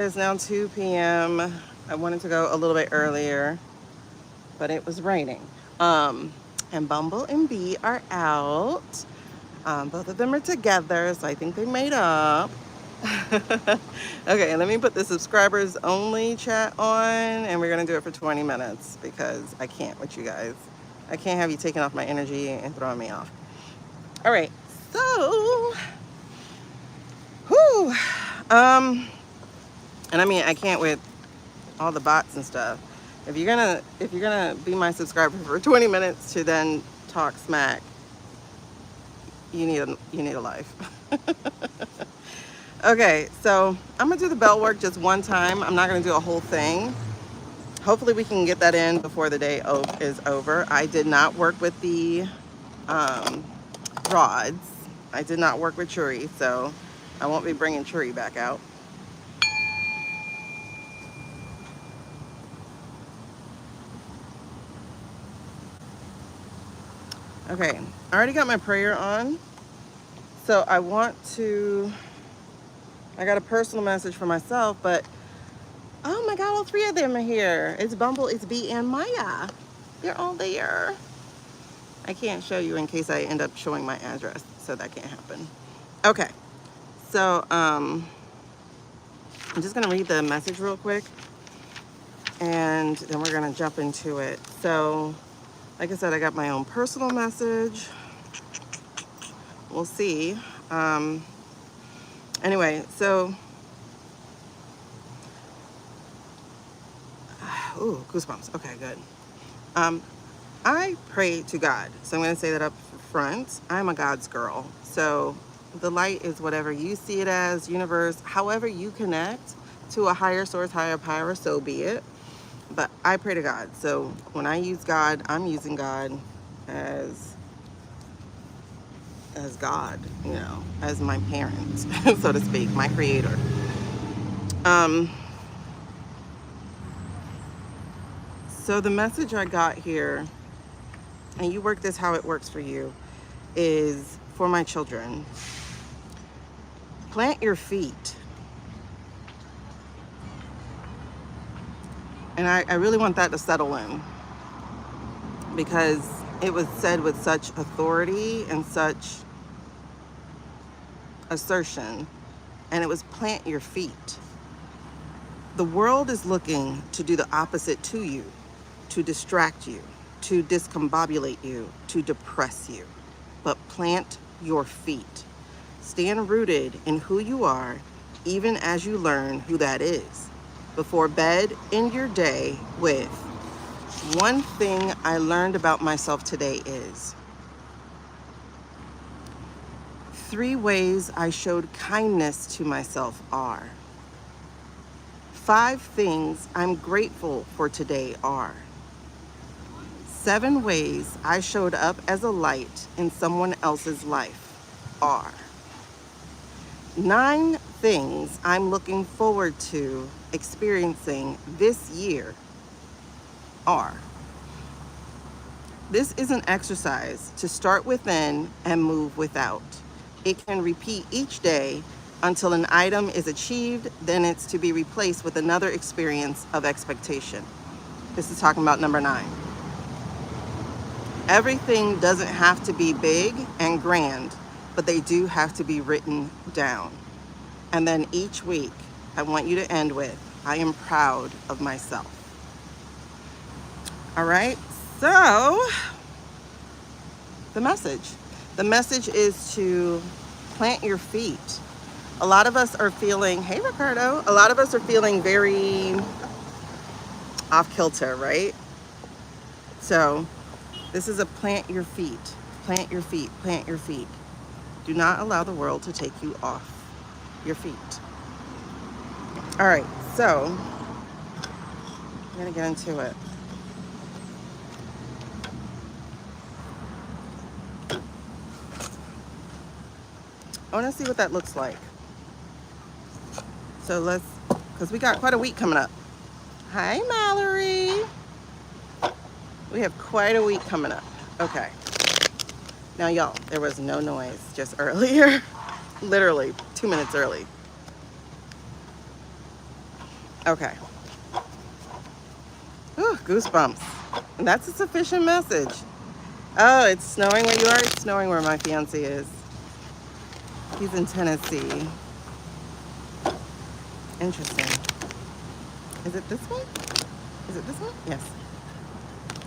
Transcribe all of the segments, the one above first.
It's now 2 p.m. I wanted to go a little bit earlier, but it was raining. And Bumble and B are out. Both of them are together, so I think they made up. Okay, let me put the subscribers only chat on, and we're gonna do it for 20 minutes because I can't with you guys. I can't have you taking off my energy and throwing me off. All right, so, whew. And I mean, I can't with all the bots and stuff. If you're gonna be my subscriber for 20 minutes to then talk smack, you need a life. Okay, so I'm gonna do the bell work just one time. I'm not gonna do a whole thing. Hopefully we can get that in before the day is over. I did not work with the rods. I did not work with Churi, so I won't be bringing Churi back out. Okay, I already got my prayer on. So I got a personal message for myself, but oh my God, all three of them are here. It's Bumble, it's B, and Maya. They're all there. I can't show you in case I end up showing my address, so that can't happen. Okay, so I'm just gonna read the message real quick, and then we're gonna jump into it. So, like I said, I got my own personal message. We'll see. Anyway, so, ooh, goosebumps. Okay, good. I pray to God. So I'm going to say that up front. I'm a God's girl. So the light is whatever you see it as, universe, however you connect to a higher source, higher power, so be it. But I pray to God. So when I use God, I'm using God as God, you know, as my parent, so to speak, my creator. So the message I got here, and you work this how it works for you, is for my children. Plant your feet. And I really want that to settle in, because it was said with such authority and such assertion, and it was plant your feet. The world is looking to do the opposite to you, to distract you, to discombobulate you, to depress you. But plant your feet. Stand rooted in who you are, even as you learn who that is. Before bed, end your day with, one thing I learned about myself today is, 3 ways I showed kindness to myself are, 5 things I'm grateful for today are, 7 ways I showed up as a light in someone else's life are, 9 things I'm looking forward to experiencing this year are. This is an exercise to start within and move without. It can repeat each day until an item is achieved, then it's to be replaced with another experience of expectation. This is talking about number 9. Everything doesn't have to be big and grand, but they do have to be written down. And then each week, I want you to end with, I am proud of myself. All right, so the message is to plant your feet. A lot of us are feeling, hey Ricardo, a lot of us are feeling very off kilter, right? So this is a plant your feet, plant your feet, plant your feet. Do not allow the world to take you off your feet. All right, so I'm gonna get into it. I wanna see what that looks like. So because we got quite a week coming up. Hi, Mallory. We have quite a week coming up. Okay. Now, y'all, there was no noise just earlier. Literally 2 minutes early. Okay. Ooh, goosebumps. And that's a sufficient message. Oh, it's snowing where you are? It's snowing where my fiance is. He's in Tennessee. Interesting. Is it this one? Is it this one? Yes.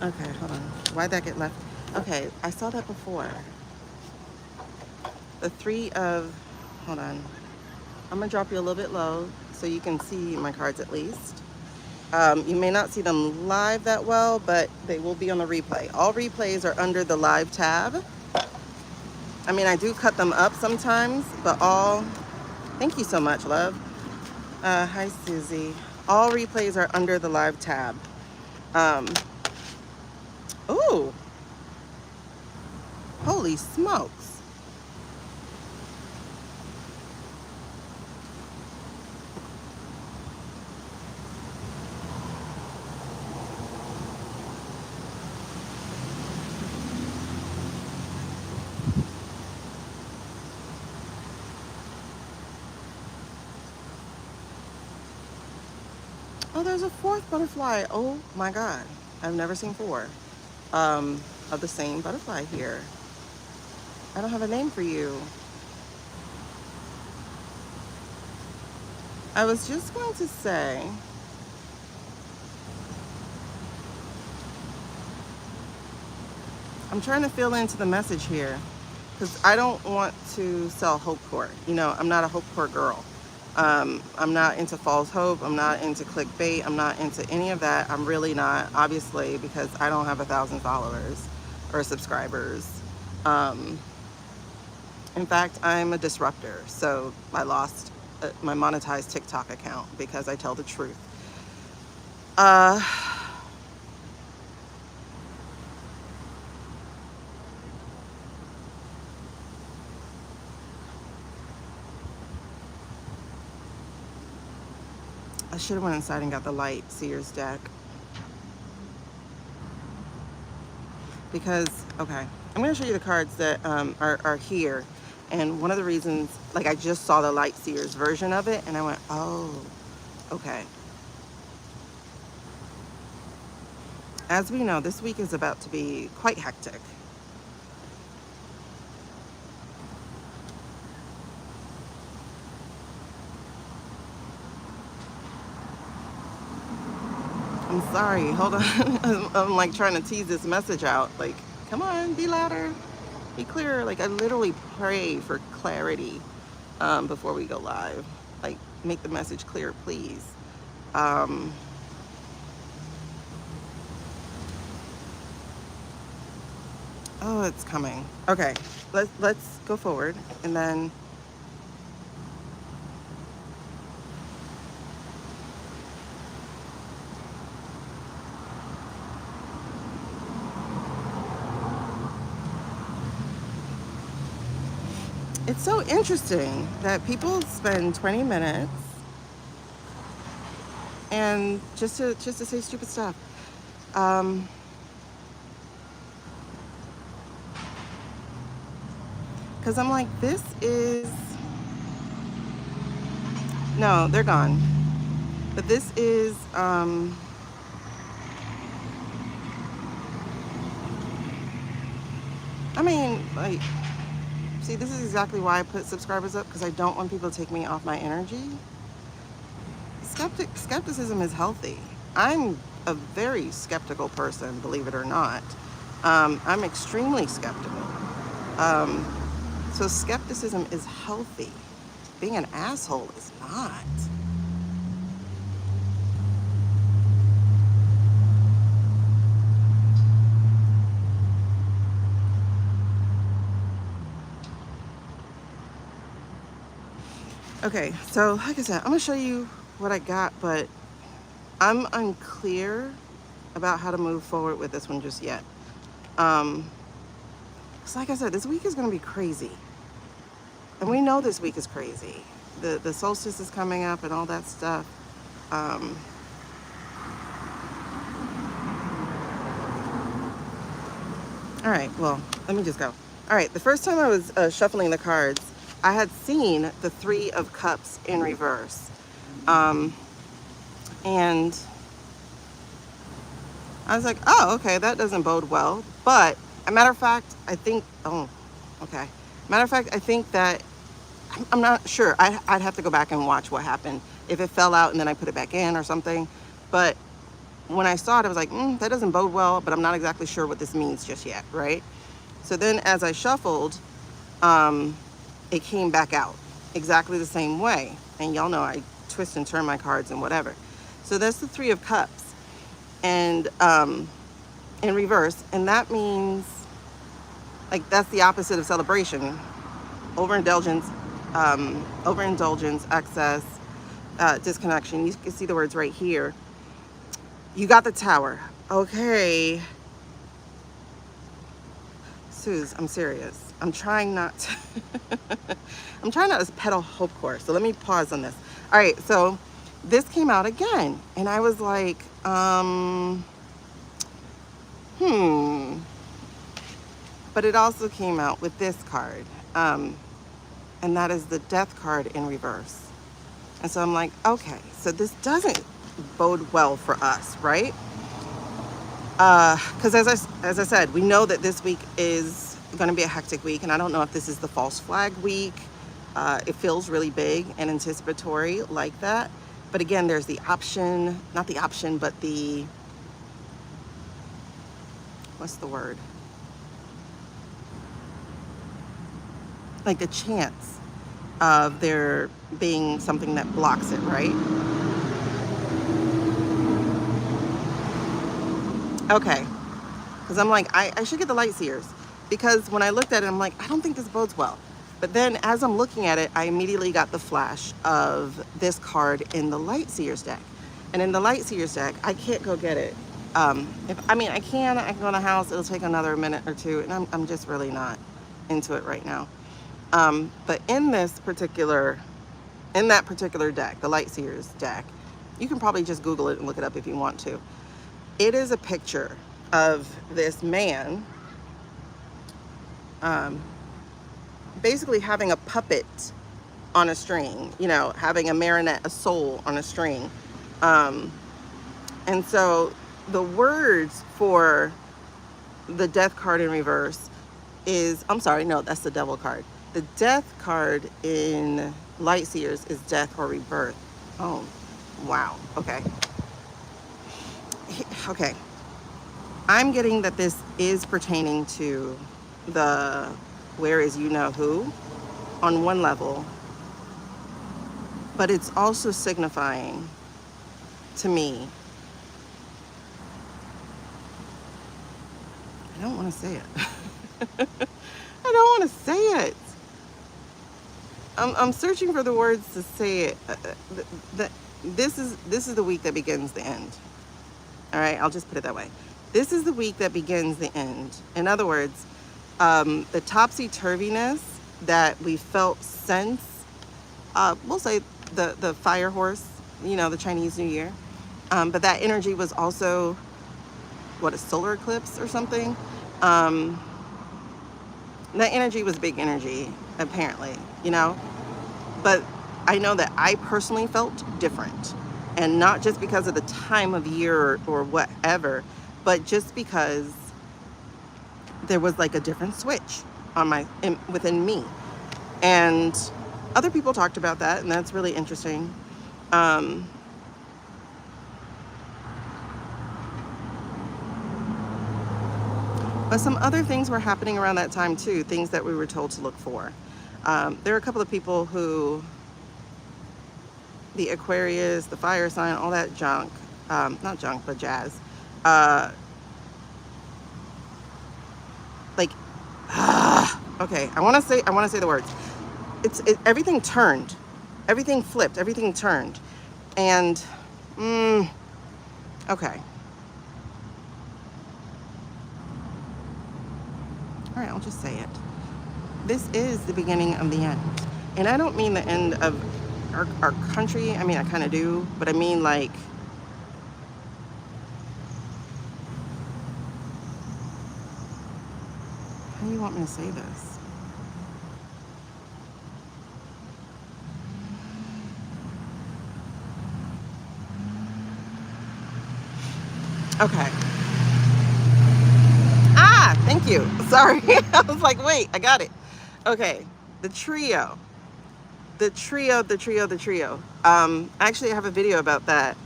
Okay, hold on. Why'd that get left? Okay, I saw that before. The three of, hold on. I'm gonna drop you a little bit low so you can see my cards at least. You may not see them live that well, but they will be on the replay. All replays are under the live tab. I mean, I do cut them up sometimes, but all, thank you so much, love. Hi, Susie. All replays are under the live tab. Ooh, holy smokes. Oh, there's a fourth butterfly. Oh my God. I've never seen four of the same butterfly here. I don't have a name for you. I was just going to say, I'm trying to fill into the message here because I don't want to sell hope core. You know, I'm not a hope core girl. I'm not into false hope. I'm not into clickbait. I'm not into any of that. I'm really not, obviously, because I don't have 1,000 followers or subscribers. In fact, I'm a disruptor. So I lost my monetized TikTok account because I tell the truth. I should have went inside and got the light seer's deck. Because, okay, I'm going to show you the cards that are here. And one of the reasons, like I just saw the light seer's version of it and I went, oh, okay. As we know, this week is about to be quite hectic. I'm sorry, hold on. I'm like trying to tease this message out. Like, come on, be louder, be clearer. Like I literally pray for clarity before we go live. Like make the message clear, please. Oh, it's coming. Okay, let's go forward and then. It's so interesting that people spend 20 minutes and just to say stupid stuff. Because I'm like, this is, no, they're gone. But this is, I mean, like, see, this is exactly why I put subscribers up, because I don't want people to take me off my energy. Skepticism is healthy. I'm a very skeptical person, believe it or not. I'm extremely skeptical. So skepticism is healthy. Being an asshole is not. Okay, so like I said, I'm gonna show you what I got, but I'm unclear about how to move forward with this one just yet. So like I said, this week is gonna be crazy. And we know this week is crazy. The solstice is coming up and all that stuff. All right, well, let me just go. All right, the first time I was shuffling the cards, I had seen the Three of Cups in reverse. And I was like, oh, okay, that doesn't bode well. But a matter of fact, I think, oh, okay. Matter of fact, I think that, I'm not sure. I'd have to go back and watch what happened. If it fell out and then I put it back in or something. But when I saw it, I was like, that doesn't bode well, but I'm not exactly sure what this means just yet, right? So then as I shuffled, it came back out exactly the same way. And y'all know I twist and turn my cards and whatever. So that's the Three of Cups. And in reverse. And that means, like, that's the opposite of celebration. Overindulgence, excess, disconnection. You can see the words right here. You got the Tower. Okay. Suze, I'm serious. I'm trying not to I'm trying not to peddle hope core. So let me pause on this. All right, so this came out again. And I was like, But it also came out with this card. And that is the Death card in reverse. And so I'm like, okay, so this doesn't bode well for us, right? Because as I said, we know that this week is going to be a hectic week, and I don't know if this is the false flag week. It feels really big and anticipatory like that. But again, there's the option, not the option, but the, what's the word? Like the chance of there being something that blocks it, right? Okay, because I'm like, I should get the light seers, because when I looked at it, I'm like, I don't think this bodes well. But then as I'm looking at it, I immediately got the flash of this card in the light seers deck. And in the light seers deck, I can't go get it. I can go in the house, it'll take another minute or two, and I'm just really not into it right now. But in that particular deck, the light seers deck, you can probably just Google it and look it up if you want to. It is a picture of this man basically having a puppet on a string, having a marionette, a soul on a string. And so the words for the Death card in reverse is, I'm sorry, no, that's the Devil card. The Death card in Light Seers is death or rebirth. Oh, wow. Okay. Okay. I'm getting that this is pertaining to the where is you know who on one level, but it's also signifying to me, I don't want to say it. I don't want to say it. I'm searching for the words to say it. This is the week that begins the end. All right, I'll just put it that way. This is the week that begins the end. In other words, the topsy-turviness that we felt since, we'll say the fire horse, the Chinese New Year. But that energy was also, a solar eclipse or something? That energy was big energy, apparently, But I know that I personally felt different. And not just because of the time of year or whatever, but just because there was like a different switch within me. And other people talked about that, and that's really interesting. But some other things were happening around that time too, things that we were told to look for. There are a couple of people who, the Aquarius, the fire sign, all that junk, not junk, but jazz, okay, I want to say the words. Everything turned, everything flipped, everything turned, and okay. All right, I'll just say it. This is the beginning of the end. And I don't mean the end of our country. I mean, I kind of do, but I mean like, how do you want me to say this? Okay. Ah, thank you. Sorry. I was like, wait, I got it. Okay. The trio. The trio. Actually, I have a video about that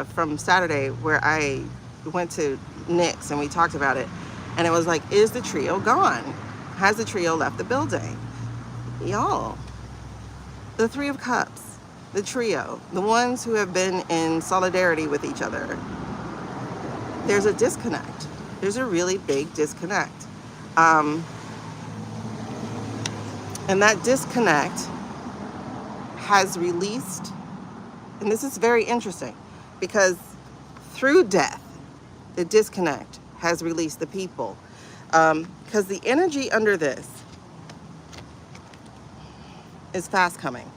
from Saturday where I went to Nick's and we talked about it. And it was like, is the trio gone? Has the trio left the building? Y'all, the Three of Cups, the trio, the ones who have been in solidarity with each other, there's a disconnect. There's a really big disconnect. Um, and that disconnect has released, and this is very interesting because through death, the disconnect has released the people. Because the energy under this is fast coming.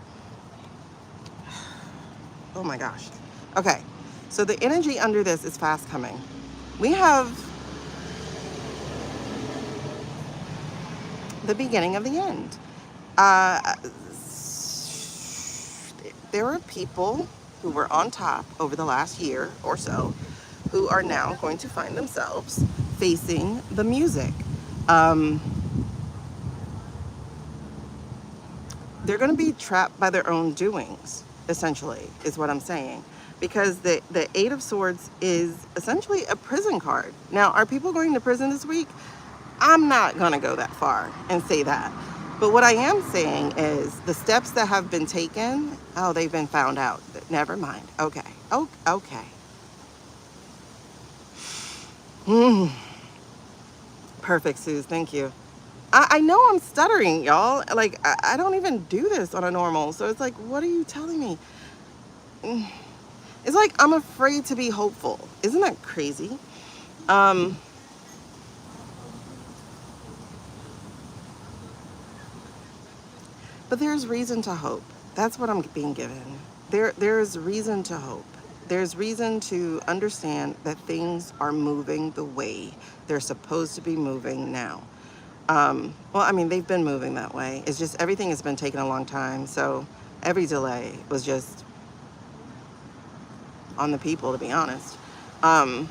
Oh my gosh. Okay, so the energy under this is fast coming. We have the beginning of the end. Uh, there are people who were on top over the last year or so who are now going to find themselves facing the music. Um, they're going to be trapped by their own doings, essentially, is what I'm saying. Because the Eight of Swords is essentially a prison card. Now, are people going to prison this week? I'm not going to go that far and say that. But what I am saying is the steps that have been taken, oh, they've been found out. Never mind. Okay. Oh, okay. Perfect, Suze. Thank you. I know I'm stuttering, y'all. Like, I don't even do this on a normal. So it's like, what are you telling me? It's like I'm afraid to be hopeful. Isn't that crazy? Um, but there's reason to hope. That's what I'm being given. There's reason to hope. There's reason to understand that things are moving the way they're supposed to be moving now. Well, I mean, they've been moving that way. It's just everything has been taking a long time. So every delay was just on the people, to be honest. Um,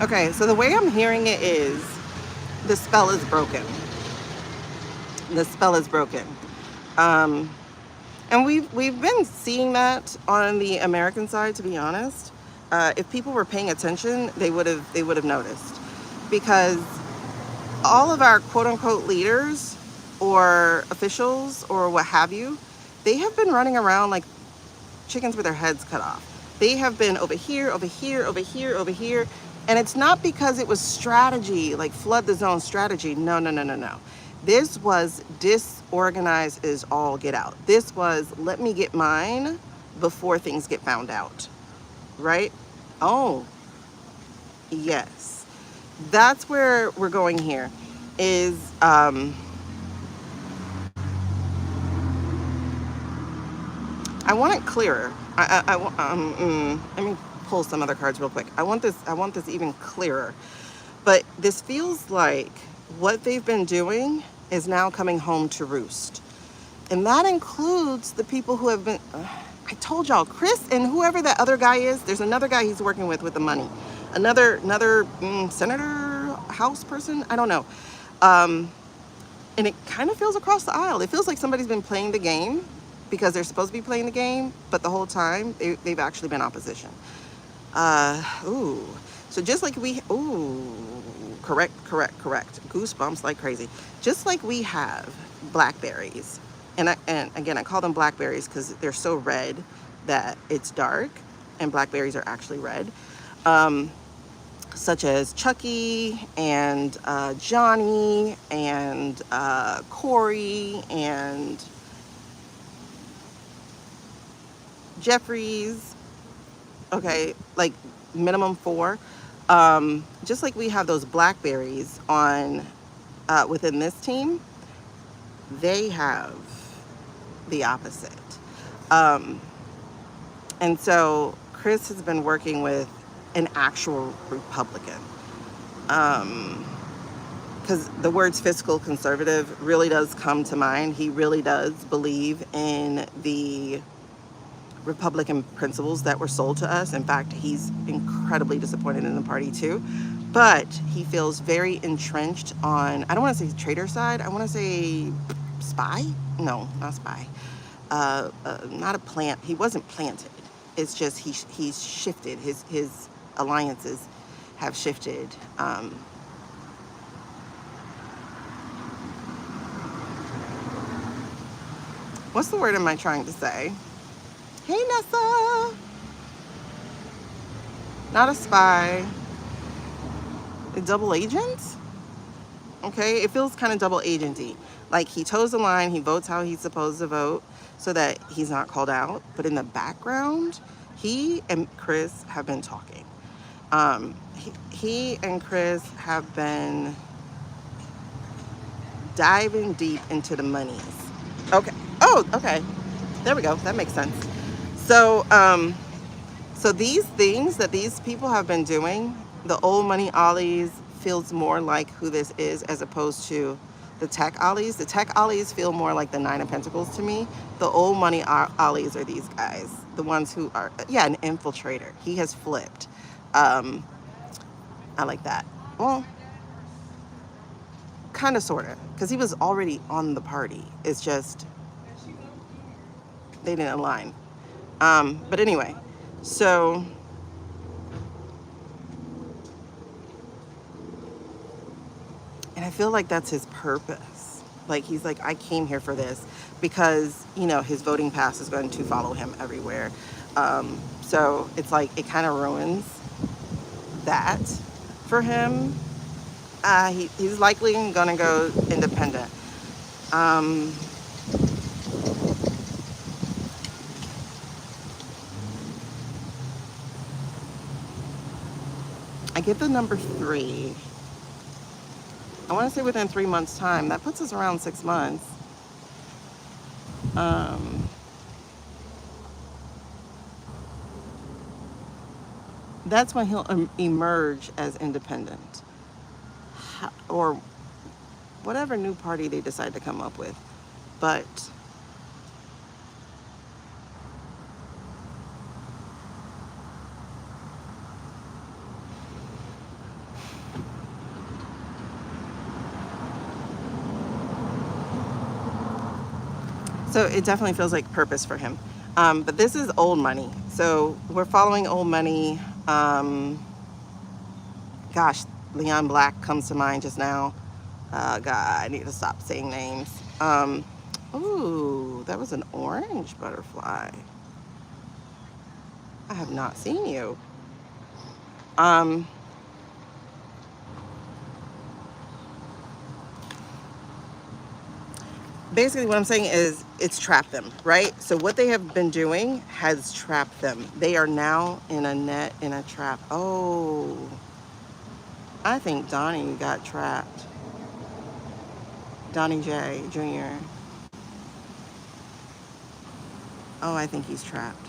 okay, so the way I'm hearing it is the spell is broken. The spell is broken. Um, and we've been seeing that on the American side, to be honest. If people were paying attention, they would have noticed, because all of our quote unquote leaders or officials or what have you, they have been running around like chickens with their heads cut off. They have been over here, over here, over here, over here. And it's not because it was strategy, like flood the zone strategy. No, no, no, no, no. This was disorganized as all get out. This was, let me get mine before things get found out, right? Oh, yes. That's where we're going here is, I want it clearer. Let me pull some other cards real quick. I want this even clearer. But this feels like what they've been doing is now coming home to roost. And that includes the people who have been, I told y'all, Chris and whoever that other guy is, there's another guy he's working with the money. Another senator, house person, I don't know. And it kind of feels across the aisle. It feels like somebody's been playing the game because they're supposed to be playing the game, but the whole time they've actually been opposition. Ooh. So just like correct. Goosebumps like crazy. Just like we have blackberries, and again, I call them blackberries because they're so red that it's dark, and blackberries are actually red. Such as Chucky and Johnny and Corey and Jeffries. Okay, like minimum 4. Just like we have those blackberries on within this team, they have the opposite. And so Chris has been working with an actual Republican. Because the words fiscal conservative really does come to mind. He really does believe in the Republican principles that were sold to us. In fact, he's incredibly disappointed in the party too. But he feels very entrenched on, I don't want to say traitor side, I want to say spy? No, not spy. Not a plant. He wasn't planted. It's just he's shifted. His alliances have shifted. What's the word am I trying to say? Hey, Nessa. Not a spy. A double agent? Okay, it feels kind of double agenty. Like he toes the line, he votes how he's supposed to vote so that he's not called out. But in the background, he and Chris have been talking. He and Chris have been diving deep into the monies. Okay. Oh, okay. There we go. That makes sense. So, so these things that these people have been doing, the old money ollies feels more like who this is as opposed to the tech ollies. The tech ollies feel more like the Nine of Pentacles to me. The old money ollies are these guys, the ones who are, yeah, an infiltrator. He has flipped. I like that. Well, kind of, sort of, because he was already on the party. It's just they didn't align. But anyway, so and I feel like that's his purpose. Like he's like, I came here for this because, you know, his voting pass is going to follow him everywhere. So it's like it kind of ruins that for him. He's likely going to go independent. I get the number 3. I want to say within 3 months' time. That puts us around 6 months. That's when he'll emerge as independent. Or whatever new party they decide to come up with. But so it definitely feels like purpose for him. But this is old money. So we're following old money. Gosh, Leon Black comes to mind just now. God, I need to stop saying names. Ooh, that was an orange butterfly. I have not seen you. Basically what I'm saying is it's trapped them, right? So what they have been doing has trapped them. They are now in a net, in a trap. Oh, I think Donnie got trapped. Donnie J Jr. Oh, I think he's trapped.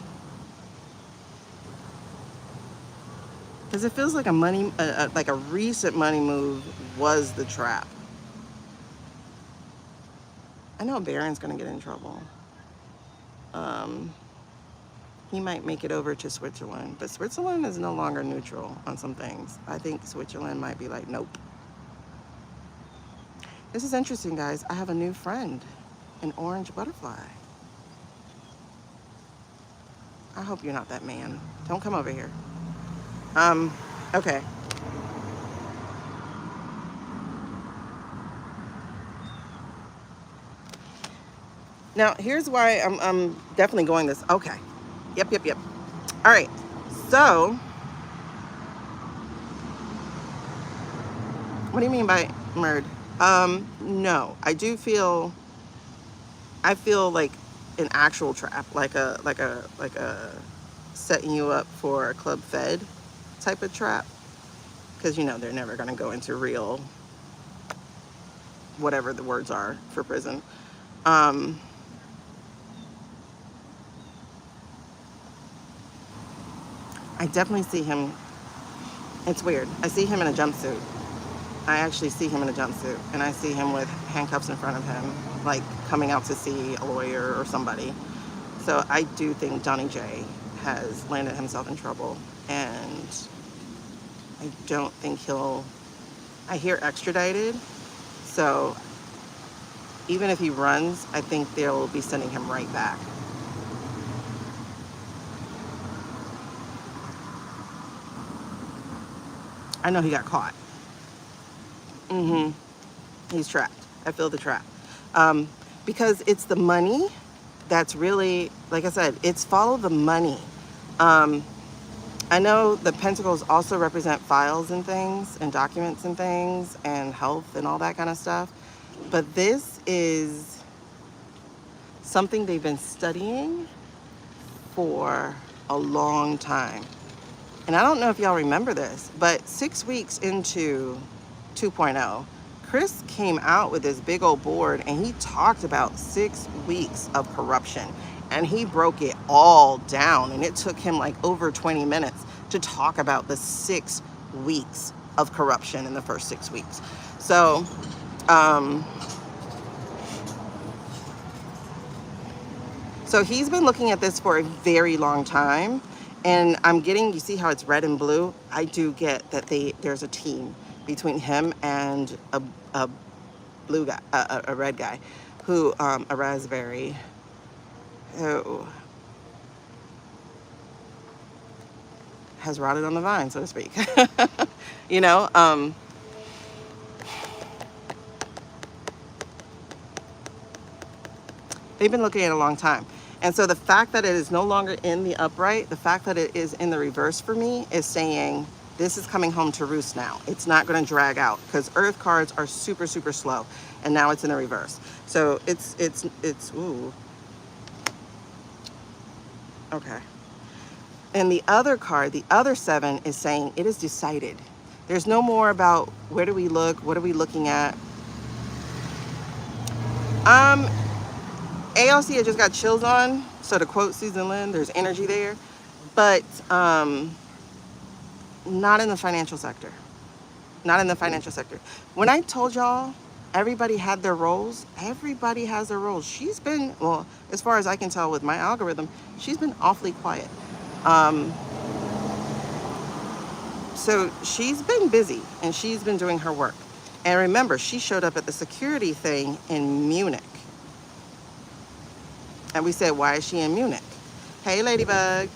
Because it feels like a money, like a recent money move was the trap. I know Barron's gonna get in trouble. He might make it over to Switzerland, but Switzerland is no longer neutral on some things. I think Switzerland might be like, nope. This is interesting, guys. I have a new friend, an orange butterfly. I hope you're not that man. Don't come over here. Okay. Now, here's why I'm definitely going this. Okay. Yep. All right. So, what do you mean by murd? No, I feel like an actual trap, like a setting you up for a club fed type of trap. Because, you know, they're never going to go into real, whatever the words are for prison. I definitely see him. It's weird. I see him in a jumpsuit. I actually see him in a jumpsuit, and I see him with handcuffs in front of him, like coming out to see a lawyer or somebody. So I do think Johnny J has landed himself in trouble, and I don't think I hear extradited. So even if he runs, I think they'll be sending him right back. I know he got caught. He's trapped. I feel the trap. Because it's the money that's really, like I said, it's follow the money. I know the pentacles also represent files and things and documents and things and health and all that kind of stuff. But this is something they've been studying for a long time. And I don't know if y'all remember this, but 6 weeks into 2.0, Chris came out with this big old board and he talked about 6 weeks of corruption. And he broke it all down. And it took him like over 20 minutes to talk about the 6 weeks of corruption in the first 6 weeks. So, so he's been looking at this for a very long time. And I'm getting, you see how it's red and blue? I do get that there's a team between him and a blue guy, a red guy, who, a raspberry, who has rotted on the vine, so to speak. You know, they've been looking at it a long time. And so the fact that it is no longer in the upright, the fact that it is in the reverse for me is saying this is coming home to roost now. It's not going to drag out because earth cards are super, super slow. And now it's in the reverse. So it's, ooh. Okay. And the other card, the other 7 is saying it is decided. There's no more about where do we look? What are we looking at? ALC, I just got chills on. So to quote Susan Lynn, there's energy there, but not in the financial sector. Not in the financial sector. When I told y'all everybody had their roles, everybody has their roles. She's been, well, as far as I can tell with my algorithm, she's been awfully quiet. So she's been busy and she's been doing her work. And remember, she showed up at the security thing in Munich. And we said, why is she in Munich? Hey, Ladybug.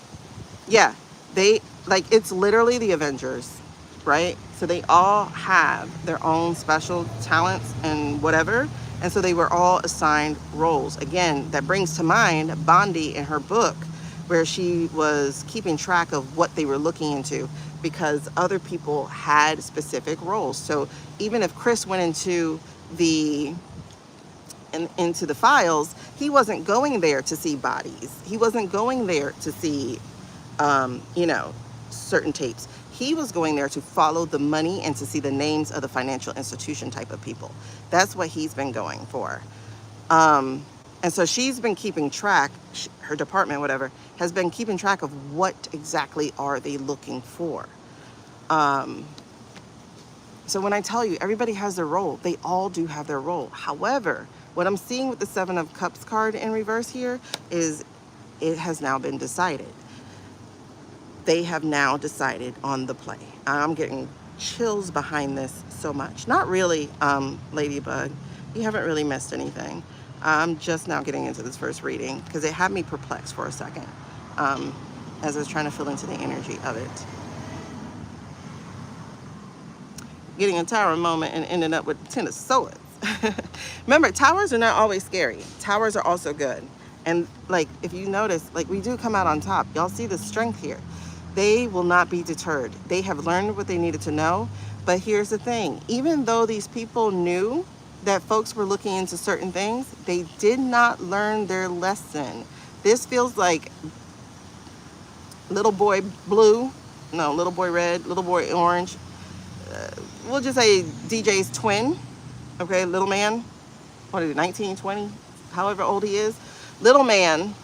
Yeah, it's literally the Avengers, right? So they all have their own special talents and whatever. And so they were all assigned roles. Again, that brings to mind Bondi in her book, where she was keeping track of what they were looking into because other people had specific roles. So even if Chris went into the files, he wasn't going there to see bodies. He wasn't going there to see, certain tapes. He was going there to follow the money and to see the names of the financial institution type of people. That's what he's been going for. And so she's been keeping track, her department, whatever, has been keeping track of what exactly are they looking for. So when I tell you everybody has their role, they all do have their role. However, what I'm seeing with the 7 of Cups card in reverse here is it has now been decided. They have now decided on the play. I'm getting chills behind this so much. Not really, Ladybug. You haven't really missed anything. I'm just now getting into this first reading because it had me perplexed for a second as I was trying to feel into the energy of it. Getting a tower moment and ending up with 10 of swords. Remember, towers are not always scary. Towers are also good. And like, if you notice, like we do come out on top. Y'all see the strength here. They will not be deterred. They have learned what they needed to know. But here's the thing. Even though these people knew that folks were looking into certain things, they did not learn their lesson. This feels like little boy blue, no, little boy red, little boy orange. We'll just say DJ's twin, okay, little man, what is it, 19, 20, however old he is. Little man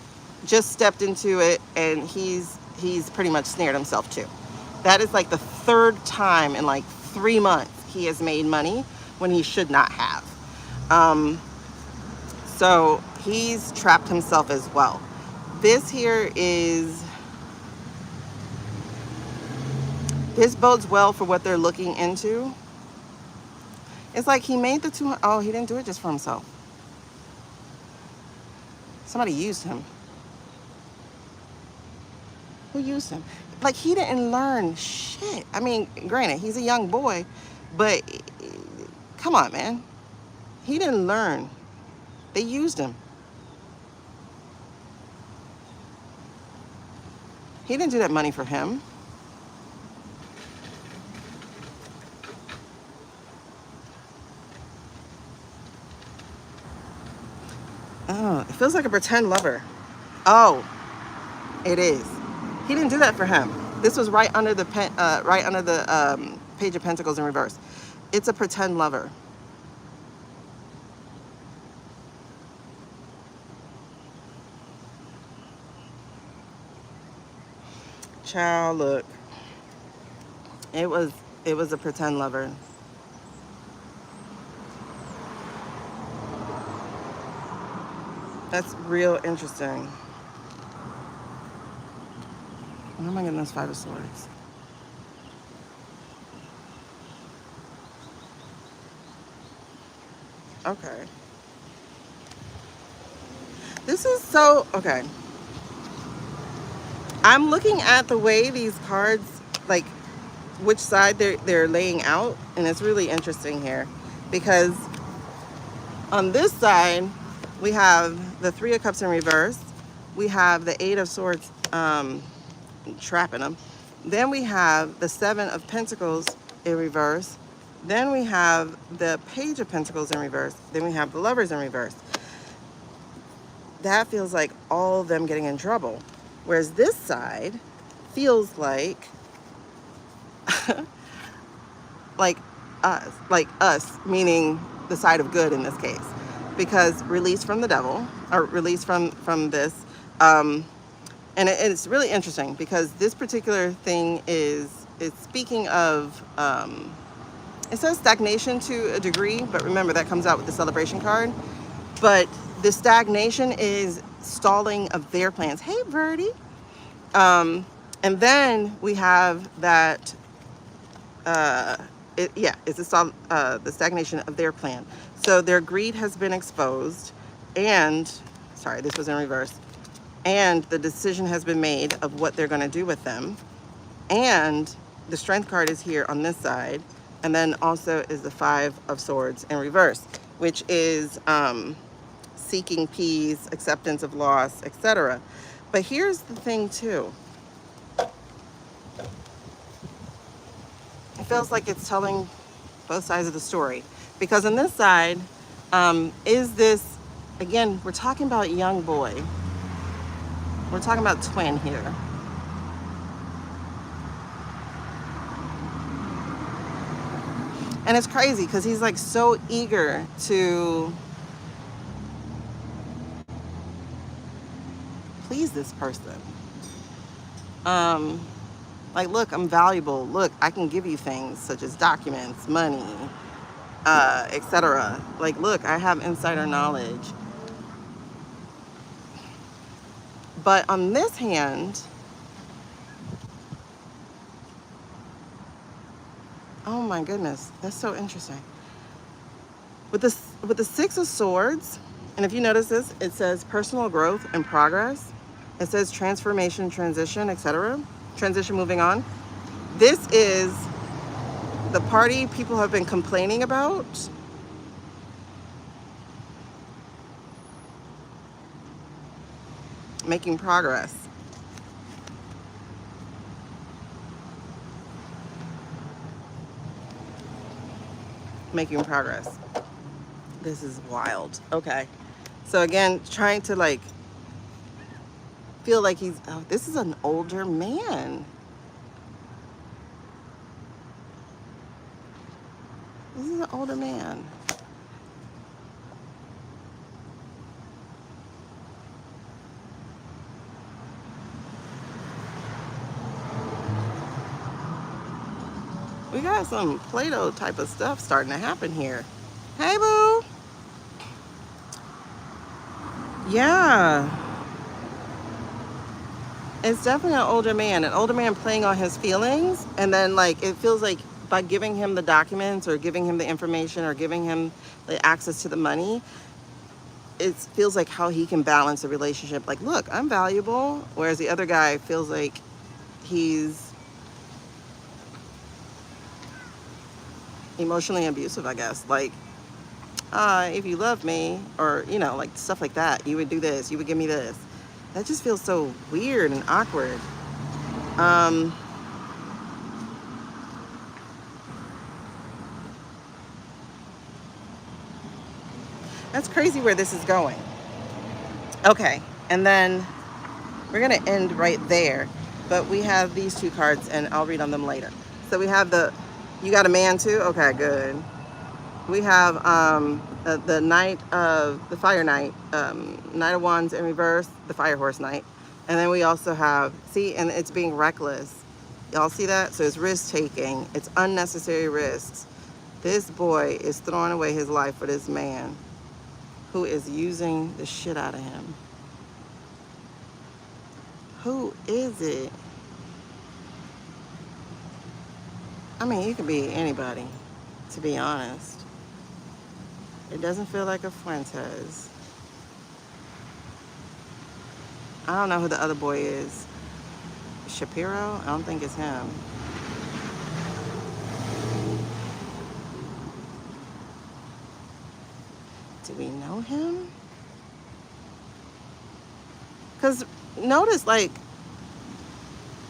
just stepped into it and he's he's pretty much snared himself to. That is like the third time in like 3 months he has made money when he should not have. So he's trapped himself as well. This here is, this bodes well for what they're looking into. It's like he made the 200, oh, he didn't do it just for himself. Somebody used him. Who used him? Like, he didn't learn shit. I mean, granted, he's a young boy, but come on, man. He didn't learn. They used him. He didn't do that money for him. Oh, it feels like a pretend lover. Oh, it is. He didn't do that for him. This was right under the Page of Pentacles in reverse. It's a pretend lover. Child, look. It was a pretend lover. That's real interesting. Where am I getting this Five of Swords? Okay. This is so, okay. I'm looking at the way these cards, like which side they're laying out, and it's really interesting here because on this side we have the Three of Cups in reverse, we have the Eight of Swords trapping them, then we have the Seven of Pentacles in reverse, then we have the Page of Pentacles in reverse, then we have the Lovers in reverse. That feels like all of them getting in trouble, whereas this side feels like like us, meaning the side of good in this case, because release from the devil, or release from this, and it's really interesting because this particular thing is speaking of, it says stagnation to a degree, but remember that comes out with the Celebration card. But the stagnation is stalling of their plans. Hey, Birdie. And then we have that, it's the stagnation of their plan. So their greed has been exposed, and, sorry, this was in reverse, and the decision has been made of what they're going to do with them. And the Strength card is here on this side, and then also is the Five of Swords in reverse, which is seeking peace, acceptance of loss, etc. But here's the thing too. It feels like it's telling both sides of the story, because on this side, is this, again, we're talking about young boy. We're talking about twin here. And it's crazy because he's like so eager to please this person. Like, look, I'm valuable. Look, I can give you things such as documents, money, etc. Like, look, I have insider knowledge. But on this hand, oh my goodness, that's so interesting. With the Six of Swords, and if you notice this, it says personal growth and progress. It says transformation, transition, etc. Transition, moving on. This is the party people have been complaining about. Making progress. Making progress. This is wild. Okay. So again, trying to like feel like he's, oh, this is an older man. This is an older man. We got some Play-Doh type of stuff starting to happen here. Hey, boo. Yeah. It's definitely an older man playing on his feelings. And then, like, it feels like by giving him the documents or giving him the information or giving him the access to the money, it feels like how he can balance the relationship. Like, look, I'm valuable. Whereas the other guy feels like he's emotionally abusive, I guess. Like, if you love me, or, you know, like stuff like that, you would do this, you would give me this. That just feels so weird and awkward. That's crazy where this is going. Okay, and then we're gonna end right there, but we have these two cards and I'll read on them later. So we have you got a man too? Okay, good. We have the Knight of the Fire Knight, Knight of Wands in reverse, the Fire Horse Knight. And then we also have, see, and it's being reckless. Y'all see that? So it's risk taking, it's unnecessary risks. This boy is throwing away his life for this man who is using the shit out of him. Who is it? I mean, you could be anybody, to be honest. It doesn't feel like a Fuentes. I don't know who the other boy is. Shapiro? I don't think it's him. Do we know him? Because notice, like,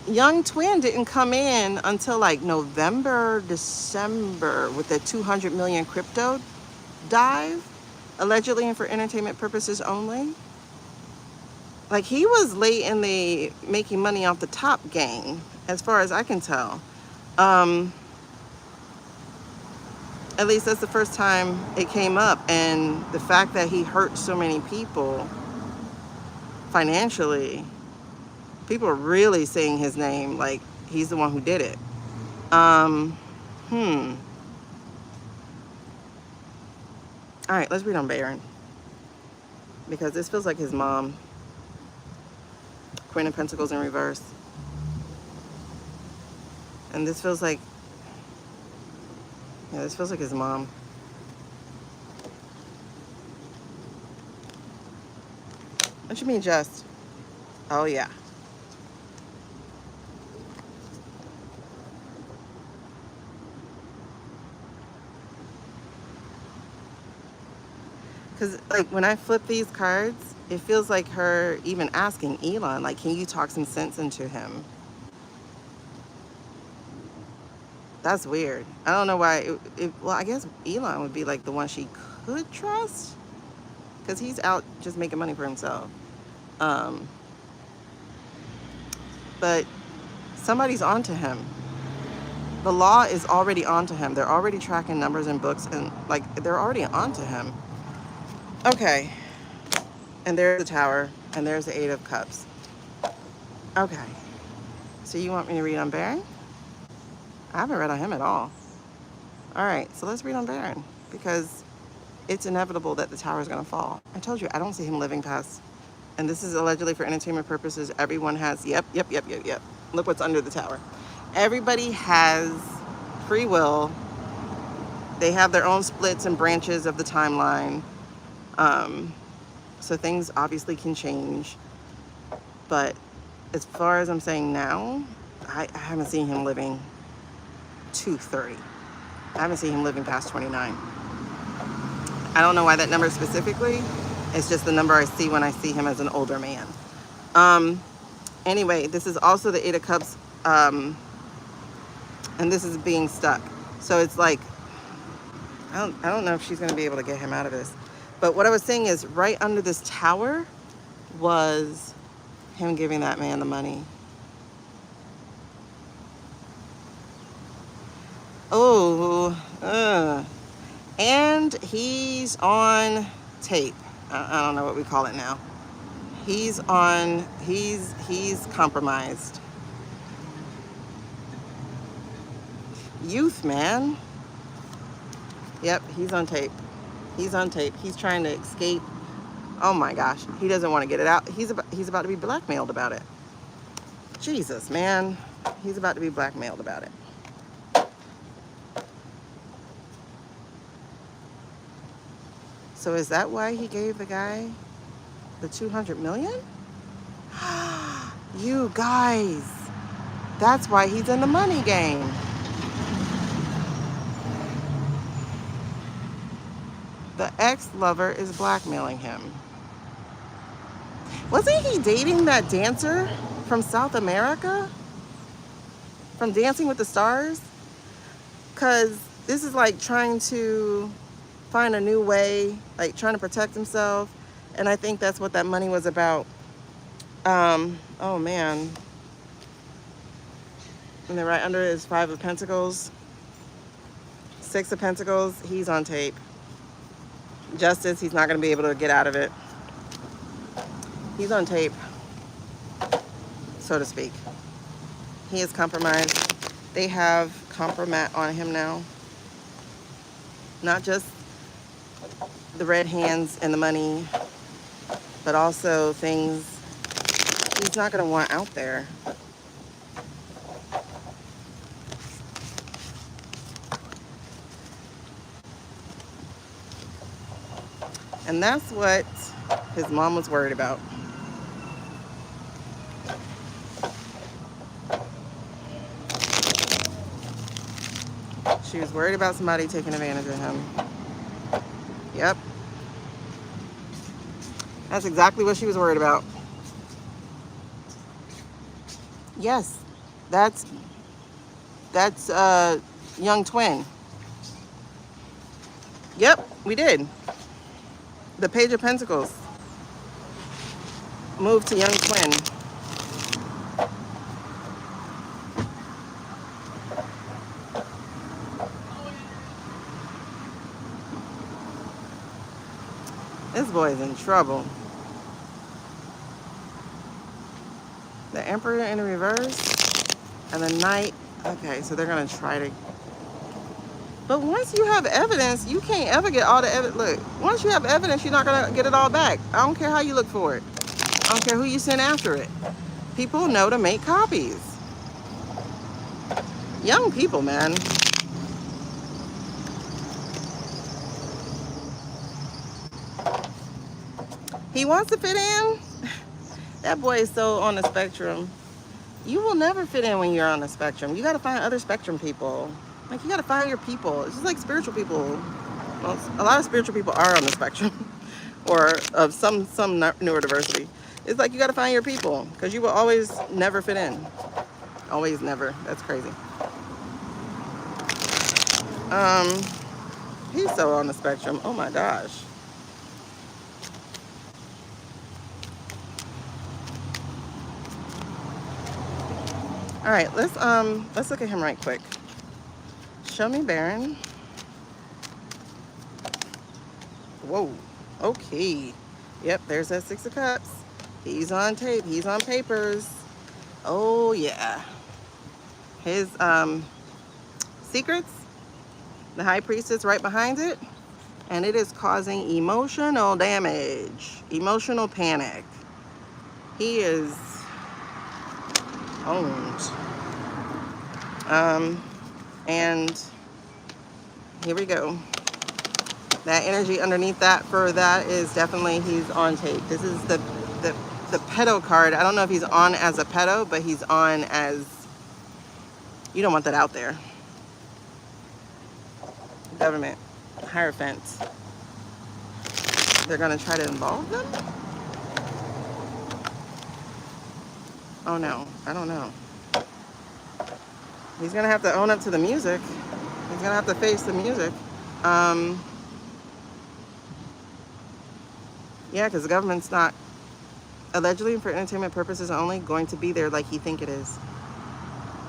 Young Twin didn't come in until like November, December with the 200 million crypto dive, allegedly and for entertainment purposes only. Like, he was late in the making money off the top game, as far as I can tell. At least that's the first time it came up. And the fact that he hurt so many people financially, people are really saying his name like he's the one who did it. All right, let's read on Baron, because this feels like his mom. Queen of Pentacles in reverse. And this feels like, yeah, this feels like his mom. What you mean, just? Oh, yeah. Because, like, when I flip these cards, it feels like her even asking Elon, like, can you talk some sense into him? That's weird. I don't know why. Well, I guess Elon would be, like, the one she could trust, because he's out just making money for himself. But somebody's onto him. The law is already onto him. They're already tracking numbers in books, and, like, they're already onto him. Okay. And there's the Tower, and there's the Eight of Cups. Okay. So you want me to read on Baron? I haven't read on him at all. All right, so let's read on Baron, because it's inevitable that the Tower is going to fall. I told you, I don't see him living past. And this is allegedly for entertainment purposes. Everyone has, yep. Look what's under the Tower. Everybody has free will. They have their own splits and branches of the timeline. So things obviously can change. But as far as I'm saying now, I haven't seen him living to 30. I haven't seen him living past 29. I don't know why that number specifically. It's just the number I see when I see him as an older man. Anyway, this is also the Eight of Cups, and this is being stuck. So it's like, I don't know if she's going to be able to get him out of this. But what I was saying is, right under this Tower was him giving that man the money. Oh, and he's on tape. I don't know what we call it now. He's compromised. Youth, man. Yep, he's on tape. He's on tape. He's trying to escape. Oh my gosh, he doesn't want to get it out. He's about to be blackmailed about it. Jesus, man. He's about to be blackmailed about it. So is that why he gave the guy the 200 million? You guys, that's why he's in the money game. The ex-lover is blackmailing him. Wasn't he dating that dancer from South America? From Dancing with the Stars? Because this is like trying to find a new way, like trying to protect himself. And I think that's what that money was about. Oh man. And then right under it is 5 of Pentacles. 6 of Pentacles, he's on tape. Justice, he's not going to be able to get out of it. He's on tape, so to speak. He is compromised. They have Compromat on him now. Not just the red hands and the money, but also things he's not going to want out there. And that's what his mom was worried about. She was worried about somebody taking advantage of him. Yep. That's exactly what she was worried about. Yes, that's young twin. Yep, we did. The Page of Pentacles moved to young twin. This boy is in trouble. The Emperor in reverse and the Knight. Okay, so they're gonna try to. But once you have evidence, you can't ever get all the evidence. Look, once you have evidence, you're not gonna get it all back. I don't care how you look for it. I don't care who you send after it. People know to make copies. Young people, man. He wants to fit in. That boy is so on the spectrum. You will never fit in when you're on the spectrum. You got to find other spectrum people. Like, you got to find your people. It's just like spiritual people. Well, a lot of spiritual people are on the spectrum or of some neurodiversity. It's like you got to find your people because you will always never fit in. Always never. That's crazy. He's so on the spectrum. Oh my gosh. All right, let's look at him right quick. Show me Baron. Whoa. Okay. Yep, there's that 6 of Cups. He's on tape. He's on papers. Oh yeah. His secrets. The High Priestess right behind it. And it is causing emotional damage. Emotional panic. He is owned. And here we go. That energy underneath that for that is definitely he's on tape. This is the pedo card. I don't know if he's on as a pedo, but he's on as, you don't want that out there. Government, Hierophant. They're gonna try to involve them? Oh no, I don't know. He's gonna have to own up to the music. He's gonna have to face the music. Yeah, because the government's not, allegedly for entertainment purposes only, going to be there like he think it is.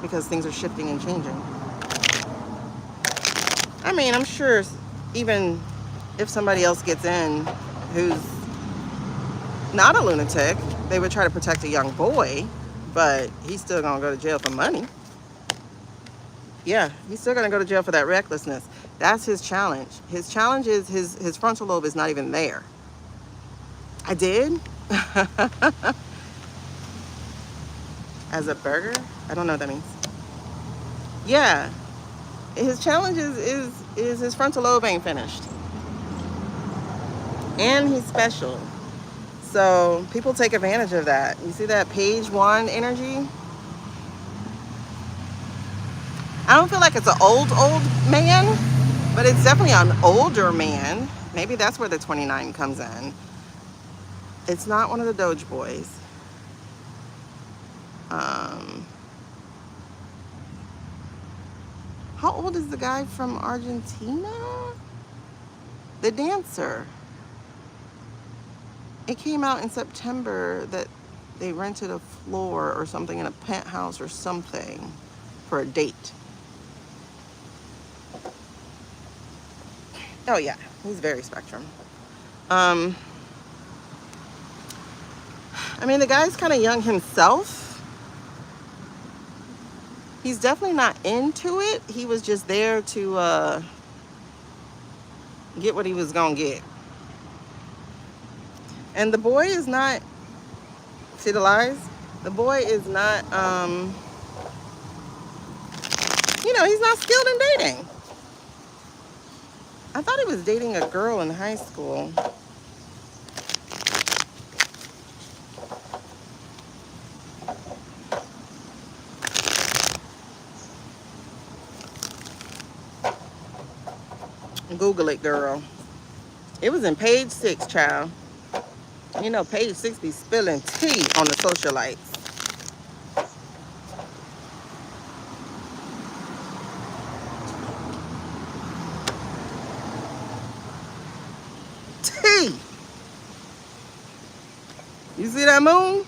Because things are shifting and changing. I mean, I'm sure even if somebody else gets in who's not a lunatic, they would try to protect a young boy, but he's still gonna go to jail for money. Yeah, he's still gonna go to jail for that recklessness. That's his challenge. His challenge is his frontal lobe is not even there. I did? As a burger? I don't know what that means. Yeah. His challenge is his frontal lobe ain't finished. And he's special. So people take advantage of that. You see that page 1 energy? I don't feel like it's an old man, but it's definitely an older man. Maybe that's where the 29 comes in. It's not one of the Doge boys. How old is the guy from Argentina? The dancer. It came out in September that they rented a floor or something in a penthouse or something for a date. Oh yeah, he's very spectrum. I mean, the guy's kind of young himself. He's definitely not into it. He was just there to get what he was gonna get. And the boy is not, see the lies? The boy is not, you know, he's not skilled in dating. I thought he was dating a girl in high school. Google it, girl. It was in page 6, child. You know, page 6 be spilling tea on the socialites. Tea! You see that moon?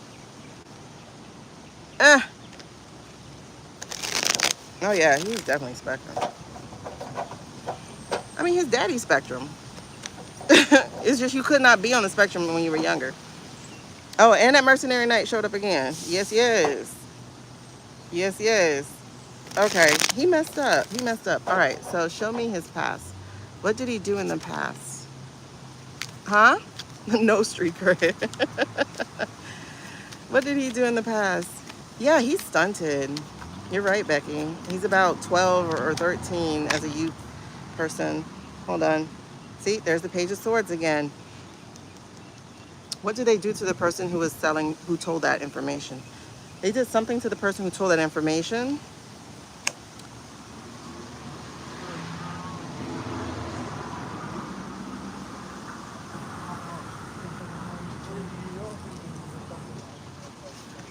Oh yeah, he's definitely spectrum. I mean, his daddy's spectrum. It's just you could not be on the spectrum when you were younger. Oh, and that mercenary knight showed up again. Yes, yes. Yes, yes. Okay, he messed up. He messed up. All right, so show me his past. What did he do in the past? Huh? No street cred. What did he do in the past? Yeah, he's stunted. You're right, Becky. He's about 12 or 13 as a youth person. Hold on. See, there's the Page of Swords again. What did they do to the person who was selling, who told that information? They did something to the person who told that information.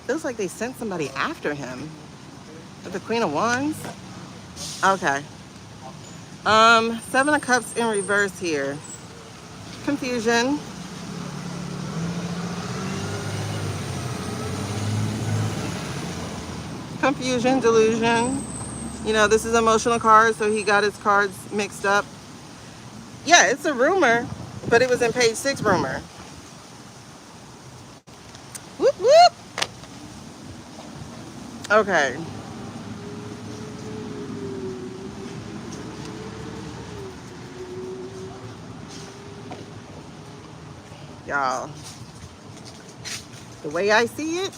Feels like they sent somebody after him. With the Queen of Wands. Okay. 7 of Cups in reverse here. Confusion. Confusion, delusion. You know, this is emotional card, so he got his cards mixed up. Yeah, it's a rumor, but it was in page 6 rumor. Whoop, whoop. Okay. Y'all, the way I see it,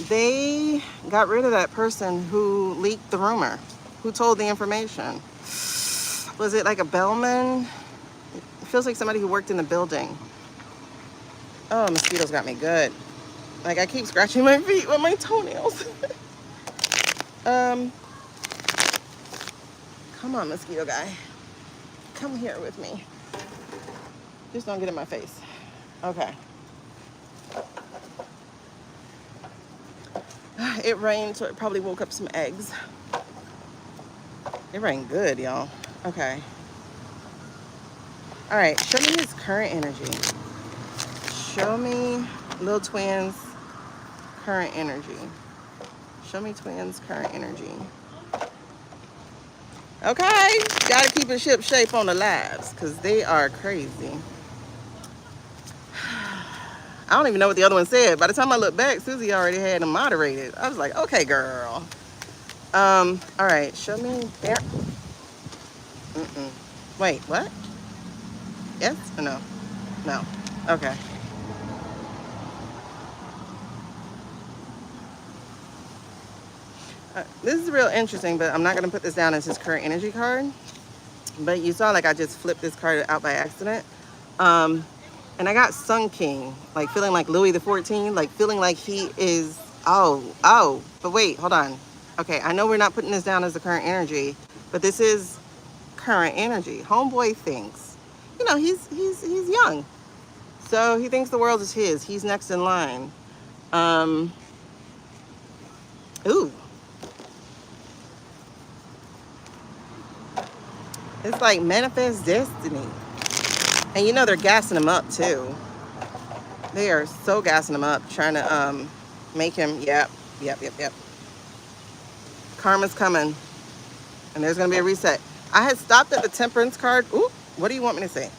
they got rid of that person who leaked the rumor, who told the information. Was it like a bellman? It feels like somebody who worked in the building. Oh, mosquitoes got me good. Like, I keep scratching my feet with my toenails. Come on, mosquito guy. Come here with me. Just don't get in my face. Okay. It rained, so it probably woke up some eggs. It rained good, y'all. Okay. All right, show me his current energy. Show me little twins' current energy. Show me twins' current energy. Okay, gotta keep it ship shape on the lives, because they are crazy. I don't even know what the other one said. By the time I look back, Susie already had them moderated. I was like, okay, girl. All right, show me there. Wait, what? Yes or no? No. Okay. This is real interesting, but I'm not going to put this down as his current energy card. But you saw like I just flipped this card out by accident. And I got Sun King, like feeling like Louis the 14th, like feeling like he is, but wait, hold on. Okay, I know we're not putting this down as the current energy, but this is current energy. Homeboy thinks, you know, he's young. So he thinks the world is his. He's next in line. Ooh. It's like manifest destiny. And you know they're gassing him up too. They are so gassing him up, trying to make him, yep. Karma's coming. And there's gonna be a reset. I had stopped at the temperance card. Ooh, what do you want me to say?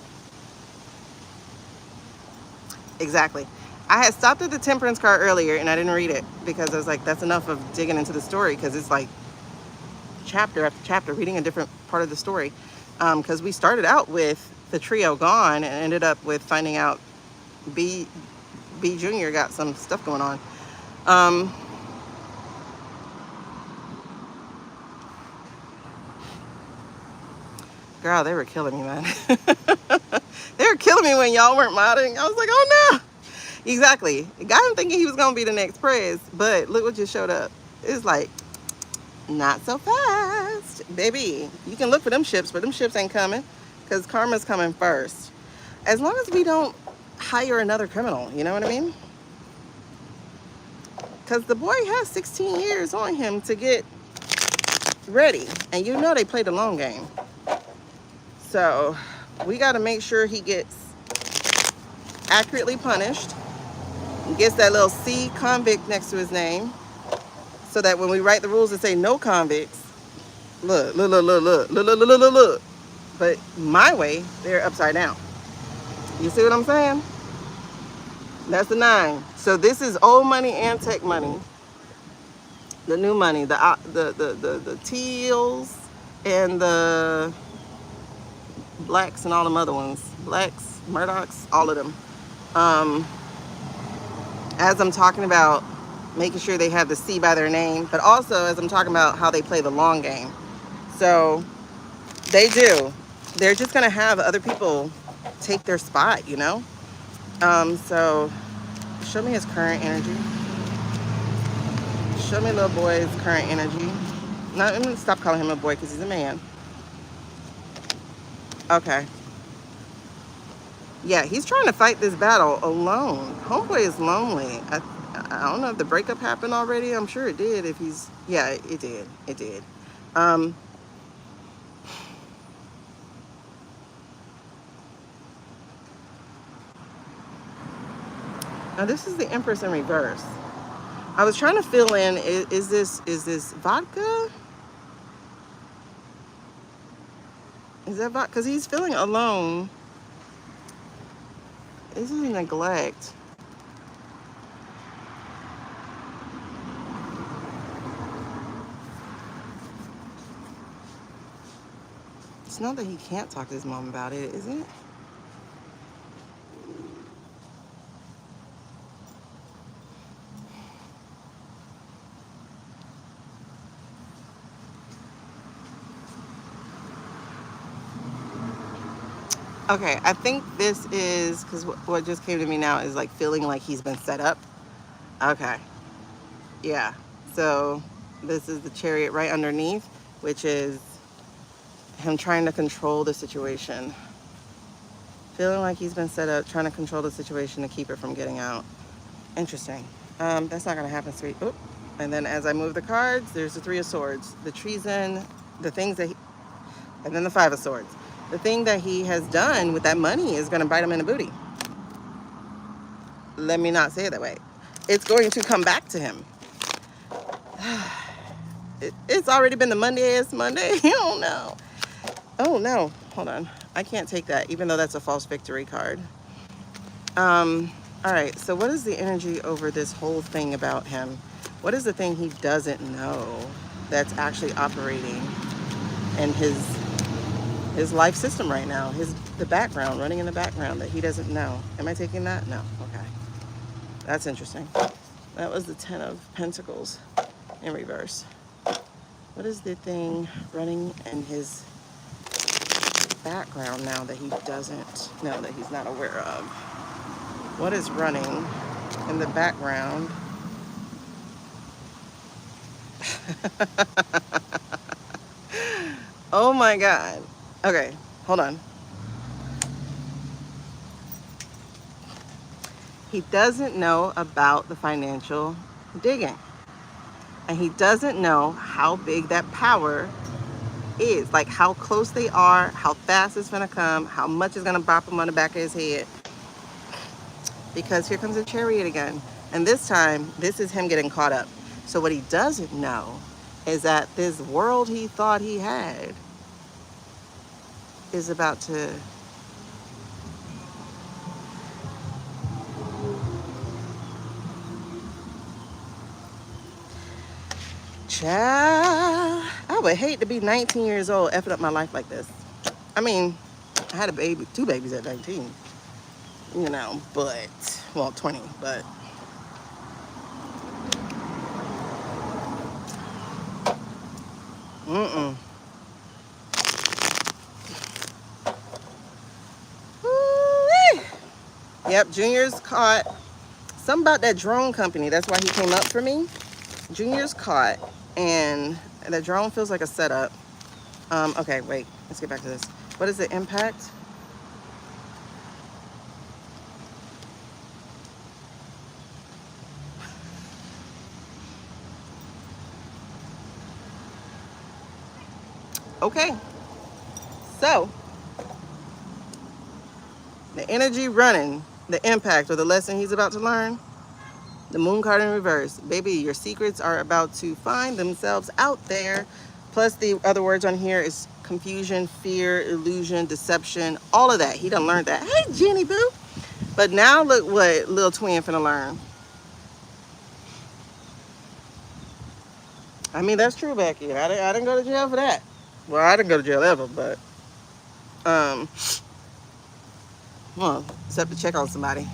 Exactly. I had stopped at the temperance card earlier and I didn't read it because I was like, that's enough of digging into the story, because it's like chapter after chapter, reading a different part of the story. Because we started out with the trio gone and ended up with finding out B Jr. got some stuff going on. Girl, they were killing me, man. They were killing me when y'all weren't modding. I was like, oh no. Exactly. Got him thinking he was gonna be the next prez, but look what just showed up. It's like, not so fast, baby. You can look for them ships, but them ships ain't coming, because karma's coming first. As long as we don't hire another criminal, you know what I mean? Because the boy has 16 years on him to get ready, and you know they play the long game. So we got to make sure he gets accurately punished, gets that little C convict next to his name, so that when we write the rules and say no convicts, look. But my way, they're upside down. You see what I'm saying? That's the 9. So this is old money and tech money. The new money, the teals and the blacks and all them other ones. Blacks, Murdochs, all of them. As I'm talking about making sure they have the C by their name, but also as I'm talking about how they play the long game. So they do. They're just gonna have other people take their spot, you know? So show me his current energy. Show me little boy's current energy. No, I'm gonna stop calling him a boy because he's a man. Okay. Yeah, he's trying to fight this battle alone. Homeboy is lonely. I don't know if the breakup happened already. I'm sure it did. If he's, yeah, it did. It did. Now this is the Empress in reverse. I was trying to fill in, is this vodka? Is that vodka? Because he's feeling alone. This is neglect. It's not that he can't talk to his mom about it, is it? Okay, I think this is, because what just came to me now is like feeling like he's been set up. Okay, yeah. So this is the Chariot right underneath, which is him trying to control the situation. Feeling like he's been set up, trying to control the situation to keep it from getting out. Interesting. That's not gonna happen, sweet. Oop. And then as I move the cards, there's the 3 of Swords, the treason, the things that and then the 5 of Swords. The thing that he has done with that money is gonna bite him in the booty. Let me not say it that way. It's going to come back to him. It's already been the Monday-ass Monday. Oh no. Oh no, hold on. I can't take that, even though that's a false victory card. All right, so what is the energy over this whole thing about him? What is the thing he doesn't know? that's actually operating in his life system right now, the background, running in the background that he doesn't know. Am I taking that? No. Okay. That's interesting. That was the 10 of Pentacles in reverse. What is the thing running in his background now that he doesn't know, that he's not aware of? What is running in the background? Oh my God. Okay, hold on. He doesn't know about the financial digging. And he doesn't know how big that power is. Like how close they are, how fast it's gonna come, how much is gonna bop him on the back of his head. Because here comes the Chariot again. And this time, this is him getting caught up. So what he doesn't know is that this world he thought he had is about to child. I would hate to be 19 years old effing up my life like this. I mean, I had a baby, 2 babies at 19, you know, but, well, 20, but mm-mm. Woo-wee. Yep, Junior's caught. Something about that drone company. That's why he came up for me. Junior's caught, and the drone feels like a setup. Okay, wait. Let's get back to this. What is the impact? Okay. So, the energy running, the impact or the lesson he's about to learn. The moon card in reverse. Baby, your secrets are about to find themselves out there. Plus the other words on here is confusion, fear, illusion, deception, all of that. He done learned that. Hey, Jenny Boo. But now look what little twin finna learn. I mean, that's true, Becky. I didn't go to jail for that. Well, I didn't go to jail ever, but, well, except to check on somebody.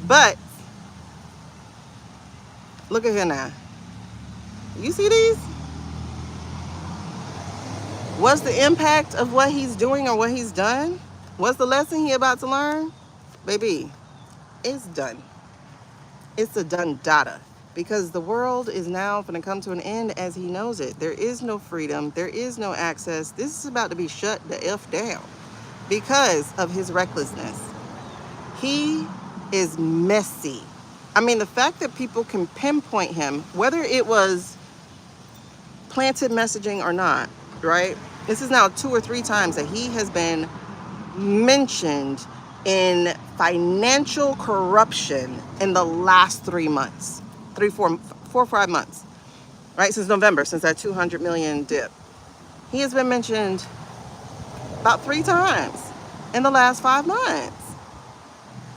But, look at here now. You see these? What's the impact of what he's doing or what he's done? What's the lesson he about to learn? Baby, it's done. It's a done data. Because the world is now going to come to an end as he knows it. There is no freedom. There is no access. This is about to be shut the F down because of his recklessness. He is messy. I mean, the fact that people can pinpoint him, whether it was planted messaging or not, right? This is now 2 or 3 times that he has been mentioned in financial corruption in the last 3 months, 4 or 5 months, right? Since November, since that 200 million dip. He has been mentioned about 3 times in the last 5 months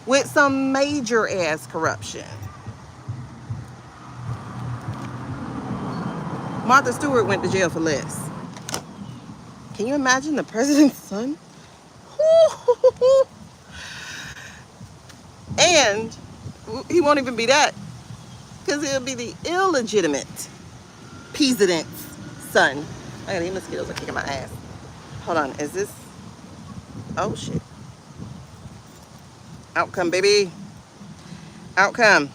with some major ass corruption. Martha Stewart went to jail for less. Can you imagine the president's son? And he won't even be that, because he'll be the illegitimate president's son. I got these mosquitoes are kicking my ass. Hold on, is this? Oh shit. Outcome, baby. Outcome.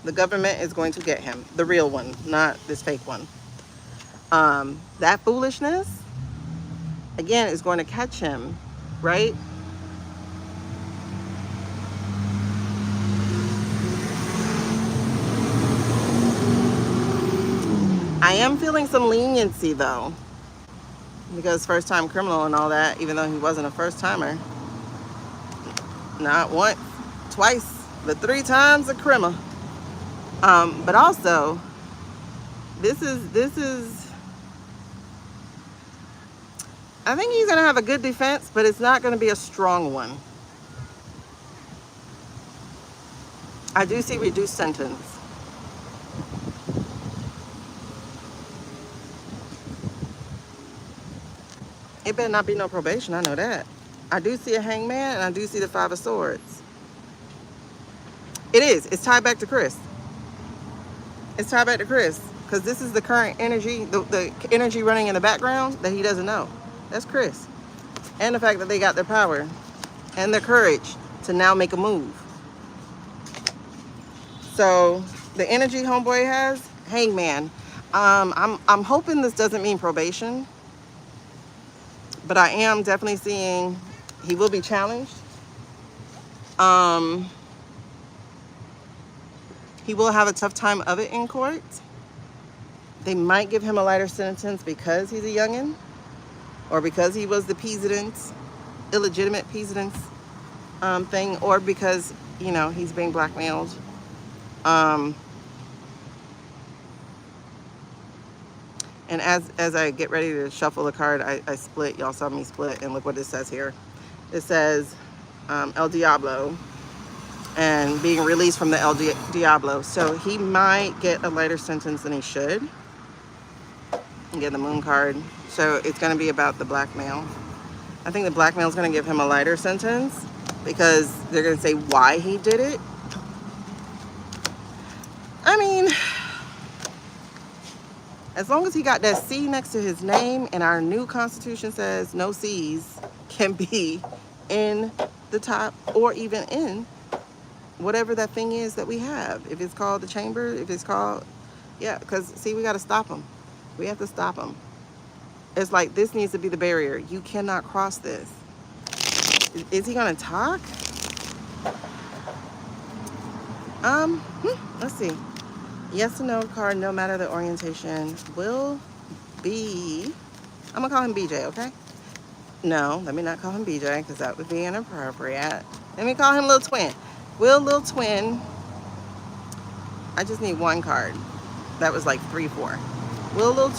The government is going to get him. The real one, not this fake one. That foolishness, again, is going to catch him, right? I am feeling some leniency though, because first time criminal and all that, even though he wasn't a first timer. Not once, twice, but 3 times a criminal. But also, this is, I think he's gonna have a good defense, but it's not gonna be a strong one. I do see reduced sentence. It better not be no probation, I know that. I do see a hangman, and I do see the 5 of swords. It is. It's tied back to Chris. It's tied back to Chris. Because this is the current energy, the energy running in the background that he doesn't know. That's Chris. And the fact that they got their power and their courage to now make a move. So the energy homeboy has, hangman. I'm hoping this doesn't mean probation. But I am definitely seeing he will be challenged. He will have a tough time of it in court. They might give him a lighter sentence because he's a youngin', or because he was the peasant, illegitimate peasant thing, or because, you know, he's being blackmailed. And as I get ready to shuffle the card, I split. Y'all saw me split, and look what it says here. It says El Diablo, and being released from the El Diablo. So he might get a lighter sentence than he should. And get the moon card. So it's going to be about the blackmail. I think the blackmail is going to give him a lighter sentence because they're going to say why he did it. I mean, as long as he got that C next to his name, and our new constitution says no C's can be in the top or even in whatever that thing is that we have. If it's called the chamber, if it's called, yeah, because see, we got to stop him. We have to stop him. It's like, this needs to be the barrier. You cannot cross this. Is he going to talk? Let's see. Yes or no card, no matter the orientation, will be, I'm going to call him BJ, okay? No, let me not call him BJ because that would be inappropriate. Let me call him Little Twin. Will Little Twin, I just need one card. That was like 3-4. Will Little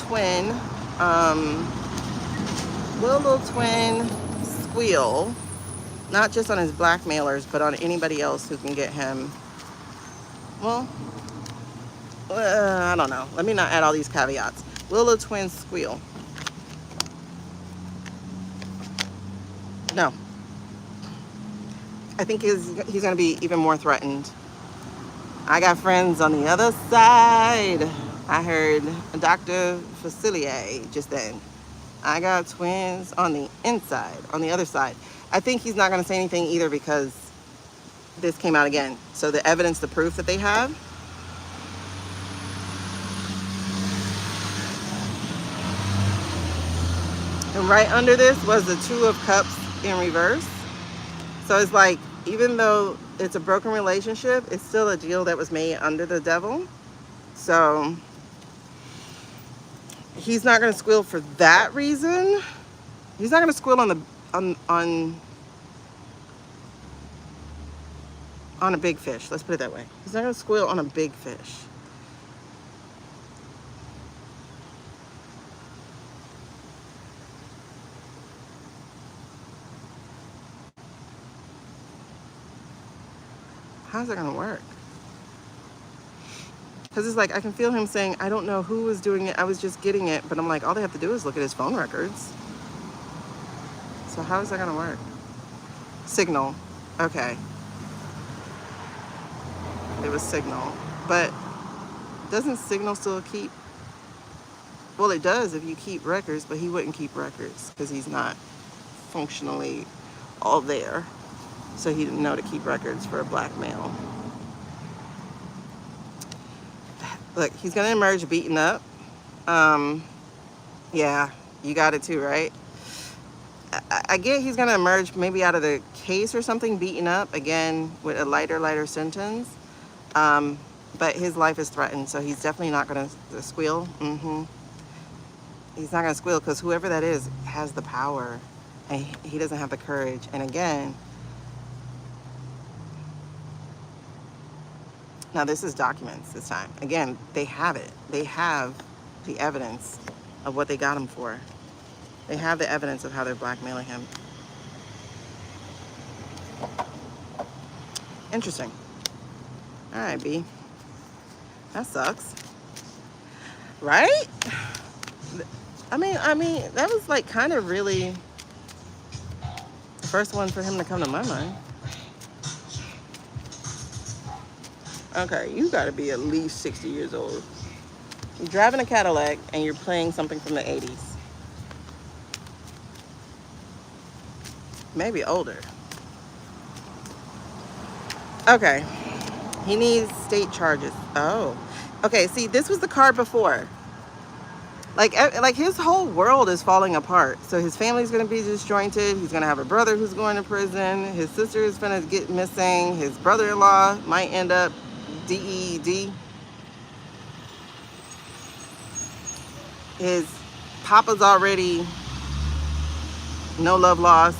Twin squeal, not just on his blackmailers, but on anybody else who can get him, well, I don't know. Let me not add all these caveats. Will Little Twin squeal? No. I think he's going to be even more threatened. I got friends on the other side. I heard Dr. Facilier just then. I got twins on the inside, on the other side. I think he's not going to say anything either because this came out again. So the evidence, the proof that they have. And right under this was the 2 of Cups in reverse. So it's like, even though it's a broken relationship, it's still a deal that was made under the devil. So he's not going to squeal for that reason. He's not going to squeal on a big fish. Let's put it that way. He's not going to squeal on a big fish. How's that going to work? Because it's like, I can feel him saying, I don't know who was doing it. I was just getting it. But I'm like, all they have to do is look at his phone records. So how is that going to work? Signal. Okay. It was Signal. But doesn't Signal still keep? Well, it does if you keep records, but he wouldn't keep records because he's not functionally all there. So he didn't know to keep records for a black male. Look, he's going to emerge beaten up. Yeah, you got it too, right? I get he's going to emerge maybe out of the case or something, beaten up, again, with a lighter sentence. But his life is threatened, so he's definitely not going to squeal. He's not going to squeal because whoever that is has the power, and he doesn't have the courage. And again, now this is documents this time. Again, they have it. They have the evidence of what they got him for. They have the evidence of how they're blackmailing him. Interesting. All right, B. That sucks. Right? I mean, that was like kind of really the first one for him to come to my mind. Okay, you gotta be at least 60 years old. You're driving a Cadillac and you're playing something from the 80s. Maybe older. Okay. He needs state charges. Oh. Okay, see, this was the card before. Like his whole world is falling apart. So his family's gonna be disjointed. He's gonna have a brother who's going to prison. His sister is gonna get missing. His brother-in-law might end up DED. His papa's already no love lost.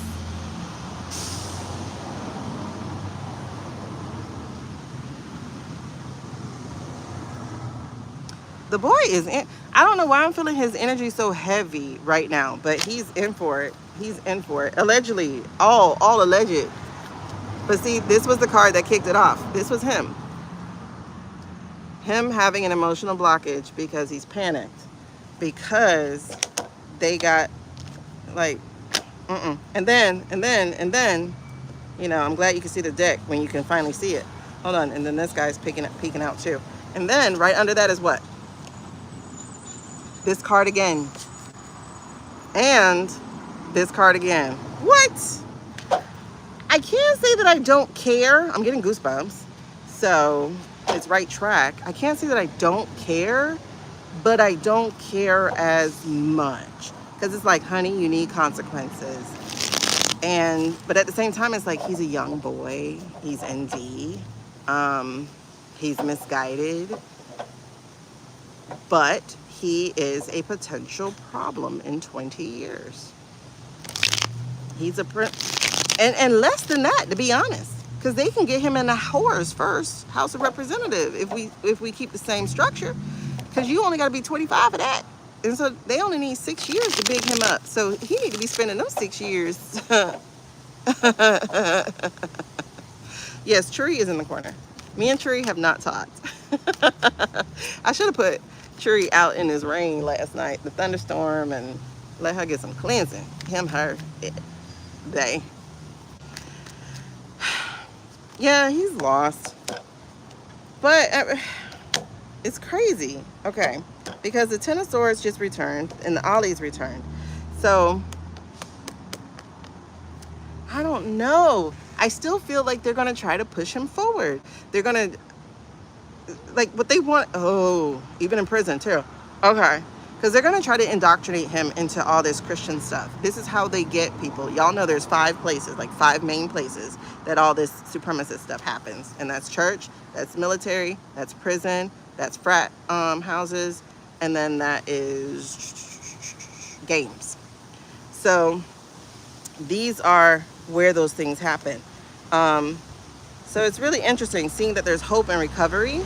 The boy is in. I don't know why I'm feeling his energy so heavy right now, but he's in for it. He's in for it. Allegedly, all alleged. But see, this was the card that kicked it off. This was him. Him having an emotional blockage because he's panicked. Because they got like, And then, you know, I'm glad you can see the deck when you can finally see it. Hold on, and then this guy's peeking out too. And then right under that is what? This card again. And this card again. What? I can't say that I don't care. I'm getting goosebumps. So it's right track. I can't say that I don't care, but I don't care as much. Because it's like, honey, you need consequences. But at the same time, it's like he's a young boy. He's ND. He's misguided. But he is a potential problem in 20 years. He's a and less than that, to be honest, because they can get him in the HORS first, House of Representative, if we keep the same structure, because you only got to be 25 for that, and so they only need 6 years to big him up. So he need to be spending them 6 years. Yes, Tree is in the corner. Me and Tree have not talked. I should have put Tree out in his rain last night, the thunderstorm, and let her get some cleansing. Him, her, they. Yeah, he's lost. But it's crazy. Okay, because the Ten of Swords just returned and the Ollie's returned. So I don't know. I still feel like they're going to try to push him forward. They're going to, like, what they want. Oh, even in prison too. Okay. Because they're going to try to indoctrinate him into all this Christian stuff. This is how they get people. Y'all know there's 5 places, like 5 main places that all this supremacist stuff happens. And that's church, that's military, that's prison, that's frat houses, and then that is games. So these are where those things happen. So it's really interesting seeing that there's hope and recovery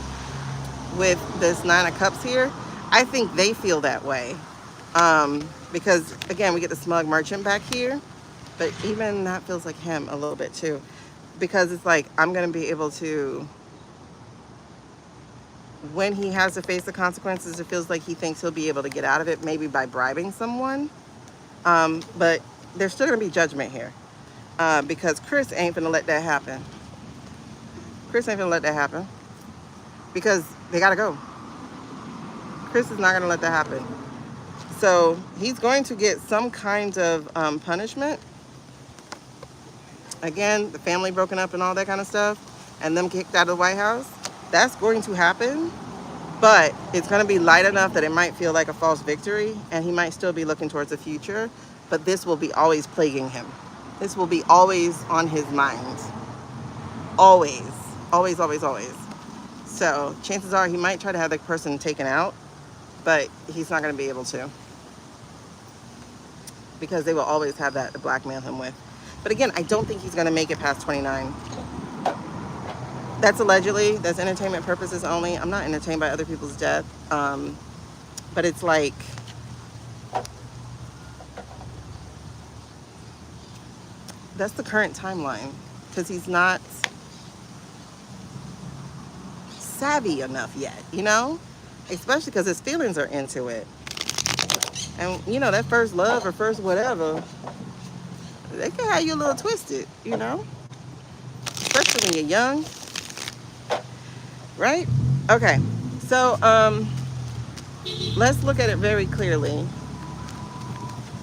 with this 9 of Cups here. I think they feel that way. Because again, we get the smug merchant back here, but even that feels like him a little bit too. Because it's like, I'm gonna be able to, when he has to face the consequences, it feels like he thinks he'll be able to get out of it, maybe by bribing someone. But there's still gonna be judgment here. Because Chris ain't gonna let that happen. Chris ain't gonna let that happen. Because they gotta go. Chris is not gonna let that happen. So he's going to get some kind of punishment. Again, the family broken up and all that kind of stuff, and them kicked out of the White House. That's going to happen, but it's gonna be light enough that it might feel like a false victory, and he might still be looking towards the future, but this will be always plaguing him. This will be always on his mind. Always, always, always, always. So chances are he might try to have the person taken out, but he's not going to be able to, because they will always have that to blackmail him with. But again, I don't think he's going to make it past 29. That's allegedly. That's entertainment purposes only. I'm not entertained by other people's death. But it's like, that's the current timeline, because he's not savvy enough yet, you know? Especially because his feelings are into it. And, you know, that first love or first whatever, they can have you a little twisted, you know? Especially when you're young, right? Okay, so let's look at it very clearly.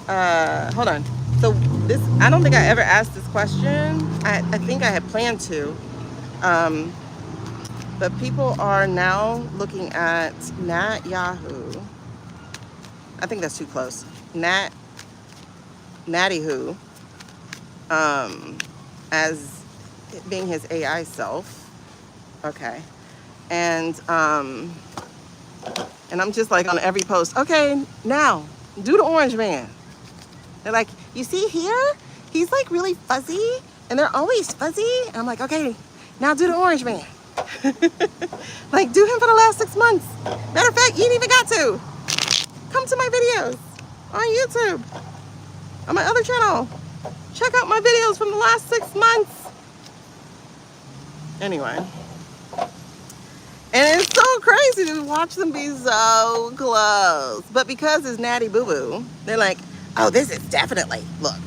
Hold on. So this, I don't think I ever asked this question. I think I had planned to. But people are now looking at Nat Yahoo. I think that's too close. Natty Who, as being his AI self. Okay. And I'm just like on every post, okay, now do the orange man. They're like, you see here, he's like really fuzzy, and they're always fuzzy. And I'm like, okay, now do the orange man. Like, do him for the last 6 months. Matter of fact, you ain't even got to. Come to my videos on YouTube, on my other channel. Check out my videos from the last 6 months. Anyway. And it's so crazy to watch them be so close. But because it's Natty Boo Boo, they're like, oh, this is definitely, look.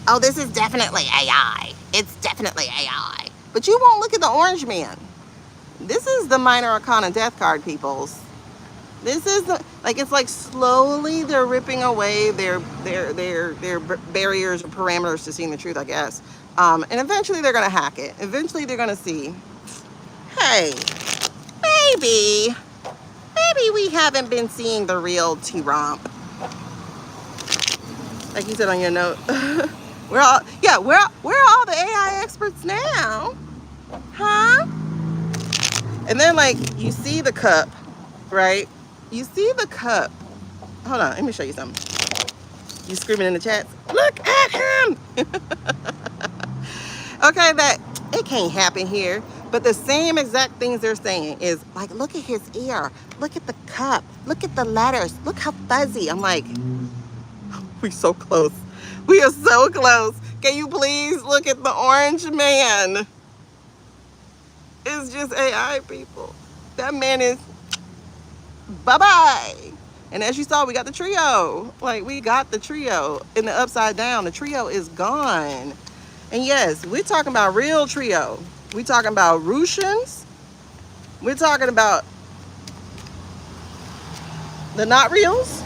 Oh, this is definitely AI. It's definitely AI. But you won't look at the orange man. This is the minor arcana death card, peoples. This is the, like, it's like slowly they're ripping away their barriers or parameters to seeing the truth, I guess. And eventually they're gonna hack it. Eventually they're gonna see, hey, maybe we haven't been seeing the real T-Romp. Like you said on your note. Where are all the AI experts now? Huh? And then, like, you see the cup, right? You see the cup. Hold on, let me show you something. You screaming in the chat, look at him. Okay, that it can't happen here. But the same exact things they're saying is like, look at his ear, look at the cup, look at the letters, look how fuzzy. I'm like, we're so close. We are so close. Can you please look at the orange man? It's just AI, people. That man is bye-bye. And as you saw, we got the trio. Like, we got the trio in the upside down. The trio is gone. And yes, we're talking about real trio. We're talking about Russians. We're talking about the not reals.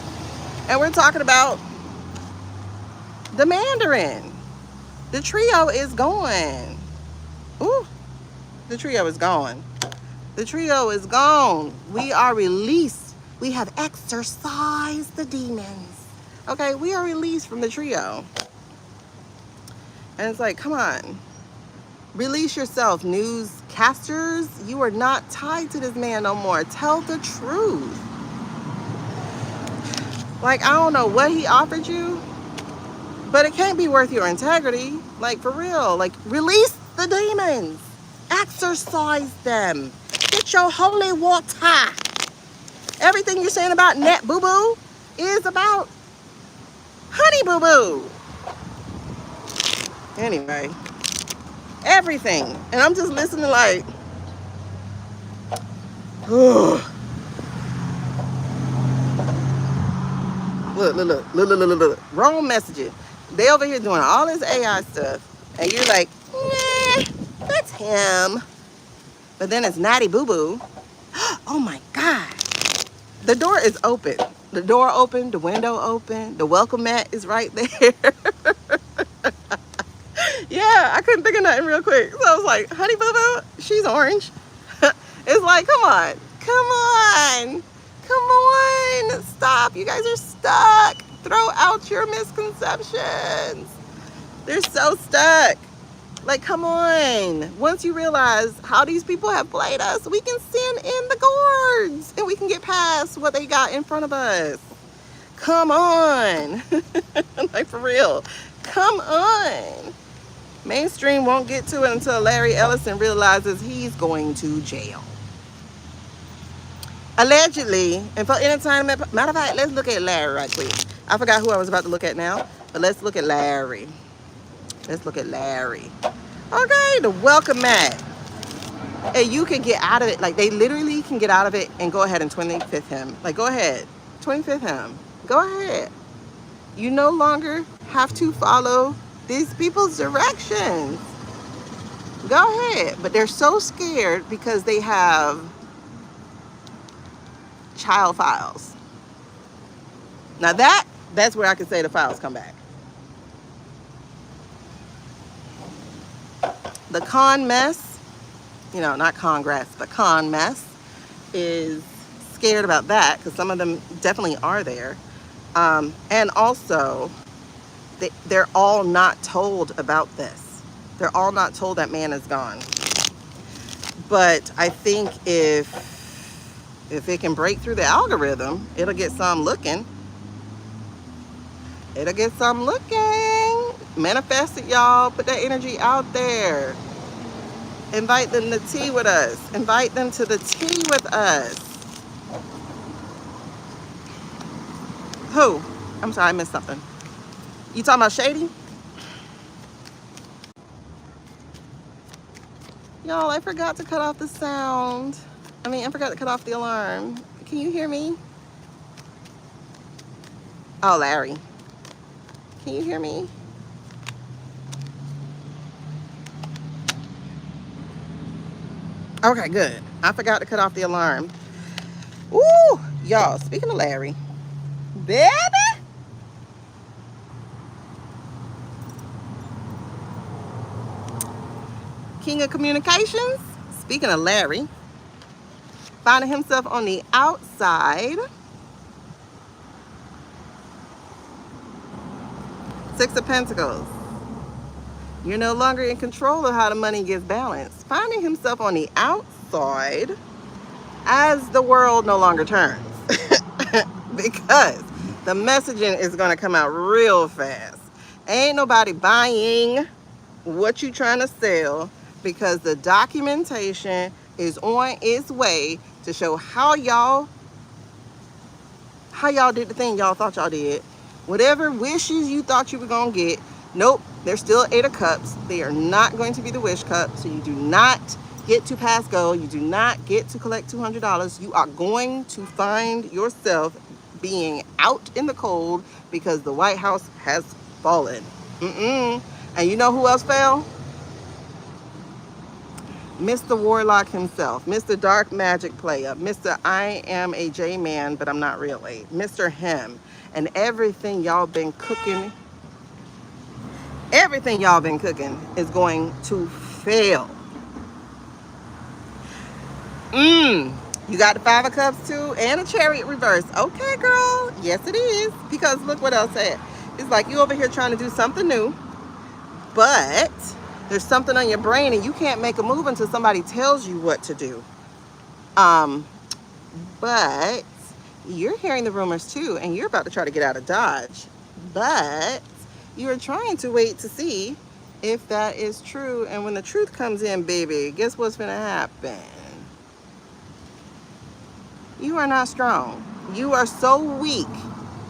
And we're talking about the Mandarin. The trio is gone. Ooh, the trio is gone. The trio is gone. We are released. We have exorcised the demons. Okay, we are released from the trio. And it's like, come on. Release yourself, newscasters. You are not tied to this man no more. Tell the truth. Like, I don't know what he offered you, but it can't be worth your integrity. Like, for real. Like, release the demons. Exorcise them. Get your holy water. Everything you're saying about Net Boo Boo is about Honey Boo Boo. Anyway, everything. And I'm just listening like, look. Wrong messaging. They over here doing all this AI stuff. And you're like, nah, that's him. But then it's Natty Boo Boo. Oh my God. The door is open. The door open, the window open, the welcome mat is right there. Yeah, I couldn't think of nothing real quick. So I was like, Honey Boo Boo, she's orange. It's like, come on. Stop. You guys are stuck. Throw out your misconceptions. They're so stuck. Like, come on. Once you realize how these people have played us, we can send in the gourds and we can get past what they got in front of us. Come on. Like, for real. Come on. Mainstream won't get to it until Larry Ellison realizes he's going to jail. Allegedly, and for entertainment, matter of fact, let's look at Larry right quick. I forgot who I was about to look at now, but let's look at Larry. Let's look at Larry. Okay, the welcome mat. And you can get out of it. Like, they literally can get out of it and go ahead and 25th him. Like, go ahead. 25th him. Go ahead. You no longer have to follow these people's directions. Go ahead. But they're so scared because they have child files. Now that's where I can say the files come back. The con mess, you know, not Congress, but con mess is scared about that because some of them definitely are there. And also, they're all not told about this. They're all not told that man is gone. But I think if it can break through the algorithm, it'll get some looking. It'll get some looking. Manifest it, y'all. Put that energy out there. Invite them to tea with us. Invite them to the tea with us. Who? I'm sorry, I missed something. You talking about Shady? Y'all, I forgot to cut off the sound. I forgot to cut off the alarm. Can you hear me? Oh, Larry. Can you hear me? Okay, good. I forgot to cut off the alarm. Woo! Y'all, speaking of Larry. Baby! King of Communications. Speaking of Larry. Finding himself on the outside. Six of Pentacles. You're no longer in control of how the money gets balanced. Finding himself on the outside as the world no longer turns. Because the messaging is going to come out real fast. Ain't nobody buying what you trying to sell because the documentation is on its way to show how y'all did the thing y'all thought y'all did. Whatever wishes you thought you were going to get, nope, they're still 8 of Cups. They are not going to be the wish cup. So you do not get to pass go. You do not get to collect $200. You are going to find yourself being out in the cold because the White House has fallen. And you know who else fell? Mr. Warlock himself, Mr. Dark Magic Player, Mr. I am a J-Man, but I'm not really, Mr. Him. And everything y'all been cooking is going to fail. You got the 5 of Cups too and a Chariot reverse. Okay, girl. Yes, it is. Because look what else said. It's like you over here trying to do something new, but there's something on your brain and you can't make a move until somebody tells you what to do. But you're hearing the rumors too, and you're about to try to get out of Dodge. But you're trying to wait to see if that is true. And when the truth comes in, baby, guess what's going to happen? You are not strong. You are so weak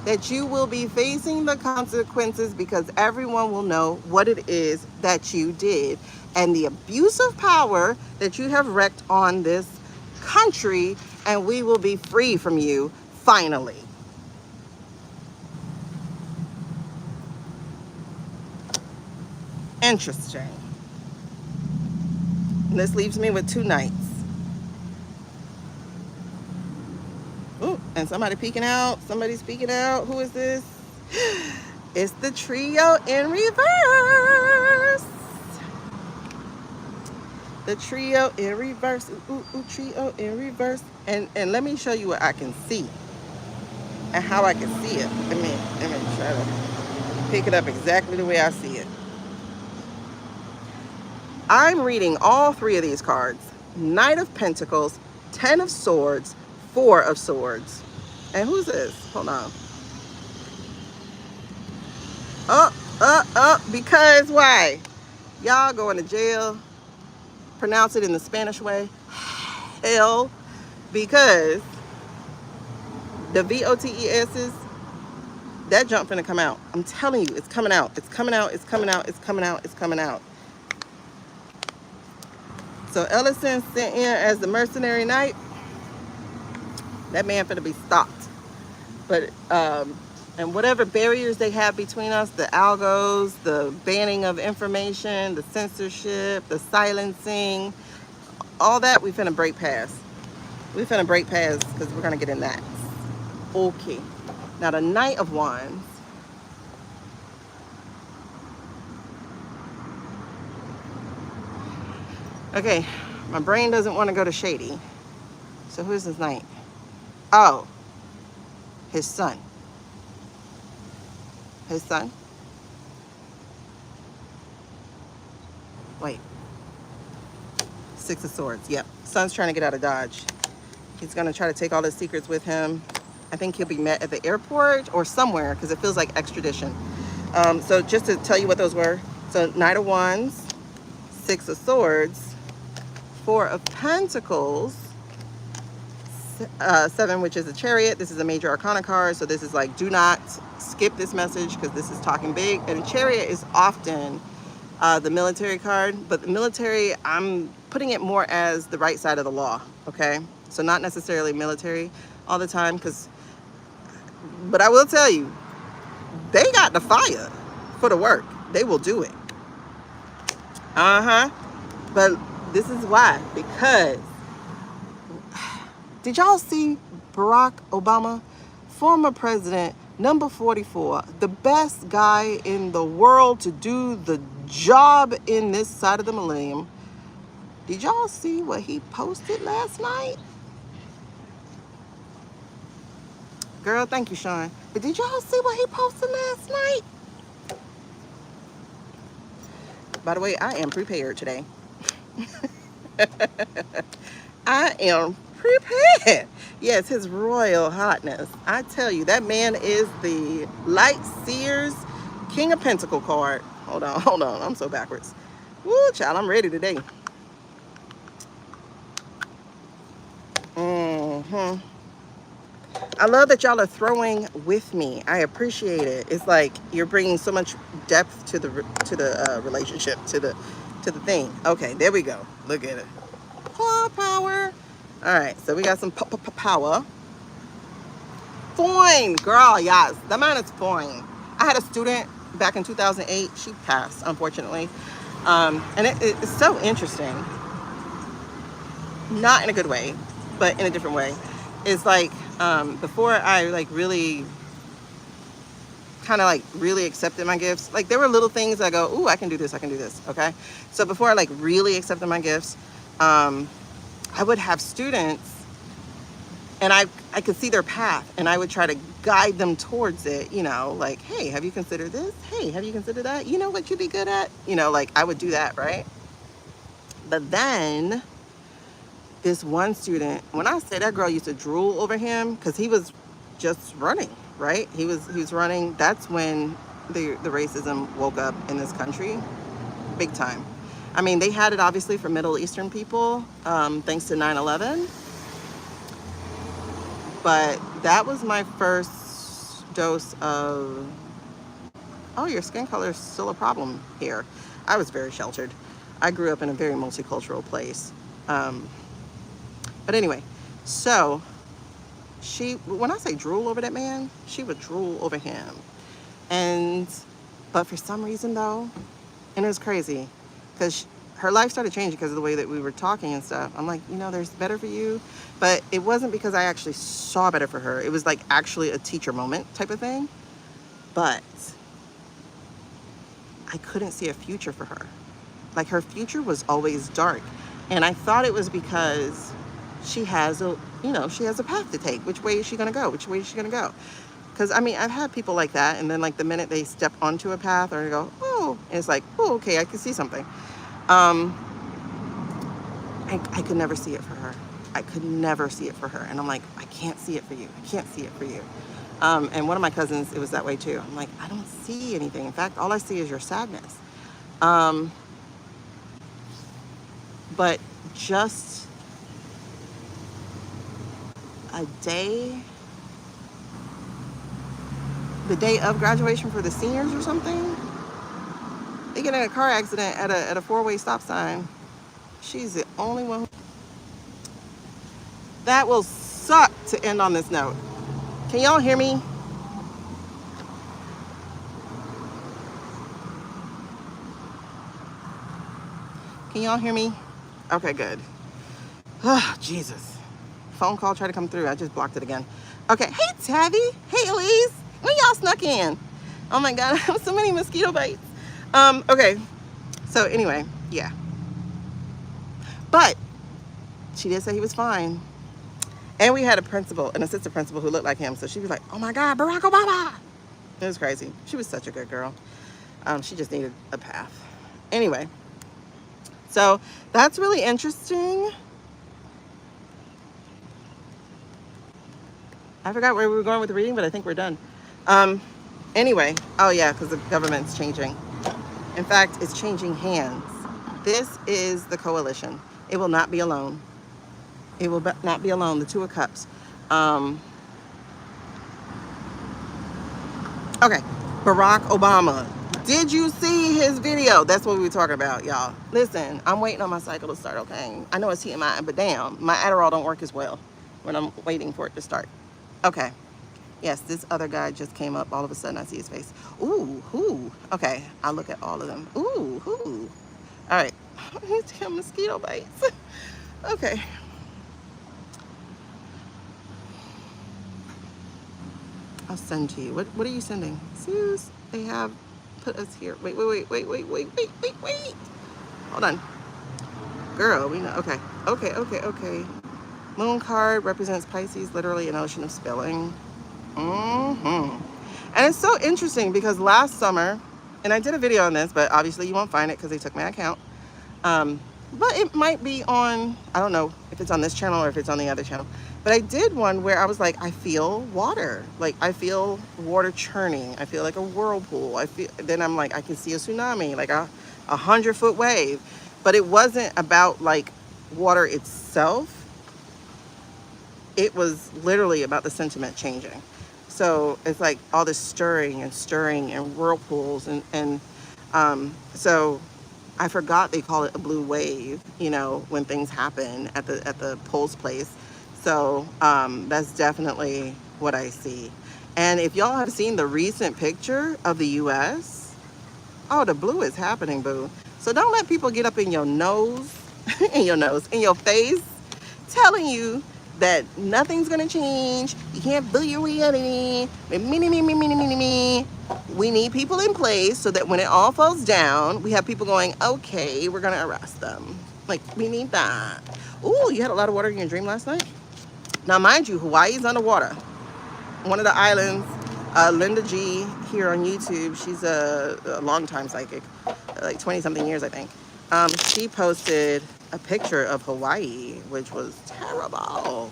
that you will be facing the consequences because everyone will know what it is that you did and the abuse of power that you have wreaked on this country, and we will be free from you finally. Interesting. And this leaves me with 2 knights. Ooh, and somebody peeking out. Somebody's peeking out. Who is this? It's the trio in reverse. The trio in reverse. Ooh, trio in reverse. And let me show you what I can see and how I can see it. Let me try to pick it up exactly the way I see it. I'm reading all 3 of these cards. Knight of Pentacles, 10 of Swords, 4 of Swords. And who's this? Hold on. Because why? Y'all going to jail. Pronounce it in the Spanish way. Hell. Because the VOTES's, that jump finna come out. I'm telling you, it's coming out. It's coming out. It's coming out. It's coming out. It's coming out. So Ellison sent in as the mercenary knight. That man finna be stopped. But and whatever barriers they have between us, the algos, the banning of information, the censorship, the silencing, all that we finna break past. We finna break past because we're gonna get in that. Okay. Now the Knight of Wands. Okay, my brain doesn't want to go to Shady. So who's his knight? Oh, his son. His son? Wait. Six of Swords. Yep. Son's trying to get out of Dodge. He's going to try to take all his secrets with him. I think he'll be met at the airport or somewhere because it feels like extradition. So just to tell you what those were. So Knight of Wands, Six of Swords, Four of Pentacles, Seven, which is a Chariot. This is a major arcana card. So this is like, do not skip this message because this is talking big. And Chariot is often the military card, but the military, I'm putting it more as the right side of the law, okay? So not necessarily military all the time, but I will tell you, they got the fire for the work. They will do it. But this is why, because did y'all see Barack Obama, former president, number 44, the best guy in the world to do the job in this side of the millennium? Did y'all see what he posted last night? Girl, thank you, Sean. But did y'all see what he posted last night? By the way, I am prepared today. I am prepared. Yes, his royal hotness. I tell you, that man is the Light Seers King of Pentacle card. Hold on. I'm so backwards. Woo, child, I'm ready today. I love that y'all are throwing with me. I appreciate it. It's like you're bringing so much depth to the relationship, to the thing. Okay, there we go. Look at it. Power. All right, so we got some power. Fine, girl, yes. The man is fine. I had a student back in 2008. She passed, unfortunately. And it's so interesting. Not in a good way, but in a different way. It's like, before I like really kind of like really accepted my gifts, like there were little things I go, ooh, I can do this, okay? So before I like really accepted my gifts, I would have students and I could see their path and I would try to guide them towards it, you know, like, hey, have you considered this? Hey, have you considered that? You know what you'd be good at? You know, like I would do that, right? But then this one student, when I say that girl used to drool over him because he was just running, right? He was running. That's when the racism woke up in this country, big time. I mean, they had it obviously for Middle Eastern people, thanks to 9/11. But that was my first dose of, oh, your skin color is still a problem here. I was very sheltered. I grew up in a very multicultural place. But anyway, so she, when I say drool over that man, she would drool over him. But for some reason though, and it was crazy, because her life started changing because of the way that we were talking and stuff. I'm like, you know, there's better for you. But it wasn't because I actually saw better for her. It was like actually a teacher moment type of thing. But I couldn't see a future for her. Like her future was always dark. And I thought it was because she has a, you know, she has a path to take. Which way is she going to go? Which way is she going to go? Because, I mean, I've had people like that. And then, like, the minute they step onto a path or they go, oh, and it's like, oh, okay, I can see something. I could never see it for her. I could never see it for her. And I'm like, I can't see it for you. I can't see it for you. And one of my cousins, it was that way too. I'm like, I don't see anything. In fact, all I see is your sadness. But just a day, the day of graduation for the seniors or something, they get in a car accident at a four-way stop sign. She's the only one. That will suck to end on this note. Can y'all hear me? Can y'all hear me? Okay, good. Oh, Jesus. Phone call tried to come through. I just blocked it again. Okay. Hey, Tabby. Hey, Elise. When y'all snuck in? Oh my God, I have so many mosquito bites. Okay. So anyway, yeah. But she did say he was fine. And we had a principal, an assistant principal who looked like him. So she was like, oh my God, Barack Obama. It was crazy. She was such a good girl. She just needed a path. Anyway, so that's really interesting. I forgot where we were going with the reading, but I think we're done. Anyway, oh yeah, because the government's changing. In fact, it's changing hands. This is the coalition. It will not be alone. It will not be alone. The Two of Cups. Okay, Barack Obama. Did you see his video? That's what we were talking about, y'all. Listen, I'm waiting on my cycle to start, okay? I know it's TMI, but damn, my Adderall don't work as well when I'm waiting for it to start. Okay. Yes, this other guy just came up. All of a sudden, I see his face. Ooh, who? Okay, I'll look at all of them. Ooh, who? All right. Damn mosquito bites. Okay. I'll send to you. What are you sending? Zeus, they have put us here. Wait. Hold on. Girl, we know. Okay. Moon card represents Pisces, literally an ocean of spilling. And it's so interesting because last summer, and I did a video on this, but obviously you won't find it because they took my account. But it might be on, I don't know if it's on this channel or if it's on the other channel. But I did one where I was like, I feel water. Like I feel water churning. I feel like a whirlpool. Then I'm like, I can see a tsunami, like a 100-foot wave. But it wasn't about like water itself. It was literally about the sentiment changing. So it's like all this stirring and whirlpools and so I forgot they call it a blue wave, you know, when things happen at the polls place. So that's definitely what I see. And if y'all have seen the recent picture of the US, oh, the blue is happening, boo. So don't let people get up in your nose, in your face, telling you that nothing's gonna change. You can't build your reality. Me. We need people in place so that when it all falls down, we have people going, okay, we're gonna arrest them. Like, we need that. Ooh, you had a lot of water in your dream last night? Now, mind you, Hawaii's underwater. One of the islands, Linda G here on YouTube, she's a longtime psychic, like 20-something years, I think. She posted a picture of Hawaii, which was terrible.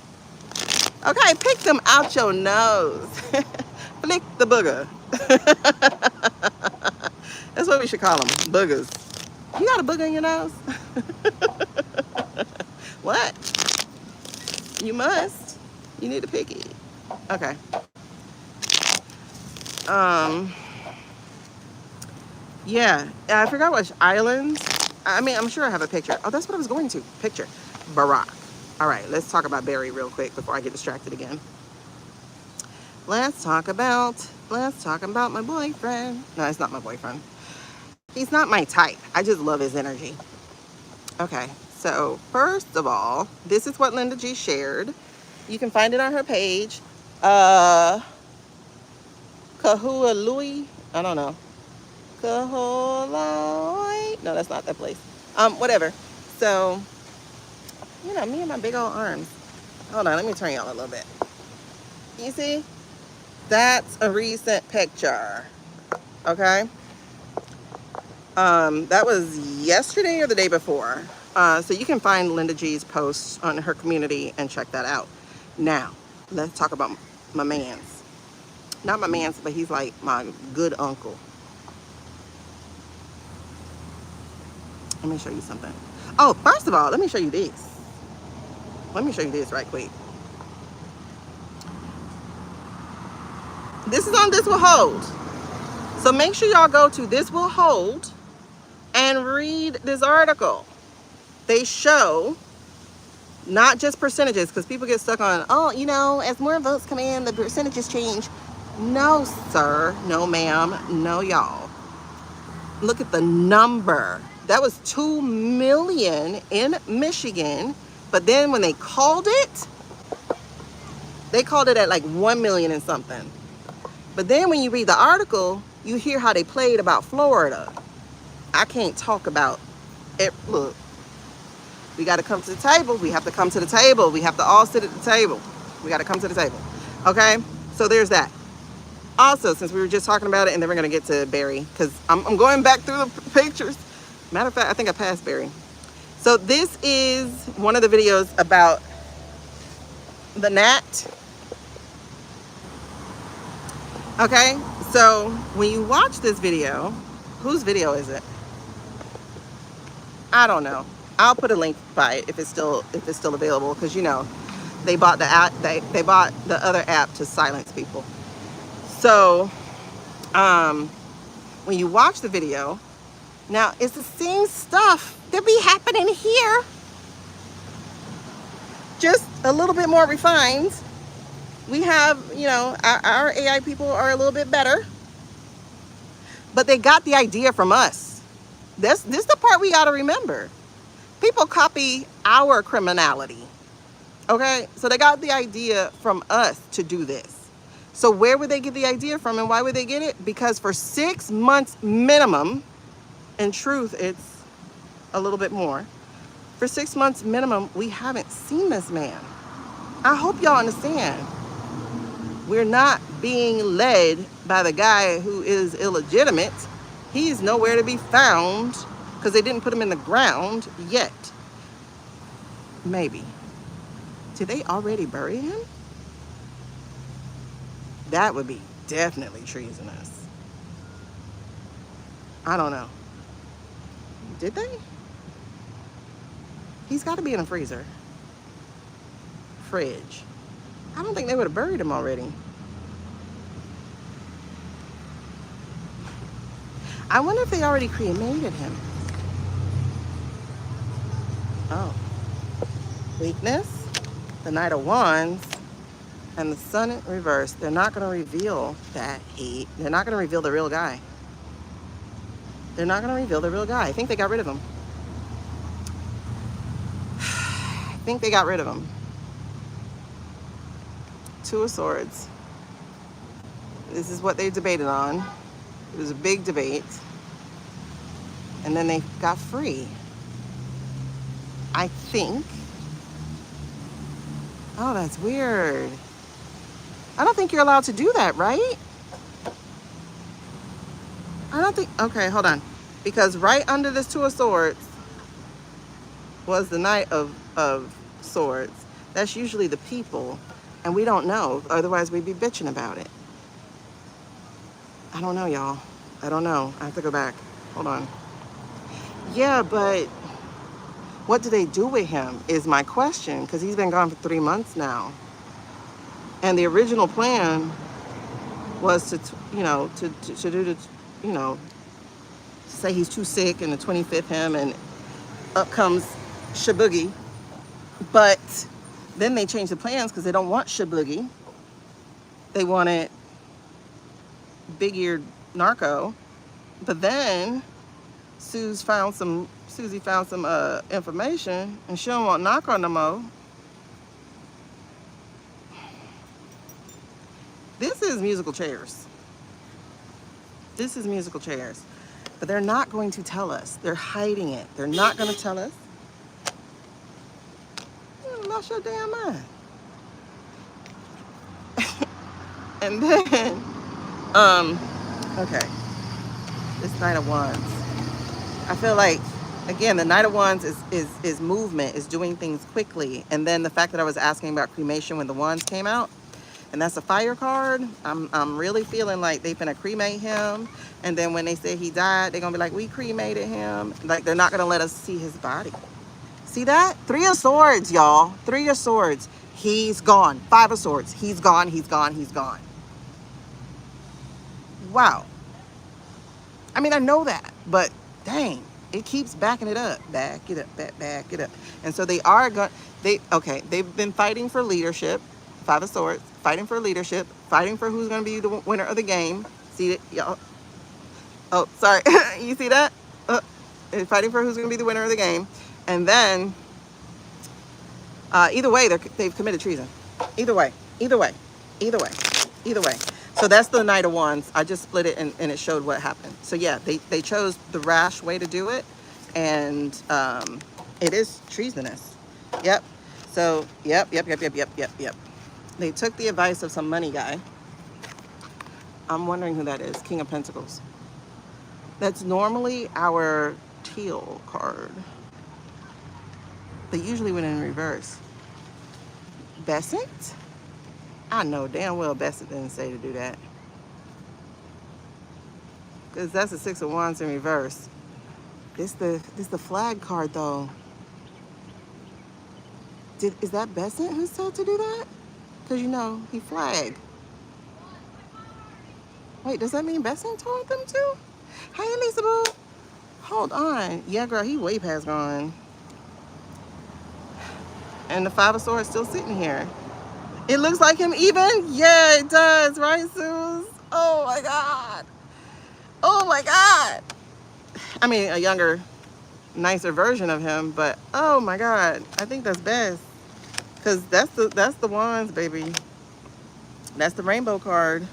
Okay, pick them out your nose. Flick the booger. That's what we should call them, boogers. You got a booger in your nose? What? You must. You need to pick it. Okay. Yeah, I forgot which islands. I mean, I'm sure I have a picture. Oh, that's what I was going to. Picture. Barack. All right, let's talk about Barry real quick before I get distracted again. Let's talk about my boyfriend. No, it's not my boyfriend. He's not my type. I just love his energy. Okay, so first of all, this is what Linda G shared. You can find it on her page. Kahualui. I don't know. Kahualui. No, that's not that place. Whatever. So, you know, me and my big old arms. Hold on, let me turn y'all a little bit. You see? That's a recent picture. Okay? That was yesterday or the day before. So you can find Linda G's posts on her community and check that out. Now, let's talk about my man's. Not my man's, but he's like my good uncle. Let me show you something. Oh, first of all, let me show you this. Let me show you this right quick. This is on This Will Hold. So make sure y'all go to This Will Hold and read this article. they show not just percentages, because people get stuck on, oh, you know, as more votes come in, the percentages change. No, sir. No, ma'am. No, y'all. Look at the number. That was 2 million in Michigan. But then when they called it at like 1 million and something. But then when you read the article, you hear how they played about Florida. I can't talk about it. Look, we got to come to the table. We have to come to the table. We have to all sit at the table. We got to come to the table. Okay? So there's that. Also, since we were just talking about it, and then we're going to get to Barry, because I'm going back through the pictures. Matter of fact, I think I passed Barry. So this is one of the videos about the gnat. Okay? So when you watch this video, whose video is it? I don't know. I'll put a link by it if it's still available, because you know they bought the app, they bought the other app to silence people. So when you watch the video, now it's the same stuff that be happening here, just a little bit more refined. We have, you know, our AI people are a little bit better, but they got the idea from us. This is the part we got to remember. People copy our criminality. Okay, so they got the idea from us to do this. So where would they get the idea from, and why would they get it? Because for 6 months minimum, in truth, it's a little bit more. For 6 months minimum, we haven't seen this man. I hope y'all understand. We're not being led by the guy who is illegitimate. He's nowhere to be found because they didn't put him in the ground yet. Maybe. Did they already bury him? That would be definitely treasonous. I don't know. Did they? He's got to be in a freezer. Fridge. I don't think they would have buried him already. I wonder if they already cremated him. Oh. Weakness, the Knight of Wands, and the Sun in reverse. They're not going to reveal that they're not going to reveal the real guy. They're not going to reveal the real guy. I think they got rid of him. I think they got rid of him. Two of Swords. This is what they debated on. It was a big debate. And then they got free. I think. Oh, that's weird. I don't think you're allowed to do that, right? I don't think, okay, hold on. Because right under this Two of Swords was the Knight of Swords. That's usually the people, and we don't know. Otherwise, we'd be bitching about it. I don't know, y'all. I don't know. I have to go back. Hold on. Yeah, but what do they do with him is my question, because he's been gone for 3 months now. And the original plan was to do the, say he's too sick and the 25th him, and up comes Shaboogie. But then they changed the plans because they don't want Shaboogie. They wanted big-eared narco. But then Susie found some information, and she don't want narco no more. This is musical chairs. This is musical chairs. But they're not going to tell us. They're hiding it. They're not going to tell us. You lost your damn mind. And then, okay. This Knight of Wands. I feel like, again, the Knight of Wands is movement, is doing things quickly. And then the fact that I was asking about cremation when the Wands came out, and that's a fire card, I'm really feeling like they finna cremate him. And then when they say he died, they're gonna be like, we cremated him. Like, they're not gonna let us see his body. See that? 3 of Swords, y'all. 3 of Swords. He's gone. 5 of Swords. He's gone, he's gone, he's gone. Wow. I mean, I know that, but dang. It keeps backing it up. Back it up, back it up. And so they are going, they've been fighting for leadership. Five of Swords, fighting for leadership, fighting for who's going to be the winner of the game. See it, y'all? Oh, sorry. You see that? They're fighting for who's going to be the winner of the game. And then, either way, they've committed treason. Either way, either way, either way, either way. So that's the Knight of Wands. I just split it and it showed what happened. So yeah, they chose the rash way to do it. And it is treasonous. Yep. So, yep. They took the advice of some money guy. I'm wondering who that is. King of Pentacles. That's normally our teal card. They usually went in reverse. Besant? I know damn well Besant didn't say to do that. Because that's a Six of Wands in reverse. This the flag card though. Is that Besant who said to do that? Because you know, he flagged. Wait, does that mean Besant told them to? Hey, Lisa Boo. Hold on. Yeah, girl, he way past gone. And the Five of Swords still sitting here. It looks like him even? Yeah, it does, right, Suze? Oh my God. Oh my God. I mean, a younger, nicer version of him, but oh my God. I think that's best. Because that's the wands, baby. That's the rainbow card.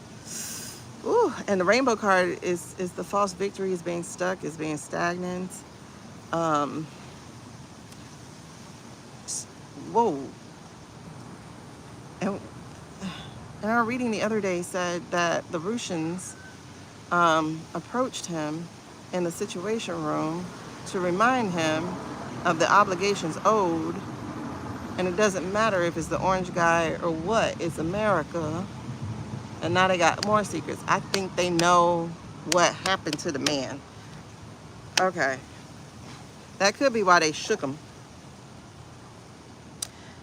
Ooh, and the rainbow card is the false victory, is being stuck, is being stagnant. Whoa. And our reading the other day said that the Russians approached him in the situation room to remind him of the obligations owed. And it doesn't matter if it's the orange guy or what, it's America. And now they got more secrets. I think they know what happened to the man. Okay. That could be why they shook him.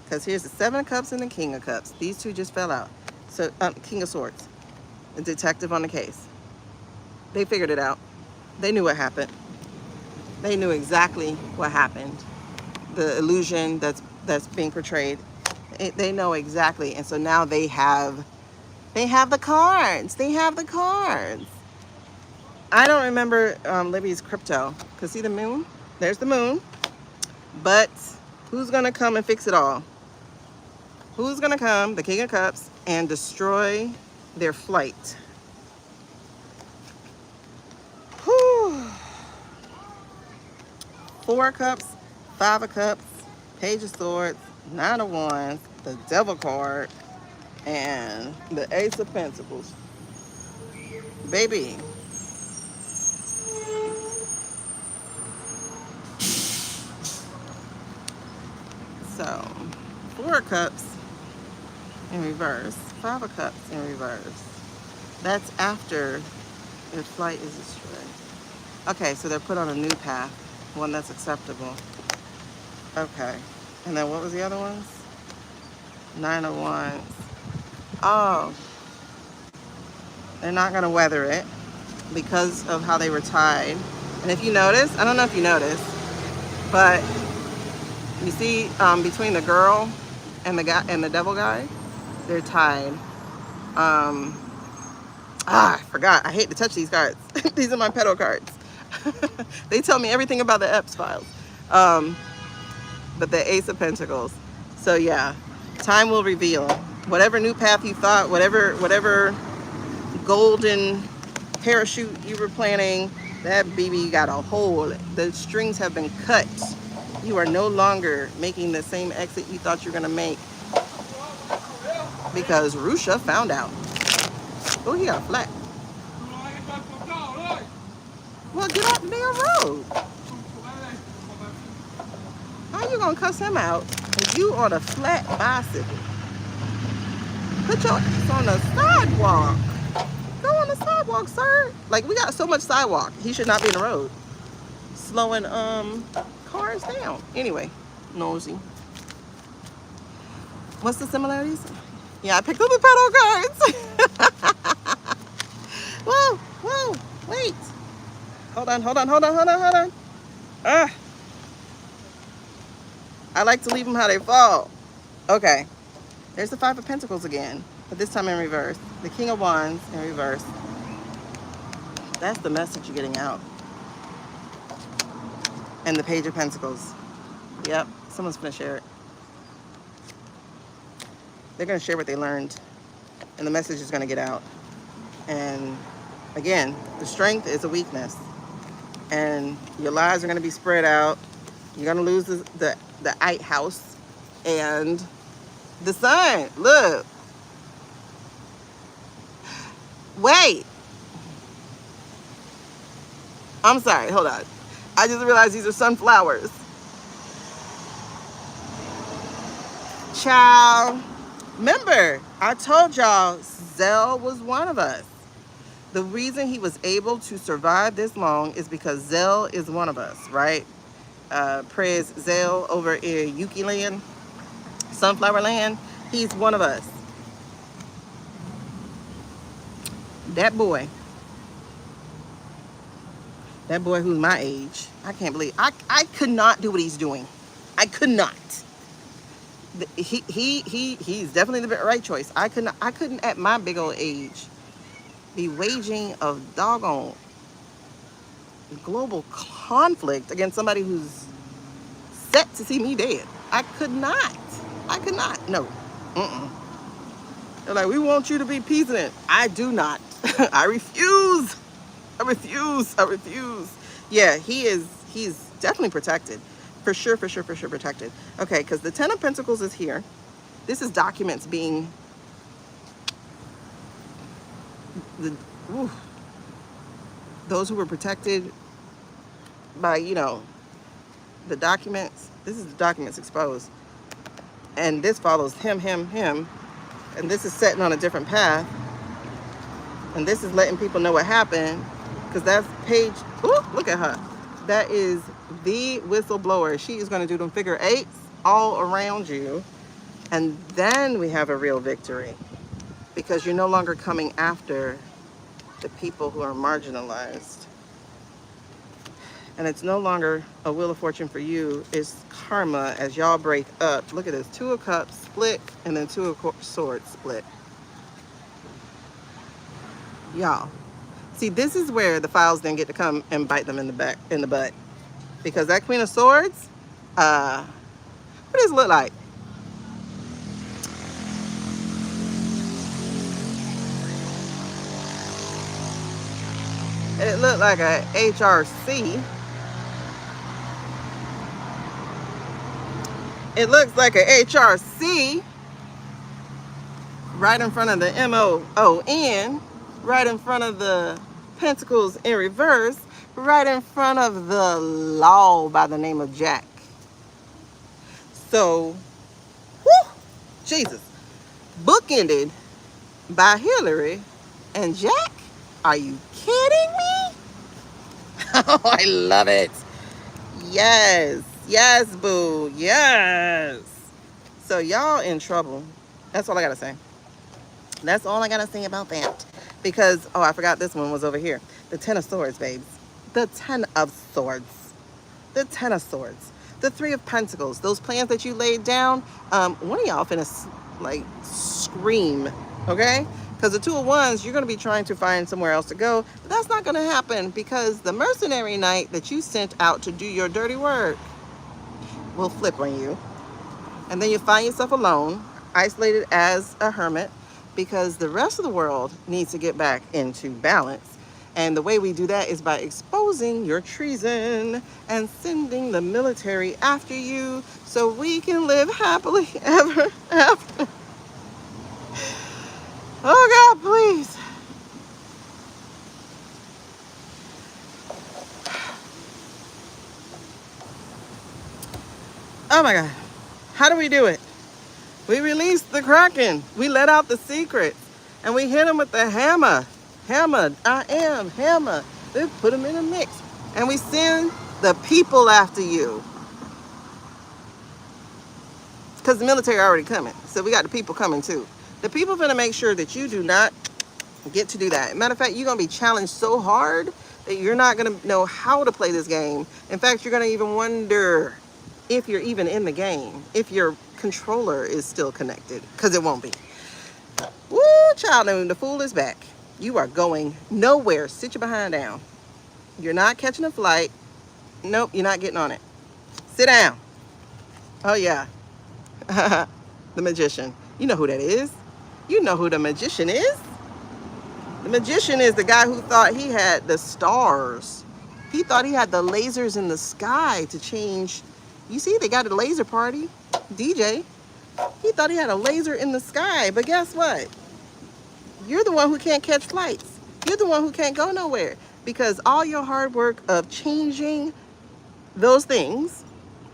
Because here's the Seven of Cups and the King of Cups. These two just fell out. So, King of Swords. The detective on the case. They figured it out. They knew what happened. They knew exactly what happened. The illusion that's being portrayed. They know exactly. And so now they have the cards. They have the cards. I don't remember Libby's crypto. Because see the moon? There's the moon. But who's going to come and fix it all? Who's going to come, the King of Cups, and destroy their flight? Whew. Four of Cups, Five of Cups, Page of Swords, Nine of Wands, the Devil card, and the Ace of Pentacles. Baby. So, Four of Cups in reverse, Five of Cups in reverse. That's after their flight is destroyed. Okay, so they're put on a new path, one that's acceptable. Okay, and then what was the other ones? Nine of Wands. Oh, they're not gonna weather it because of how they were tied. And if you notice, I don't know if you noticed, but you see between the girl and the guy and the devil guy, they're tied. I forgot. I hate to touch these cards. These are my petal cards. They tell me everything about the Epps files. But the Ace of Pentacles. So yeah, time will reveal. Whatever new path you thought, whatever golden parachute you were planning, that baby got a hole. The strings have been cut. You are no longer making the same exit you thought you were gonna make. Because Russia found out. Oh, he got a flat. Well, get off the damn road. How you gonna cuss him out if you on a flat bicycle? Put your ass on the sidewalk. Go on the sidewalk, sir. Like, we got so much sidewalk. He should not be in the road. Slowing cars down. Anyway, nosy. What's the similarities? Yeah, I picked up the petal cards. Whoa, wait. Hold on. I like to leave them how they fall. Okay. There's the Five of Pentacles again, but this time in reverse. The King of Wands in reverse. That's the message you're getting out. And the Page of Pentacles. Yep, someone's gonna share it. They're gonna share what they learned, and the message is gonna get out. And again, the strength is a weakness, and your lies are gonna be spread out. You're gonna lose the 8th house and the Sun. Look, wait. I'm sorry. Hold on. I just realized these are sunflowers. Child, remember, I told y'all Zell was one of us. The reason he was able to survive this long is because Zell is one of us, right? Praise Zell over in Yuki Land, Sunflower Land. He's one of us. That boy who's my age, I can't believe, I could not do what he's doing. I could not. He's definitely the right choice. I couldn't at my big old age be waging a doggone global conflict against somebody who's set to see me dead. I could not. No. They're like, we want you to be peasant. I do not. I refuse. Yeah, he's definitely protected. For sure protected. Okay, because the Ten of Pentacles is here. This is documents being those who were protected by, the documents. This is the documents exposed. And this follows him. And this is setting on a different path. And this is letting people know what happened. Because that's Page. Ooh, look at her. That is the whistleblower. She is going to do them figure 8s all around you. And then we have a real victory. Because you're no longer coming after the people who are marginalized. And it's no longer a Wheel of Fortune for you. It's karma as y'all break up. Look at this. 2 of Cups split and then 2 of Swords split. Y'all. See, this is where the files then get to come and bite them in the butt. Because that Queen of Swords, what does it look like? It looked like a HRC. It looks like a HRC right in front of the MOON, right in front of the Pentacles in reverse, right in front of the law by the name of Jack. So, whew, Jesus, bookended by Hillary and Jack. Are you kidding me? Oh, I love it. Yes, boo, yes. So y'all in trouble. That's all I gotta say. That's all I gotta say about that. Because, oh, I forgot this one was over here. The Ten of Swords, babes. The Ten of Swords. The Ten of Swords. The Three of Pentacles. Those plans that you laid down, one of y'all finna, scream, okay? Because the Two of Wands, you're gonna be trying to find somewhere else to go. But that's not gonna happen because the mercenary knight that you sent out to do your dirty work will flip on you. And then you find yourself alone, isolated as a hermit, because the rest of the world needs to get back into balance. And the way we do that is by exposing your treason and sending the military after you so we can live happily ever after. Oh God, please. Oh my God. How do we do it? We released the Kraken. We let out the secrets. And we hit them with the hammer. Hammer. I am. Hammer. They put them in a mix. And we send the people after you. Because the military are already coming. So we got the people coming too. The people are going to make sure that you do not get to do that. Matter of fact, you're going to be challenged so hard You're not going to know how to play this game. In fact, you're going to even wonder if you're even in the game, if your controller is still connected, because it won't be. Woo, child, and the fool is back. You are going nowhere. Sit your behind down. You're not catching a flight. Nope, you're not getting on it. Sit down. Oh, yeah. The magician. You know who that is. You know who the magician is. The magician is the guy who thought he had the stars. He thought he had the lasers in the sky to change. You see, they got a laser party. DJ. He thought he had a laser in the sky. But guess what? You're the one who can't catch flights. You're the one who can't go nowhere. Because all your hard work of changing those things,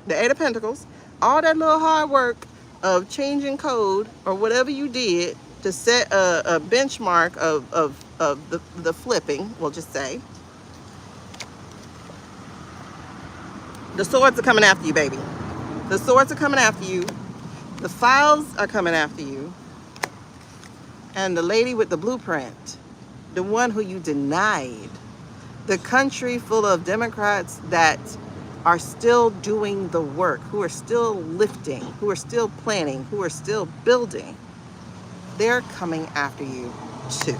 the Eight of Pentacles, all that little hard work of changing code or whatever you did to set a benchmark of the flipping, we'll just say. The swords are coming after you, baby. The swords are coming after you. The files are coming after you. And the lady with the blueprint, the one who you denied, the country full of Democrats that are still doing the work, who are still lifting, who are still planning, who are still building, they're coming after you too.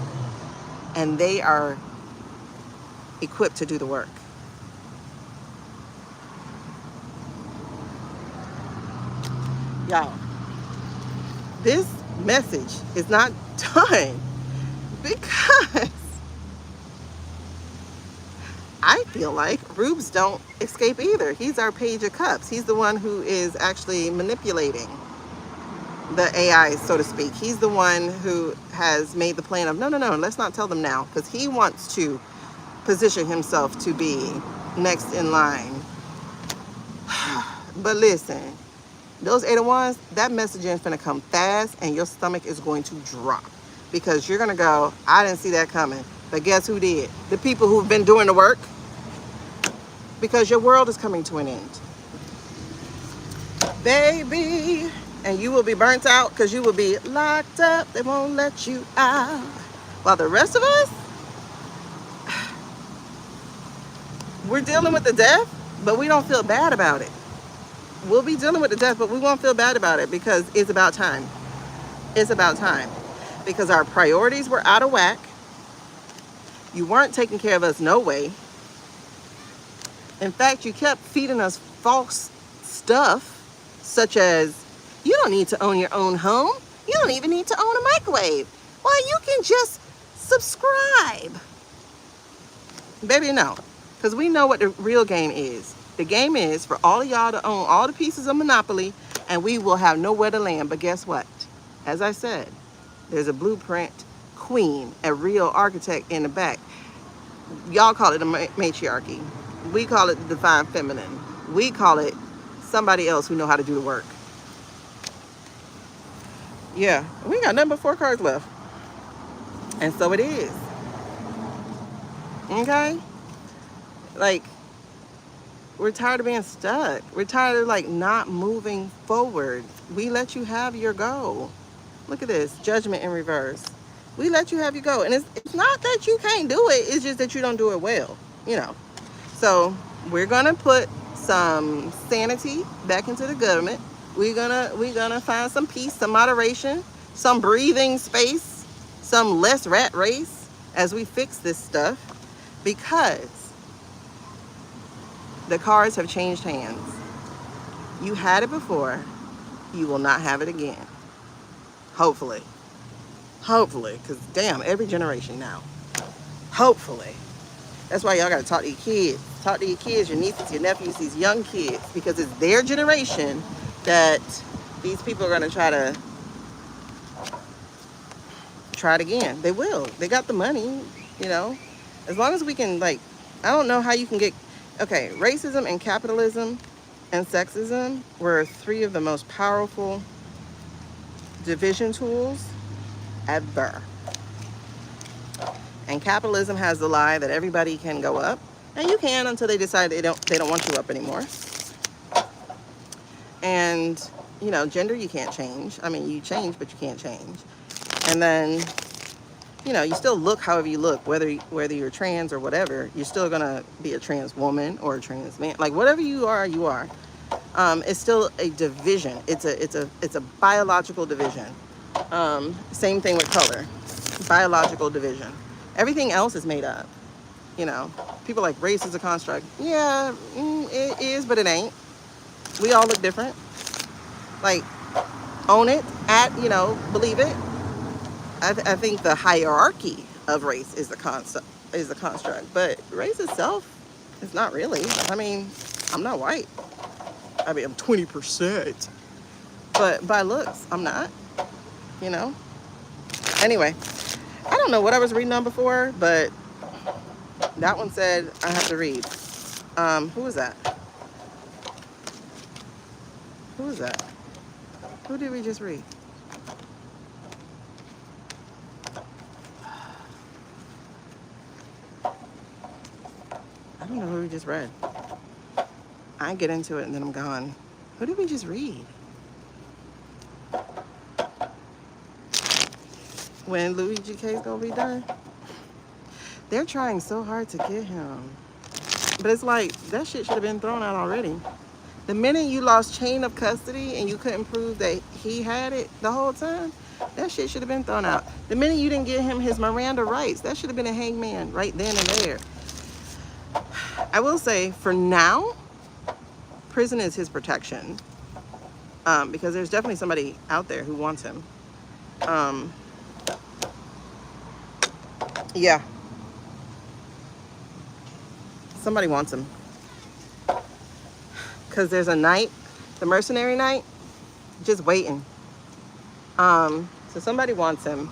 And they are equipped to do the work. Y'all, this message is not done because I feel like Rubes don't escape either. He's our Page of Cups. He's the one who is actually manipulating the AI, so to speak. He's the one who has made the plan of, no, let's not tell them now, because he wants to position himself to be next in line. But listen, those 8 of Wands, that messaging is going to come fast and your stomach is going to drop. Because you're going to go, I didn't see that coming. But guess who did? The people who've been doing the work. Because your world is coming to an end. Baby. And you will be burnt out because you will be locked up. They won't let you out. While the rest of us, we're dealing with the death, but we don't feel bad about it. We'll be dealing with the death, but we won't feel bad about it because it's about time. It's about time. Because our priorities were out of whack. You weren't taking care of us no way. In fact, you kept feeding us false stuff, such as, you don't need to own your own home. You don't even need to own a microwave. Well, you can just subscribe. Baby, no. Because we know what the real game is. The game is for all of y'all to own all the pieces of Monopoly, and we will have nowhere to land. But guess what? As I said, there's a blueprint queen, a real architect in the back. Y'all call it a matriarchy. We call it the divine feminine. We call it somebody else who know how to do the work. Yeah, we ain't got nothing but 4 cards left. And so it is. Okay? Like, we're tired of being stuck. We're tired of, like, not moving forward. We let you have your go. Look at this. Judgment in reverse. We let you have your go. And it's not that you can't do it. It's just that you don't do it well. You know. So, we're going to put some sanity back into the government. We're gonna find some peace, some moderation, some breathing space, some less rat race as we fix this stuff, because the cards have changed hands. You had it before, you will not have it again. Hopefully. Hopefully, because damn, every generation now. Hopefully. That's why y'all gotta talk to your kids. Talk to your kids, your nieces, your nephews, these young kids, because it's their generation that these people are going to try it again. They will. They got the money, you know. As long as we can, like, I don't know how you can get, okay, racism and capitalism and sexism were 3 of the most powerful division tools ever. And capitalism has the lie that everybody can go up, and you can until they decide they don't want you up anymore. And, you know, gender you can't change. I mean, you change, but you can't change. And then, you know, you still look however you look, whether you're trans or whatever, you're still gonna be a trans woman or a trans man. Like whatever you are, you are. It's still a division. It's a biological division. Same thing with color, biological division. Everything else is made up. You know, people like race is a construct. Yeah, it is, but it ain't. We all look different. Like, own it, you know, believe it. I think the hierarchy of race is the construct, but race itself is not really. I mean, I'm not white. I mean, I'm 20%, but by looks, I'm not. You know. Anyway, I don't know what I was reading on before, but that one said I have to read. Who was that? Who was that? Who did we just read? I don't know who we just read. I get into it and then I'm gone. Who did we just read? When Louis GK's gonna be done? They're trying so hard to get him. But it's like, that shit should have been thrown out already. The minute you lost chain of custody and you couldn't prove that he had it the whole time, that shit should have been thrown out. The minute you didn't give him his Miranda rights, that should have been a hangman right then and there. I will say, for now, prison is his protection. Because there's definitely somebody out there who wants him. Yeah. Somebody wants him. Because there's a night, the mercenary night, just waiting. So somebody wants him.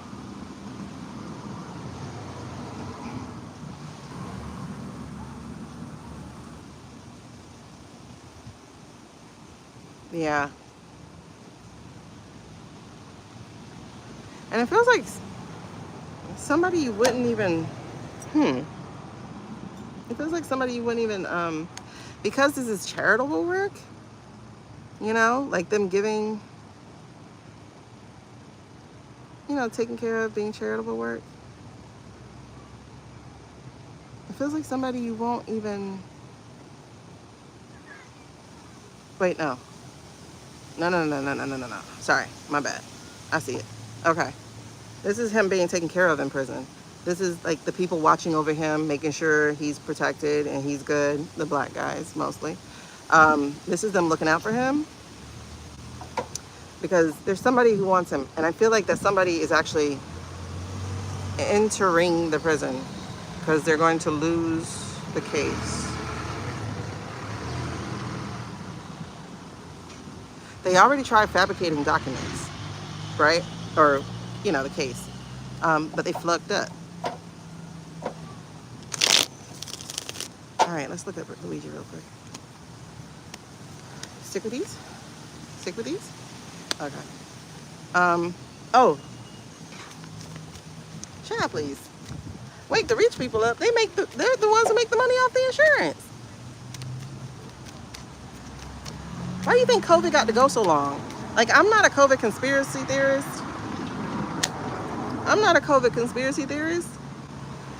Yeah. And it feels like somebody you wouldn't even, It feels like somebody you wouldn't even, because this is charitable work, you know, like them giving, you know, taking care of, being charitable work. It feels like somebody you won't even, wait, no. No. Sorry, my bad. I see it. Okay. This is him being taken care of in prison. This is like the people watching over him, making sure he's protected and he's good. The black guys, mostly. This is them looking out for him. Because there's somebody who wants him. And I feel like that somebody is actually entering the prison. Because they're going to lose the case. They already tried fabricating documents, right? Or, you know, the case. But they flunked up. All right, let's look at Luigi real quick. Stick with these? Stick with these? Okay. Oh. Shut up, please. Wake the rich people up. They're the ones who make the money off the insurance. Why do you think COVID got to go so long? Like, I'm not a COVID conspiracy theorist.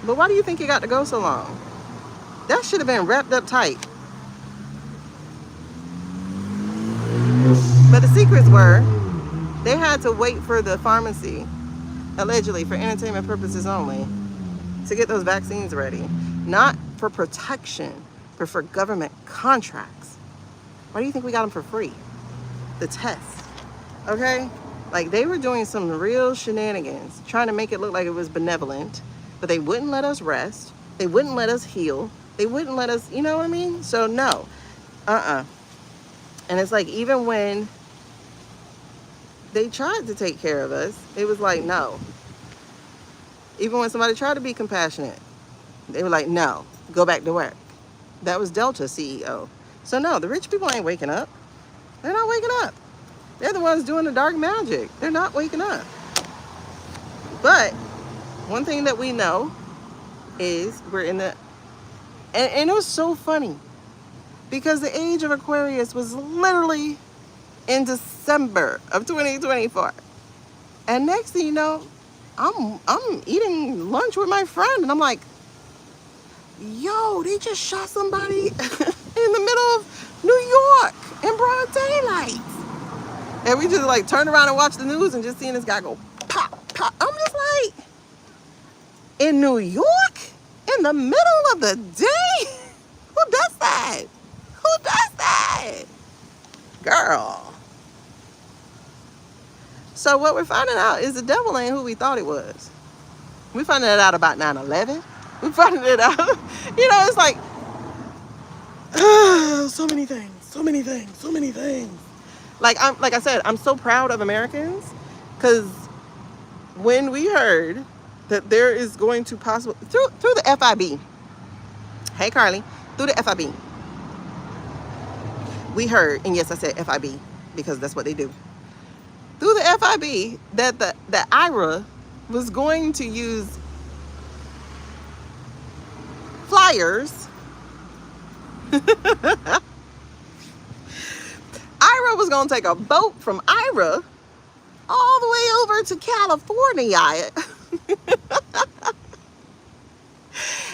But why do you think it got to go so long? That should have been wrapped up tight. But the secrets were, they had to wait for the pharmacy, allegedly for entertainment purposes only, to get those vaccines ready. Not for protection, but for government contracts. Why do you think we got them for free? The tests, okay? Like, they were doing some real shenanigans, trying to make it look like it was benevolent, but they wouldn't let us rest. They wouldn't let us heal. They wouldn't let us, you know what I mean? So no, And it's like, even when they tried to take care of us, it was like, no. Even when somebody tried to be compassionate, they were like, no, go back to work. That was Delta CEO. So no, the rich people ain't waking up. They're not waking up. They're the ones doing the dark magic. They're not waking up. But one thing that we know is we're in the, and it was so funny because the age of Aquarius was literally in December of 2024. And next thing you know, I'm eating lunch with my friend, and I'm like, yo, they just shot somebody in the middle of New York in broad daylight. And we just like turned around and watched the news and just seeing this guy go pop, pop. I'm just like, in New York? In the middle of the day? Who does that? Who does that? Girl. So what we're finding out is the devil ain't who we thought it was. We finding it out about 9/11. We finding it out. You know, it's like, so many things, so many things, so many things. Like I said, I'm so proud of Americans, because when we heard that there is going to possibly through the FIB. Hey Carly, through the FIB, we heard, and yes, I said FIB because that's what they do. Through the FIB, that the IRA was going to use flyers. IRA was going to take a boat from IRA all the way over to California.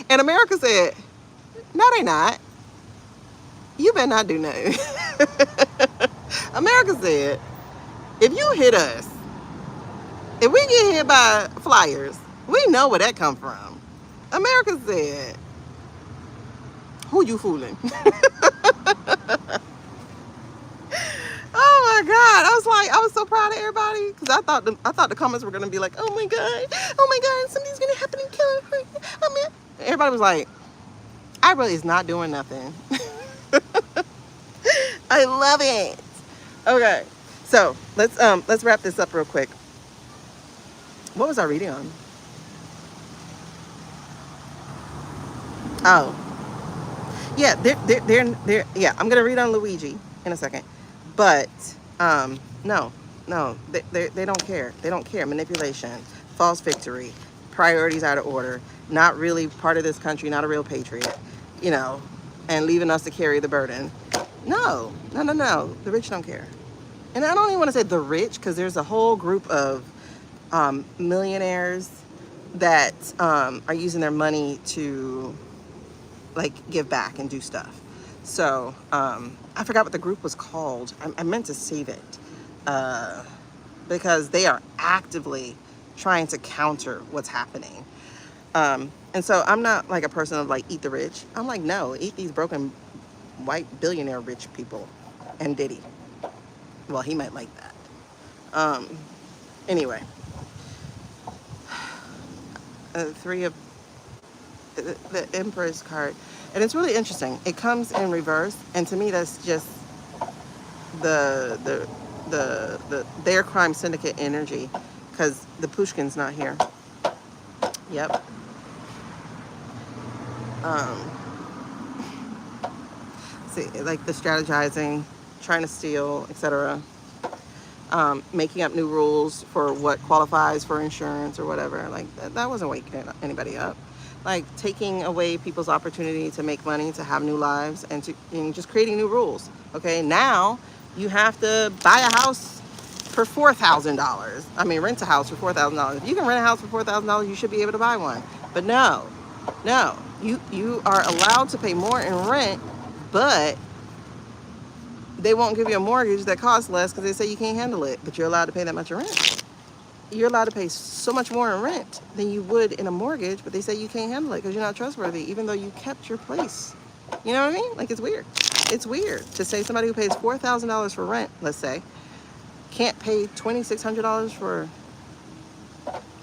And America said, no, they not. You better not do nothing. America said, if you hit us, if we get hit by flyers, we know where that come from. America said, who you fooling? Oh my God. I was so proud of everybody, because I thought the comments were gonna be like, oh my God, something's gonna happen in California. I mean, everybody was like, I really is not doing nothing. I love it. Okay, so let's wrap this up real quick. What was I reading on? Oh, yeah, they're yeah. I'm gonna read on Luigi in a second, but no, they don't care. They don't care. Manipulation, false victory, priorities out of order, not really part of this country, not a real patriot, you know, and leaving us to carry the burden. No. The rich don't care. And I don't even want to say the rich, because there's a whole group of millionaires that are using their money to like give back and do stuff. So I forgot what the group was called. I meant to save it because they are actively trying to counter what's happening. And so I'm not like a person of like eat the rich. I'm like, no, eat these broken white billionaire rich people and Diddy. Well, he might like that. Anyway, three of the Empress card, and it's really interesting. It comes in reverse, and to me, that's just the their crime syndicate energy, because the Pushkin's not here. Yep. See, like the strategizing, trying to steal, etc. Making up new rules for what qualifies for insurance or whatever. Like that wasn't waking anybody up. Like taking away people's opportunity to make money, to have new lives, and just creating new rules. Okay, now you have to buy a house for $4,000. I mean, rent a house for $4,000. If you can rent a house for $4,000, you should be able to buy one. But no, you are allowed to pay more in rent, but they won't give you a mortgage that costs less because they say you can't handle it, but you're allowed to pay that much in rent. You're allowed to pay so much more in rent than you would in a mortgage, but they say you can't handle it because you're not trustworthy, even though you kept your place. You know what I mean? Like, it's weird. It's weird to say somebody who pays $4,000 for rent, let's say, can't pay $2,600 for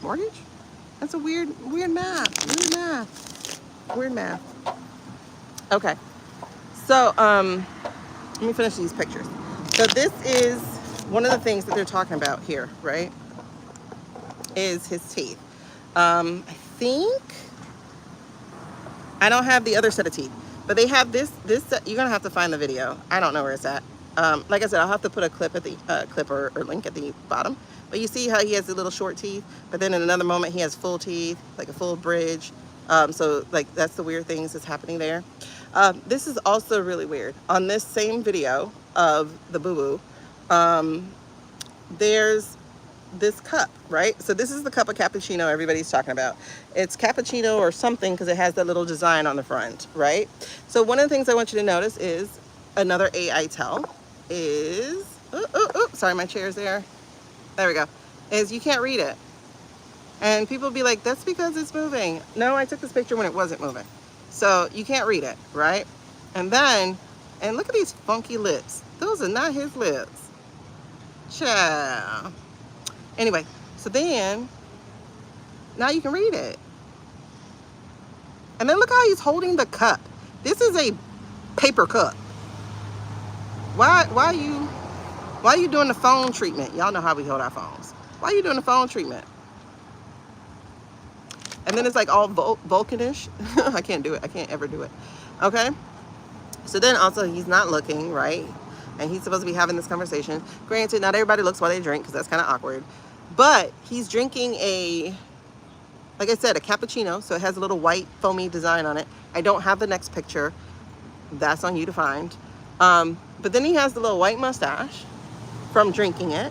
mortgage? That's a weird math. Okay. So, let me finish these pictures. So this is one of the things that they're talking about here, right? Is his teeth. I think I don't have the other set of teeth, but they have this set. You're gonna have to find the video. I don't know where it's at. Like I said, I'll have to put a clip at the clip or link at the bottom. But you see how he has the little short teeth, but then in another moment he has full teeth, like a full bridge. So like that's the weird things that's happening there. This is also really weird. On this same video of the boo-boo, there's this cup, right? So this is the cup of cappuccino everybody's talking about. It's cappuccino or something because it has that little design on the front, right? So one of the things I want you to notice is another AI tell is, sorry, my chair's there. There we go. Is you can't read it. And people be like, that's because it's moving. No, I took this picture when it wasn't moving. So you can't read it, right? And then, and look at these funky lips. Those are not his lips. Ciao. Anyway, so then, now you can read it. And then look how he's holding the cup. This is a paper cup. Why are you doing the phone treatment? Y'all know how we hold our phones. Why are you doing the phone treatment? And then it's like all Vulcanish. I can't do it. I can't ever do it. Okay. So then also he's not looking, right? And he's supposed to be having this conversation. Granted, not everybody looks while they drink because that's kind of awkward. But he's drinking a, like I said, a cappuccino. So it has a little white foamy design on it. I don't have the next picture. That's on you to find. But then he has the little white mustache from drinking it.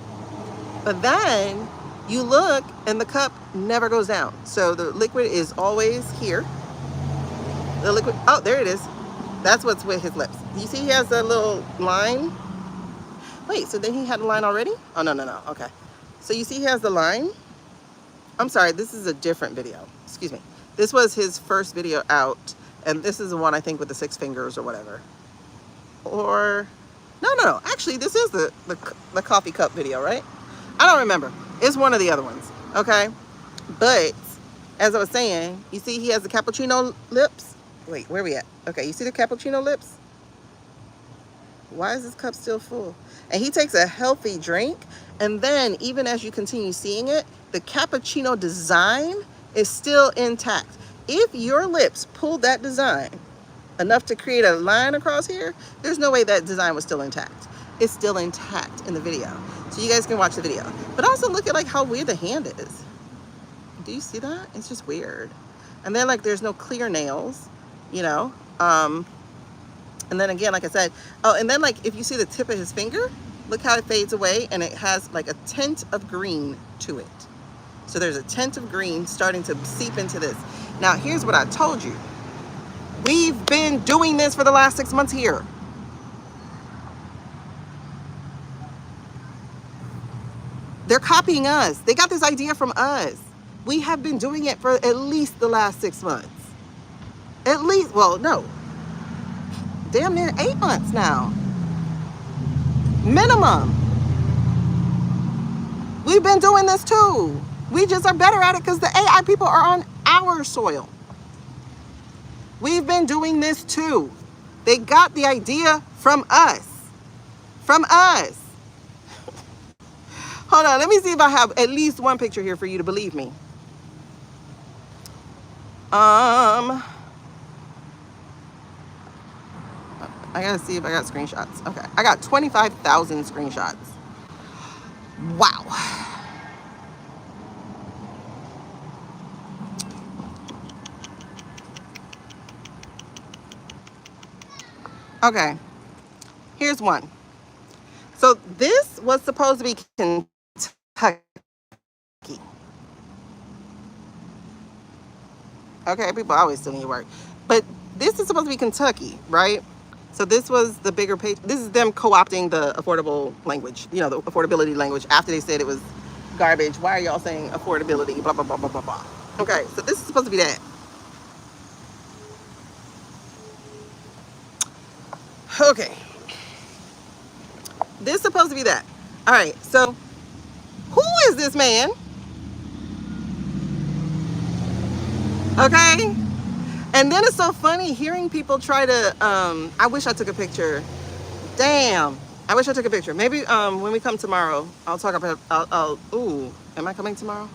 But then you look and the cup never goes down. So the liquid is always here. The liquid, oh, there it is. That's what's with his lips. You see he has a little line? Wait, so then he had a line already? Oh, no. Okay. So you see he has the line? I'm sorry, this is a different video. Excuse me. This was his first video out. And this is the one, I think, with the 6 fingers or whatever. Or, no. Actually, this is the coffee cup video, right? I don't remember. It's one of the other ones, okay? But, as I was saying, you see he has the cappuccino lips? Wait, where are we at? Okay, you see the cappuccino lips? Why is this cup still full? And he takes a healthy drink, and then even as you continue seeing it, the cappuccino design is still intact. If your lips pulled that design enough to create a line across here, there's no way that design was still intact. It's still intact in the video. So you guys can watch the video. But also look at like how weird the hand is. Do you see that? It's just weird. And then like there's no clear nails, you know. And then again, like I said, oh, and then like if you see the tip of his finger, look how it fades away and it has like a tint of green to it. So there's a tint of green starting to seep into this. Now here's what I told you. We've been doing this for the last 6 months here. They're copying us. They got this idea from us. We have been doing it for at least the last 6 months. At least, well, no. Damn near 8 months now. Minimum. We've been doing this too. We just are better at it because the AI people are on our soil. We've been doing this too. They got the idea from us. From us. Hold on, let me see if I have at least one picture here for you to believe me. I gotta see if I got screenshots. Okay, I got 25,000 screenshots. Wow. Okay, here's one. So this was supposed to be Kentucky. Okay, people always stealing your work. But this is supposed to be Kentucky, right? So this was the bigger page. This is them co-opting the affordable language, you know, the affordability language after they said it was garbage. Why are y'all saying affordability? Blah, blah, blah, blah, blah, blah. Okay, so this is supposed to be that. Okay. This is supposed to be that. All right, so who is this man? Okay. And then it's so funny hearing people try to, I wish I took a picture. Damn. I wish I took a picture. Maybe when we come tomorrow, I'll talk about, ooh, am I coming tomorrow?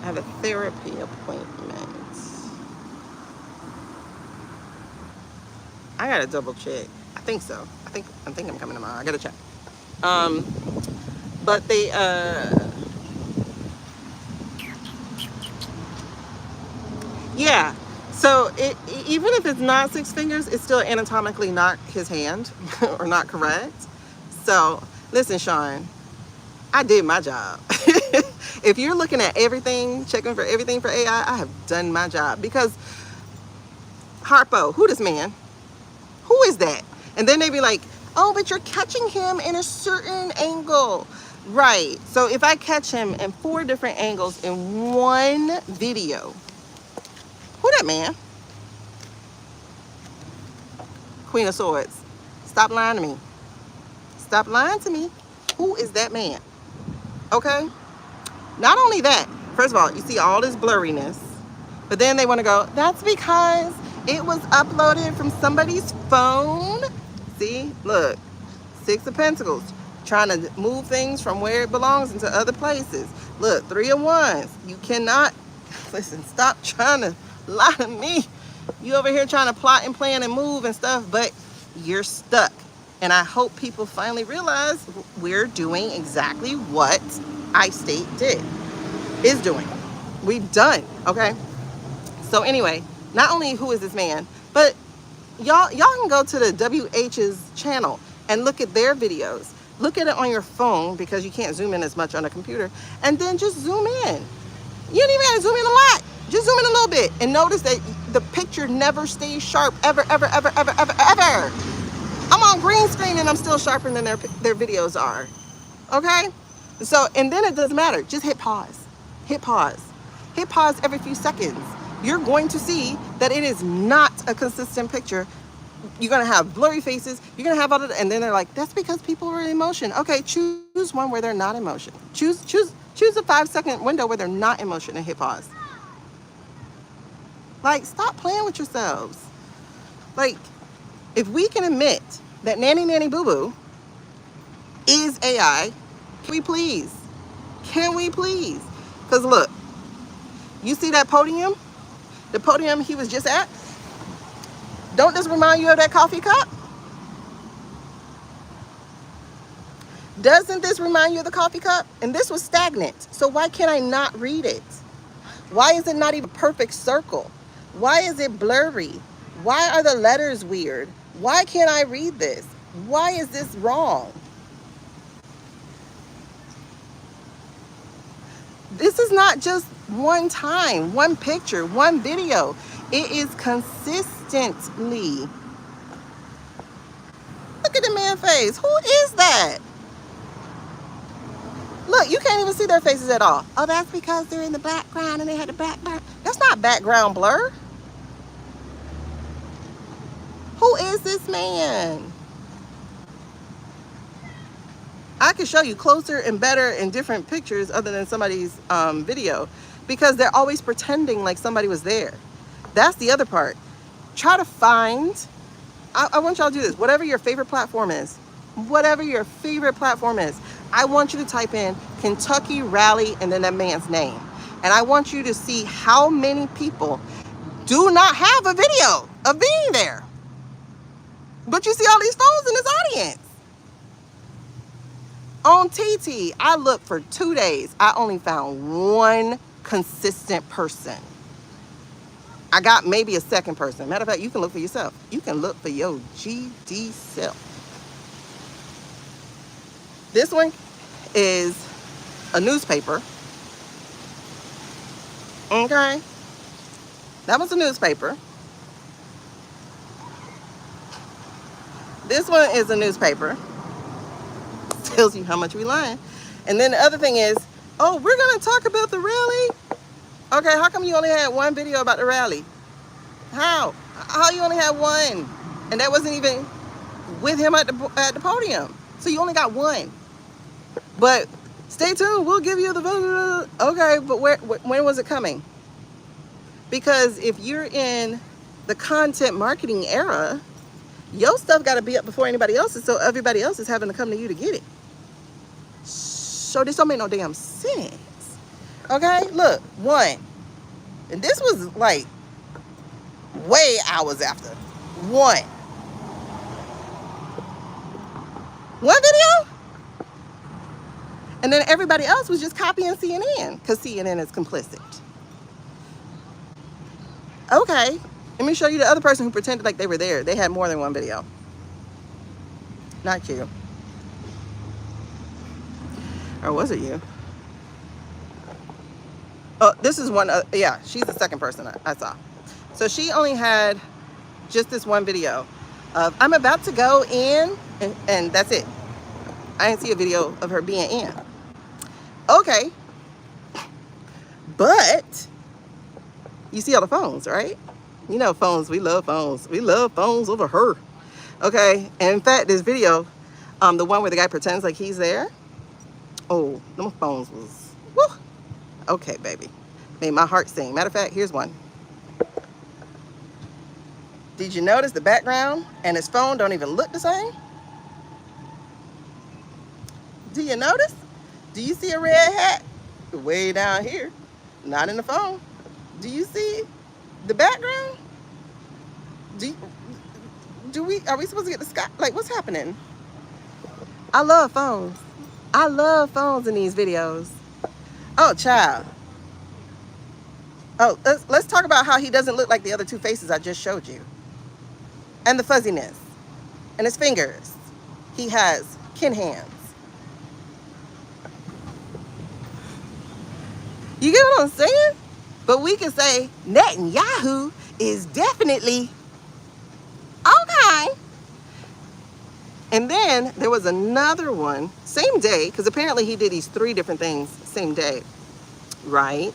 I have a therapy appointment. I gotta double check. I think so. I think I'm coming tomorrow. I gotta check. But they, yeah. So even if it's not 6 fingers, it's still anatomically not his hand or not correct. So listen, Sean, I did my job. If you're looking at everything, checking for everything for AI, I have done my job. Because Harpo, who this man? Who is that? And then they be like, oh, but you're catching him in a certain angle. Right. So if I catch him in 4 different angles in one video, who that man? Queen of Swords. Stop lying to me. Stop lying to me. Who is that man? Okay. Not only that, first of all, you see all this blurriness, but then they want to go, that's because it was uploaded from somebody's phone. See, look, 6 of Pentacles, trying to move things from where it belongs into other places. Look, 3 of Wands. You cannot, listen, stop trying to lie to me. You over here trying to plot and plan and move and stuff, but you're stuck. And I hope people finally realize we're doing exactly what I-State is doing. We've done, okay? So anyway, not only who is this man, but y'all can go to the WH's channel and look at their videos. Look at it on your phone because you can't zoom in as much on a computer, and then just zoom in. You don't even have to zoom in a lot. Just zoom in a little bit and notice that the picture never stays sharp ever, ever, ever, ever, ever, ever. I'm on green screen and I'm still sharper than their videos are. Okay? So, and then it doesn't matter. Just hit pause. Hit pause. Hit pause every few seconds. You're going to see that it is not a consistent picture. You're going to have blurry faces. You're going to have all of that. And then they're like, that's because people are in emotion. Okay, choose one where they're not in motion. Choose a 5-second window where they're not in motion and hit pause. Like, stop playing with yourselves. Like, if we can admit that Nanny Nanny Boo Boo is AI, can we please? Can we please? Because look, you see that podium? The podium he was just at? Don't this remind you of that coffee cup? Doesn't this remind you of the coffee cup? And this was stagnant. So why can I not read it? Why is it not even a perfect circle? Why is it blurry? Why are the letters weird? Why can't I read this? Why is this wrong? This is not just one time, one picture, one video. It is consistently. Look at the man's face. Who is that? Look, you can't even see their faces at all. Oh, that's because they're in the background and they had the background. That's not background blur. Who is this man? I can show you closer and better and different pictures other than somebody's video, because they're always pretending like somebody was there. That's the other part. Try to find, I want y'all to do this, whatever your favorite platform is, I want you to type in Kentucky Rally and then that man's name. And I want you to see how many people do not have a video of being there. But you see all these phones in this audience. On TT, I looked for 2 days. I only found one consistent person. I got maybe a second person. Matter of fact, you can look for yourself. You can look for your GD self. This one is a newspaper. Okay. That was a newspaper. This one is a newspaper. Tells you how much we lying. And then the other thing is, oh, we're gonna talk about the rally. Okay, how come you only had one video about the rally? How you only had one? And that wasn't even with him at the podium. So you only got one. But stay tuned, we'll give you the, okay, but when was it coming? Because if you're in the content marketing era, your stuff got to be up before anybody else's, so everybody else is having to come to you to get it. So this don't make no damn sense. Okay, look, one. And this was like way hours after. One video? And then everybody else was just copying CNN, because CNN is complicit. Okay, let me show you the other person who pretended like they were there. They had more than one video. Not you. Or was it you? Oh, this is one. Yeah, she's the second person I saw. So she only had just this one video of I'm about to go in, and that's it. I didn't see a video of her being in. Okay, but you see all the phones, right? You know phones. We love phones. We love phones over her. Okay, and in fact, this video, the one where the guy pretends like he's there. Oh, them phones was woo. Okay, baby, made my heart sing. Matter of fact, here's one. Did you notice the background and his phone don't even look the same? Do you notice? Do you see a red hat? Way down here. Not in the phone. Do you see the background? Are we supposed to get the sky? Like, what's happening? I love phones. I love phones in these videos. Oh, child. Oh, let's talk about how he doesn't look like the other two faces I just showed you. And the fuzziness. And his fingers. He has kin hands. You get what I'm saying? But we can say Netanyahu is definitely okay. And then there was another one, same day, because apparently he did these 3 different things same day, right?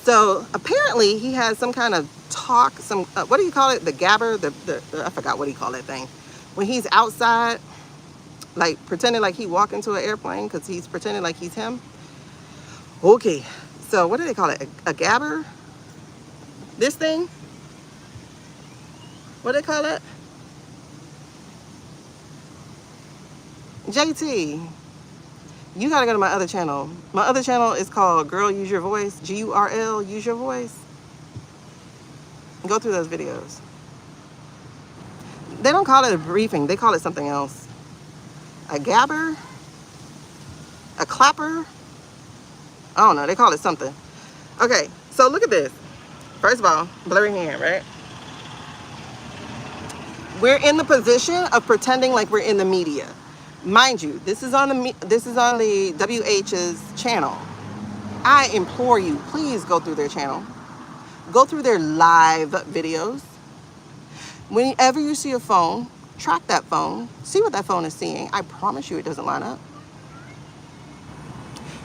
So apparently he has some kind of talk, some, what do you call it? The gabber, I forgot what he called that thing. When he's outside, like pretending like he walked into an airplane because he's pretending like he's him. Okay, so what do they call it? A gabber? This thing? What do they call it? JT, you gotta go to my other channel. My other channel is called Girl Use Your Voice, G-U-R-L, Use Your Voice. Go through those videos. They don't call it a briefing, they call it something else. A gabber? A clapper? I don't know, they call it something. Okay, so look at this. First of all, blurry hand, right? We're in the position of pretending like we're in the media. Mind you, this is on the WH's channel. I implore you, please go through their channel. Go through their live videos. Whenever you see a phone, track that phone. See what that phone is seeing. I promise you it doesn't line up.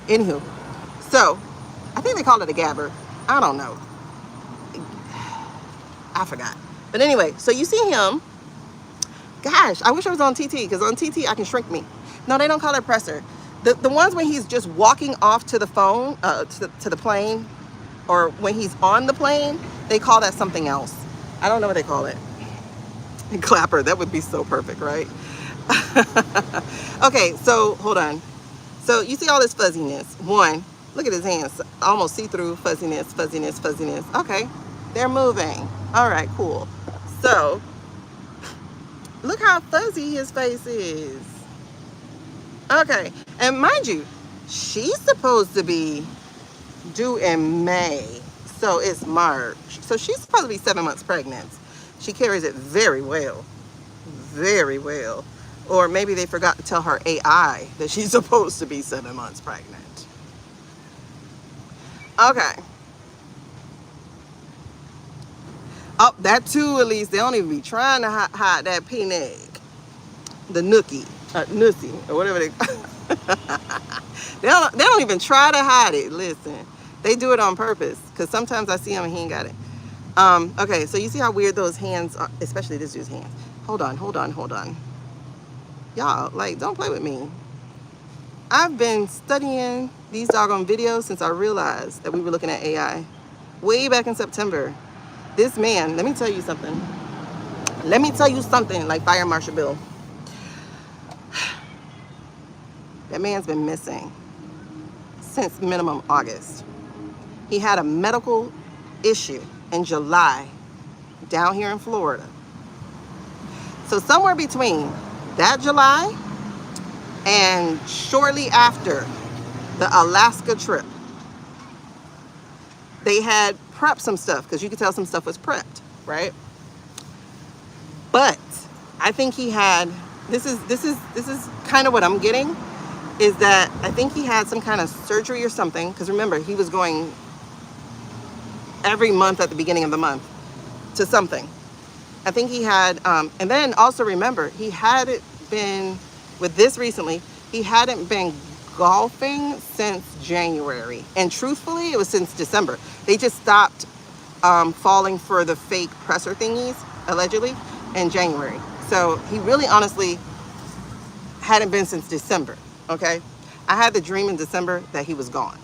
Anywho, so I think they call it a gabber. I don't know. I forgot. But anyway, so you see him. Gosh, I wish I was on TT, because on TT I can shrink me. No, they don't call it presser. The ones when he's just walking off to the phone, to the plane, or when he's on the plane, they call that something else. I don't know what they call it. Clapper, that would be so perfect, right? Okay, so hold on. So you see all this fuzziness. One, look at his hands, almost see-through fuzziness, fuzziness, fuzziness. Okay, they're moving. All right, cool. So look how fuzzy his face is. Okay, and mind you, she's supposed to be due in May, so it's March. So she's supposed to be 7 months pregnant. She carries it very well, very well. Or maybe they forgot to tell her AI that she's supposed to be 7 months pregnant. Okay. Oh, that too, at least. They don't even be trying to hide that peanut. The nookie, nussy, or whatever they they don't even try to hide it. Listen, they do it on purpose, because sometimes I see him and he ain't got it. Okay, so you see how weird those hands are, especially this dude's hands. Hold on. Y'all, like, don't play with me. I've been studying these doggone videos since I realized that we were looking at AI. Way back in September. This man, let me tell you something. Like Fire Marshal Bill. That man's been missing since minimum August. He had a medical issue in July down here in Florida. So somewhere between that July and shortly after the Alaska trip, they had prepped some stuff, because you could tell some stuff was prepped, right? But I think he had, this is kind of what I'm getting. is that I think he had some kind of surgery or something, because remember, he was going every month at the beginning of the month to something. I think he had, and then also remember, he hadn't been, with this recently, he hadn't been golfing since January. And truthfully, it was since December. They just stopped falling for the fake presser thingies, allegedly, in January. So he really honestly hadn't been since December, okay? I had the dream in December that he was gone.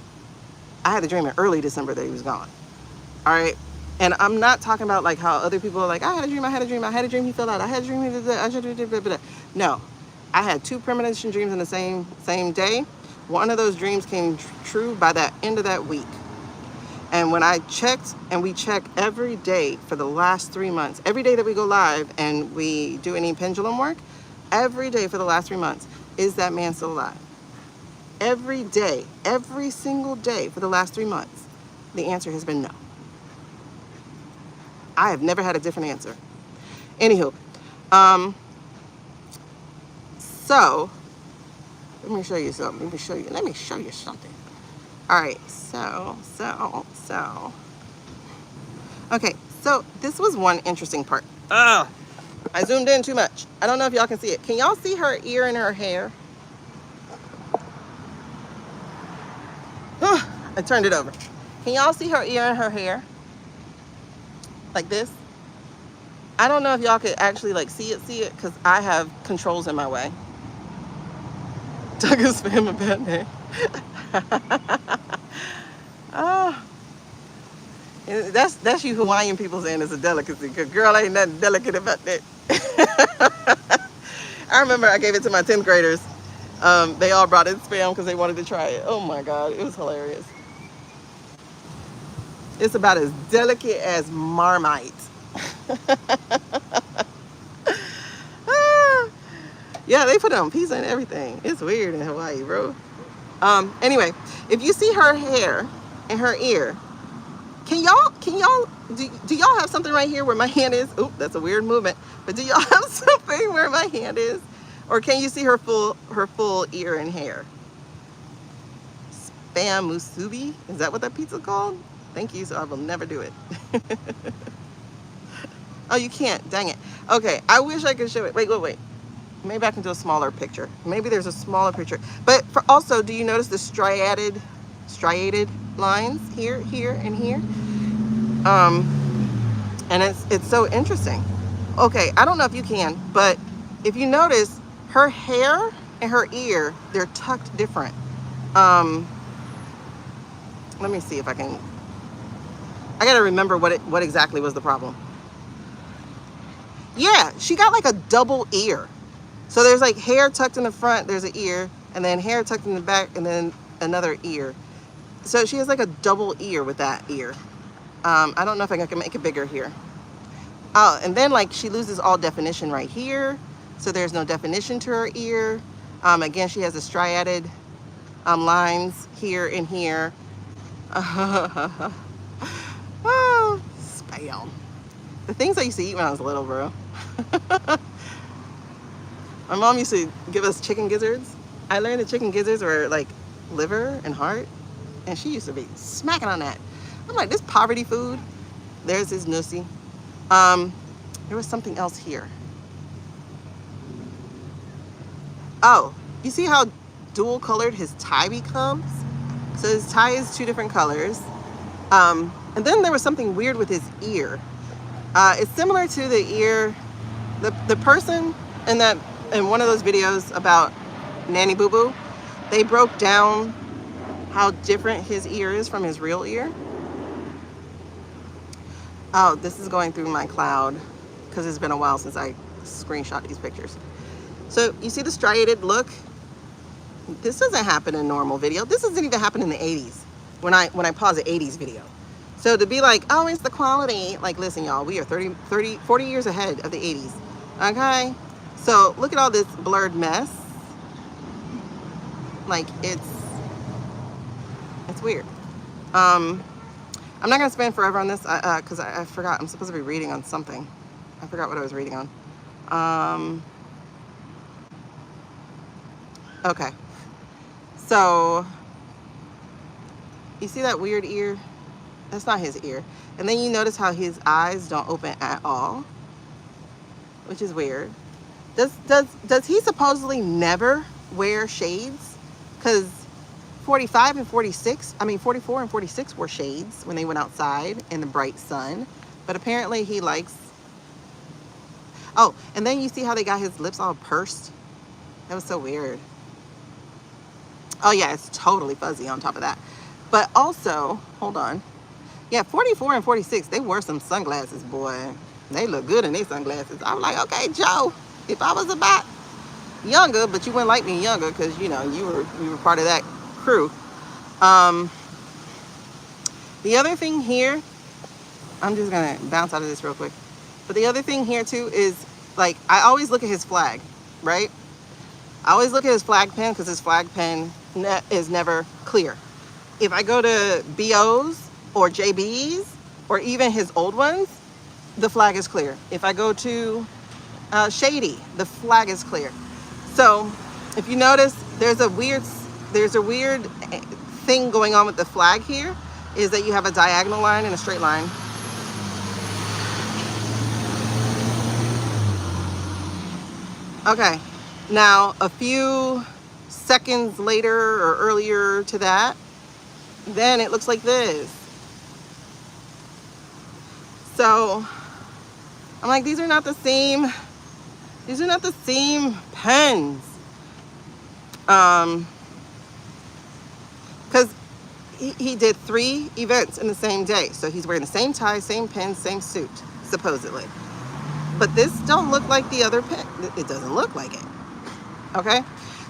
I had the dream in early December that he was gone, all right? And I'm not talking about like how other people are like, I had a dream, I had a dream, I had a dream he fell out, I had a dream he did that, no. I had 2 premonition dreams in the same day. One of those dreams came true by the end of that week. And when I checked, and we check every day for the last 3 months, every day that we go live and we do any pendulum work, every day for the last 3 months, is that man still alive? Every day, every single day for the last 3 months, the answer has been no. I have never had a different answer. Anywho, so let me show you something. Let me show you something. All right, so. Okay, so this was one interesting part. I zoomed in too much. I don't know if y'all can see it. Can y'all see her ear and her hair? I turned it over. Can y'all see her ear and her hair? Like this? I don't know if y'all could actually like see it, because I have controls in my way. Doug is spam a bad name. That's you Hawaiian people saying it's a delicacy, because girl, ain't nothing delicate about that. I remember I gave it to my 10th graders. They all brought in spam because they wanted to try it. Oh my God, it was hilarious. It's about as delicate as Marmite. Yeah, they put it on pizza and everything. It's weird in Hawaii, bro. Anyway, if you see her hair and her ear, do y'all have something right here where my hand is? Oop, that's a weird movement. But do y'all have something where my hand is? Or can you see her full ear and hair? Spam musubi? Is that what that pizza's called? Thank you, so I will never do it. Oh, you can't, dang it. Okay, I wish I could show it. Wait. Maybe I can do a smaller picture. Maybe there's a smaller picture. But also, do you notice the striated lines here, and here? And it's so interesting. Okay, I don't know if you can, but if you notice, her hair and her ear, they're tucked different. Let me see if I can. I gotta remember what exactly was the problem. Yeah, she got like a double ear. So there's like hair tucked in the front, there's an ear, and then hair tucked in the back, and then another ear. So she has like a double ear with that ear. I don't know if I can make it bigger here. Oh, and then like she loses all definition right here. So there's no definition to her ear. Again, she has the striated lines here and here. Oh, spam. The things I used to eat when I was little, bro. My mom used to give us chicken gizzards. I learned that chicken gizzards were like liver and heart, and she used to be smacking on that. I'm like, this poverty food. There's his nussy. There was something else here. Oh, you see how dual colored his tie becomes? So his tie is 2 different colors. And then there was something weird with his ear. It's similar to the ear, the person in one of those videos about Nanny Boo Boo, they broke down how different his ear is from his real ear. Oh, this is going through my cloud because it's been a while since I screenshot these pictures. So you see the striated look? This doesn't happen in normal video. This doesn't even happen in the 80s when I pause an 80s video. So to be like, oh, it's the quality. Like, listen, y'all, we are 40 years ahead of the 80s. Okay? So look at all this blurred mess. Like, it's weird. I'm not gonna spend forever on this because I forgot. I'm supposed to be reading on something. I forgot what I was reading on. Okay. So you see that weird ear? That's not his ear. And then you notice how his eyes don't open at all, which is weird. Does he supposedly never wear shades? Because 45 and 46, I mean 44 and 46 wore shades when they went outside in the bright sun. But apparently he likes... Oh, and then you see how they got his lips all pursed? That was so weird. Oh yeah, it's totally fuzzy on top of that. But also, hold on. Yeah, 44 and 46, they wore some sunglasses, boy. They look good in their sunglasses. I was like, okay, Joe, if I was about younger, but you wouldn't like me younger because, you know, you were part of that crew. The other thing here, I'm just going to bounce out of this real quick. But the other thing here, too, is, like, I always look at his flag, right? I always look at his flag pen because his flag pen is never clear. If I go to BOs or JBs or even his old ones, the flag is clear. If I go to Shady, the flag is clear. So if you notice, there's a weird thing going on with the flag here, is that you have a diagonal line and a straight line. Okay, now a few seconds later or earlier to that, then it looks like this. So I'm like, these are not the same pens. Because he did 3 events in the same day. So he's wearing the same tie, same pin, same suit, supposedly. But this don't look like the other pen. It doesn't look like it. Okay?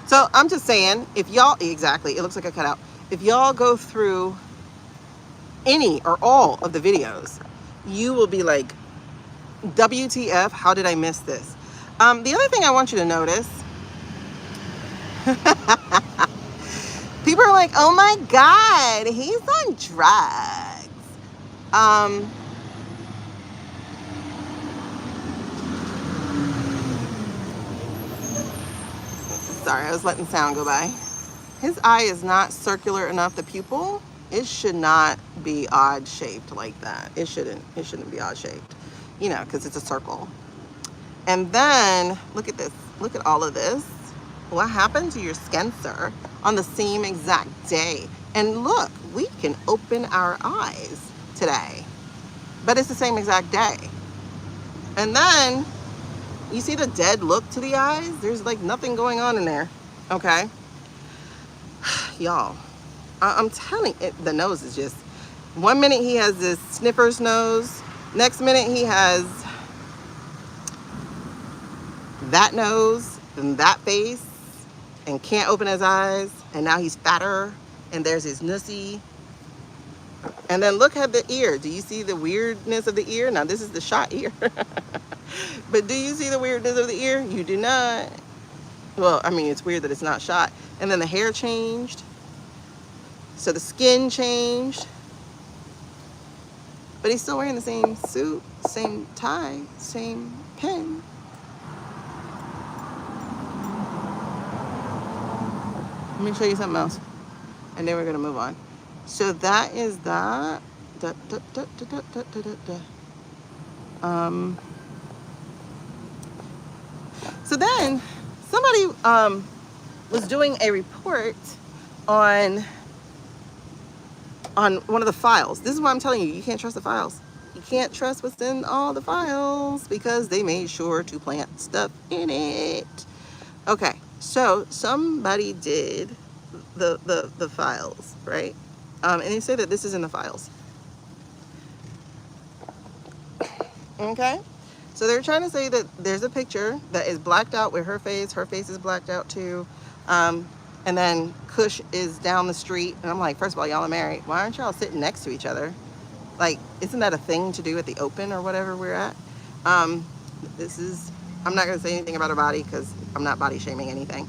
So I'm just saying, if y'all, exactly, it looks like a cutout. If y'all go through any or all of the videos, you will be like, WTF, how did I miss this? The other thing I want you to notice, people are like, oh my God, he's on drugs. Sorry, I was letting sound go by. His eye is not circular enough. The pupil, it should not be odd shaped like that. It shouldn't be odd shaped, you know, because it's a circle. And then look at this. Look at all of this. What happened to your Spencer on the same exact day? And look, we can open our eyes today, but it's the same exact day. And then you see the dead look to the eyes? There's like nothing going on in there. Okay. Y'all, I'm telling you, the nose is just, one minute he has this sniffer's nose. Next minute he has that nose and that face and can't open his eyes. And now he's fatter and there's his nussy. And then look at the ear. Do you see the weirdness of the ear? Now this is the shot ear. But do you see the weirdness of the ear? You do not. Well, I mean, it's weird that it's not shot. And then the hair changed. So the skin changed. But he's still wearing the same suit, same tie, same pin. Let me show you something else. And then we're going to move on. So that is that. So then somebody was doing a report on one of the files. This is why I'm telling you, you can't trust the files. You can't trust what's in all the files because they made sure to plant stuff in it. Okay, so somebody did the files, right? And they say that this is in the files. Okay, so they're trying to say that there's a picture that is blacked out with her face is blacked out too. And then Kush is down the street. And I'm like, first of all, y'all are married. Why aren't y'all sitting next to each other? Like, isn't that a thing to do at the open or whatever we're at? I'm not going to say anything about her body because I'm not body shaming anything.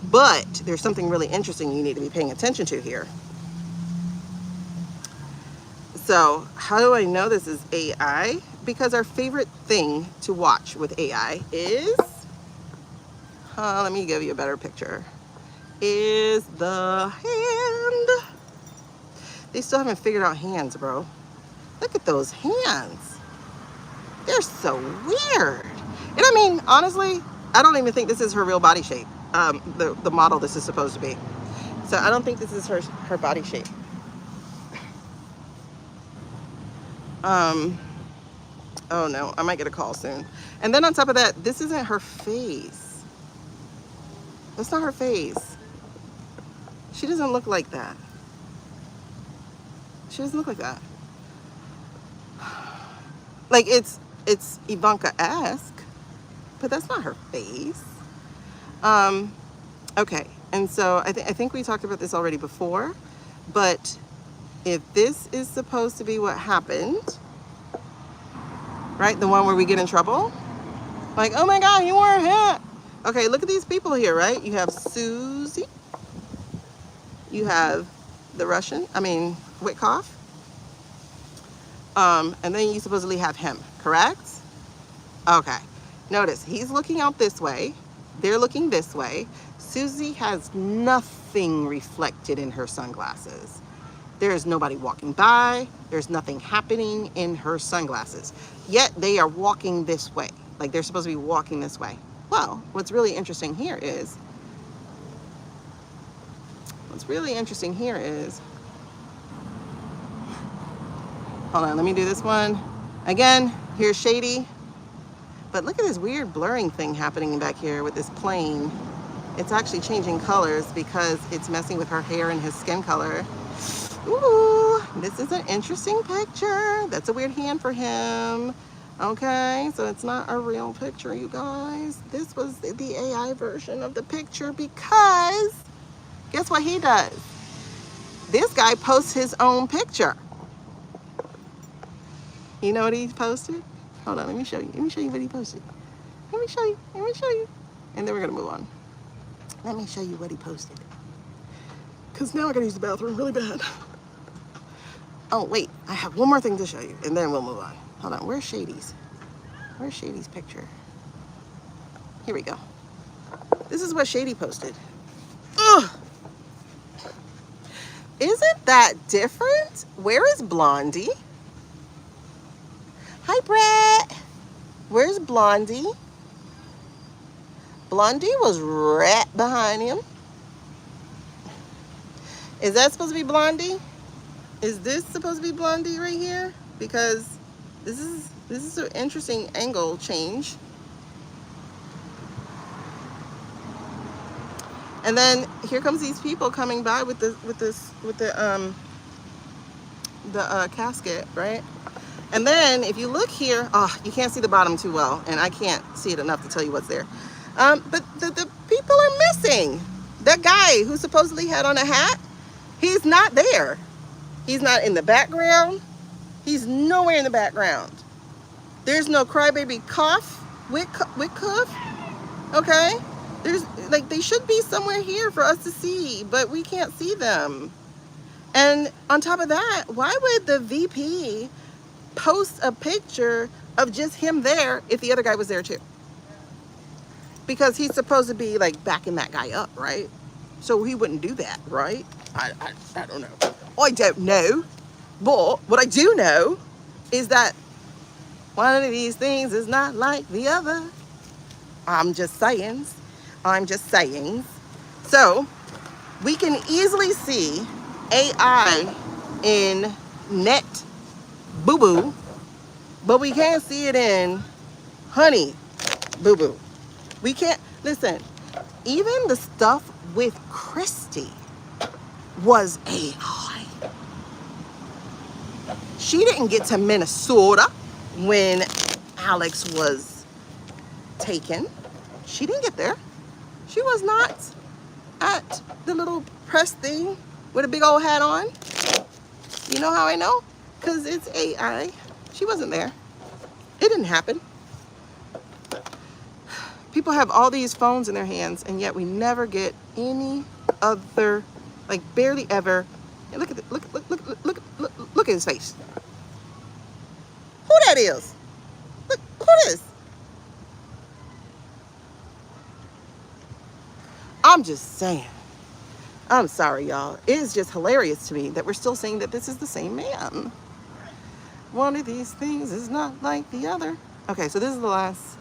But there's something really interesting you need to be paying attention to here. So how do I know this is AI? Because our favorite thing to watch with AI is, let me give you a better picture, is the hand. They still haven't figured out hands, bro. Look at those hands. They're so weird. And I mean, honestly, I don't even think this is her real body shape. The model this is supposed to be. So I don't think this is her body shape. Oh no, I might get a call soon. And then on top of that, this isn't her face. That's not her face. She doesn't look like that. She doesn't look like that. Like it's Ivanka-esque, but that's not her face. Okay, and so I think we talked about this already before, but if this is supposed to be what happened, right, the one where we get in trouble, like, oh my God, you wore a hat. Okay, look at these people here, right? You have Susie, you have the Russian, Witkoff, and then you supposedly have him, correct? Okay, notice he's looking out this way, they're looking this way. Susie has nothing reflected in her sunglasses. There's nobody walking by, there's nothing happening in her sunglasses, yet they are walking this way, like they're supposed to be walking this way. Well, what's really interesting here is, hold on, let me do this one. Again, here's shady. But look at this weird blurring thing happening back here with this plane. It's actually changing colors because it's messing with her hair and his skin color. Ooh, this is an interesting picture. That's a weird hand for him. Okay, so it's not a real picture, you guys. This was the AI version of the picture because guess what he does? This guy posts his own picture. You know what he posted? Hold on, let me show you. Let me show you what he posted. Let me show you. And then we're gonna move on. Let me show you what he posted. Because now I gotta use the bathroom really bad. Oh wait, I have one more thing to show you and then we'll move on. Hold on, where's Shady's? Where's Shady's picture? Here we go. This is what Shady posted. Ugh! Isn't that different? Where is Blondie? Hi, Brett. Where's Blondie? Blondie was right behind him. Is that supposed to be Blondie? Is this supposed to be Blondie right here? Because this is an interesting angle change. And then here comes these people coming by with the casket, right? And then if you look here, oh, you can't see the bottom too well, and I can't see it enough to tell you what's there. But the people are missing. That guy who supposedly had on a hat, he's not there. He's not in the background. He's nowhere in the background. There's no crybaby cough, Witkoff, okay? There's, like, they should be somewhere here for us to see, but we can't see them. And on top of that, why would the VP post a picture of just him there if the other guy was there too? Because he's supposed to be like backing that guy up, right? So he wouldn't do that, right? I don't know. I don't know. But what I do know is that one of these things is not like the other. I'm just saying. So we can easily see AI in net boo-boo, but we can't see it in honey boo-boo. We can't, listen, even the stuff with Christy was AI. She didn't get to Minnesota when Alex was taken. She didn't get there. She was not at the little press thing with a big old hat on. You know how I know? Because it's AI. She wasn't there. It didn't happen. People have all these phones in their hands, and yet we never get any other, like barely ever. And look at his face. Who that is? Look, who this? I'm just saying. I'm sorry, y'all. It is just hilarious to me that we're still saying that this is the same man. One of these things is not like the other. Okay, so this is the last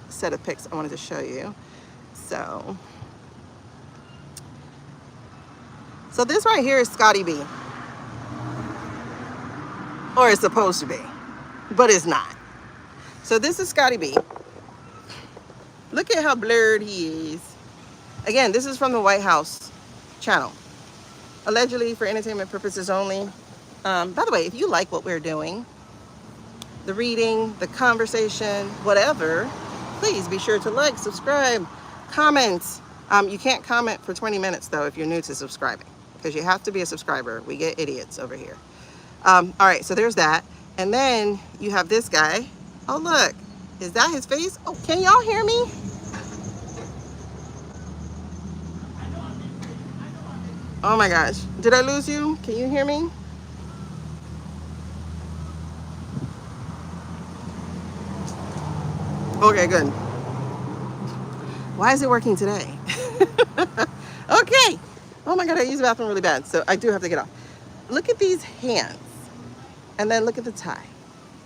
set of pics I wanted to show you. So this right here is Scotty B. Or it's supposed to be, but it's not. So this is Scotty B. Look at how blurred he is. Again, this is from the White House channel. Allegedly for entertainment purposes only. By the way, if you like what we're doing, the reading, the conversation, whatever, please be sure to like, subscribe, comment. You can't comment for 20 minutes though if you're new to subscribing, because you have to be a subscriber. We get idiots over here. All right, so there's that. And then you have this guy. Oh, look, is that his face? Oh, can y'all hear me? Oh my gosh, did I lose you? Can you hear me? Okay, good. Why is it working today? Okay. Oh my God, I use the bathroom really bad, so I do have to get off. Look at these hands. And then look at the tie.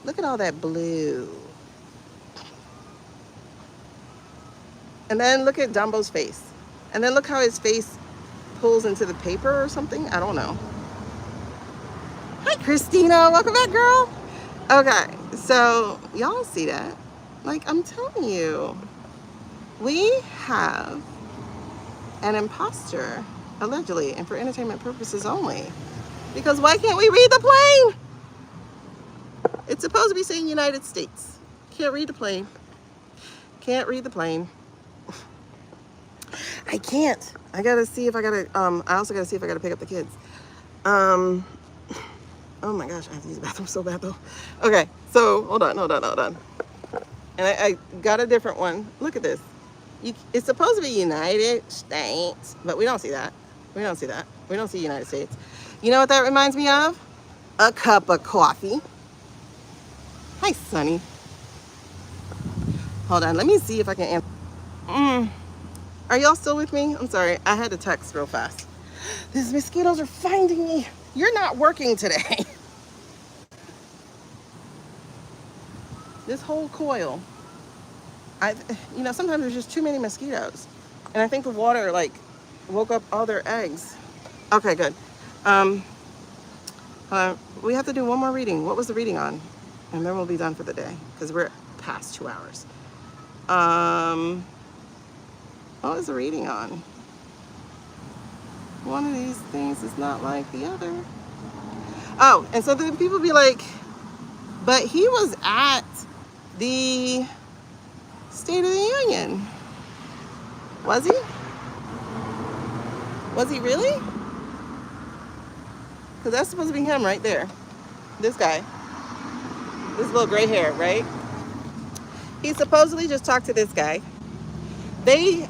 Look at all that blue. And then look at Dumbo's face. And then look how his face pulls into the paper or something. I don't know. Hi, Christina. Welcome back, girl. Okay, so y'all see that? Like, I'm telling you, we have an imposter, allegedly, and for entertainment purposes only. Because why can't we read the plane? It's supposed to be saying United States. Can't read the plane. Can't read the plane. I can't. I gotta see if I gotta, I also gotta see if I gotta pick up the kids. Oh my gosh, I have to use the bathroom so bad though. Okay, so hold on. And I got a different one. Look at this. It's supposed to be United States, but we don't see that. We don't see that. We don't see United States. You know what that reminds me of? A cup of coffee. Hi, Sonny. Hold on, let me see if I can answer. Are y'all still with me? I'm sorry, I had to text real fast. These mosquitoes are finding me. You're not working today. This whole coil. You know, sometimes there's just too many mosquitoes. And I think the water like woke up all their eggs. Okay, good. We have to do one more reading. What was the reading on? And then we'll be done for the day because we're past 2 hours. What was the reading on? One of these things is not like the other. Oh, and so then people be like, but he was at the State of the Union. Was he? Was he really? Because that's supposed to be him right there. This guy. This little gray hair, right? He supposedly just talked to this guy. They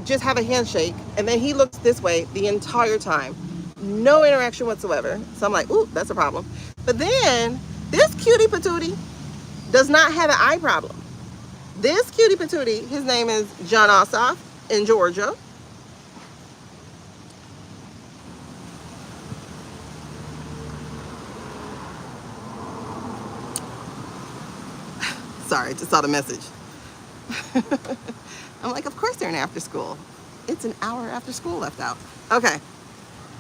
just have a handshake, and then he looks this way the entire time. No interaction whatsoever. So I'm like, ooh, that's a problem. But then this cutie patootie does not have an eye problem. This cutie patootie, his name is John Ossoff in Georgia. Sorry, I just saw the message. I'm like, of course they're in after school. It's an hour after school left out. Okay,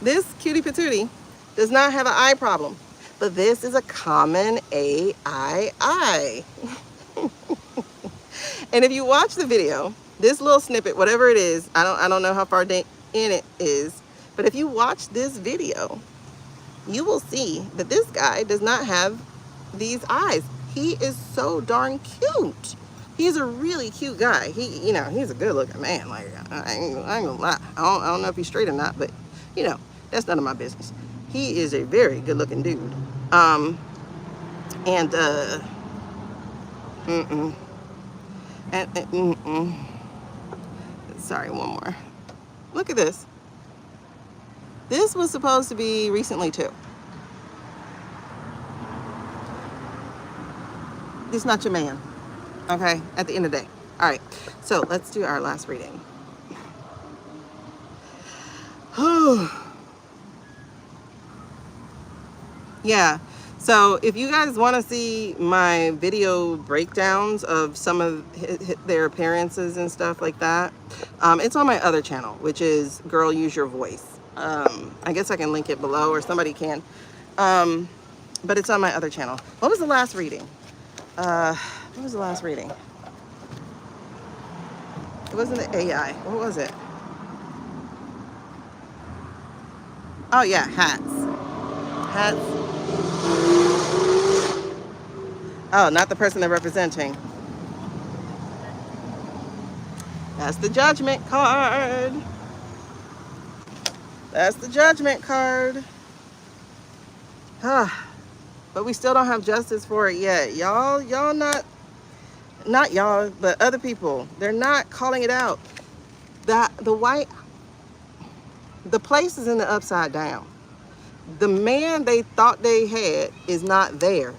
this cutie patootie does not have an eye problem, but this is a common AII. And if you watch the video, this little snippet, whatever it is, I don't know how far in it is, but if you watch this video, you will see that this guy does not have these eyes. He is so darn cute. He's a really cute guy. You know, he's a good looking man. Like, I ain't gonna lie. I don't know if he's straight or not, but you know, that's none of my business. He is a very good looking dude. Sorry, one more. Look at this. This was supposed to be recently too. He's not your man. Okay, at the end of the day. All right, so let's do our last reading. Yeah. So if you guys want to see my video breakdowns of some of their appearances and stuff like that, it's on my other channel, which is Girl Use Your Voice. I guess I can link it below, or somebody can. But it's on my other channel. What was the last reading? What was the last reading? It wasn't the AI. What was it? Oh yeah, hats. Hats. Oh, not the person they're representing. That's the judgment card. That's the judgment card. But we still don't have justice for it yet. Y'all not y'all, but other people, they're not calling it out. The place is in the upside down. The man they thought they had is not there.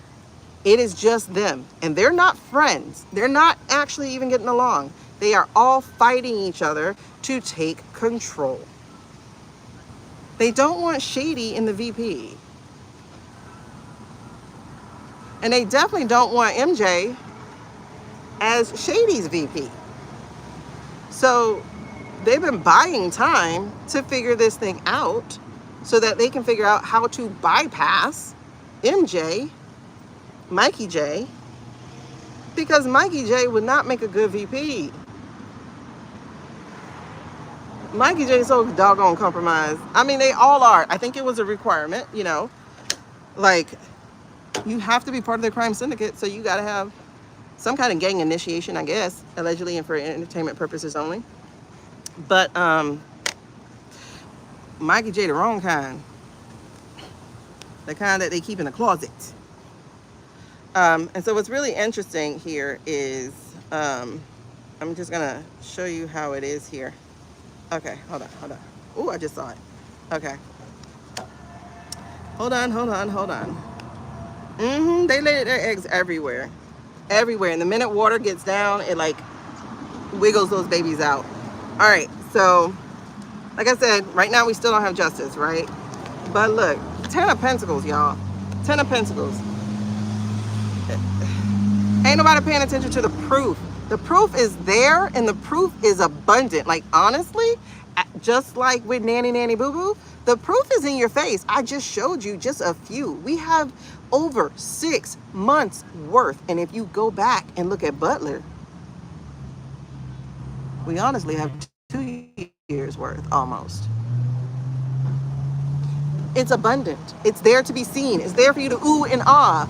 It is just them. And they're not friends. They're not actually even getting along. They are all fighting each other to take control. They don't want Shady in the VP. And they definitely don't want MJ as Shady's VP. So they've been buying time to figure this thing out so that they can figure out how to bypass MJ, Mikey J, because Mikey J would not make a good VP. Mikey J is so doggone compromised. I mean, they all are. I think it was a requirement, you know, like you have to be part of the crime syndicate, so you got to have some kind of gang initiation, I guess, allegedly, and for entertainment purposes only. But Mikey J, the wrong kind, the kind that they keep in the closet. And so what's really interesting here is, I'm just gonna show you how it is here. Okay, hold on. Oh, I just saw it. Okay. Hold on. They lay their eggs everywhere. Everywhere. And the minute water gets down, it like wiggles those babies out. All right, so like I said, right now we still don't have justice, right? But look, 10 of Pentacles, y'all. 10 of Pentacles. Ain't nobody paying attention to the proof. The proof is there, and the proof is abundant. Like, honestly, just like with Nanny Boo Boo, the proof is in your face. I just showed you just a few. We have over 6 months worth. And if you go back and look at Butler, we honestly have 2 years worth almost. It's abundant. It's there to be seen. It's there for you to ooh and ah.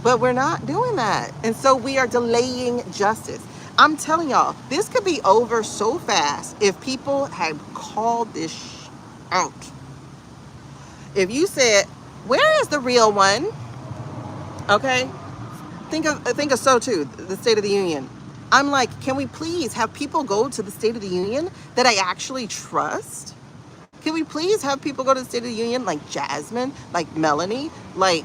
But we're not doing that. And so we are delaying justice. I'm telling y'all, this could be over so fast if people had called this out. If you said, where is the real one? Okay? Think of so too, the State of the Union. I'm like, can we please have people go to the State of the Union that I actually trust? Can we please have people go to the State of the Union like Jasmine, like Melanie, like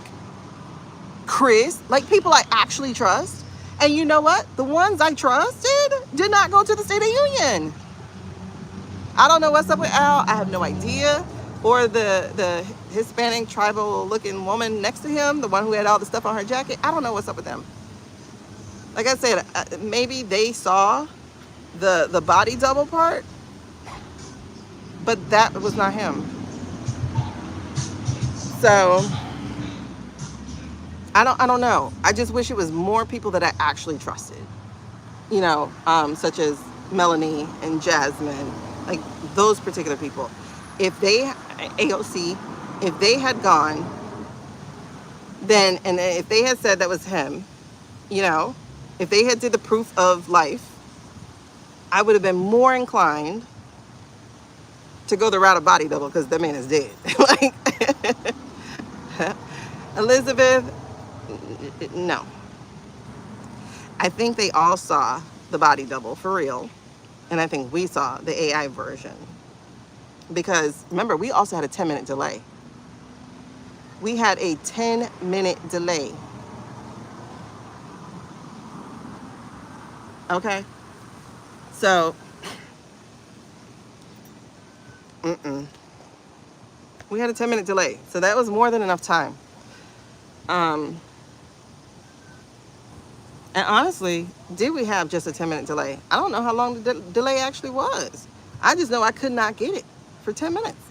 Chris, like people I actually trust? And you know what? The ones I trusted did not go to the State of the Union. I don't know what's up with Al. I have no idea. Or the Hispanic tribal looking woman next to him, the one who had all the stuff on her jacket. I don't know what's up with them. Like I said, maybe they saw the body double part, but that was not him. So I don't know. I just wish it was more people that I actually trusted, you know, such as Melanie and Jasmine, like those particular people. If they, AOC, if they had gone, then, and if they had said that was him, you know, if they had did the proof of life, I would have been more inclined to go the route of body double because that man is dead. Like, Elizabeth, no. I think they all saw the body double for real. And I think we saw the AI version. Because remember, we also had a 10-minute delay. We had a 10-minute delay. Okay? So, We had a 10-minute delay. So that was more than enough time. And honestly, did we have just a 10-minute delay? I don't know how long the delay actually was. I just know I could not get it for 10 minutes.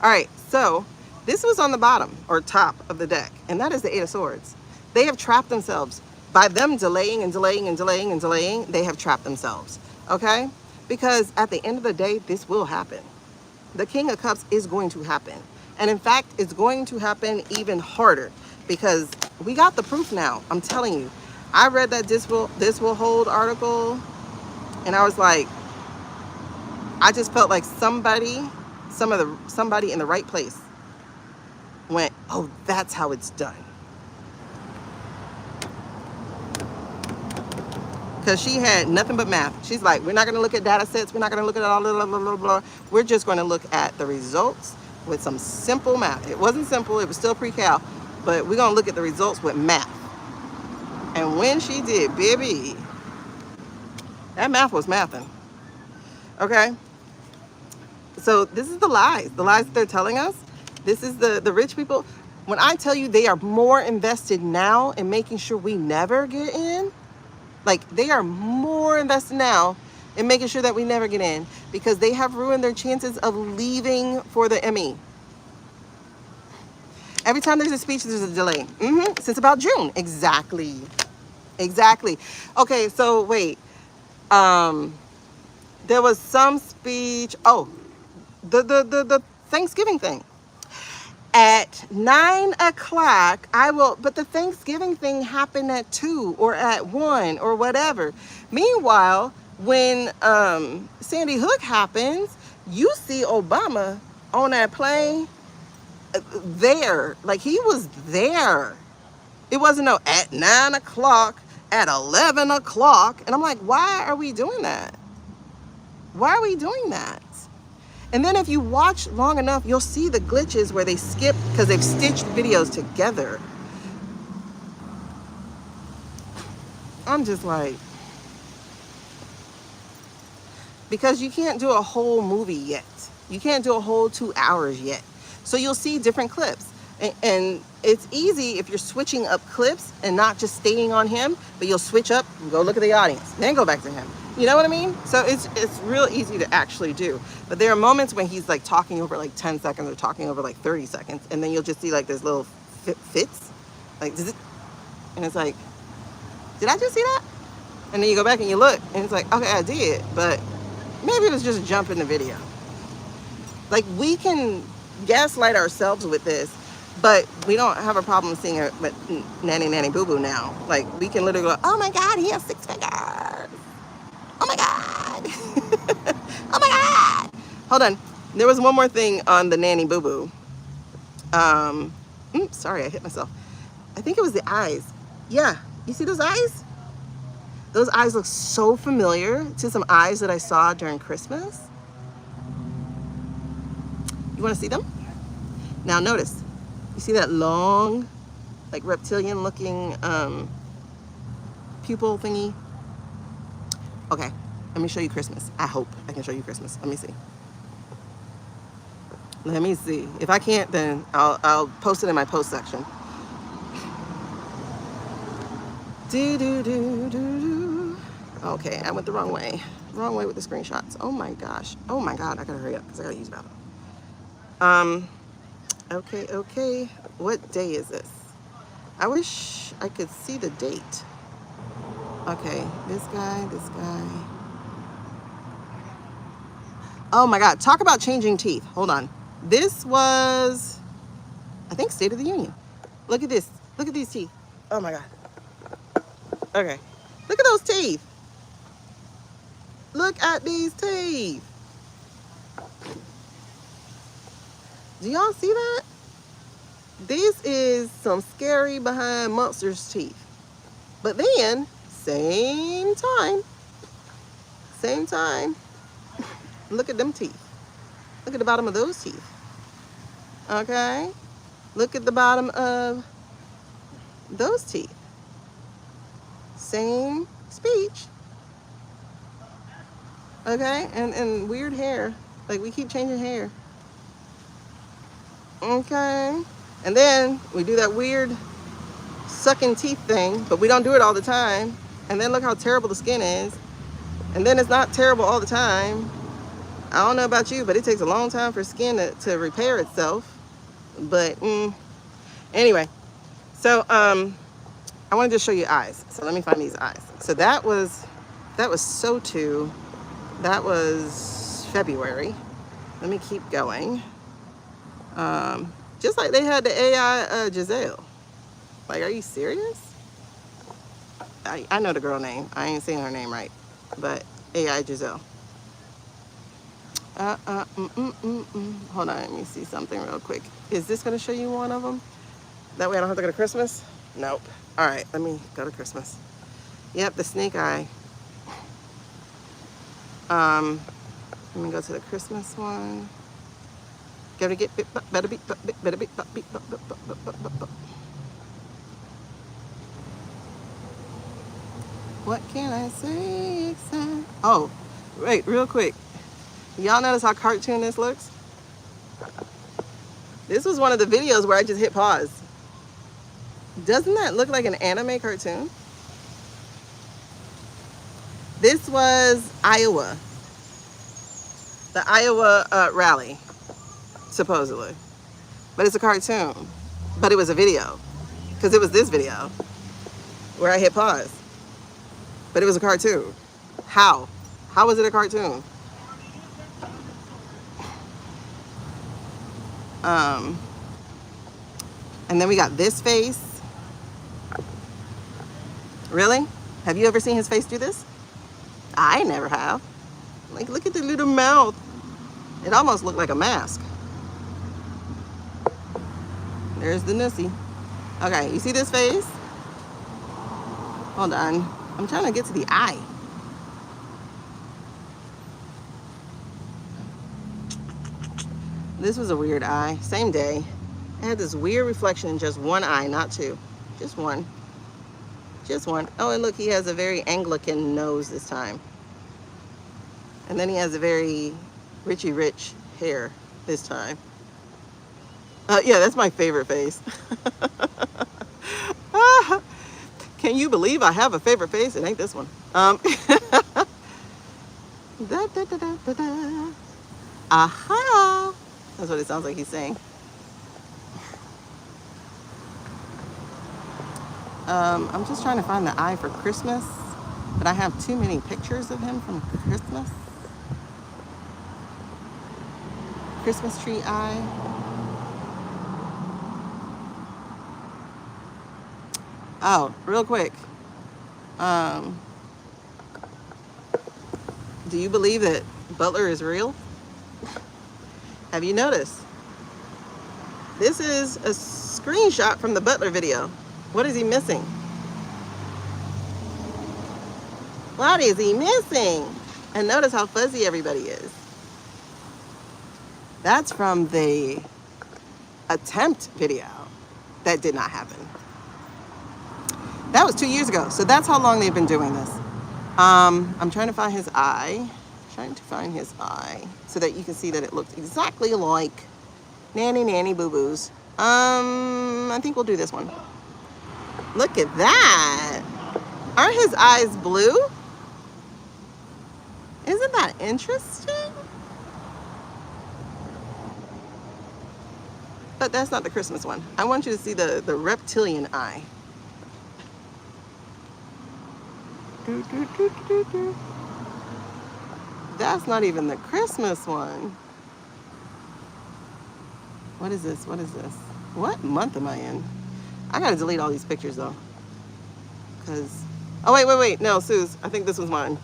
All right, so this was on the bottom or top of the deck, and that is the Eight of Swords. They have trapped themselves. By them delaying and delaying and delaying and delaying, they have trapped themselves, okay? Because at the end of the day, this will happen. The King of Cups is going to happen. And in fact, it's going to happen even harder because we got the proof now. I'm telling you. I read that this will hold article, and I was like, I just felt like somebody in the right place went, oh, that's how it's done. Because she had nothing but math. She's like, we're not going to look at data sets. We're not going to look at all blah, blah, blah, blah. We're just going to look at the results with some simple math. It wasn't simple. It was still pre-cal. But we're going to look at the results with math. And when she did, baby, that math was mathing. Okay? So this is the lies that they're telling us. This is the rich people. When I tell you they are more invested now in making sure we never get in, like they are more invested now in making sure that we never get in because they have ruined their chances of leaving for the Emmy. Every time there's a speech, there's a delay. Since about June. Exactly. Okay, so wait. There was some speech. Oh, the Thanksgiving thing. At 9 o'clock, but the Thanksgiving thing happened at 2 or at 1 or whatever. Meanwhile, when Sandy Hook happens, you see Obama on that plane there. Like he was there. It wasn't no at 9 o'clock, at 11 o'clock. And I'm like, why are we doing that? Why are we doing that? And then if you watch long enough, you'll see the glitches where they skip because they've stitched videos together. I'm just like, because you can't do a whole movie yet. You can't do a whole 2 hours yet. So you'll see different clips. And it's easy if you're switching up clips and not just staying on him, but you'll switch up and go look at the audience, then go back to him. You know what I mean? So it's real easy to actually do. But there are moments when he's like talking over like 10 seconds or talking over like 30 seconds. And then you'll just see like this little fits. Like, does it? And it's like, did I just see that? And then you go back and you look and it's like, okay, I did. But maybe it was just a jump in the video. Like we can gaslight ourselves with this, but we don't have a problem seeing it but nanny boo boo now. Like we can literally go, oh my God, he has 6 figures. Oh my God. Oh my God. Hold on. There was one more thing on the nanny boo boo. Sorry, I hit myself. I think it was the eyes. Yeah. You see those eyes? Those eyes look so familiar to some eyes that I saw during Christmas. You want to see them? Now notice. You see that long, like reptilian looking pupil thingy? Okay, let me show you Christmas. I hope I can show you Christmas. Let me see. Let me see. If I can't, then I'll post it in my post section. Okay, I went the wrong way. Wrong way with the screenshots. Oh my gosh. Oh my God, I gotta hurry up because I gotta use the bathroom. Okay. What day is this? I wish I could see the date. Okay, this guy. Oh my God, talk about changing teeth. Hold on. This was, I think, State of the Union. Look at this. Look at these teeth. Oh my God. Okay. Look at those teeth. Look at these teeth. Do y'all see that? This is some scary behind monsters teeth. But then, same time, look at them teeth. Look at the bottom of those teeth. Okay? Look at the bottom of those teeth. Same speech. Okay? And weird hair. Like we keep changing hair. Okay. And then we do that weird sucking teeth thing, but we don't do it all the time. And then look how terrible the skin is. And then it's not terrible all the time. I don't know about you, but it takes a long time for skin to repair itself. But anyway, so I want to just show you eyes. So let me find these eyes. So that was So2. That was February. Let me keep going. Just like they had the AI Giselle. Like, are you serious? I know the girl name. I ain't saying her name right, but AI Giselle. Hold on, let me see something real quick. Is this gonna show you one of them? That way I don't have to go to Christmas? Nope. All right, let me go to Christmas. Yep, the snake eye. Let me go to the Christmas one. Gotta get better be. What can I say? Oh, wait, real quick. Y'all notice how cartoon this looks? This was one of the videos where I just hit pause. Doesn't that look like an anime cartoon? This was Iowa. The Iowa rally, supposedly. But it's a cartoon. But it was a video. Because it was this video where I hit pause. But it was a cartoon. How? How was it a cartoon? And then we got this face. Really? Have you ever seen his face do this? I never have. Like, look at the little mouth. It almost looked like a mask. There's the nussy. Okay, you see this face? Hold on. I'm trying to get to the eye. This was a weird eye. Same day. It had this weird reflection in just one eye, not two. Just one. Just one. Oh, and look, he has a very Anglican nose this time. And then he has a very Richie Rich hair this time. Yeah, that's my favorite face. Can you believe I have a favorite face? It ain't this one. Aha! That's what it sounds like he's saying. I'm just trying to find the eye for Christmas, but I have too many pictures of him from Christmas. Christmas tree eye. Oh, real quick. Do you believe that Butler is real? Have you noticed? This is a screenshot from the Butler video. What is he missing? What is he missing? And notice how fuzzy everybody is. That's from the attempt video. That did not happen. That was 2 years ago. So that's how long they've been doing this. I'm trying to find his eye. So that you can see that it looks exactly like Nanny Boo Boos. I think we'll do this one. Look at that. Aren't his eyes blue? Isn't that interesting? But that's not the Christmas one. I want you to see the reptilian eye. That's not even the Christmas one. What is this? What is this? What month am I in? I gotta delete all these pictures though. Cause, oh wait. No, Suze, I think this was mine.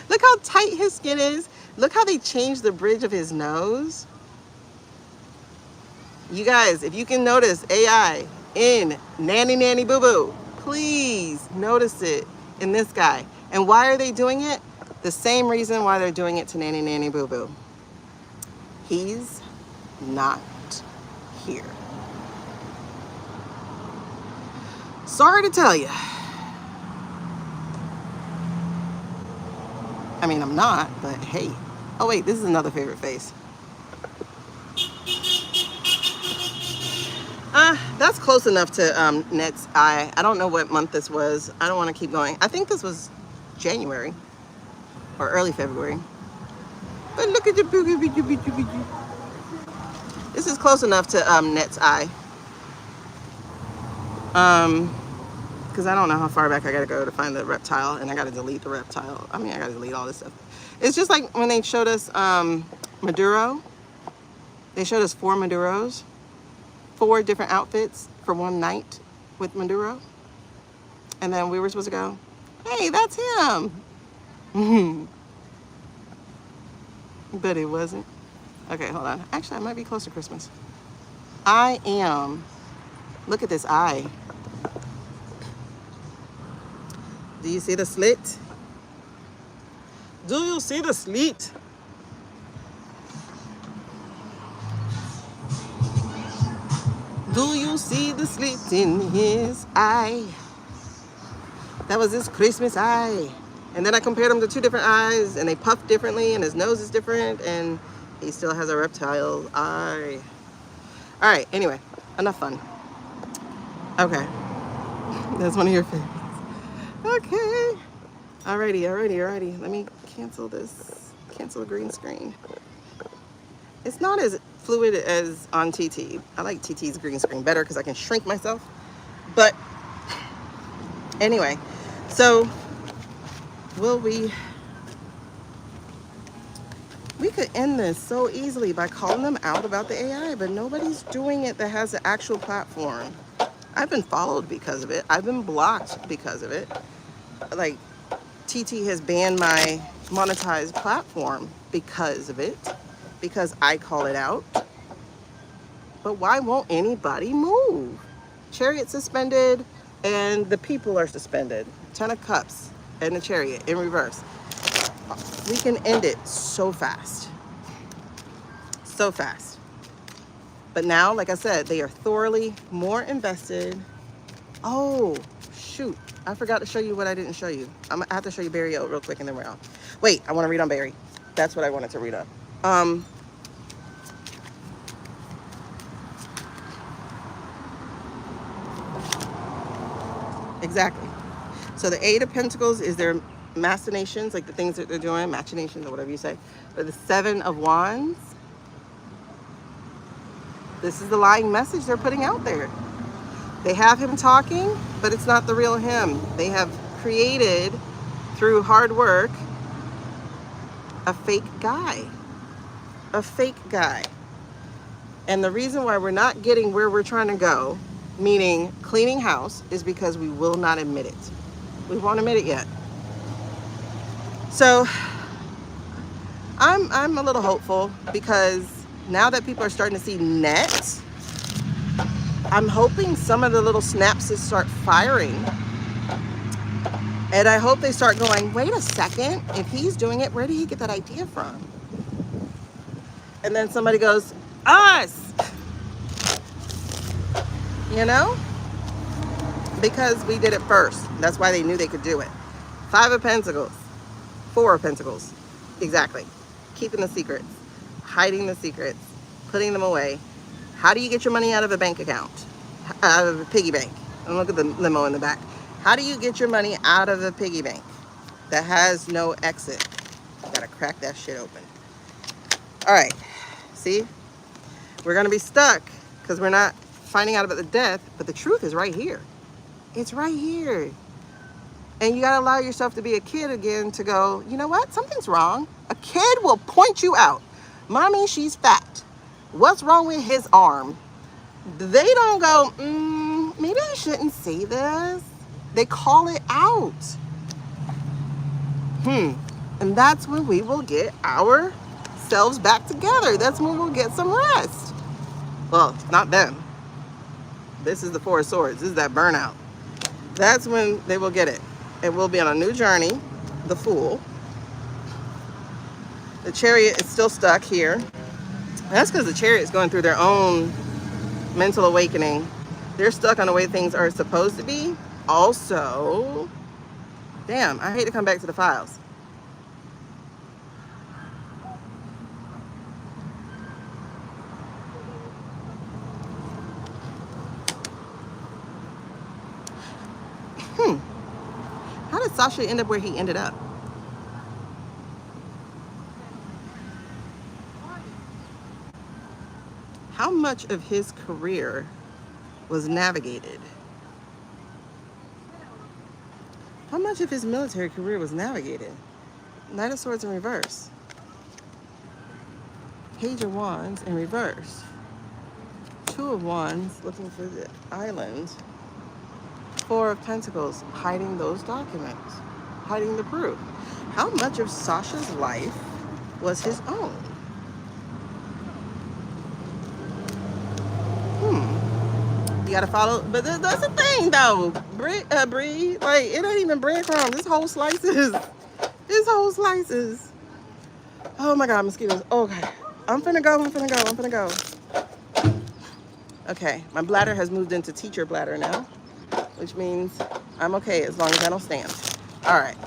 Look how tight his skin is. Look how they changed the bridge of his nose. You guys, if you can notice AI in Nanny Boo Boo, please notice it in this guy. And why are they doing it? The same reason why they're doing it to Nanny Boo Boo. He's not here. Sorry to tell you. I mean, I'm not, but hey. Oh wait, this is another favorite face. That's close enough to Net's eye. I don't know what month this was. I don't want to keep going. I think this was January or early February. But look at the boogie. This is close enough to Net's eye. Because I don't know how far back I gotta go to find the reptile, and I gotta delete the reptile. I mean, I gotta delete all this stuff. It's just like when they showed us Maduro. They showed us 4 Maduros, 4 different outfits for one night with Maduro. And then we were supposed to go, hey, that's him. But it wasn't. Okay, hold on. Actually, I might be close to Christmas. I am. Look at this eye. Do you see the slit? Do you see the slit? Do you see the slit in his eye? That was his Christmas eye. And then I compared them to 2 different eyes, and they puff differently, and his nose is different, and he still has a reptile eye. All right, anyway, enough fun. Okay, that's one of your favorites. Okay, alrighty. Let me cancel this, cancel the green screen. It's not as fluid as on TT. I like TT's green screen better because I can shrink myself. But anyway, so we could end this so easily by calling them out about the AI, but nobody's doing it that has an actual platform. I've been followed because of it. I've been blocked because of it. Like, TT has banned my monetized platform because of it, because I call it out. But why won't anybody move? Chariot suspended, and the people are suspended. 10 of Cups and the Chariot in reverse. We can end it so fast. So fast. But now, like I said, they are thoroughly more invested. Oh, shoot. I forgot to show you what I didn't show you. I have to show you Barry O real quick and then we're out. Wait, I want to read on Barry. That's what I wanted to read on. Exactly. So the 8 of Pentacles is their machinations, like the things that they're doing, machinations or whatever you say. But the 7 of Wands, this is the lying message they're putting out there. They have him talking, but it's not the real him. They have created, through hard work, a fake guy. A fake guy. And the reason why we're not getting where we're trying to go, meaning cleaning house, is because we will not admit it. We won't admit it yet. So I'm a little hopeful because now that people are starting to see net, I'm hoping some of the little synapses start firing. And I hope they start going, wait a second, if he's doing it, where did he get that idea from? And then somebody goes, us! You know? Because we did it first. That's why they knew they could do it. 5 of Pentacles. 4 of Pentacles. Exactly. Keeping the secrets. Hiding the secrets. Putting them away. How do you get your money out of a bank account? Out of a piggy bank. And look at the limo in the back. How do you get your money out of a piggy bank that has no exit? You gotta crack that shit open. All right. See? We're gonna be stuck because we're not finding out about the death, but the truth is right here. It's right here. And you gotta allow yourself to be a kid again to go, you know what? Something's wrong. A kid will point you out. Mommy, she's fat. What's wrong with his arm? They don't go, maybe I shouldn't say this. They call it out. And that's when we will get ourselves back together. That's when we'll get some rest. Well, not them. This is the 4 of Swords. This is that burnout. That's when they will get it. And we'll be on a new journey. The Fool. The Chariot is still stuck here. And that's because the Chariot is going through their own mental awakening. They're stuck on the way things are supposed to be. Also, damn, I hate to come back to the files. Sasha end up where he ended up? How much of his career was navigated? How much of his military career was navigated? Knight of Swords in reverse. Page of Wands in reverse. Two of Wands looking for the island. Four of Pentacles hiding those documents, hiding the proof. How much of Sasha's life was his own? You gotta follow, but that's the thing though, Bree, like it ain't even breadcrumbs. This whole slices. This whole slices. Oh my God, mosquitoes. Okay, I'm finna go. Okay, my bladder has moved into teacher bladder now, which means I'm okay as long as I don't stand. All right.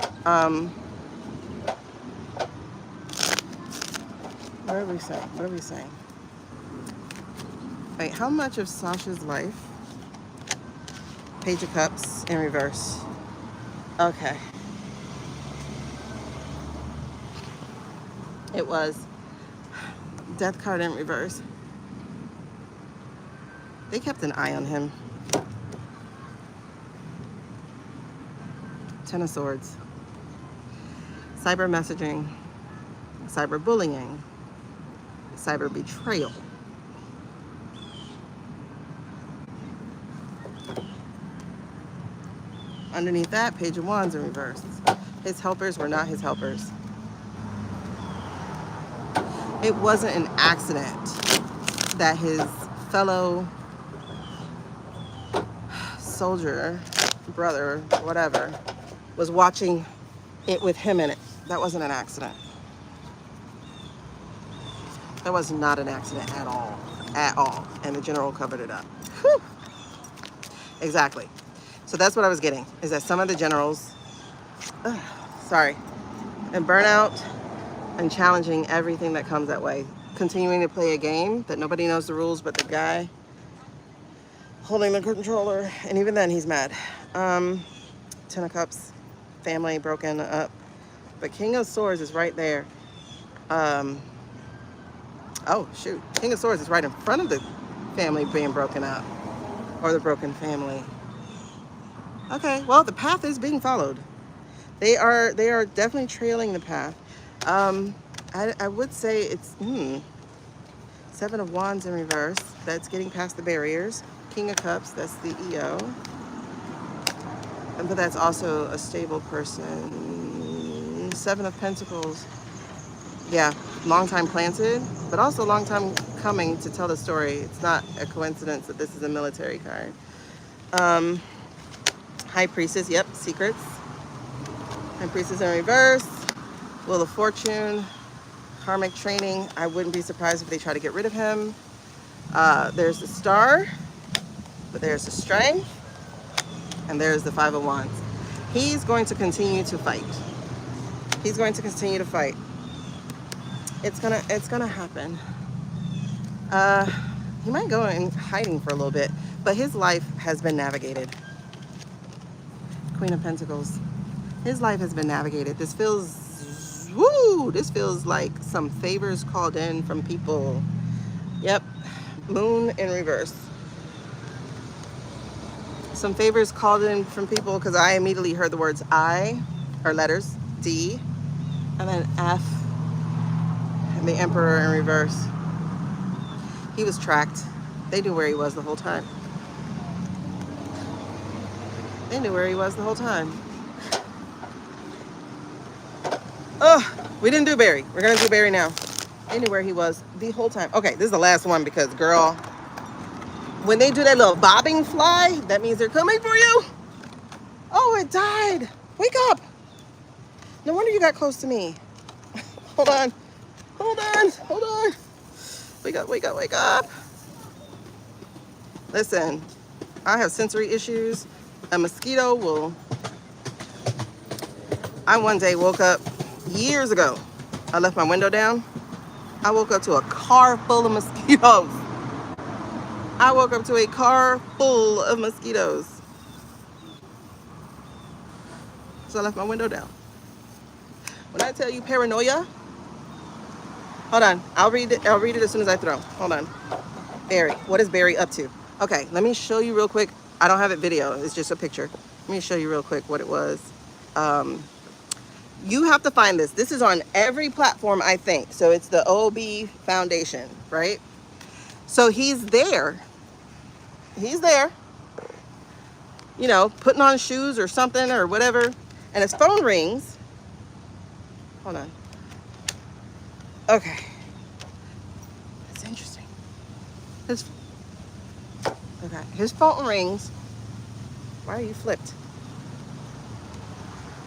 What are we saying? Wait, how much of Sasha's life? Page of Cups in reverse. Okay. It was Death card in reverse. They kept an eye on him. Ten of Swords. Cyber messaging. Cyber bullying. Cyber betrayal. Underneath that, Page of Wands in reverse. His helpers were not his helpers. It wasn't an accident that his fellow soldier, brother, whatever, was watching it with him in it. That wasn't an accident. That was not an accident at all. At all. And the general covered it up. Whew. Exactly. So that's what I was getting, is that some of the generals, and burnout and challenging everything that comes that way. Continuing to play a game that nobody knows the rules but the guy holding the controller. And even then, he's mad. Ten of Cups, family broken up. But King of Swords is right there. Oh, shoot. King of Swords is right in front of the family being broken up. Or the broken family. Okay, well, the path is being followed. They are definitely trailing the path. I would say it's Seven of Wands in reverse. That's getting past the barriers. King of Cups, that's the EO. But that's also a stable person. Seven of Pentacles. Yeah, long time planted, but also long time coming to tell the story. It's not a coincidence that this is a military card. High Priestess, yep, secrets. High Priestess in reverse. Wheel of Fortune. Karmic training. I wouldn't be surprised if they try to get rid of him. There's the Star, but there's the Strength, and there's the Five of Wands. He's going to continue to fight. He's going to continue to fight. It's gonna happen. He might go in hiding for a little bit, but his life has been navigated. Queen of Pentacles. His life has been navigated. This feels, woo! This feels like some favors called in from people. Yep. Moon in reverse. Some favors called in from people because I immediately heard the words I, or letters, D, and then F, and the Emperor in reverse. He was tracked. They knew where he was the whole time. They knew where he was the whole time. We didn't do Barry. We're gonna do Barry now. They knew where he was the whole time. Okay, this is the last one because, girl, when they do that little bobbing fly, that means they're coming for you. Oh, it died. Wake up. No wonder you got close to me. Hold on. Hold on. Hold on. Wake up, wake up, wake up. Listen, I have sensory issues. A mosquito will... I one day woke up years ago. I left my window down. I woke up to a car full of mosquitoes. I woke up to a car full of mosquitoes. so I left my window down. When I tell you paranoia, hold on. I'll read it as soon as I throw. Hold on. Barry. What is Barry up to? Okay, let me show you real quick. I don't have it video. It's just a picture. Let me show you real quick what it was. You have to find this. This is on every platform, I think. So it's the OB Foundation, right? So he's there. He's there, you know, putting on shoes or something or whatever. And his phone rings. Hold on. Okay. That's interesting. His phone rings. Why are you flipped?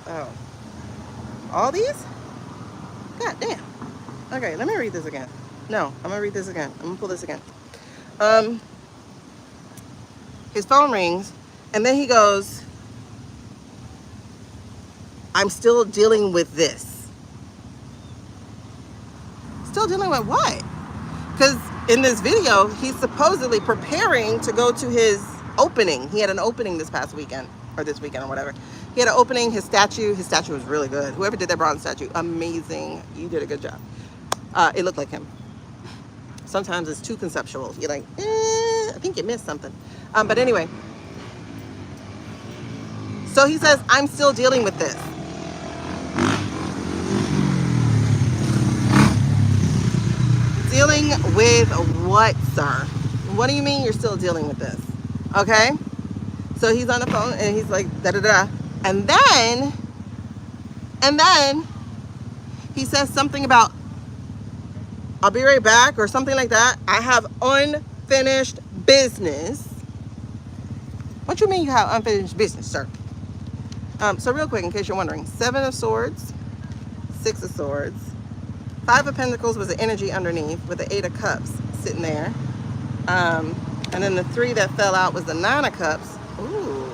Oh. All these? God damn. Okay, let me read this again. No, I'm gonna read this again. I'm gonna pull this again. His phone rings, and then he goes, I'm still dealing with this. Still dealing with what? Because in this video, he's supposedly preparing to go to his opening. He had an opening this past weekend, or this weekend, or whatever. He had an opening. His statue was really good. Whoever did that bronze statue, amazing. You did a good job. It looked like him. Sometimes it's too conceptual. You're like, I think you missed something. But anyway, so he says, I'm still dealing with this. Dealing with what, sir? What do you mean you're still dealing with this? Okay? So he's on the phone and he's like, da-da-da. And then he says something about, I'll be right back or something like that. I have unfinished business. What you mean you have unfinished business, sir? So real quick, in case you're wondering, 7 of Swords, 6 of Swords, 5 of Pentacles was the energy underneath with the 8 of Cups sitting there. And then the 3 that fell out was the 9 of Cups. Ooh.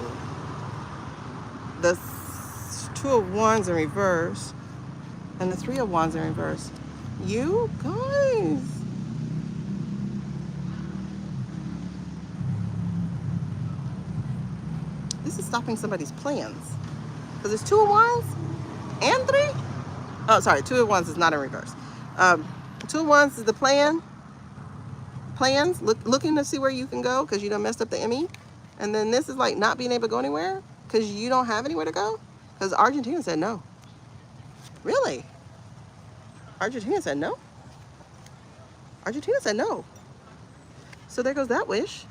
The 2 of Wands in reverse. And the 3 of Wands in reverse. You guys. This is stopping somebody's plans. Because it's 2 of Wands and 3. Oh, sorry, 2 of Wands is not in reverse. 2 of Wands is the plans, looking to see where you can go because you done messed up the Emmy. And then this is like not being able to go anywhere because you don't have anywhere to go. Because Argentina said no. Really? Argentina said no? Argentina said no. So there goes that wish.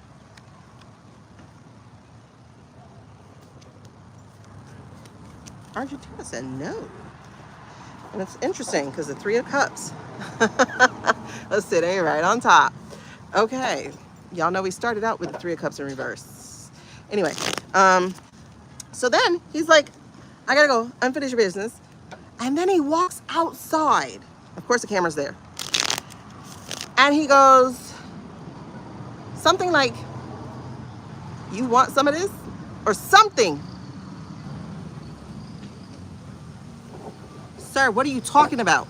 Argentina said no. And it's interesting because the 3 of Cups was sitting right on top. Okay. Y'all know we started out with the 3 of Cups in reverse. Anyway, so then he's like, I gotta go, unfinished business. And then he walks outside. Of course the camera's there. And he goes, something like, you want some of this? Or something. Sir, what are you talking about?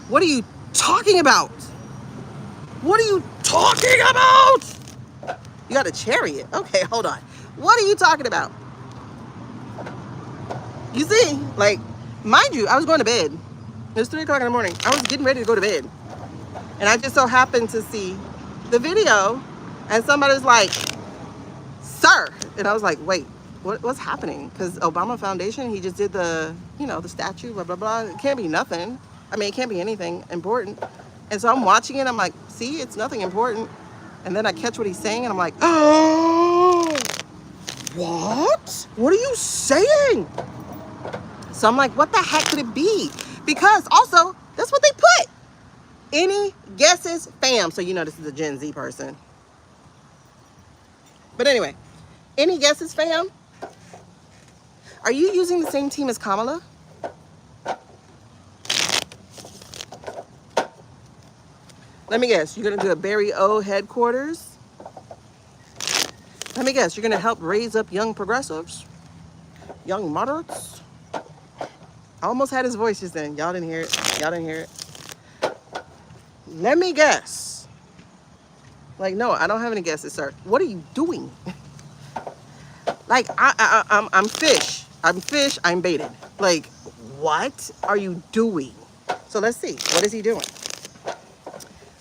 What are you talking about? What are you talking about? You got a chariot. Okay, hold on. What are you talking about? You see, like, mind you, I was going to bed. It was 3 o'clock in the morning. I was getting ready to go to bed. And I just so happened to see the video and somebody was like, sir. And I was like, wait. What's happening? Because Obama Foundation, he just did the, you know, the statue, blah, blah, blah. It can't be nothing. I mean, it can't be anything important. And so I'm watching it. I'm like, see, it's nothing important. And then I catch what he's saying. And I'm like, oh, what? What are you saying? So I'm like, what the heck could it be? Because also, that's what they put. Any guesses, fam? So you know this is a Gen Z person. But anyway, any guesses, fam? Are you using the same team as Kamala? Let me guess. You're going to do a Barry O headquarters? Let me guess. You're going to help raise up young progressives? Young moderates? I almost had his voice just then. Y'all didn't hear it. Y'all didn't hear it. Let me guess. Like, no, I don't have any guesses, sir. What are you doing? Like, I'm fish. I'm fish, I'm baited. Like, what are you doing? So let's see. What is he doing?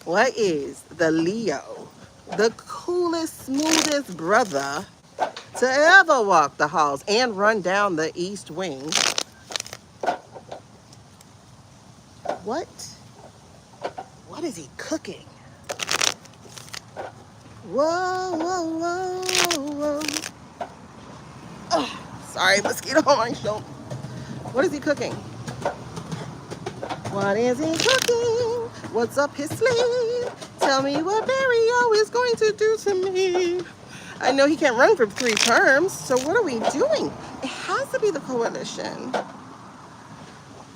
What is the Leo, the coolest, smoothest brother to ever walk the halls and run down the east wing? What is he cooking? Whoa, whoa, whoa, whoa. Oh, sorry, mosquito on my shoulder. What is he cooking? What is he cooking? What's up his sleeve? Tell me what Mario is going to do to me. I know he can't run for 3 terms, so what are we doing? It has to be the coalition.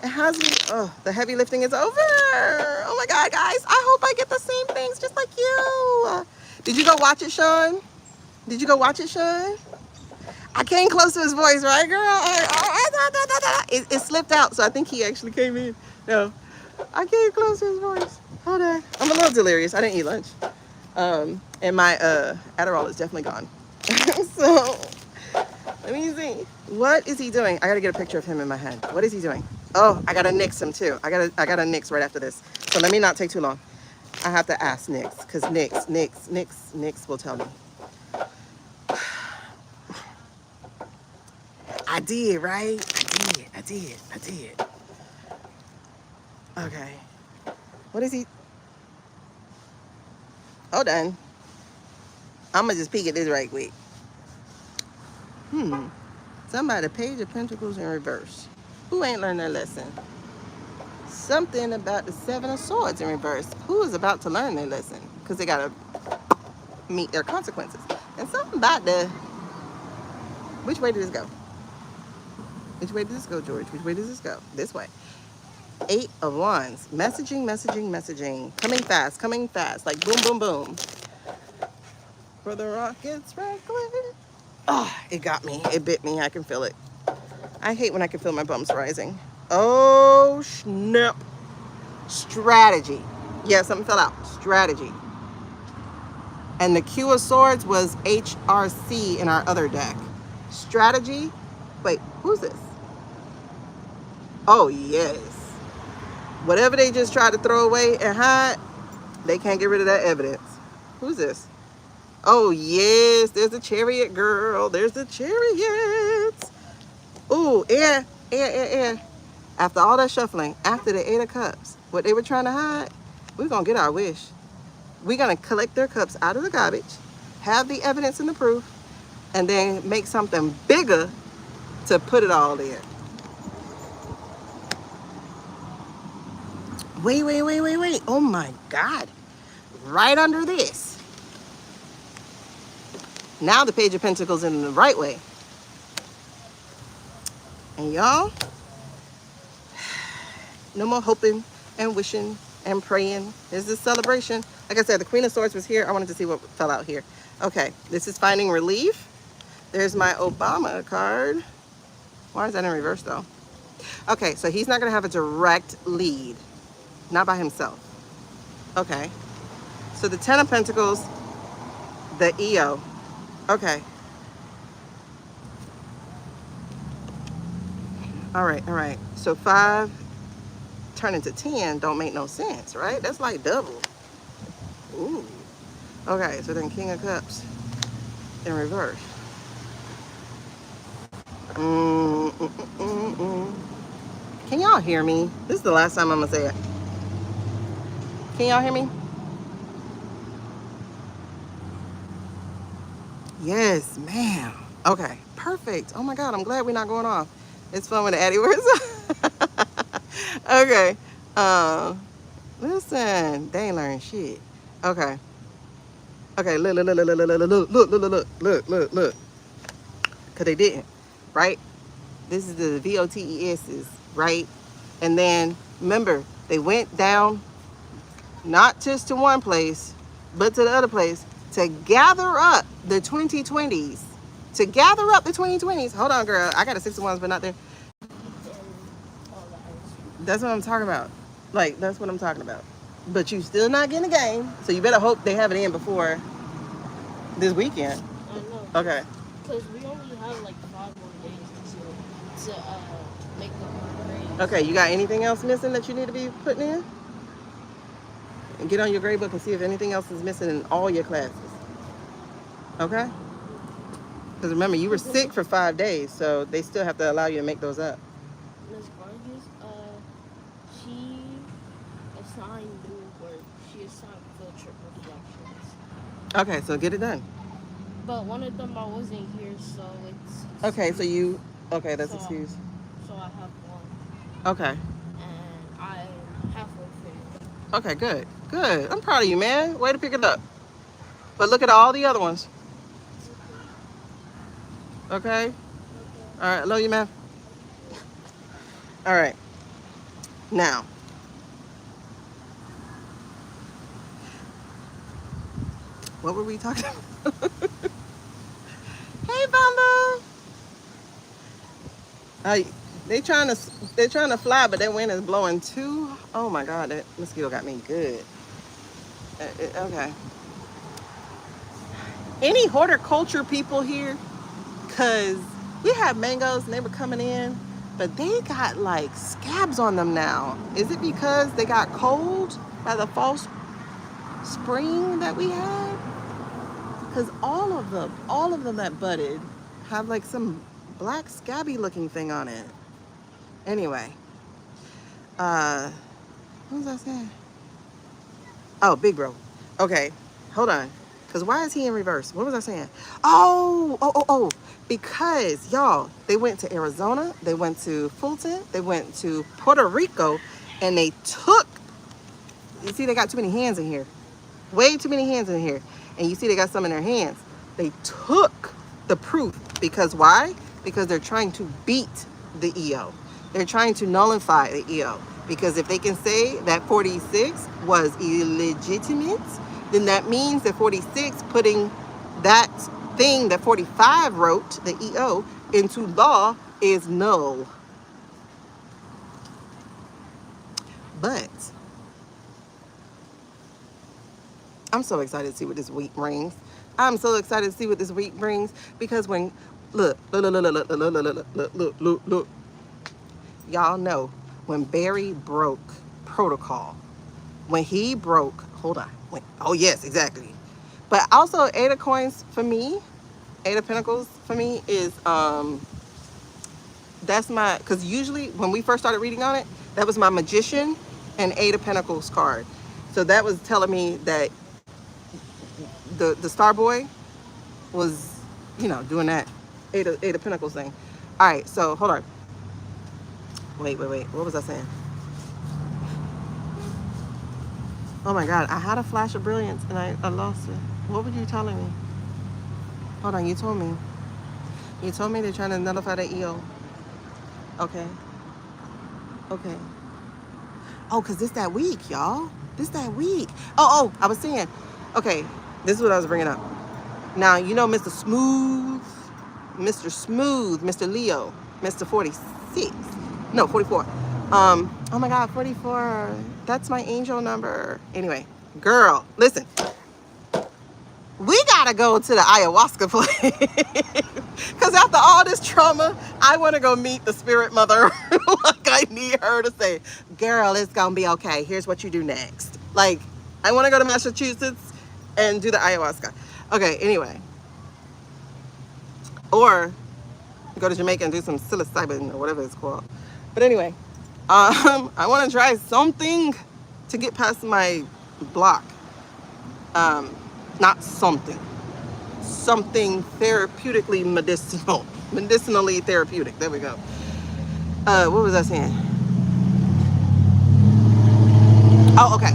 It has to be. Oh, the heavy lifting is over. Oh my God, guys. I hope I get the same things just like you. Did you go watch it, Sean? Did you go watch it, Sean? I came close to his voice, right, girl? It slipped out, so I think he actually came in. No, I came close to his voice. Hold on. I'm a little delirious. I didn't eat lunch. And my Adderall is definitely gone. So, let me see. What is he doing? I gotta get a picture of him in my head. What is he doing? Oh, I gotta nix him too. I gotta nix right after this. So let me not take too long. I have to ask Nix, because Nix will tell me. I did, right? I did. Okay. What is he? Hold on. I'm gonna just peek at this right quick. Somebody, Page of Pentacles in reverse. Who ain't learned their lesson? Something about the 7 of Swords in reverse. Who is about to learn their lesson? Because they gotta meet their consequences. And something about the... Which way did this go? Which way did this go, George? Which way does this go? This way. 8 of Wands. Messaging. Coming fast. Like boom, boom, boom. For the rockets, Franklin. Oh, it got me. It bit me. I can feel it. I hate when I can feel my bumps rising. Oh, snap. Strategy. Yeah, something fell out. Strategy. And the Q of Swords was HRC in our other deck. Strategy. Wait, who's this? Oh, yes. Whatever they just tried to throw away and hide, they can't get rid of that evidence. Who's this? Oh, yes. There's the Chariot girl. There's the Chariots. Ooh, air. After all that shuffling, after the 8 of Cups, what they were trying to hide, we're going to get our wish. We're going to collect their cups out of the garbage, have the evidence and the proof, and then make something bigger to put it all in. Wait. Oh my God. Right under this. Now the Page of Pentacles in the right way. And y'all, no more hoping and wishing and praying. There's this celebration. Like I said, the Queen of Swords was here. I wanted to see what fell out here. Okay, this is finding relief. There's my Obama card. Why is that in reverse though? Okay, so he's not gonna have a direct lead. Not by himself. Okay. So the 10 of Pentacles, the EO. Okay. All right. So 5 turn into 10 don't make no sense, right? That's like double. Ooh. Okay, so then King of Cups in reverse. Can y'all hear me? This is the last time I'm gonna say it. Can y'all hear me? Yes, ma'am. Okay, perfect. Oh my God, I'm glad we're not going off. It's fun with the Addy words. Okay. Listen, they ain't learning shit. Okay. Look. Cause they didn't, right? This is the VOTESs, right? And then remember, they went down not just to one place, but to the other place to gather up the 2020s. To gather up the 2020s. Hold on, girl. I got a 6 of Wands, but not there. That's what I'm talking about. Like, that's what I'm talking about. But you still not getting a game, so you better hope they have it in before this weekend. I know. Okay. Because we only have like 5 more days this year. to make the more grades. Okay, you got anything else missing that you need to be putting in? And get on your grade book and see if anything else is missing in all your classes. Okay? Because remember, you were sick for 5 days, so they still have to allow you to make those up. Miss Vargas, she assigned new work. She assigned filter reflections. Okay, so get it done. But one of them I wasn't here, so it's Okay, so you, okay, that's so, excuse. so I have one. Okay. And I'm halfway finished. Okay, good. Good. I'm proud of you, man. Way to pick it up. But look at all the other ones. Okay? Okay. All right, love you, man. All right. Now, what were we talking about? Hey, Bumble. They're trying to fly, but that wind is blowing too. Oh my God, that mosquito got me good. Okay. Any horticulture people here? Cause we had mangoes and they were coming in, but they got like scabs on them now. Is it because they got cold by the false spring that we had? Because all of them that budded have like some black scabby looking thing on it. Anyway, what was I saying? Oh, big bro. Okay, hold on. Because why is he in reverse? What was I saying? Oh. Because, y'all, they went to Arizona, they went to Fulton, they went to Puerto Rico, and they took, you see, they got too many hands in here. Way too many hands in here. And you see they got some in their hands. They took the proof. Because why? Because they're trying to beat the EO. They're trying to nullify the EO. Because if they can say that 46 was illegitimate, then that means that 46 putting that thing that 45 wrote, the EO, into law is null. But I'm so excited to see what this week brings. I'm so excited to see what this week brings because when, look. Y'all know when Barry broke protocol, when he broke, hold on, wait, oh yes, exactly. But also Eight of Coins for me, Eight of Pentacles for me is, that's my, because usually when we first started reading on it, that was my Magician and Eight of Pentacles card. So that was telling me that the Star Boy was, doing that Eight of Pentacles thing. All right, so hold on. Wait. What was I saying? Oh my God, I had a flash of brilliance and I lost it. What were you telling me? Hold on, you told me. You told me they're trying to nullify the EO. Okay. Oh, because this that week, y'all. This that week. Oh, I was saying. Okay, this is what I was bringing up. Now, you know Mr. Smooth, Mr. Leo, Mr. 46. No, 44. Oh my God, 44. That's my angel number. Anyway, girl, listen. We gotta go to the ayahuasca place. Because after all this trauma, I want to go meet the spirit mother. Like, I need her to say, girl, it's gonna be okay. Here's what you do next. Like, I want to go to Massachusetts and do the ayahuasca. Okay, anyway. Or go to Jamaica and do some psilocybin or whatever it's called. But anyway, I want to try something to get past my block. Not something therapeutically medicinally therapeutic. There we go. What was I saying? Oh, okay.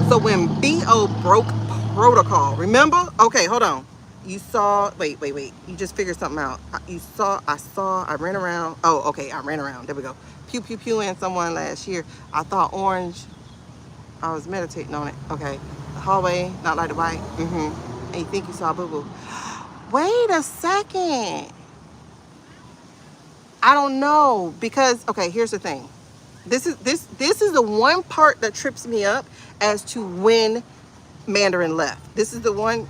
So when BO broke protocol, remember? Okay, hold on. You saw, wait. You just figured something out. I ran around. Oh, okay, I ran around. There we go. Pew and someone last year. I thought orange. I was meditating on it. Okay. The hallway, not like the white. And you think you saw boo-boo. Wait a second. I don't know. Because, okay, here's the thing. This is the one part that trips me up as to when Mandarin left. This is the one,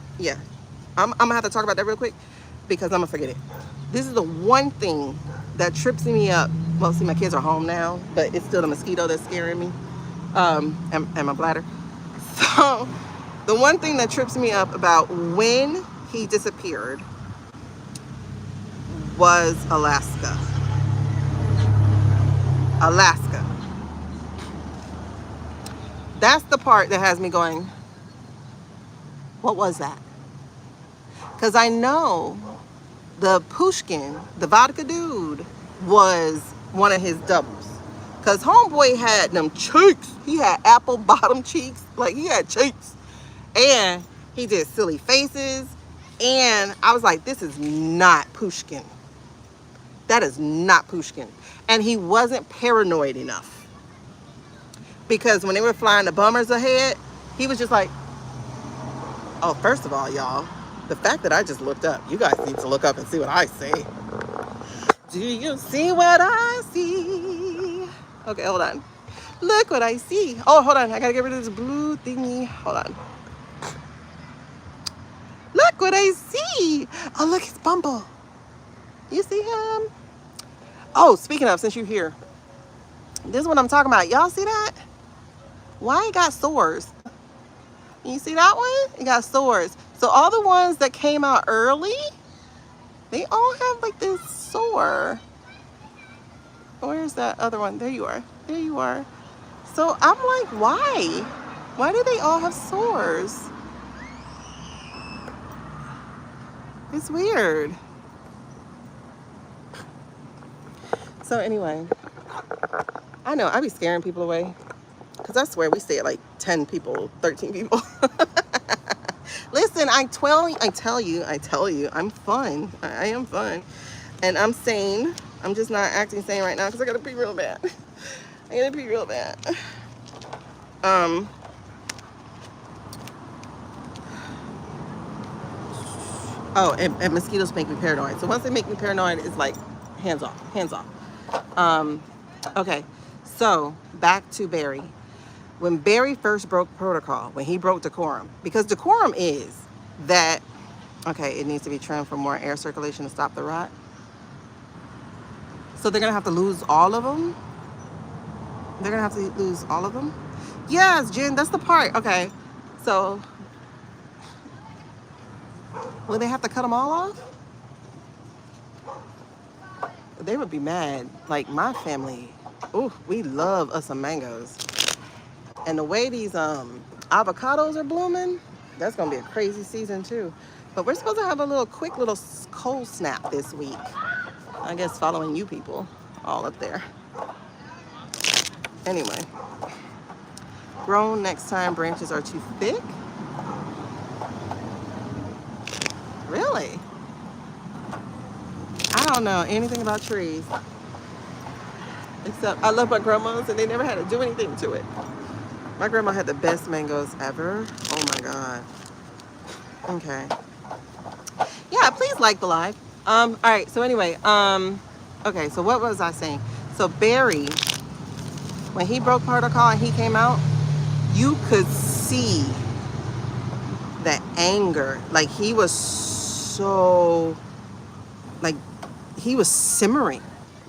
I'm gonna have to talk about that real quick because I'm gonna forget it. This is the one thing that trips me up. Well, see, my kids are home now, but it's still the mosquito that's scaring me, and my bladder. So the one thing that trips me up about when he disappeared was Alaska. Alaska. That's the part that has me going, what was that? Because I know the Pushkin, the vodka dude, was one of his doubles. Because homeboy had them cheeks. He had apple bottom cheeks. Like, he had cheeks. And he did silly faces. And I was like, this is not Pushkin. That is not Pushkin. And he wasn't paranoid enough. Because when they were flying the bummers ahead, he was just like, oh, first of all, y'all, the fact that I just looked up, you guys need to look up and see what I see. Do you see what I see? Okay, hold on. Look what I see. Oh, hold on. I gotta get rid of this blue thingy. Hold on. Look what I see. Oh, look, it's Bumble. You see him? Oh, speaking of, since you're here, this is what I'm talking about. Y'all see that? Why he got sores? You see that one? He got sores. So all the ones that came out early, they all have like this sore. Where's that other one? There you are. There you are. So I'm like, why? Why do they all have sores? It's weird. So anyway, I know I be scaring people away. Because I swear we stay at like 10 people, 13 people. Listen, I tell you, I'm fun. I am fun. And I'm sane. I'm just not acting sane right now because I gotta pee real bad. I gotta pee real bad. Oh, and mosquitoes make me paranoid. So once they make me paranoid, it's like, hands off, hands off. Okay, so back to Barry. When Barry first broke protocol, when he broke decorum, because decorum is that, okay, it needs to be trimmed for more air circulation to stop the rot. So they're gonna have to lose all of them? They're gonna have to lose all of them? Yes, Jen, that's the part. Okay, so will they have to cut them all off? They would be mad. Like my family, ooh, we love us some mangoes. And the way these avocados are blooming, that's gonna be a crazy season too. But we're supposed to have a little quick little cold snap this week. I guess following you people all up there. Anyway, grown next time branches are too thick. Really? I don't know anything about trees. Except I love my grandmas and they never had to do anything to it. My grandma had the best mangoes ever. Oh my God. Okay. Yeah, please like the live. All right, so anyway, okay, so what was I saying? So Barry, when he broke protocol and he came out, you could see the anger. Like he was so, like he was simmering,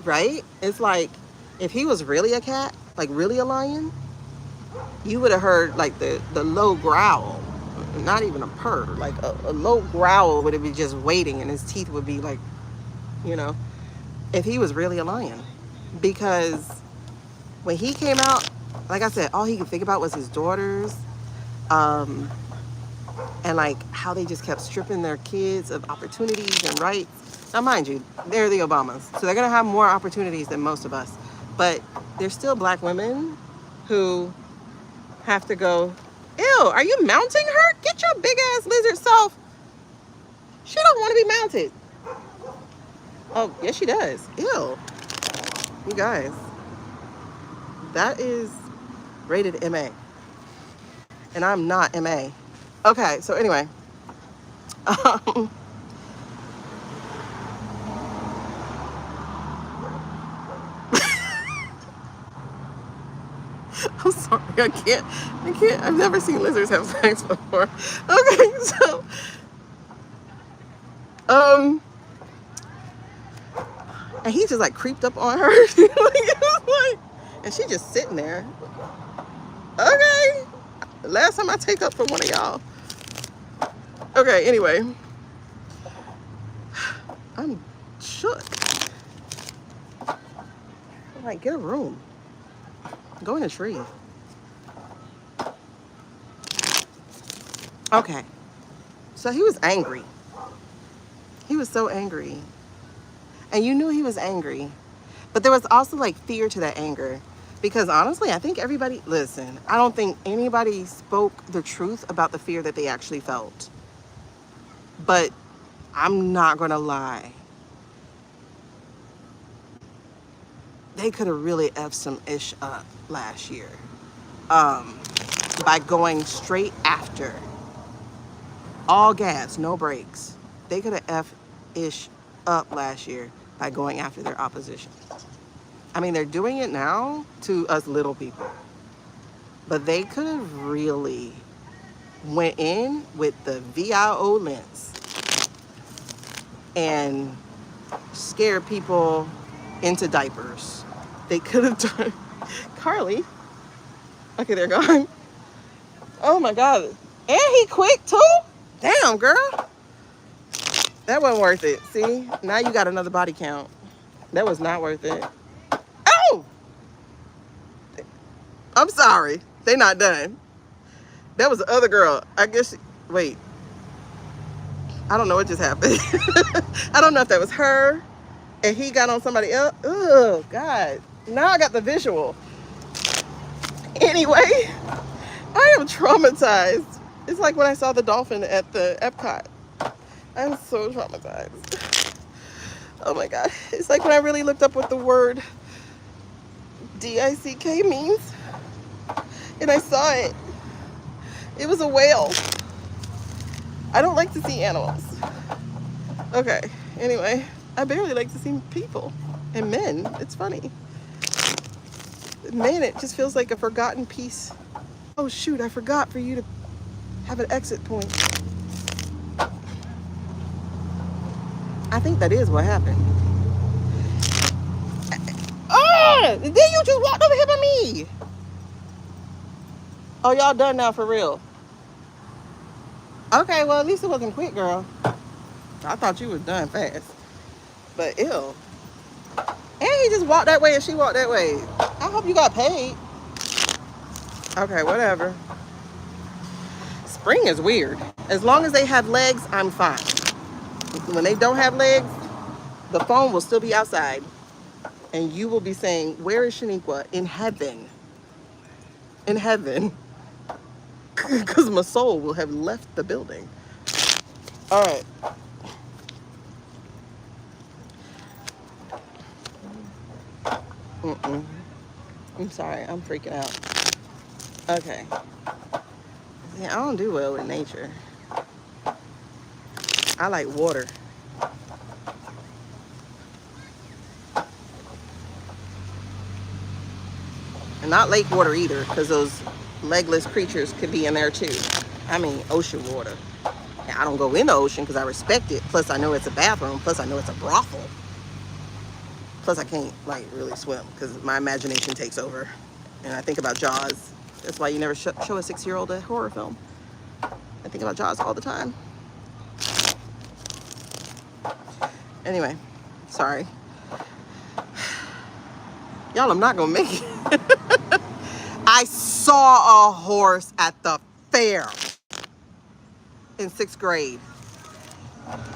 right? It's like if he was really a cat, like really a lion, you would have heard like the low growl, not even a purr, like a low growl would have been just waiting and his teeth would be like, you know, if he was really a lion. Because when he came out, like I said, all he could think about was his daughters, and like how they just kept stripping their kids of opportunities and rights. Now mind you, they're the Obamas, so they're gonna have more opportunities than most of us, but there's still black women who have to go, ew, are you mounting her? Get your big ass lizard self. She don't want to be mounted. Oh, yes she does. Ew. You guys, that is rated MA. And I'm not MA. Okay, so anyway. I'm sorry, I can't, I've never seen lizards have sex before. Okay, so, And he just like creeped up on her. Like, it was like, and she just sitting there. Okay. Last time I take up for one of y'all. Okay, anyway. I'm shook. I'm like, get a room. Go in a tree. Okay. So he was angry. He was so angry. And you knew he was angry. But there was also like fear to that anger. Because honestly, I think everybody, listen, I don't think anybody spoke the truth about the fear that they actually felt. But I'm not gonna lie. They could have really effed some ish up last year. By going straight after. All gas, no brakes. They could have effed ish up last year by going after their opposition. I mean, they're doing it now to us little people. But they could have really went in with the VIO lens and scared people into diapers. They could have done. Carly. Okay, they're gone. Oh my God. And he quick too? Damn, girl. That wasn't worth it. See? Now you got another body count. That was not worth it. Oh! I'm sorry. They not done. That was the other girl. I guess, wait. I don't know what just happened. I don't know if that was her and he got on somebody else. Oh, God. Now I got the visual. Anyway, I am traumatized. It's like when I saw the dolphin at the Epcot. I'm so traumatized. Oh my God. It's like when I really looked up what the word D-I-C-K means. And I saw it. It was a whale. I don't like to see animals. Okay, anyway, I barely like to see people and men. It's funny. Men, it just feels like a forgotten piece. Oh shoot, I forgot for you to have an exit point. I think that is what happened. Oh, then you just walked over here by me. Oh, y'all done now for real? Okay, well at least it wasn't quick, girl. I thought you was done fast. But ew. And he just walked that way and she walked that way. I hope you got paid. Okay, whatever. Spring is weird. As long as they have legs, I'm fine. When they don't have legs, the phone will still be outside. And you will be saying, where is Shaneequa? In heaven. In heaven. Because my soul will have left the building. All right. I'm sorry, I'm freaking out. Okay. Yeah, I don't do well with nature. I like water. And not lake water either, because those legless creatures could be in there too. I mean, ocean water. Now, I don't go in the ocean because I respect it. Plus, I know it's a bathroom. Plus, I know it's a brothel. Plus, I can't, like, really swim because my imagination takes over. And I think about Jaws. That's why you never show a 6-year-old a horror film. I think about Jaws all the time. Anyway, sorry. Y'all, I'm not going to make it. I saw a horse at the fair in 6th grade.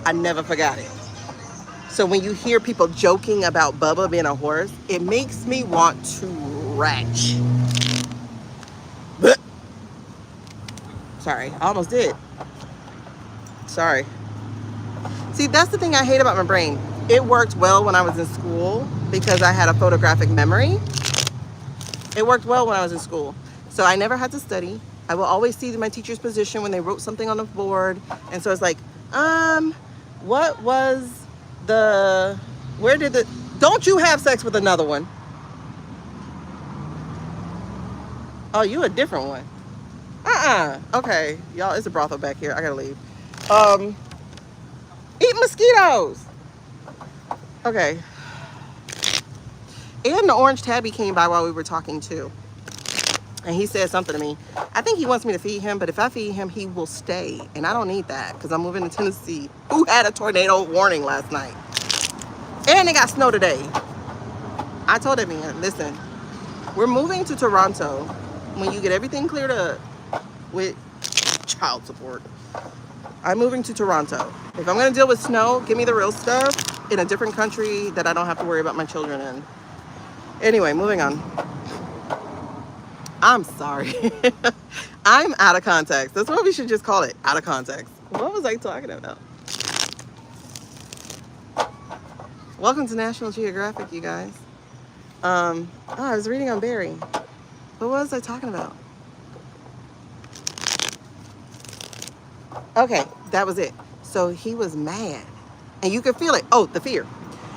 I never forgot it. So when you hear people joking about Bubba being a horse, it makes me want to retch. But sorry, I almost did. Sorry. See, that's the thing I hate about my brain. It worked well when I was in school because I had a photographic memory. It worked well when I was in school. So I never had to study. I will always see my teacher's position when they wrote something on the board. And so it's like, what was where did don't you have sex with another one? Oh, you a different one. Okay, y'all, it's a brothel back here. I gotta leave. Eat mosquitoes. Okay. And the orange tabby came by while we were talking too. And he said something to me. I think he wants me to feed him, but if I feed him, he will stay. And I don't need that because I'm moving to Tennessee. Who had a tornado warning last night? And it got snow today. I told him, man, listen, we're moving to Toronto when you get everything cleared up with child support. I'm moving to Toronto. If I'm going to deal with snow, give me the real stuff in a different country that I don't have to worry about my children in. Anyway, moving on. I'm sorry. I'm out of context. That's what we should just call it, out of context. What was I talking about? Welcome to National Geographic, you guys. I was reading on Barry. What was I talking about? Okay, that was it. So he was mad. And you could feel it. Oh, the fear.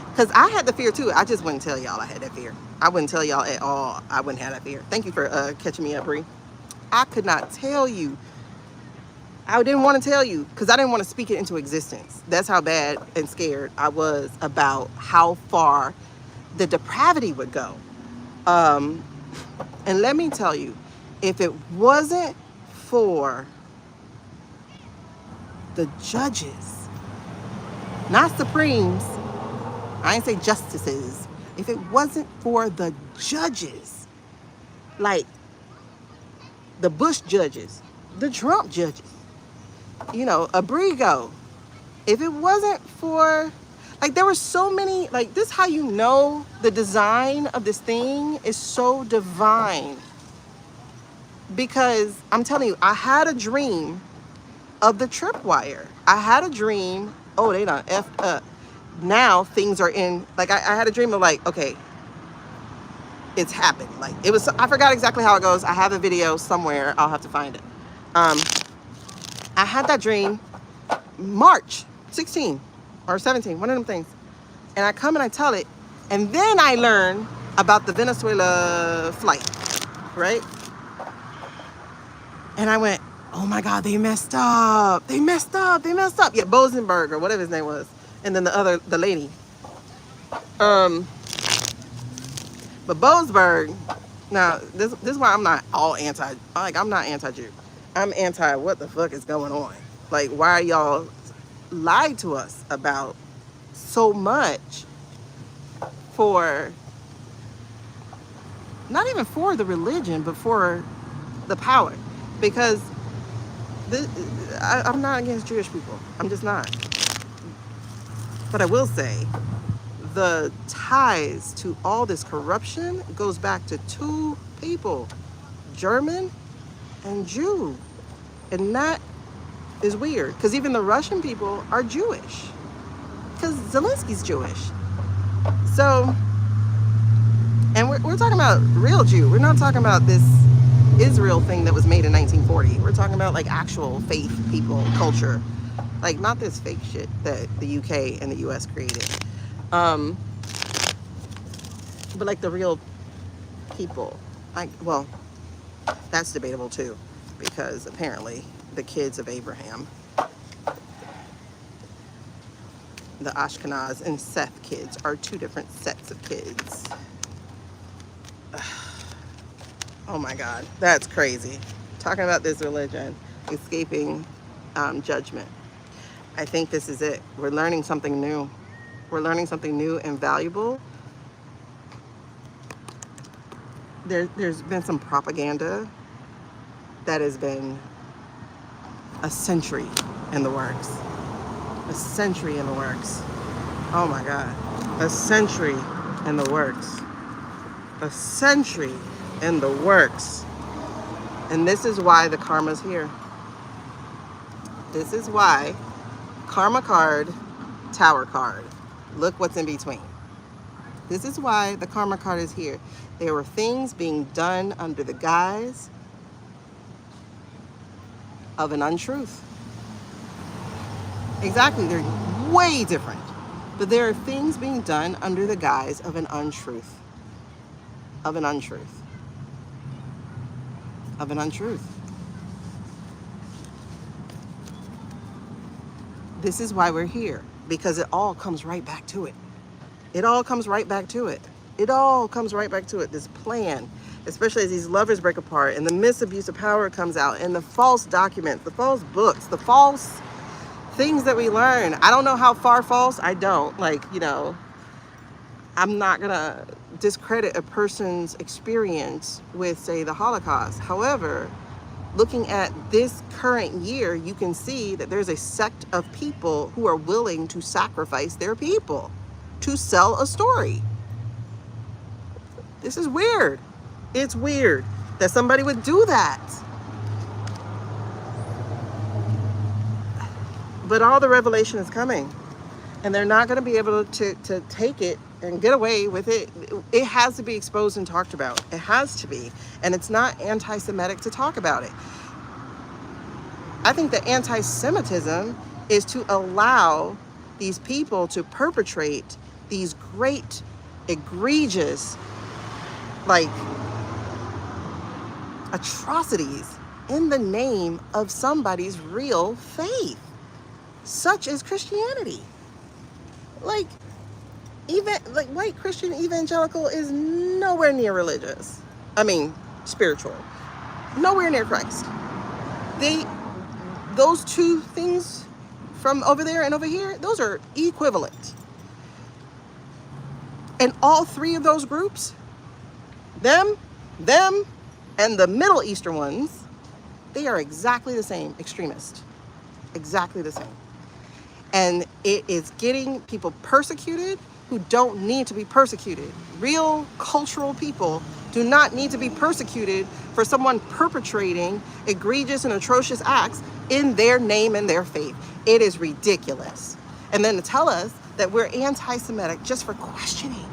Because I had the fear too. I just wouldn't tell y'all I had that fear. I wouldn't tell y'all at all I wouldn't have that fear. Thank you for catching me up, Bree. I could not tell you. I didn't want to tell you because I didn't want to speak it into existence. That's how bad and scared I was about how far the depravity would go. And let me tell you, if it wasn't for the judges, not Supremes, I ain't say justices, if it wasn't for the judges, like the Bush judges, the Trump judges, you know, Abrigo, if it wasn't for, like, there were so many, like, this is how you know the design of this thing is so divine. Because I'm telling you, I had a dream of the tripwire. I had a dream, oh, they done effed up. Now things are in, like, I had a dream of, like, okay, it's happened. Like, it was, I forgot exactly how it goes. I have a video somewhere. I'll have to find it. I had that dream March 16 or 17, one of them things. And I come and I tell it. And then I learn about the Venezuela flight, right? And I went, oh my God, they messed up. They messed up. They messed up. Yeah, Bosenberg or whatever his name was. And then the lady. But Bosenberg, now this is why I'm not all anti, like, I'm not anti-Jew. I'm anti what the fuck is going on. Like, why y'all lied to us about so much for, not even for the religion, but for the power. Because I'm not against Jewish people. I'm just not. But I will say, the ties to all this corruption goes back to two people, German and Jew. And that is weird, because even the Russian people are Jewish, because Zelensky's Jewish. So, and we're talking about real Jew. We're not talking about this Israel thing that was made in 1940. We're talking about, like, actual faith, people, culture. Like, not this fake shit that the UK and the US created. But, like, the real people. Well, that's debatable too, because apparently the kids of Abraham, the Ashkenaz and Seth kids, are two different sets of kids. Oh my God, that's crazy. Talking about this religion, escaping judgment. I think this is it. We're learning something new. We're learning something new and valuable. There's been some propaganda that has been a century in the works. A century in the works. Oh my God. A century in the works. A century in the works. And this is why the karma's here. This is why karma card, tower card. Look what's in between. This is why the karma card is here. There were things being done under the guise of an untruth. Exactly, they're way different. But there are things being done under the guise of an untruth. Of an untruth. Of an untruth. This is why we're here, because it all comes right back to it. It all comes right back to it. It all comes right back to it, this plan, especially as these lovers break apart and the misabuse of power comes out and the false documents, the false books, the false things that we learn. I don't know how far false. I don't. Like, you know, I'm not going to discredit a person's experience with, say, the Holocaust. However, looking at this current year, you can see that there's a sect of people who are willing to sacrifice their people to sell a story. This is weird. It's weird that somebody would do that. But all the revelation is coming. And they're not going to be able to take it and get away with it. It has to be exposed and talked about. It has to be. And it's not anti-Semitic to talk about it. I think that anti-Semitism is to allow these people to perpetrate these great, egregious, like, atrocities in the name of somebody's real faith, such as Christianity. Like, even like white Christian evangelical is nowhere near religious. I mean, spiritual. Nowhere near Christ. Those two things from over there and over here, those are equivalent. And all three of those groups, them, and the Middle Eastern ones, they are exactly the same, extremist. Exactly the same. And it is getting people persecuted who don't need to be persecuted. Real cultural people do not need to be persecuted for someone perpetrating egregious and atrocious acts in their name and their faith. It is ridiculous. And then to tell us that we're anti-Semitic just for questioning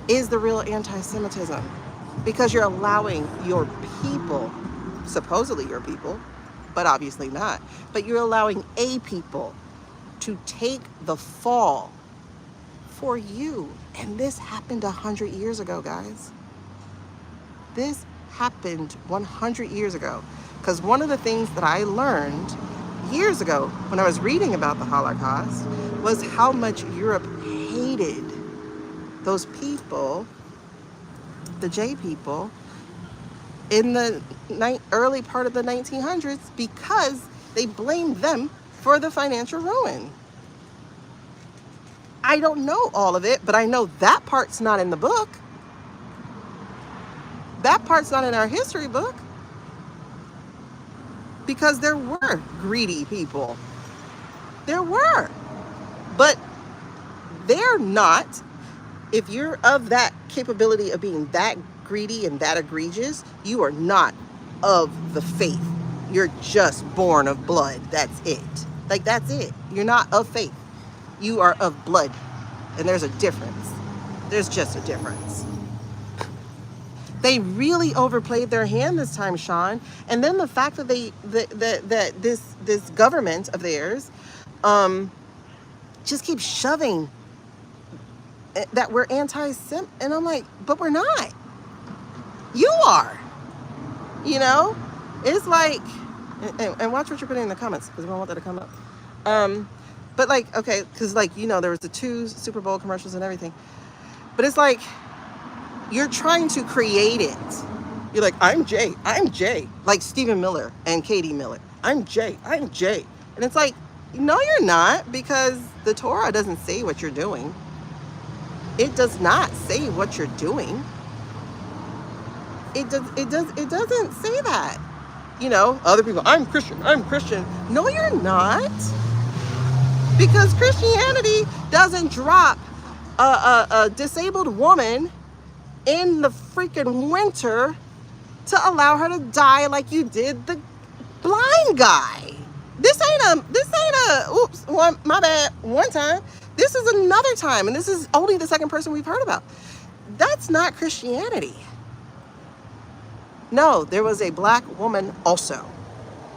is the real anti-Semitism. Because you're allowing your people, supposedly your people, but obviously not, but you're allowing a people to take the fall for you. And this happened 100 years ago, guys. This happened 100 years ago. Because one of the things that I learned years ago when I was reading about the Holocaust was how much Europe hated those people, the J people, in the early part of the 1900s, because they blamed them for the financial ruin. I don't know all of it, but I know that part's not in the book. That part's not in our history book. Because there were greedy people. There were. But they're not, if you're of that capability of being that greedy and that egregious, you are not of the faith. You're just born of blood. That's it. Like, that's it. You're not of faith. You are of blood. And there's a difference. There's just a difference. They really overplayed their hand this time, Sean. And then the fact that this government of theirs just keeps shoving that we're anti-Sem, and I'm like, but we're not. You are. You know, it's like, and watch what you're putting in the comments, because we don't want that to come up. But like, okay, because like, you know, there was the 2 Super Bowl commercials and everything, but it's like, you're trying to create it. You're like, I'm Jay, like Stephen Miller and Katie Miller. I'm Jay. And it's like, no, you're not, because the Torah doesn't say what you're doing. It does not say what you're doing. It doesn't say that. You know, other people, I'm Christian. No, you're not. Because Christianity doesn't drop a disabled woman in the freaking winter to allow her to die like you did the blind guy. This ain't a oops, my bad, one time. This is another time, and this is only the second person we've heard about. That's not Christianity. No, there was a black woman also.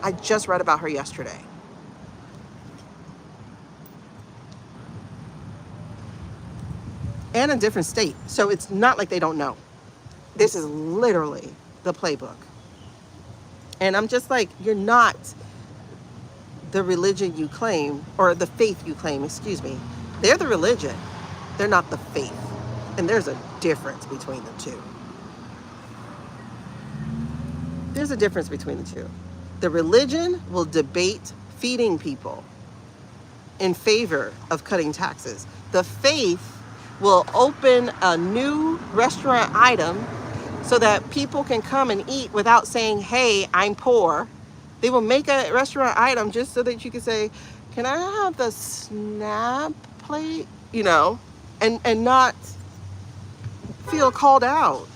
I just read about her yesterday. And a different state. So it's not like they don't know. This is literally the playbook. And I'm just like, you're not the religion you claim, or the faith you claim, excuse me. They're the religion. They're not the faith. And there's a difference between the two. There's a difference between the two. The religion will debate feeding people in favor of cutting taxes. The faith will open a new restaurant item so that people can come and eat without saying, hey, I'm poor. They will make a restaurant item just so that you can say, can I have the snap plate? You know, and not feel called out.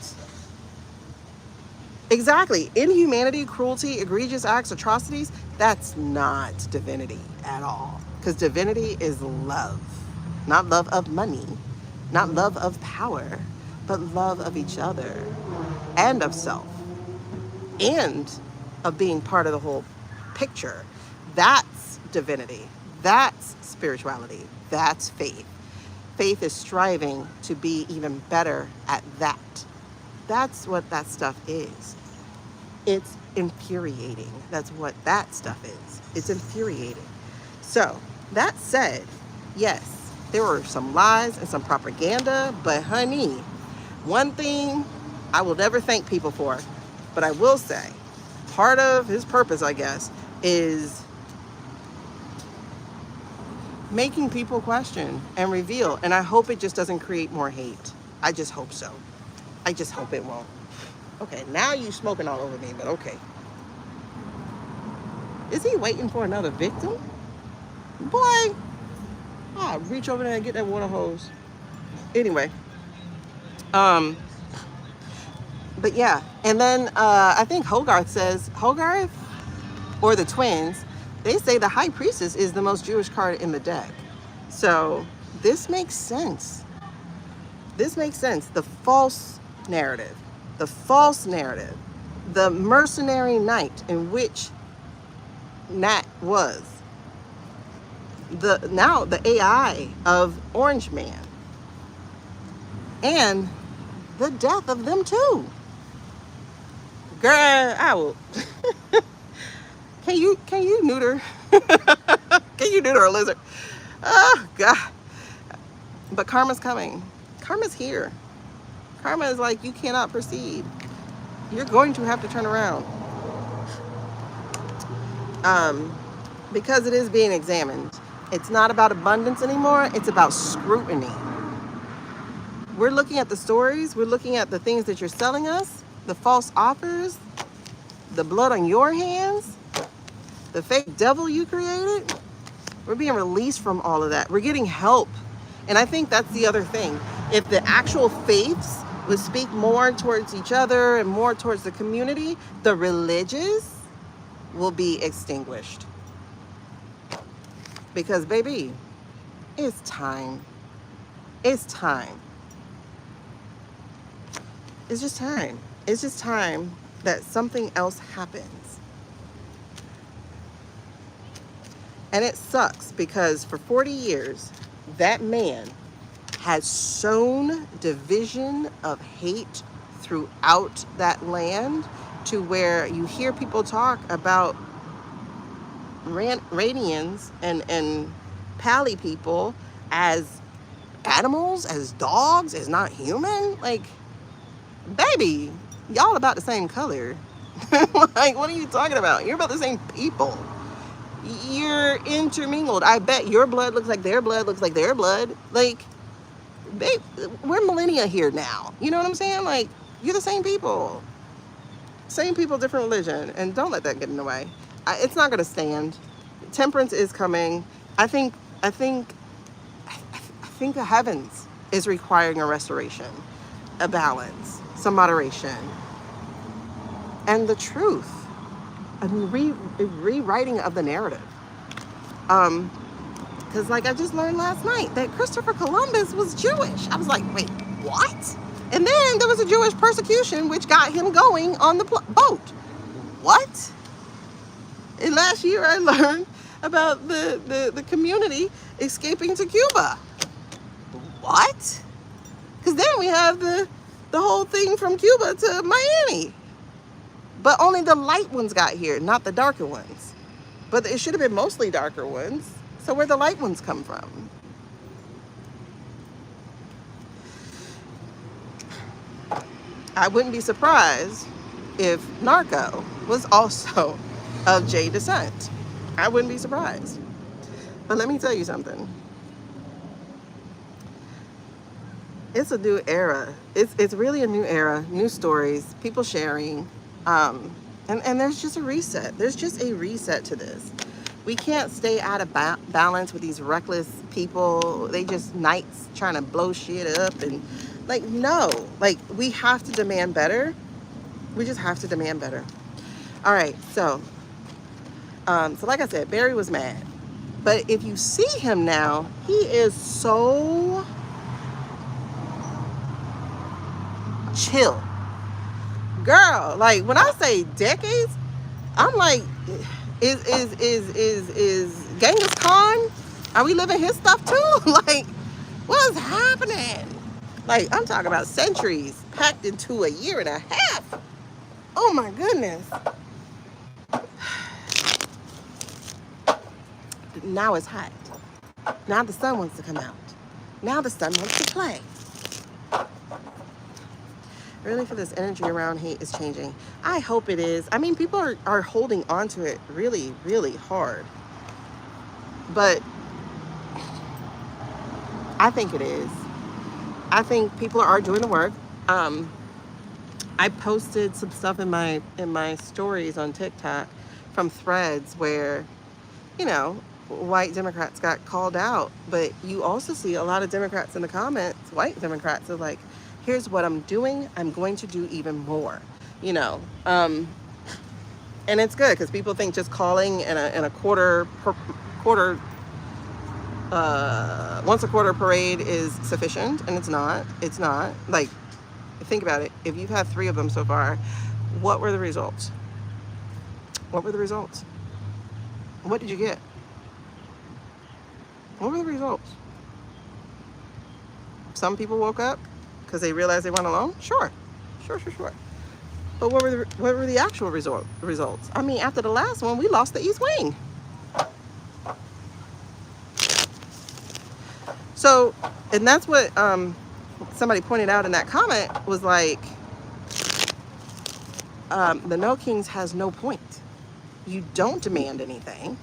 Exactly. Inhumanity, cruelty, egregious acts, atrocities, that's not divinity at all. Because divinity is love. Not love of money, not love of power, but love of each other and of self and of being part of the whole picture. That's divinity. That's spirituality. That's faith. Faith is striving to be even better at that. That's what that stuff is. It's infuriating. That's what that stuff is. It's infuriating. So, that said, yes, there were some lies and some propaganda, but honey, one thing I will never thank people for, but I will say, part of his purpose, I guess, is making people question and reveal. And I hope it just doesn't create more hate. I just hope so. I just hope it won't. Okay, now you smoking all over me, but okay. Is he waiting for another victim? Boy, I'll reach over there and get that water hose. Anyway, but yeah, and then I think Hogarth or the twins, they say the high priestess is the most Jewish card in the deck. So this makes sense. This makes sense. The false narrative, the mercenary knight in which Nat was, the AI of Orange Man, and the death of them too. Girl, I will. Can you neuter? Can you neuter a lizard? Oh God. But karma's coming. Karma's here. Karma is like, you cannot proceed. You're going to have to turn around. Because it is being examined. It's not about abundance anymore. It's about scrutiny. We're looking at the stories. We're looking at the things that you're selling us, the false offers, the blood on your hands, the fake devil you created. We're being released from all of that. We're getting help. And I think that's the other thing. If the actual faiths would speak more towards each other and more towards the community, the religious will be extinguished. Because, baby, it's time. It's time. It's just time. It's just time that something else happens. And it sucks because for 40 years, that man has sown division of hate throughout that land to where you hear people talk about Radians and Pali people as animals, as dogs, as not human. Like, baby, y'all about the same color. Like, what are you talking about? You're about the same people. You're intermingled. I bet your blood looks like their blood looks like their blood. Like, babe, we're millennia here now. You know what I'm saying? Like, you're the same people. Same people, different religion. And don't let that get in the way. It's not going to stand. Temperance is coming. I think the heavens is requiring a restoration, a balance, some moderation, and the truth, a rewriting of the narrative. Because like I just learned last night that Christopher Columbus was Jewish. I was like, wait, what? And then there was a Jewish persecution which got him going on the boat. What? And last year I learned about the community escaping to Cuba. What? Because then we have the whole thing from Cuba to Miami. But only the light ones got here, not the darker ones. But it should have been mostly darker ones. So where the light ones come from? I wouldn't be surprised if Narco was also of J descent. I wouldn't be surprised. But let me tell you something. It's a new era. It's really a new era, new stories, people sharing. And there's just a reset. There's just a reset to this. We can't stay out of balance with these reckless people. They just nights trying to blow shit up. And like, no, like we have to demand better. We just have to demand better. All right, so like I said, Barry was mad. But if you see him now, he is so chill. Girl, like when I say decades, I'm like, is Genghis Khan? Are we living his stuff too? Like, what's happening? Like, I'm talking about centuries packed into a year and a half. Oh my goodness. Now it's hot. Now the sun wants to come out. Now the sun wants to play. Really for this energy around hate is changing. I hope it is. I mean, people are holding on to it really, really hard. But I think it is. I think people are doing the work. I posted some stuff in my stories on TikTok from threads where, you know, white Democrats got called out, but you also see a lot of Democrats in the comments, white Democrats are like, here's what I'm doing. I'm going to do even more, you know. And it's good because people think just calling in a once a quarter parade is sufficient, and it's not. It's not. Like, think about it. If you've had 3 of them so far, what were the results? What were the results? What did you get? What were the results? Some people woke up because they realized they weren't alone. Sure. But what were the actual results? I mean, after the last one, we lost the East Wing. So, and that's what somebody pointed out in that comment was like, the No Kings has no point. You don't demand anything.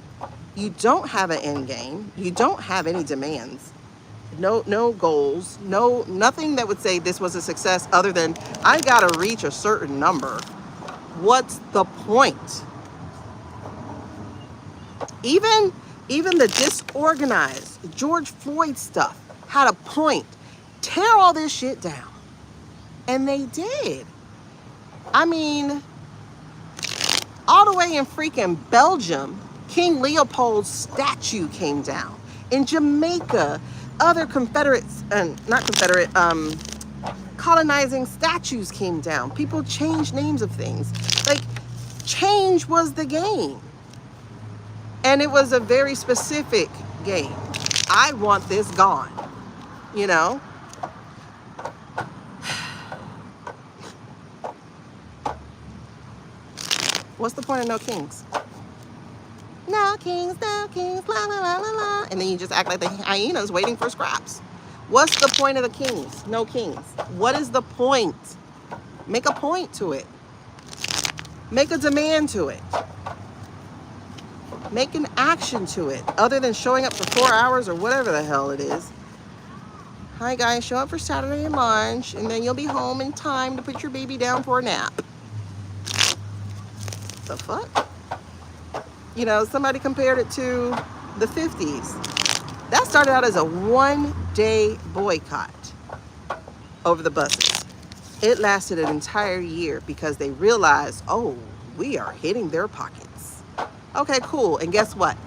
You don't have an end game. You don't have any demands. No goals. Nothing that would say this was a success other than I gotta reach a certain number. What's the point? Even the disorganized George Floyd stuff had a point. Tear all this shit down. And they did. I mean, all the way in freaking Belgium, King Leopold's statue came down. In Jamaica, other colonizing statues came down. People changed names of things. Like, change was the game. And it was a very specific game. I want this gone, you know? What's the point of no kings? No kings, la la la la la. And then you just act like the hyenas waiting for scraps. What's the point of the kings? No kings. What is the point? Make a point to it. Make a demand to it. Make an action to it, other than showing up for 4 hours or whatever the hell it is. Hi guys, show up for Saturday and lunch, and then you'll be home in time to put your baby down for a nap. The fuck? You know, somebody compared it to the 50s. That started out as a 1-day boycott over the buses. It lasted an entire year because they realized, oh, we are hitting their pockets. Okay, cool. And guess what?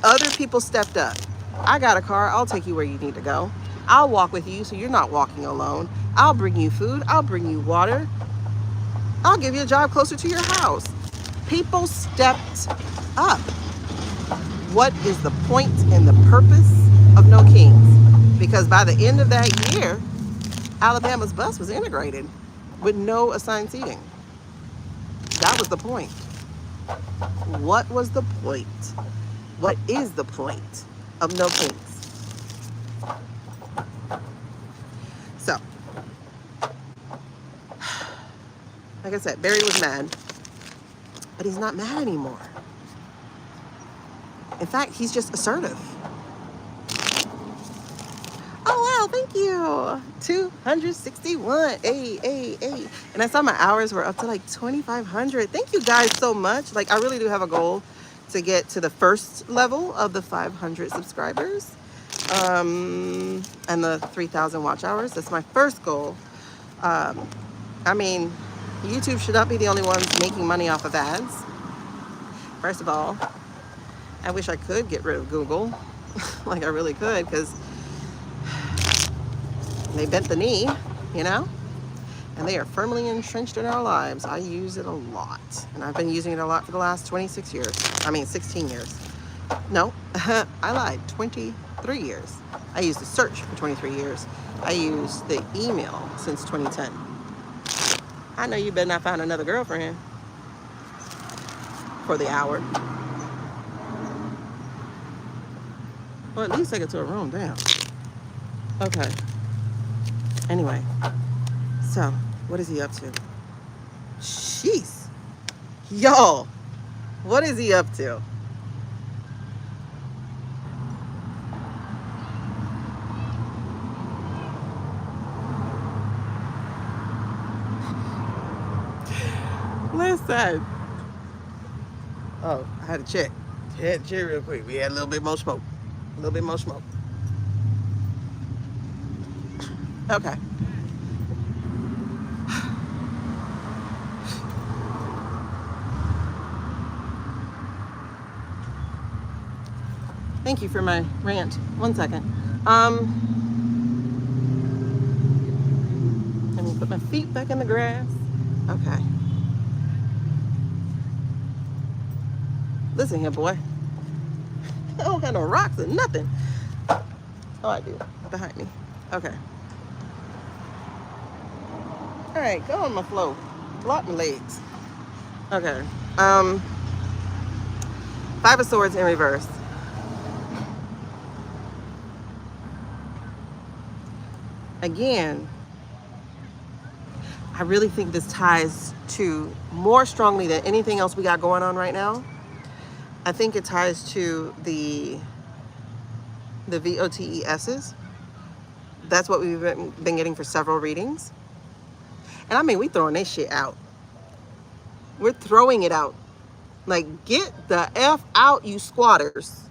Other people stepped up. I got a car. I'll take you where you need to go. I'll walk with you so you're not walking alone. I'll bring you food. I'll bring you water. I'll give you a job closer to your house. People stepped up. What is the point and the purpose of No Kings? Because by the end of that year, Alabama's bus was integrated with no assigned seating. That was the point. What was the point? What is the point of No Kings? So, Like I said, Barry was mad, but he's not mad anymore. In fact, he's just assertive. Oh, wow, thank you. 261. Hey. And I saw my hours were up to like 2,500. Thank you guys so much. Like, I really do have a goal to get to the first level of the 500 subscribers and the 3,000 watch hours. That's my first goal. I mean, YouTube should not be the only ones making money off of ads. First of all, I wish I could get rid of Google. Like, I really could, because they bent the knee, you know? And they are firmly entrenched in our lives. I use it a lot. And I've been using it a lot for the last 26 years. I mean, 16 years. No, I lied, 23 years. I used the search for 23 years. I used the email since 2010. I know you better not find another girlfriend for the hour. Well, at least take it to a room, damn. Okay. Anyway, so what is he up to? Jeez. Y'all, what is he up to? Listen. Oh, I had to check. Had to check real quick. We had a little bit more smoke. A little bit more smoke. Okay. Thank you for my rant. 1 second. Let me put my feet back in the grass. Okay. Listen here, boy. I don't have no rocks or nothing. Oh, I do. Behind me. Okay. All right, go on my flow. Block my legs. Okay. Five of Swords in reverse. Again, I really think this ties to more strongly than anything else we got going on right now. I think it ties to the VOTESs. That's what we've been getting for several readings. And I mean, we throwing this shit out. We're throwing it out. Like, get the F out, you squatters.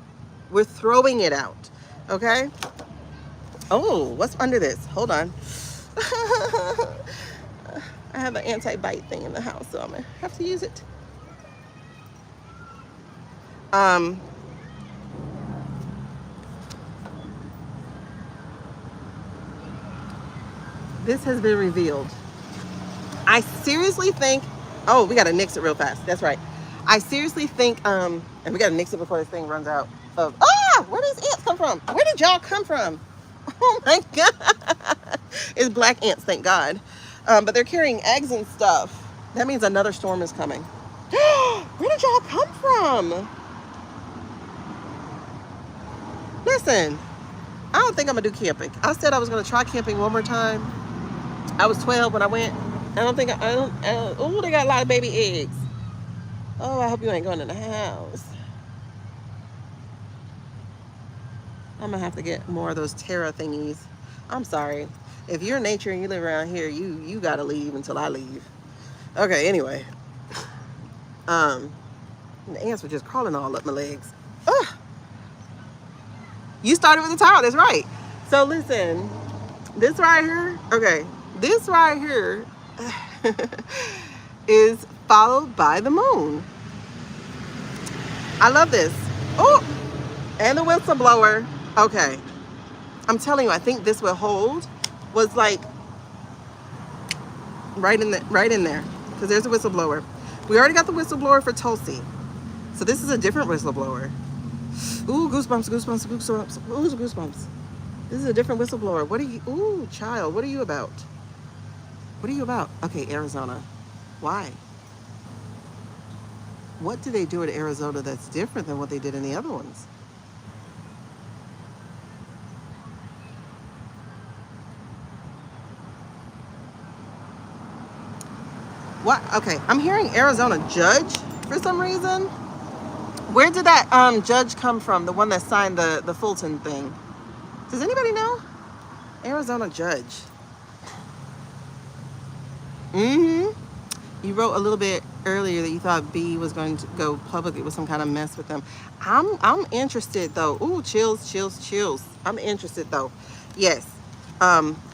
We're throwing it out. Okay? Oh, what's under this? Hold on. I have an anti-bite thing in the house, so I'm gonna have to use it. This has been revealed. I seriously think, oh, we gotta nix it real fast. That's right. I seriously think, and we gotta nix it before this thing runs out of, where does ants come from? Where did y'all come from? Oh my God. It's black ants, thank God. But they're carrying eggs and stuff. That means another storm is coming. Where did y'all come from? Listen, I don't think I'm gonna do camping. I said I was gonna try camping one more time. I was 12 when I went. Oh, they got a lot of baby eggs. Oh, I hope you ain't going in the house. I'm gonna have to get more of those Terra thingies. I'm sorry. If you're nature and you live around here, you gotta leave until I leave. Okay, anyway. The ants were just crawling all up my legs. Ugh. You started with the towel, that's right. So listen, this right here, okay, this right here is followed by the moon. I love this. Oh, and the whistleblower. Okay, I'm telling you, I think this will hold. Was like right in there, because there's a whistleblower. We already got the whistleblower for Tulsi, so this is a different whistleblower. Ooh, goosebumps. Ooh, goosebumps. This is a different whistleblower. What are you? Ooh, child, what are you about? What are you about? Okay, Arizona. Why? What do they do at Arizona that's different than what they did in the other ones? What? Okay, I'm hearing Arizona judge for some reason. Where did that judge come from? The one that signed the Fulton thing. Does anybody know? Arizona judge. Mm-hmm. You wrote a little bit earlier that you thought B was going to go public. It was some kind of mess with them. I'm interested though. Ooh, chills, chills, chills. I'm interested though. Yes.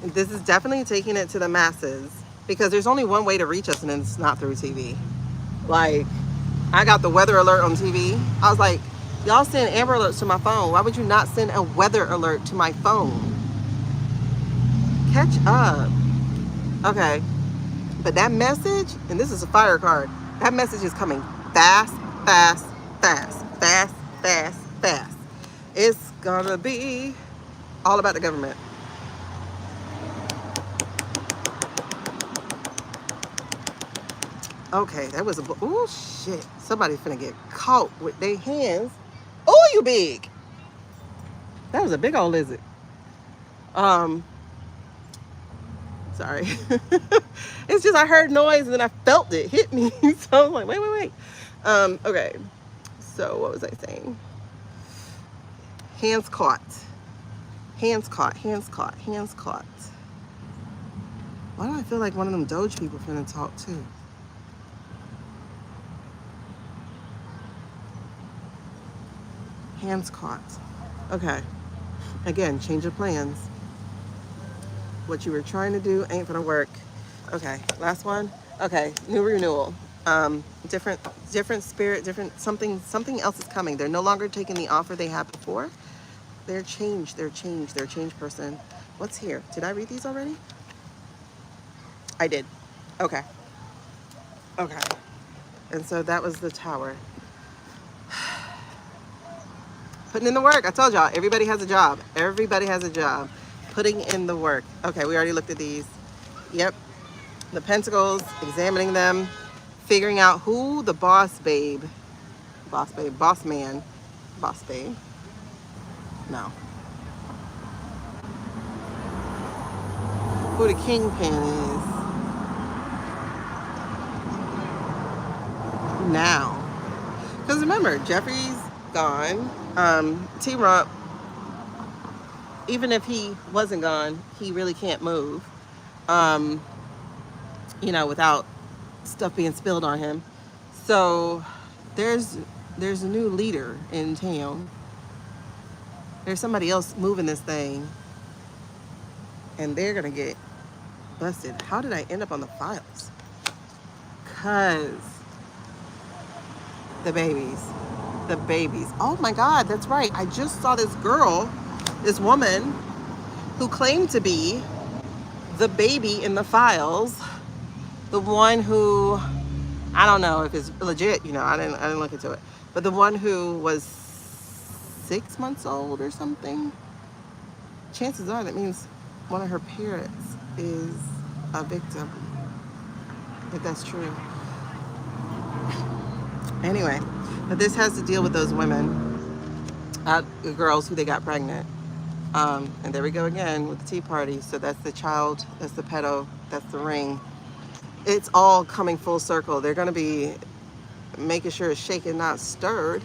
This is definitely taking it to the masses because there's only one way to reach us, and it's not through TV. Like, I got the weather alert on TV. I was like, y'all send Amber Alerts to my phone. Why would you not send a weather alert to my phone? Catch up. Okay. But that message, and this is a fire card, that message is coming fast, fast, fast, fast, fast, fast. It's gonna be all about the government. Okay, that was a, oh shit. Somebody finna get caught with their hands. Oh, you big. That was a big old lizard. Sorry. It's just I heard noise and then I felt it hit me. So I was like, wait. Okay. So what was I saying? Hands caught. Hands caught, hands caught, hands caught. Why do I feel like one of them Doge people finna talk too? Hands caught. Okay. Again, change of plans. What you were trying to do ain't gonna work. Okay, last one. Okay, new renewal. Different spirit, different something else is coming. They're no longer taking the offer they had before. They're changed, they're a changed person. What's here? Did I read these already? I did. Okay. Okay. And so that was the tower. Putting in the work. I told y'all, everybody has a job. Everybody has a job. Putting in the work. Okay, we already looked at these. Yep. The pentacles, examining them, figuring out who the boss babe, boss man, boss babe. No. Who the kingpin is now. Because remember, Jeffrey's gone. T-Rump, even if he wasn't gone, he really can't move. Without stuff being spilled on him. So there's a new leader in town. There's somebody else moving this thing, and they're gonna get busted. How did I end up on the files? Cause the babies. Oh my God, that's right. I just saw this girl, this woman, who claimed to be the baby in the files. The one who, I don't know if it's legit, I didn't look into it. But the one who was 6 months old or something, chances are that means one of her parents is a victim, if that's true. Anyway, but this has to deal with those women, the girls who they got pregnant. And there we go again with the tea party. So that's the child, that's the pedo, that's the ring. It's all coming full circle. They're gonna be making sure it's shaken, not stirred.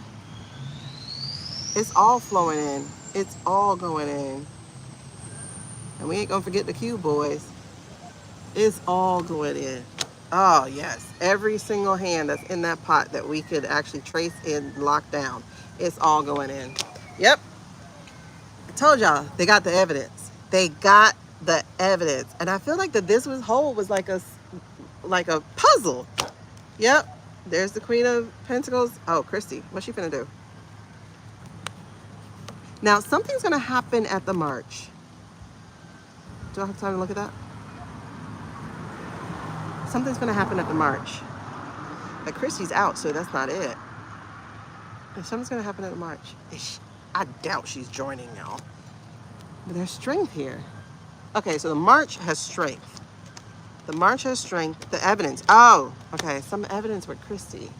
It's all flowing in. It's all going in. And we ain't gonna forget the Q boys. It's all going in. Oh yes, every single hand that's in that pot that we could actually trace and lock down, it's all going in. Yep. I told y'all, they got the evidence. They got the evidence. And I feel like that this whole was like a puzzle. Yep. There's the Queen of Pentacles. Oh, Christy, what's she finna do? Now, something's gonna happen at the march. Do I have time to look at that? Something's gonna happen at the march. But Christy's out, so that's not it. Something's gonna happen at the march. I doubt she's joining y'all. But there's strength here. Okay, so the march has strength. The march has strength. The evidence. Oh, okay. Some evidence with Christy.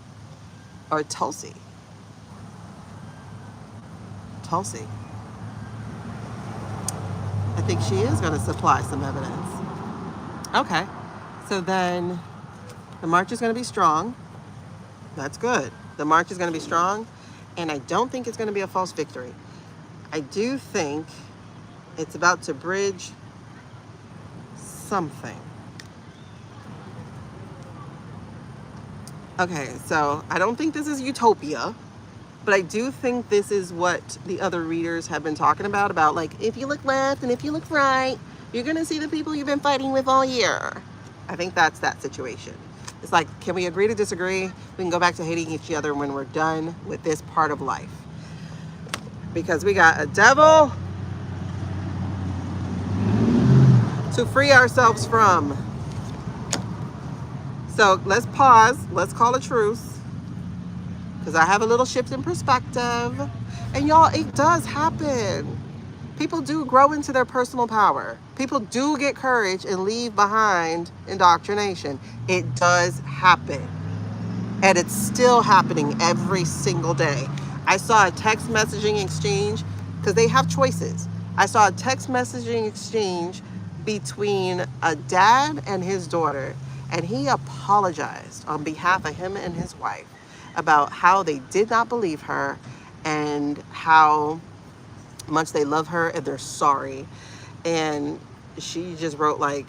Or Tulsi. Tulsi. I think she is going to supply some evidence. Okay. So then The march is going to be strong. That's good. The march is going to be strong, and I don't think it's going to be a false victory. I do think it's about to bridge something. Okay, so I don't think this is utopia, but I do think this is what the other readers have been talking about like, if you look left and if you look right, you're going to see the people you've been fighting with all year. I think that's that situation. It's like, can we agree to disagree? We can go back to hating each other when we're done with this part of life. Because we got a devil to free ourselves from. So let's pause. Let's call a truce. Because I have a little shift in perspective. And y'all, it does happen. People do grow into their personal power. People do get courage and leave behind indoctrination. It does happen. And it's still happening every single day. I saw a text messaging exchange, because they have choices. I saw a text messaging exchange between a dad and his daughter, and he apologized on behalf of him and his wife about how they did not believe her and how much they love her and they're sorry. And she just wrote like,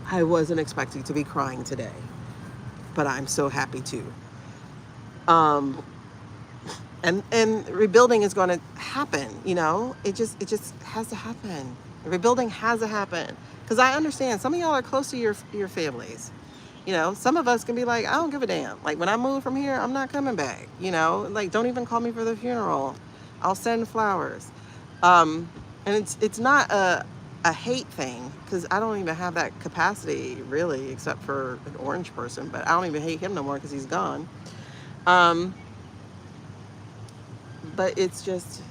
I wasn't expecting to be crying today, but I'm so happy too. And rebuilding is going to happen, you know. It just has to happen. Rebuilding has to happen, because I understand some of y'all are close to your families. You know, some of us can be like, I don't give a damn. Like, when I move from here, I'm not coming back. You know, like, don't even call me for the funeral. I'll send flowers. And it's not a hate thing, because I don't even have that capacity really, except for an orange person. But I don't even hate him no more because he's gone. But it's just,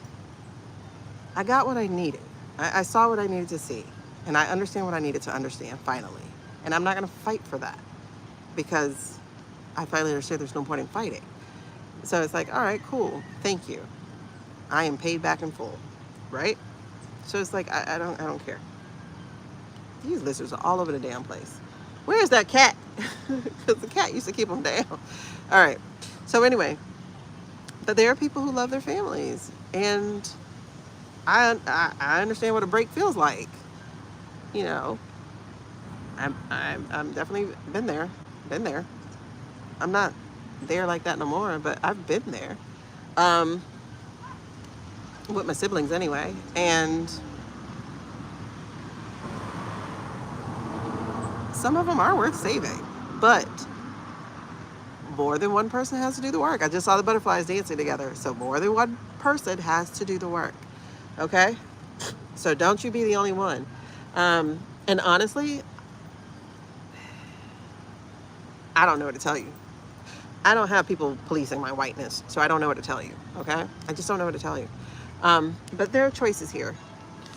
I got what I needed. I saw what I needed to see. And I understand what I needed to understand, finally. And I'm not going to fight for that, because I finally understood there's no point in fighting. So it's like, all right, cool. Thank you. I am paid back in full, right? So it's like, I don't care. These lizards are all over the damn place. Where's that cat? Because the cat used to keep them down. All right. So anyway, but there are people who love their families, and I understand what a break feels like. You know, I'm definitely been there. I'm not there like that no more, but I've been there. With my siblings anyway, and some of them are worth saving, but more than one person has to do the work. I just saw the butterflies dancing together, so more than one person has to do the work. Okay, so don't you be the only one. And honestly, I don't know what to tell you. I don't have people policing my whiteness, so I don't know what to tell you. Okay, I just don't know what to tell you. But there are choices here,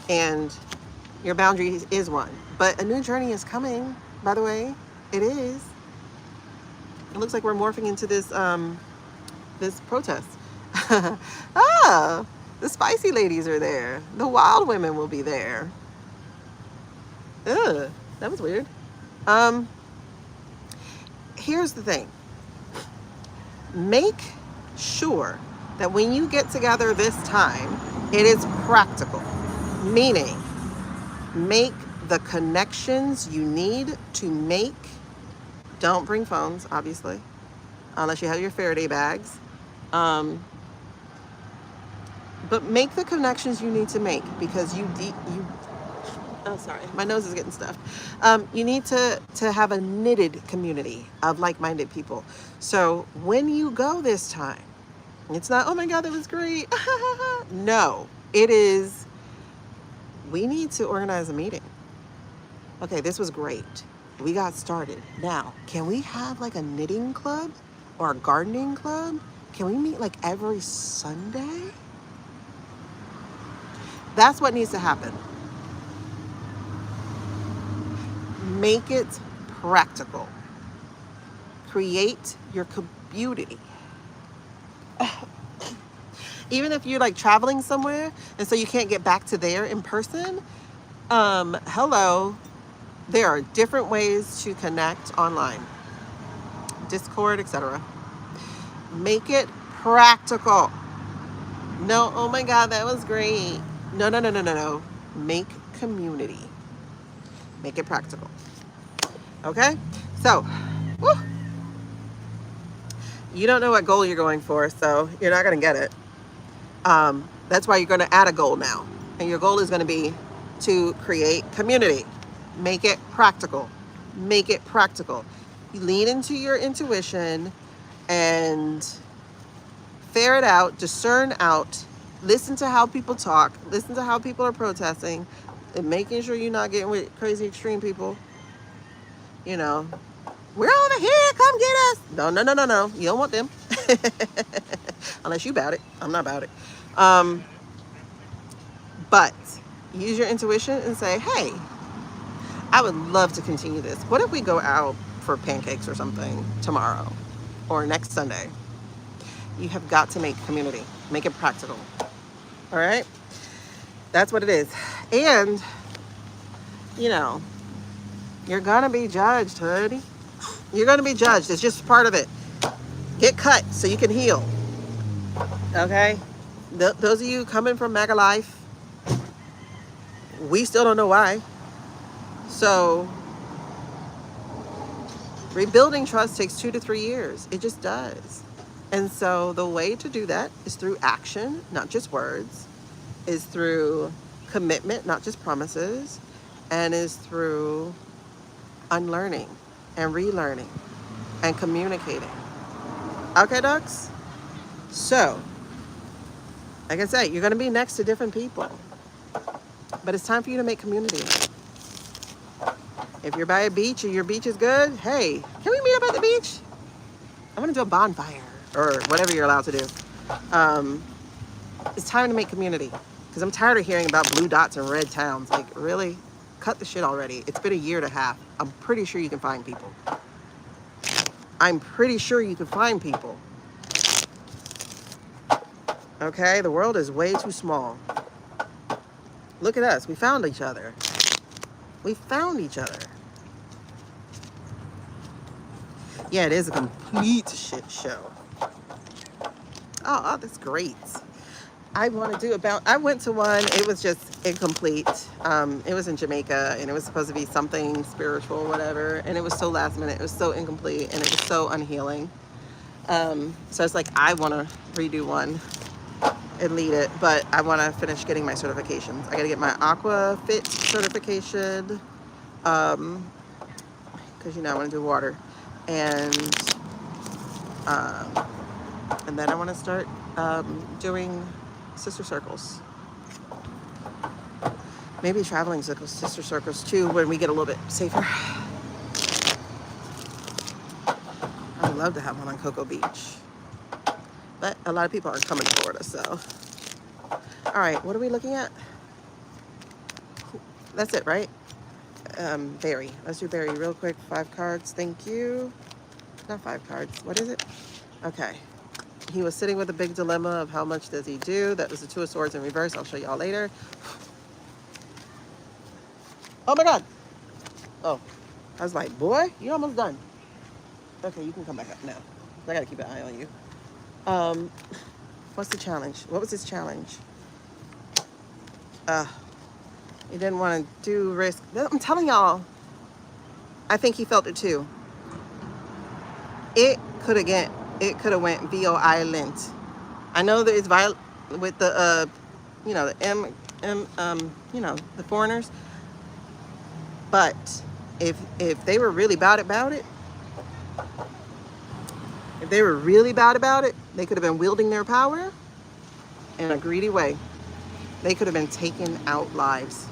and your boundary is one. But a new journey is coming, by the way. It is. It looks like we're morphing into this this protest. Ah, the spicy ladies are there. The wild women will be there. Ugh, that was weird. Here's the thing. Make sure that when you get together this time, it is practical. Meaning, make the connections you need to make. Don't bring phones, obviously, unless you have your Faraday bags. But make the connections you need to make, because oh, sorry, my nose is getting stuffed. You need to have a knitted community of like-minded people. So when you go this time, it's not, oh my God, that was great. No, it is, we need to organize a meeting. Okay, this was great. We got started. Now, can we have like a knitting club or a gardening club? Can we meet like every Sunday? That's what needs to happen. Make it practical. Create your community. Even if you're like traveling somewhere and so you can't get back to there in person, hello, There are different ways to connect online, Discord, etc. Make it practical. No, oh my God, that was great. No, no, no, no, no, no. Make community. Make it practical. Okay? So, whew, you don't know what goal you're going for, so you're not going to get it. That's why you're going to add a goal now. And your goal is going to be to create community. Make it practical. Make it practical. You lean into your intuition and ferret out, discern out, listen to how people talk, listen to how people are protesting, and making sure you're not getting with crazy extreme people. You know, we're over here, come get us. No, no, no, no, no. You don't want them. Unless you about it. I'm not about it. But use your intuition and say, hey, I would love to continue this. What if we go out for pancakes or something tomorrow or next Sunday? You have got to make community. Make it practical. All right? That's what it is. And, you know, you're going to be judged, honey. You're going to be judged. It's just part of it. Get cut so you can heal. Okay? Those of you coming from MAGA life, we still don't know why. So, rebuilding trust takes 2 to 3 years. It just does. And so the way to do that is through action, not just words, is through commitment, not just promises, and is through unlearning and relearning and communicating. Okay, ducks? So, like I said, you're going to be next to different people. But it's time for you to make community. If you're by a beach and your beach is good, hey, can we meet up at the beach? I want to do a bonfire or whatever you're allowed to do. It's time to make community because I'm tired of hearing about blue dots and red towns. Like, really? Cut the shit already. It's been a year and a half. I'm pretty sure you can find people. I'm pretty sure you can find people. Okay? The world is way too small. Look at us. We found each other. We found each other. Yeah, it is a complete shit show. Oh, that's great. I want to do I went to one, it was just incomplete. It was in Jamaica and it was supposed to be something spiritual, whatever. And it was so last minute, it was so incomplete and it was so unhealing. So it's like, I want to redo one and lead it, but I want to finish getting my certifications. I got to get my Aqua Fit certification, because, you know, I want to do water. And then I want to start doing sister circles. Maybe traveling sister circles too when we get a little bit safer. I would love to have one on Cocoa Beach. But a lot of people aren't coming to Florida, so. All right, what are we looking at? That's it, right? Barry. Let's do Barry real quick. 5 cards, thank you. Not 5 cards, what is it? Okay. He was sitting with a big dilemma of how much does he do. That was the 2 of Swords in reverse. I'll show y'all later. Oh my God. Oh, I was like, boy, you're almost done. Okay, you can come back up now. I gotta keep an eye on you. What's the challenge? What was his challenge? He didn't want to do risk. I'm telling y'all, I think he felt it too. It could have went violent. I know that it's violent with the, you know, the you know, the foreigners. But if they were really bad about it, they could have been wielding their power in a greedy way. They could have been taking out lives.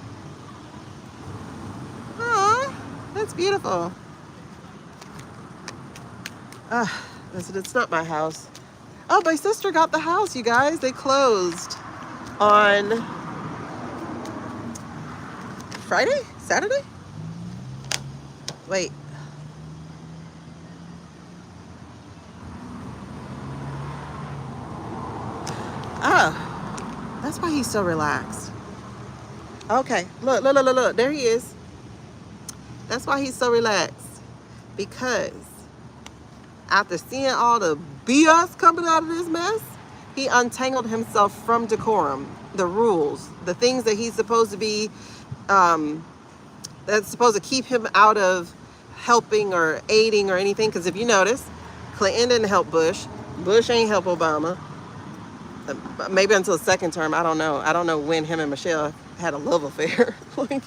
Aw, that's beautiful. It's not my house. Oh, my sister got the house, you guys. They closed on Friday? Saturday? Wait. Oh, that's why he's so relaxed. Okay, look. There he is. That's why he's so relaxed. Because after seeing all the BS coming out of this mess, he untangled himself from decorum, the rules, the things that he's supposed to be, that's supposed to keep him out of helping or aiding or anything. Because if you notice, Clinton didn't help Bush. Bush ain't help Obama. Maybe until the second term. I don't know. I don't know when him and Michelle had a love affair. Like,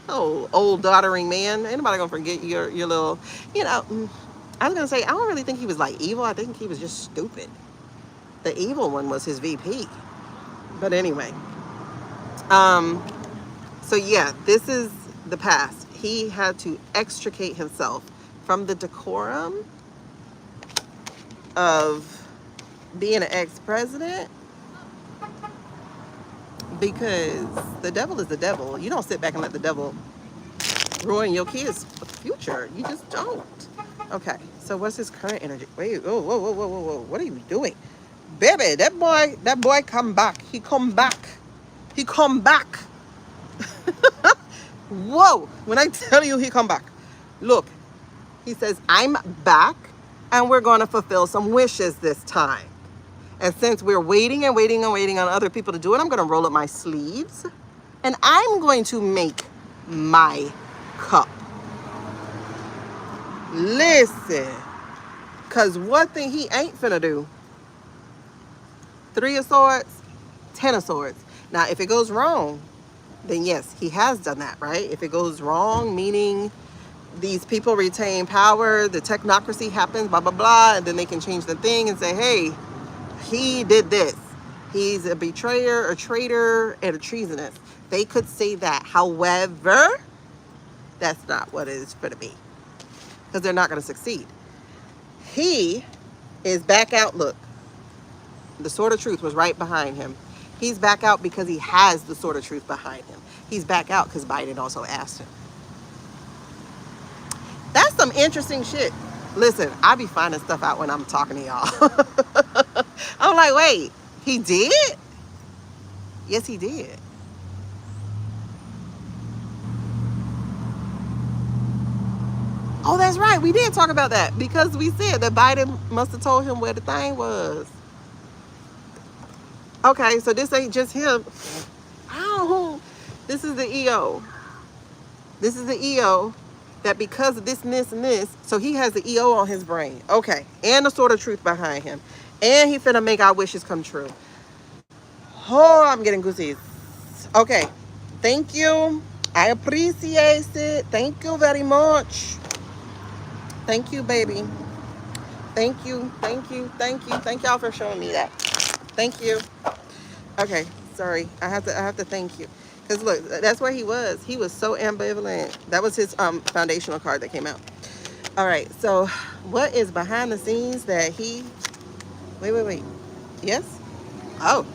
oh, old doddering man. Ain't nobody gonna forget your little, you know. I was gonna say, I don't really think he was like evil. I think he was just stupid. The evil one was his VP. But anyway. So yeah, this is the past. He had to extricate himself from the decorum of being an ex-president, because the devil is the devil. You don't sit back and let the devil ruin your kids' future. You just don't. Okay, so what's his current energy? Wait, whoa, whoa, whoa, whoa, whoa, whoa. What are you doing? Baby, that boy come back. He come back. He come back. Whoa, when I tell you he come back. Look, he says, I'm back and we're going to fulfill some wishes this time. And since we're waiting and waiting and waiting on other people to do it, I'm going to roll up my sleeves and I'm going to make my cup. Listen, because one thing he ain't finna do, 3 of swords, 10 of swords. Now, if it goes wrong, then yes, he has done that, right? If it goes wrong, meaning these people retain power, the technocracy happens, blah, blah, blah, and then they can change the thing and say, hey, he did this. He's a betrayer, a traitor, and a treasonous. They could say that. However, that's not what it is going to be, because they're not going to succeed. He is back out. Look, the sword of truth was right behind him. He's back out because he has the sword of truth behind him. He's back out because Biden also asked him. That's some interesting shit. Listen, I be finding stuff out when I'm talking to y'all. I'm like, wait, he did? Yes, he did. Oh, that's right. We did talk about that because we said that Biden must have told him where the thing was. Okay, so this ain't just him. Oh, this is the EO. This is the EO that because of this and this and this, so he has the EO on his brain. Okay, and the sword of truth behind him. And he finna make our wishes come true. Oh, I'm getting goosies. Okay, thank you. I appreciate it. Thank you very much. Thank you, baby. Thank you, thank you, thank you. Thank y'all for showing me that. Thank you. Okay, sorry. I have to thank you. Because look, that's where he was. He was so ambivalent. That was his foundational card that came out. All right, so what is behind the scenes that he... Wait. Yes? Oh.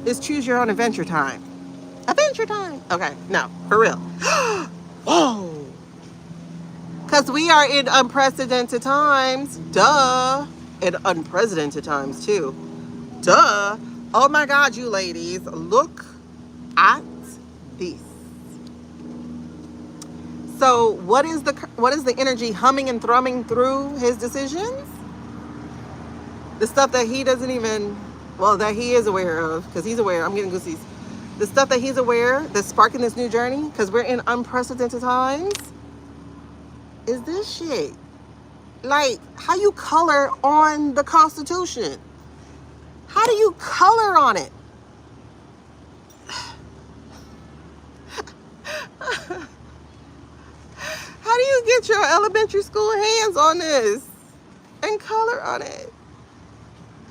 It's choose your own adventure time. Adventure time. Okay, no, for real. Whoa. Because we are in unprecedented times. Duh. In unprecedented times, too. Duh. Oh my God, you ladies. Look at this. So what is the energy humming and thrumming through his decisions? The stuff that he doesn't even, well, that he is aware of, because he's aware. I'm getting goosies. The stuff that he's aware that's sparking this new journey, because we're in unprecedented times, is this shit. Like, how you color on the Constitution? How do you color on it? How do you get your elementary school hands on this and color on it?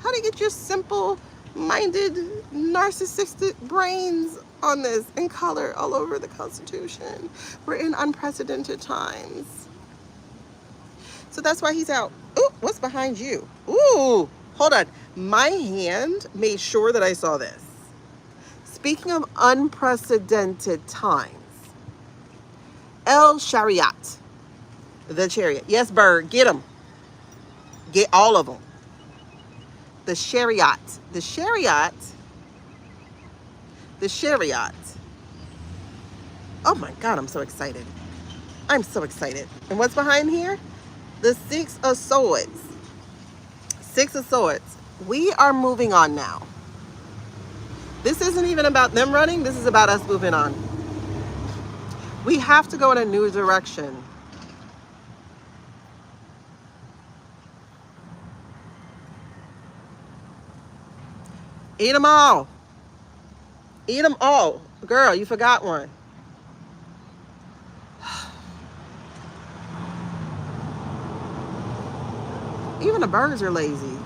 How do you get your simple-minded, narcissistic brains on this and color all over the Constitution? We're in unprecedented times. So that's why he's out. Ooh, what's behind you? Ooh, hold on. My hand made sure that I saw this. Speaking of unprecedented times, El Chariot, the chariot. Yes, Bird, get them. Get all of them. The chariot. The chariot. The chariot Oh my God, I'm so excited. I'm so excited. And what's behind here? The Six of Swords. Six of Swords. We are moving on now. This isn't even about them running. This is about us moving on. We have to go in a new direction. Eat them all. Eat them all. Girl, you forgot one. Even the birds are lazy.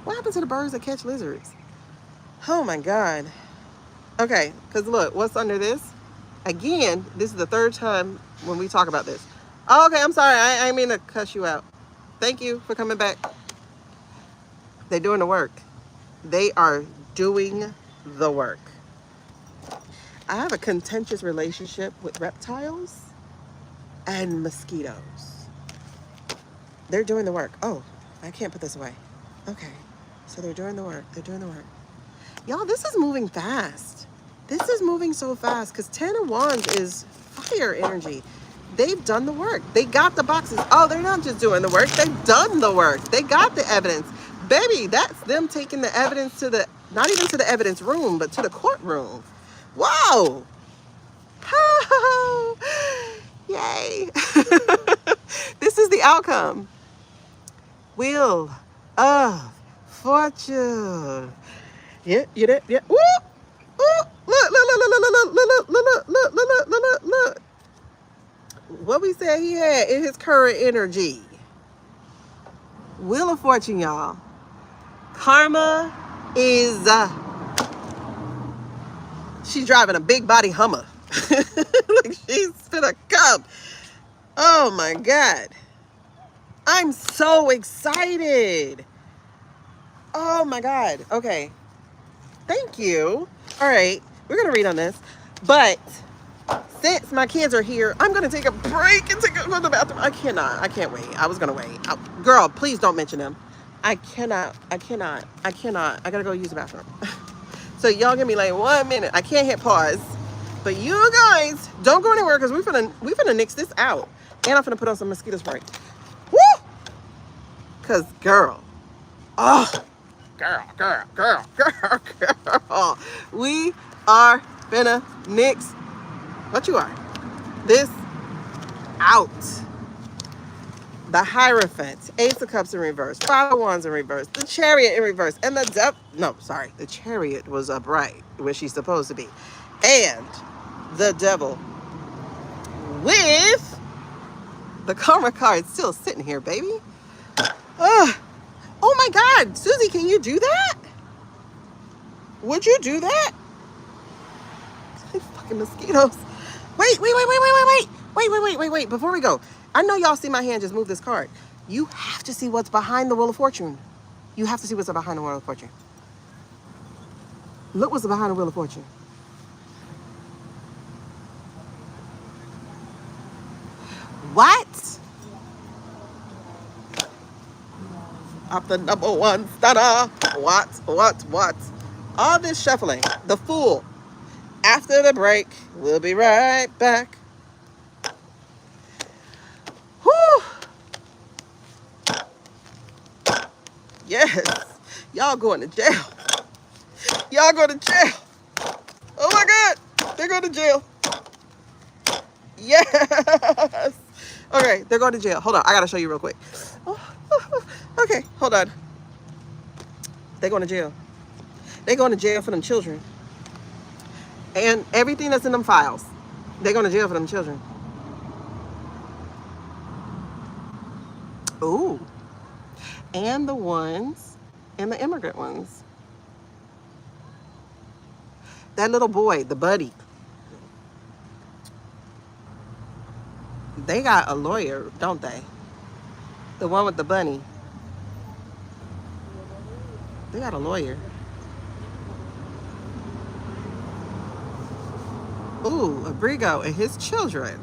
What happened to the birds that catch lizards? Oh my God. Okay, because look, what's under this? Again, this is the third time when we talk about this. Oh, okay, I'm sorry. I didn't mean to cuss you out. Thank you for coming back. They're doing the work. They are doing the work. I have a contentious relationship with reptiles and mosquitoes. They're doing the work. Oh, I can't put this away. Okay, so they're doing the work. They're doing the work. Y'all, this is moving fast. This is moving so fast because 10 of Wands is fire energy. They've done the work. They got the boxes. Oh, they're not just doing the work. They've done the work. They got the evidence. Baby, that's them taking the evidence to the, not even to the evidence room, but to the courtroom. Wow. Yay. This is the outcome. Wheel of Fortune. Yeah, you did. Yeah. Woo! Ooh, look, look, look, look, look, look, look, look, look, look, look, look, look, look. What we said he had in his current energy. Wheel of Fortune, y'all. Karma is, she's driving a big body Hummer. Like she's finna come. Oh my God. I'm so excited. Oh my God. Okay. Thank you. All right. We're going to read on this. But since my kids are here, I'm going to take a break and go to the bathroom. I can't wait. I was going to wait. Girl, please don't mention them. I cannot. I got to go use the bathroom. So y'all give me like 1 minute. I can't hit pause. But you guys, don't go anywhere because we finna nix this out. And I'm finna put on some mosquito spray. Woo! Because girl. Oh, girl. We are finna nix. What you are? This out. The Hierophant, Ace of Cups in reverse, Five of Wands in reverse, the Chariot in reverse, and the Chariot was upright, where she's supposed to be. And the Devil with the Karma card still sitting here, baby. Oh my God, Susie, can you do that? Would you do that? Fucking mosquitoes. Wait. Before we go, I know y'all see my hand just move this card. You have to see what's behind the Wheel of Fortune. You have to see what's behind the Wheel of Fortune. Look what's behind the Wheel of Fortune. What? Up the number one stunner. What? All this shuffling. The Fool. After the break, we'll be right back. Whew. Yes. Y'all going to jail. Y'all go to jail. Oh my God. They're going to jail. Yes. Okay, they're going to jail. Hold on. I got to show you real quick. Okay, hold on. They're going to jail. They're going to jail for them children. And everything that's in them files. They're going to jail for them children. Ooh. And the ones, and the immigrant ones. That little boy, the buddy. They got a lawyer, don't they? The one with the bunny. They got a lawyer. Ooh, Abrigo and his children.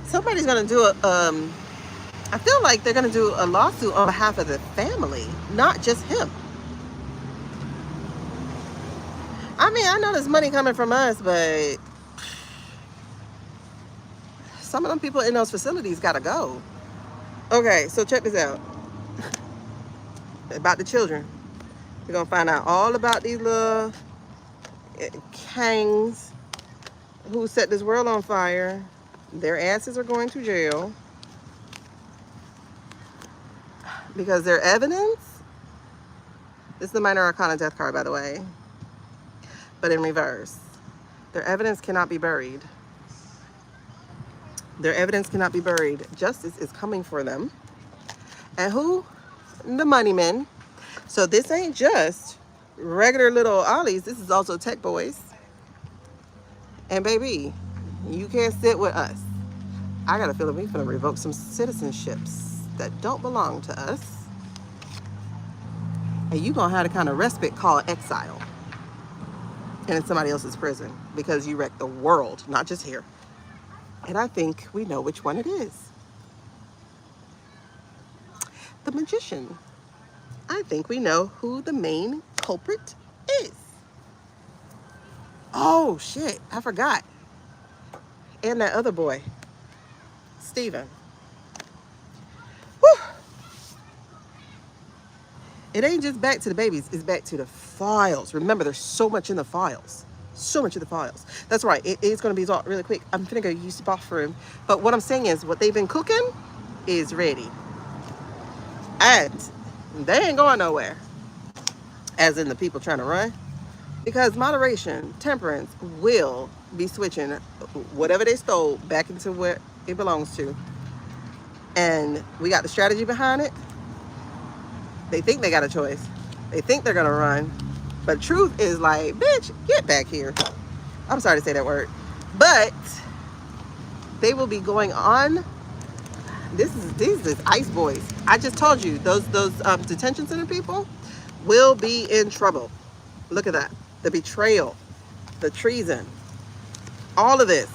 Somebody's gonna do I feel like they're gonna do a lawsuit on behalf of the family, not just him. I mean, I know there's money coming from us, but some of them people in those facilities gotta go. Okay, so check this out about the children. We're gonna find out all about these little kangs who set this world on fire. Their asses are going to jail because their evidence. This is the minor arcana death card, by the way, but in reverse. Their evidence cannot be buried. Their evidence cannot be buried. Justice is coming for them. And who? The money men. So this ain't just regular little ollies. This is also tech boys. And baby, you can't sit with us. I got a feeling we're gonna revoke some citizenships that don't belong to us. And you gonna have the kind of respite called exile. And in somebody else's prison because you wrecked the world, not just here. And I think we know which one it is. The magician. I think we know who the main culprit is. Oh shit, I forgot. And that other boy, Steven. Whew. It ain't just back to the babies, it's back to the files. Remember, there's so much in the files. So much in the files. That's right, it's gonna be really quick. I'm finna go use the bathroom. But what I'm saying is, what they've been cooking is ready. And they ain't going nowhere. As in the people trying to run. Because moderation, temperance will be switching whatever they stole back into what it belongs to. And we got the strategy behind it. They think they got a choice. They think they're gonna run. But truth is like, bitch, get back here. I'm sorry to say that word. But they will be going on. These is ICE boys. I just told you, those detention center people will be in trouble. Look at that. The betrayal, the treason, all of this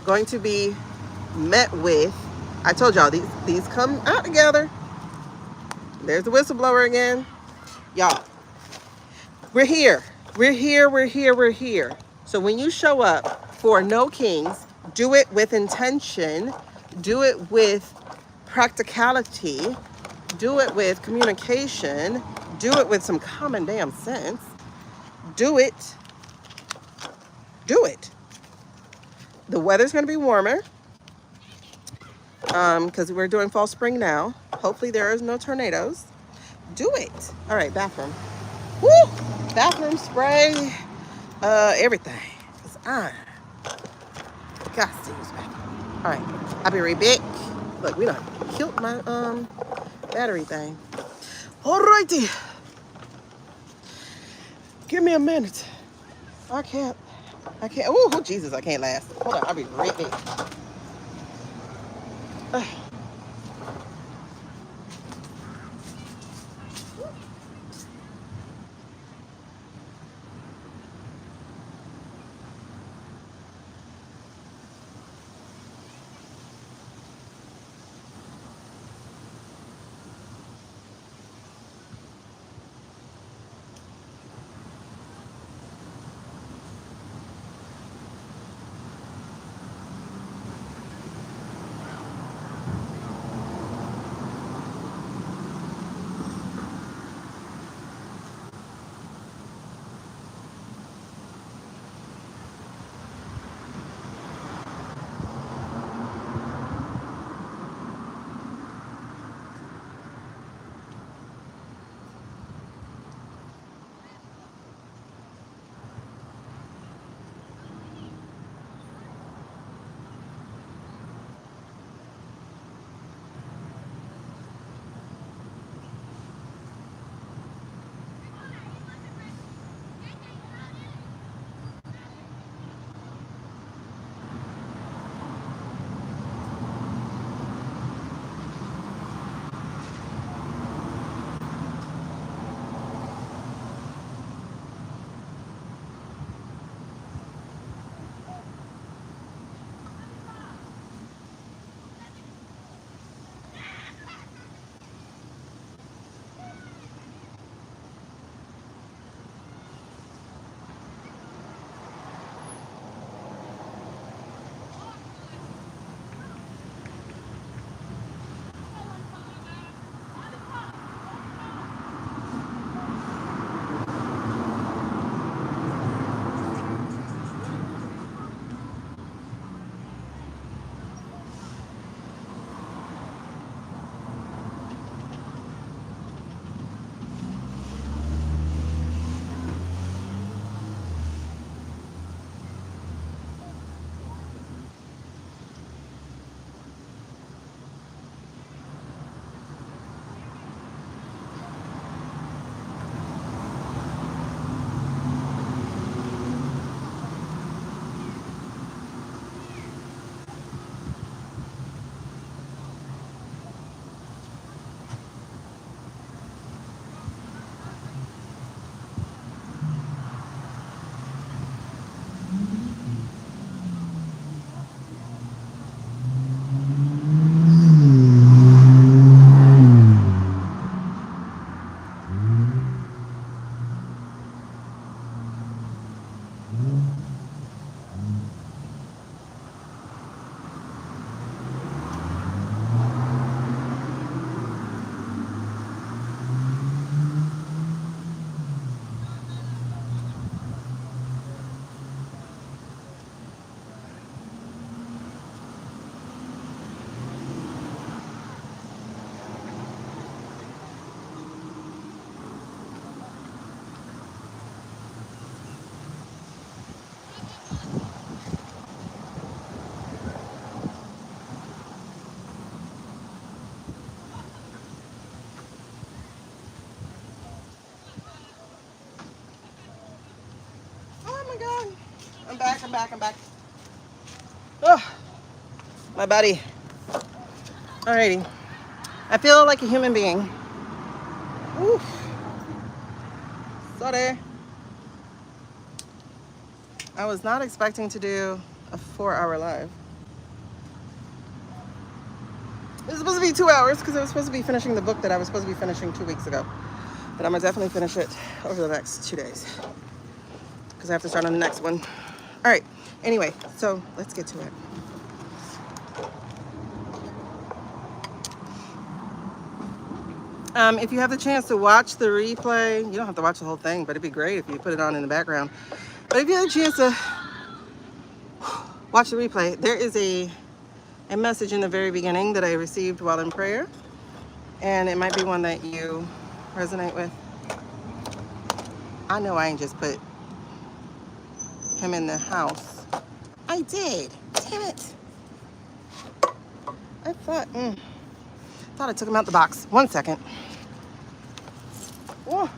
going to be met with, I told y'all, these come out together. There's the whistleblower again. Y'all, we're here. We're here, we're here, we're here. So when you show up for No Kings, do it with intention, do it with practicality, do it with communication, do it with some common damn sense. Do it. Do it. The weather's going to be warmer because we're doing fall spring now. Hopefully there is no tornadoes. Do it. All right, bathroom. Woo! Bathroom spray. Everything is on. Gotta use bathroom. All right, I'll be right back. Look, we done killed my battery thing. Alrighty. Give me a minute. I can't. Oh, Jesus, I can't last. Hold on, I'll be right back. I'm back. Oh, my body. Alrighty. I feel like a human being. Oof. Sorry. I was not expecting to do a 4-hour live. It was supposed to be 2 hours because I was supposed to be finishing the book that I was supposed to be finishing 2 weeks ago. But I'm gonna definitely finish it over the next 2 days because I have to start on the next one. All right. Anyway, so let's get to it. If you have the chance to watch the replay, you don't have to watch the whole thing, but it'd be great if you put it on in the background. But if you have a chance to watch the replay, there is a message in the very beginning that I received while in prayer, and it might be one that you resonate with. I know I ain't just put him in the house. I did. Damn it. I thought I took him out the box. 1 second. Oh.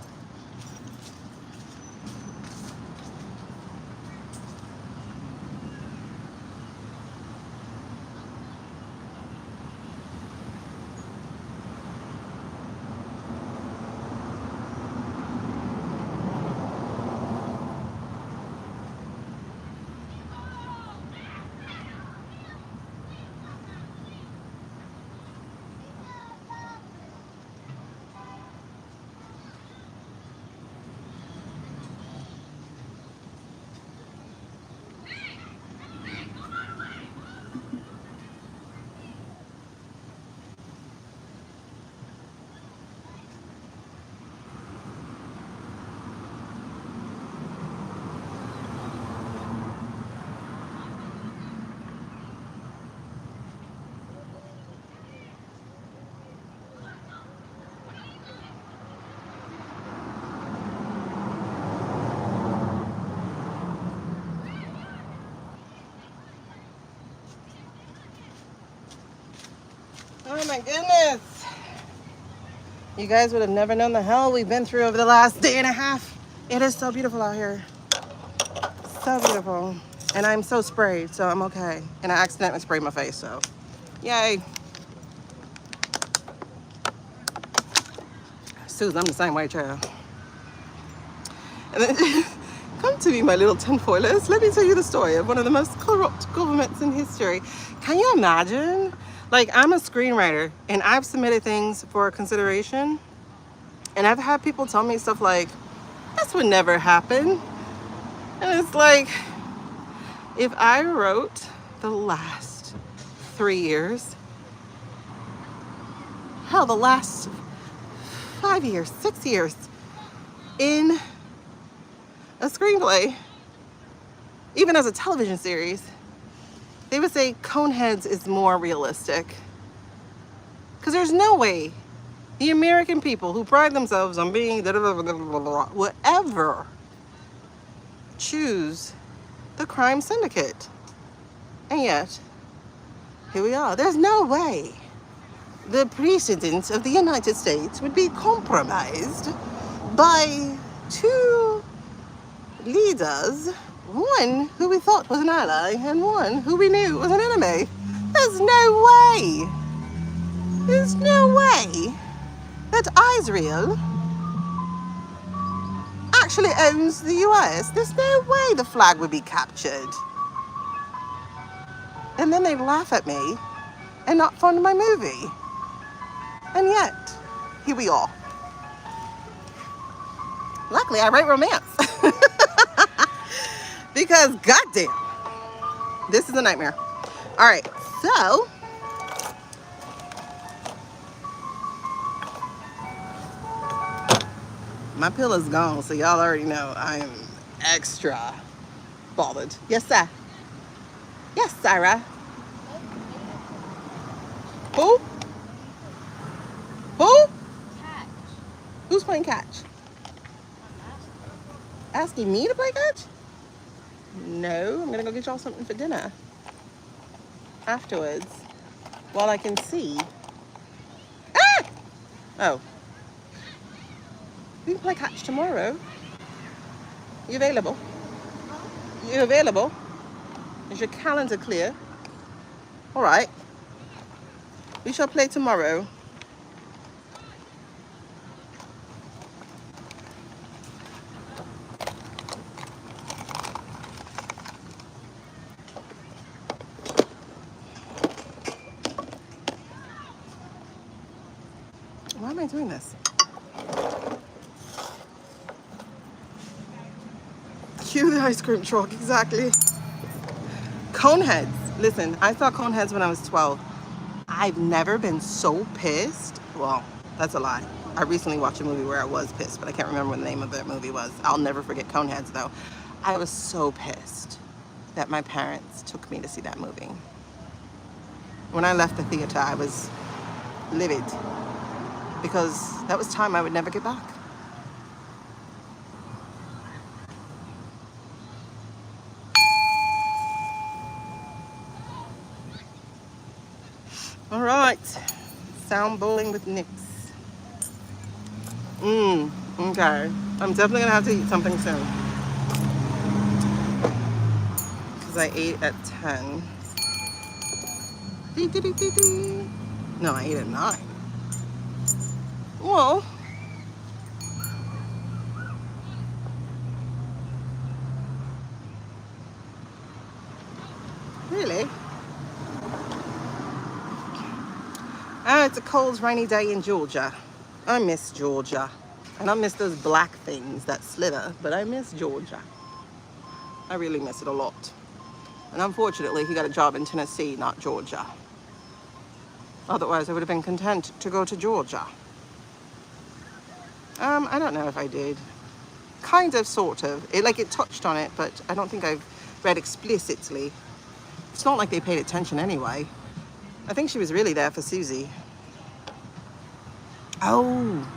Oh my goodness. You guys would have never known the hell we've been through over the last day and a half. It is so beautiful out here. So beautiful. And I'm so sprayed, so I'm okay. And I accidentally sprayed my face, so yay. Susan, I'm the same way, child. And then, come to me, my little tinfoilers. Let me tell you the story of one of the most corrupt governments in history. Can you imagine? Like, I'm a screenwriter, and I've submitted things for consideration, and I've had people tell me stuff like, this would never happen. And it's like, if I wrote the last 3 years, hell, the last 5 years, 6 years in a screenplay, even as a television series, they would say Coneheads is more realistic. Because there's no way the American people who pride themselves on being would ever choose the crime syndicate. And yet, here we are. There's no way the president of the United States would be compromised by two leaders, one who we thought was an ally and one who we knew was an enemy. There's no way. There's no way that Israel actually owns the US. There's no way the flag would be captured. And then they laugh at me and not fund my movie. And yet, here we are. Luckily, I write romance. Because, goddamn, this is a nightmare. All right, so my pillow's gone, so y'all already know I am extra bothered. Yes, sir. Yes, Sarah. Who? Who? Catch. Who's playing catch? Asking me to play catch? No, I'm gonna go get y'all something for dinner afterwards while I can see. Ah! Oh. We can play catch tomorrow. You available? You available? Is your calendar clear? All right. We shall play tomorrow. Why am I doing this? Cue the ice cream truck, exactly. Coneheads. Listen, I saw Coneheads when I was 12. I've never been so pissed. Well, that's a lie. I recently watched a movie where I was pissed, but I can't remember what the name of that movie was. I'll never forget Coneheads, though. I was so pissed that my parents took me to see that movie. When I left the theater, I was livid because that was time I would never get back. All right, sound bowling with Nix. Okay. I'm definitely gonna have to eat something soon because I ate at 10. Dee, dee, dee, dee, dee. No, I ate at 9. Well, really? Ah, it's a cold, rainy day in Georgia. I miss Georgia. And I miss those black things that slither, but I miss Georgia. I really miss it a lot. And unfortunately, he got a job in Tennessee, not Georgia. Otherwise, I would have been content to go to Georgia. I don't know if I did. Kind of, sort of. It touched on it, but I don't think I've read explicitly. It's not like they paid attention anyway. I think she was really there for Susie. Oh,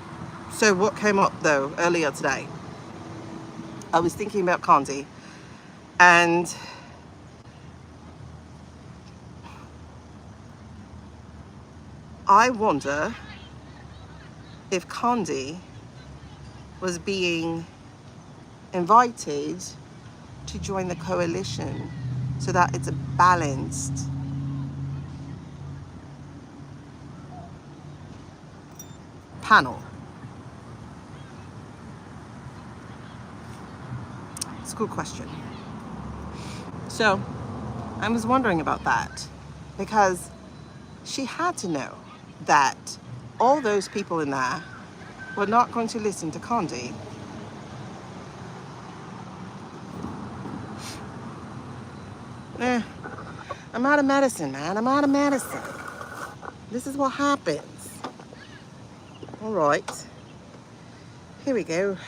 so what came up though earlier today? I was thinking about Condi, and I wonder if Condi was being invited to join the coalition so that it's a balanced panel. It's a good question. So I was wondering about that because she had to know that all those people in there were not going to listen to Condi. I'm out of medicine, man. I'm out of medicine. This is what happens. All right. Here we go.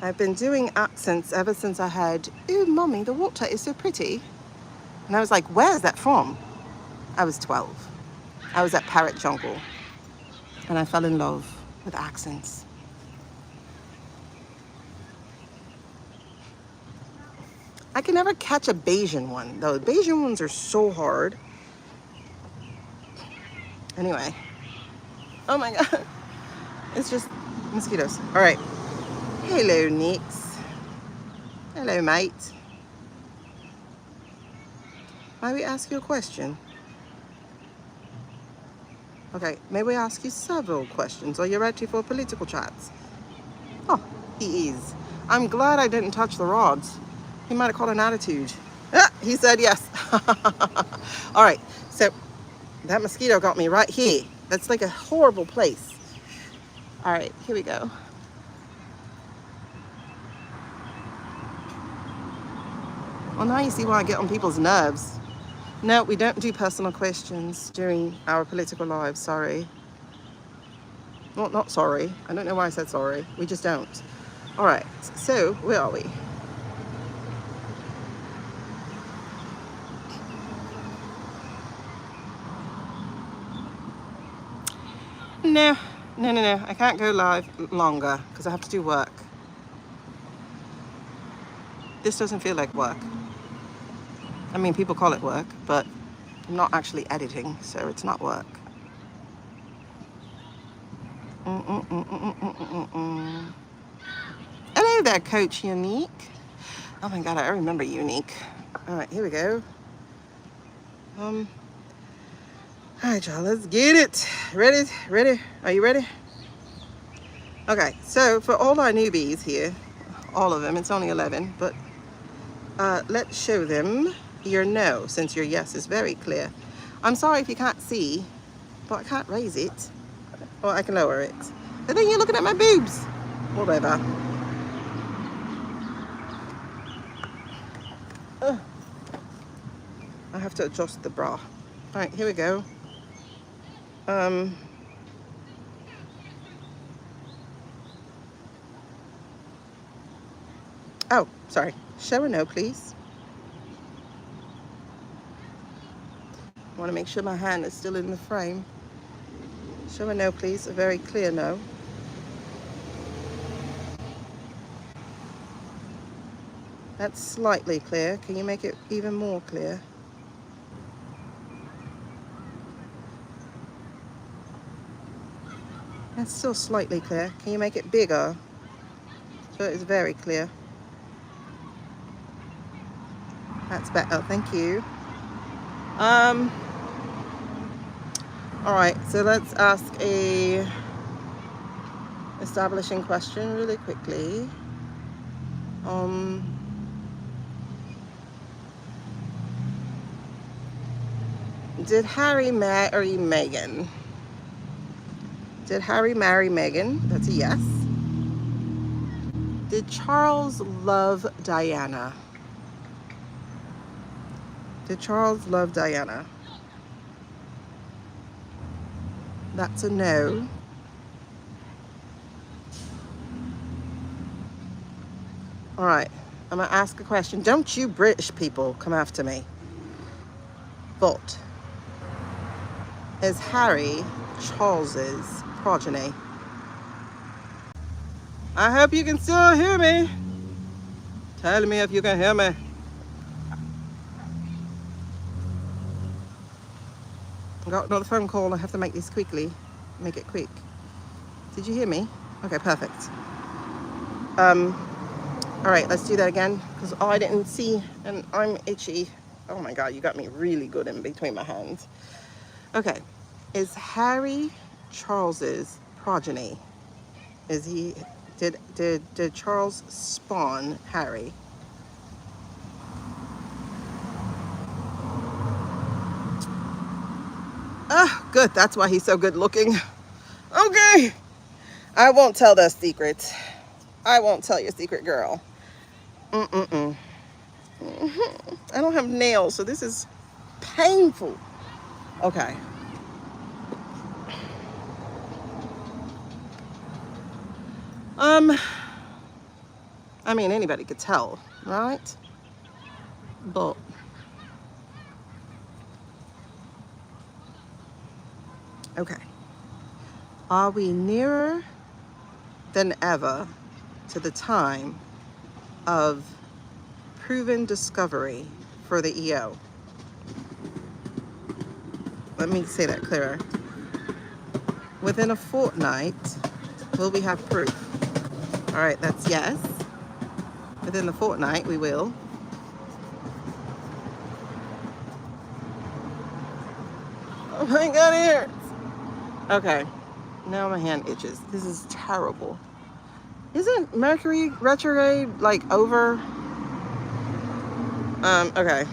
I've been doing accents ever since I heard, "Ooh, Mommy, the water is so pretty." And I was like, where's that from? I was 12. I was at Parrot Jungle. And I fell in love with accents. I can never catch a Bayesian one, though. Bayesian ones are so hard. Anyway. Oh my God. It's just mosquitoes. All right. Hello, Nix. Hello, mate. May we ask you a question? Okay, may we ask you several questions? Are you ready for political chats? Oh, he is. I'm glad I didn't touch the rods. He might have caught an attitude. Ah, he said yes. All right, so that mosquito got me right here. That's like a horrible place. All right, here we go. Well, now you see why I get on people's nerves. No, we don't do personal questions during our political lives, sorry. Well, not sorry. I don't know why I said sorry. We just don't. All right, so where are we? No, no. I can't go live longer because I have to do work. This doesn't feel like work. I mean, people call it work, but I'm not actually editing, so it's not work. Hey there, Coach Unique. Oh my God, I remember Unique. All right, here we go. All right, y'all, let's get it. Ready? Ready? Are you ready? Okay, so for all our newbies here, all of them, it's only 11, but let's show them your no, since your yes is very clear. I'm sorry if you can't see, but I can't raise it, or I can lower it. But then you're looking at my boobs. Whatever. I have to adjust the bra. All right, here we go. Oh, sorry. Show a no, please. I want to make sure my hand is still in the frame. Show a no, please. A very clear no. That's slightly clear. Can you make it even more clear? That's still slightly clear. Can you make it bigger? So it's very clear. That's better. Thank you. All right, so let's ask a establishing question really quickly. Did Harry marry Meghan? Did Harry marry Meghan? That's a yes. Did Charles love Diana? Did Charles love Diana? That's a no. All right, I'm gonna ask a question. Don't you British people come after me. But is Harry Charles's progeny? I hope you can still hear me. Tell me if you can hear me. I got another phone call. I have to make this quickly. Make it quick. Did you hear me? Okay, perfect. All right, let's do that again because I didn't see and I'm itchy. Oh my God, you got me really good in between my hands. Okay, is Harry Charles's progeny? Is he, did Charles spawn Harry? Ah, good, that's why he's so good looking. Okay, I won't tell the secret. I won't tell your secret, girl. I don't have nails, so this is painful. Okay. I mean, anybody could tell, right? But okay. Are we nearer than ever to the time of proven discovery for the EO? Let me say that clearer. Within a fortnight, will we have proof? All right, that's yes. Within the fortnight, we will. Oh my God, it hurts. Okay, now my hand itches. This is terrible. Isn't Mercury retrograde like over? Okay.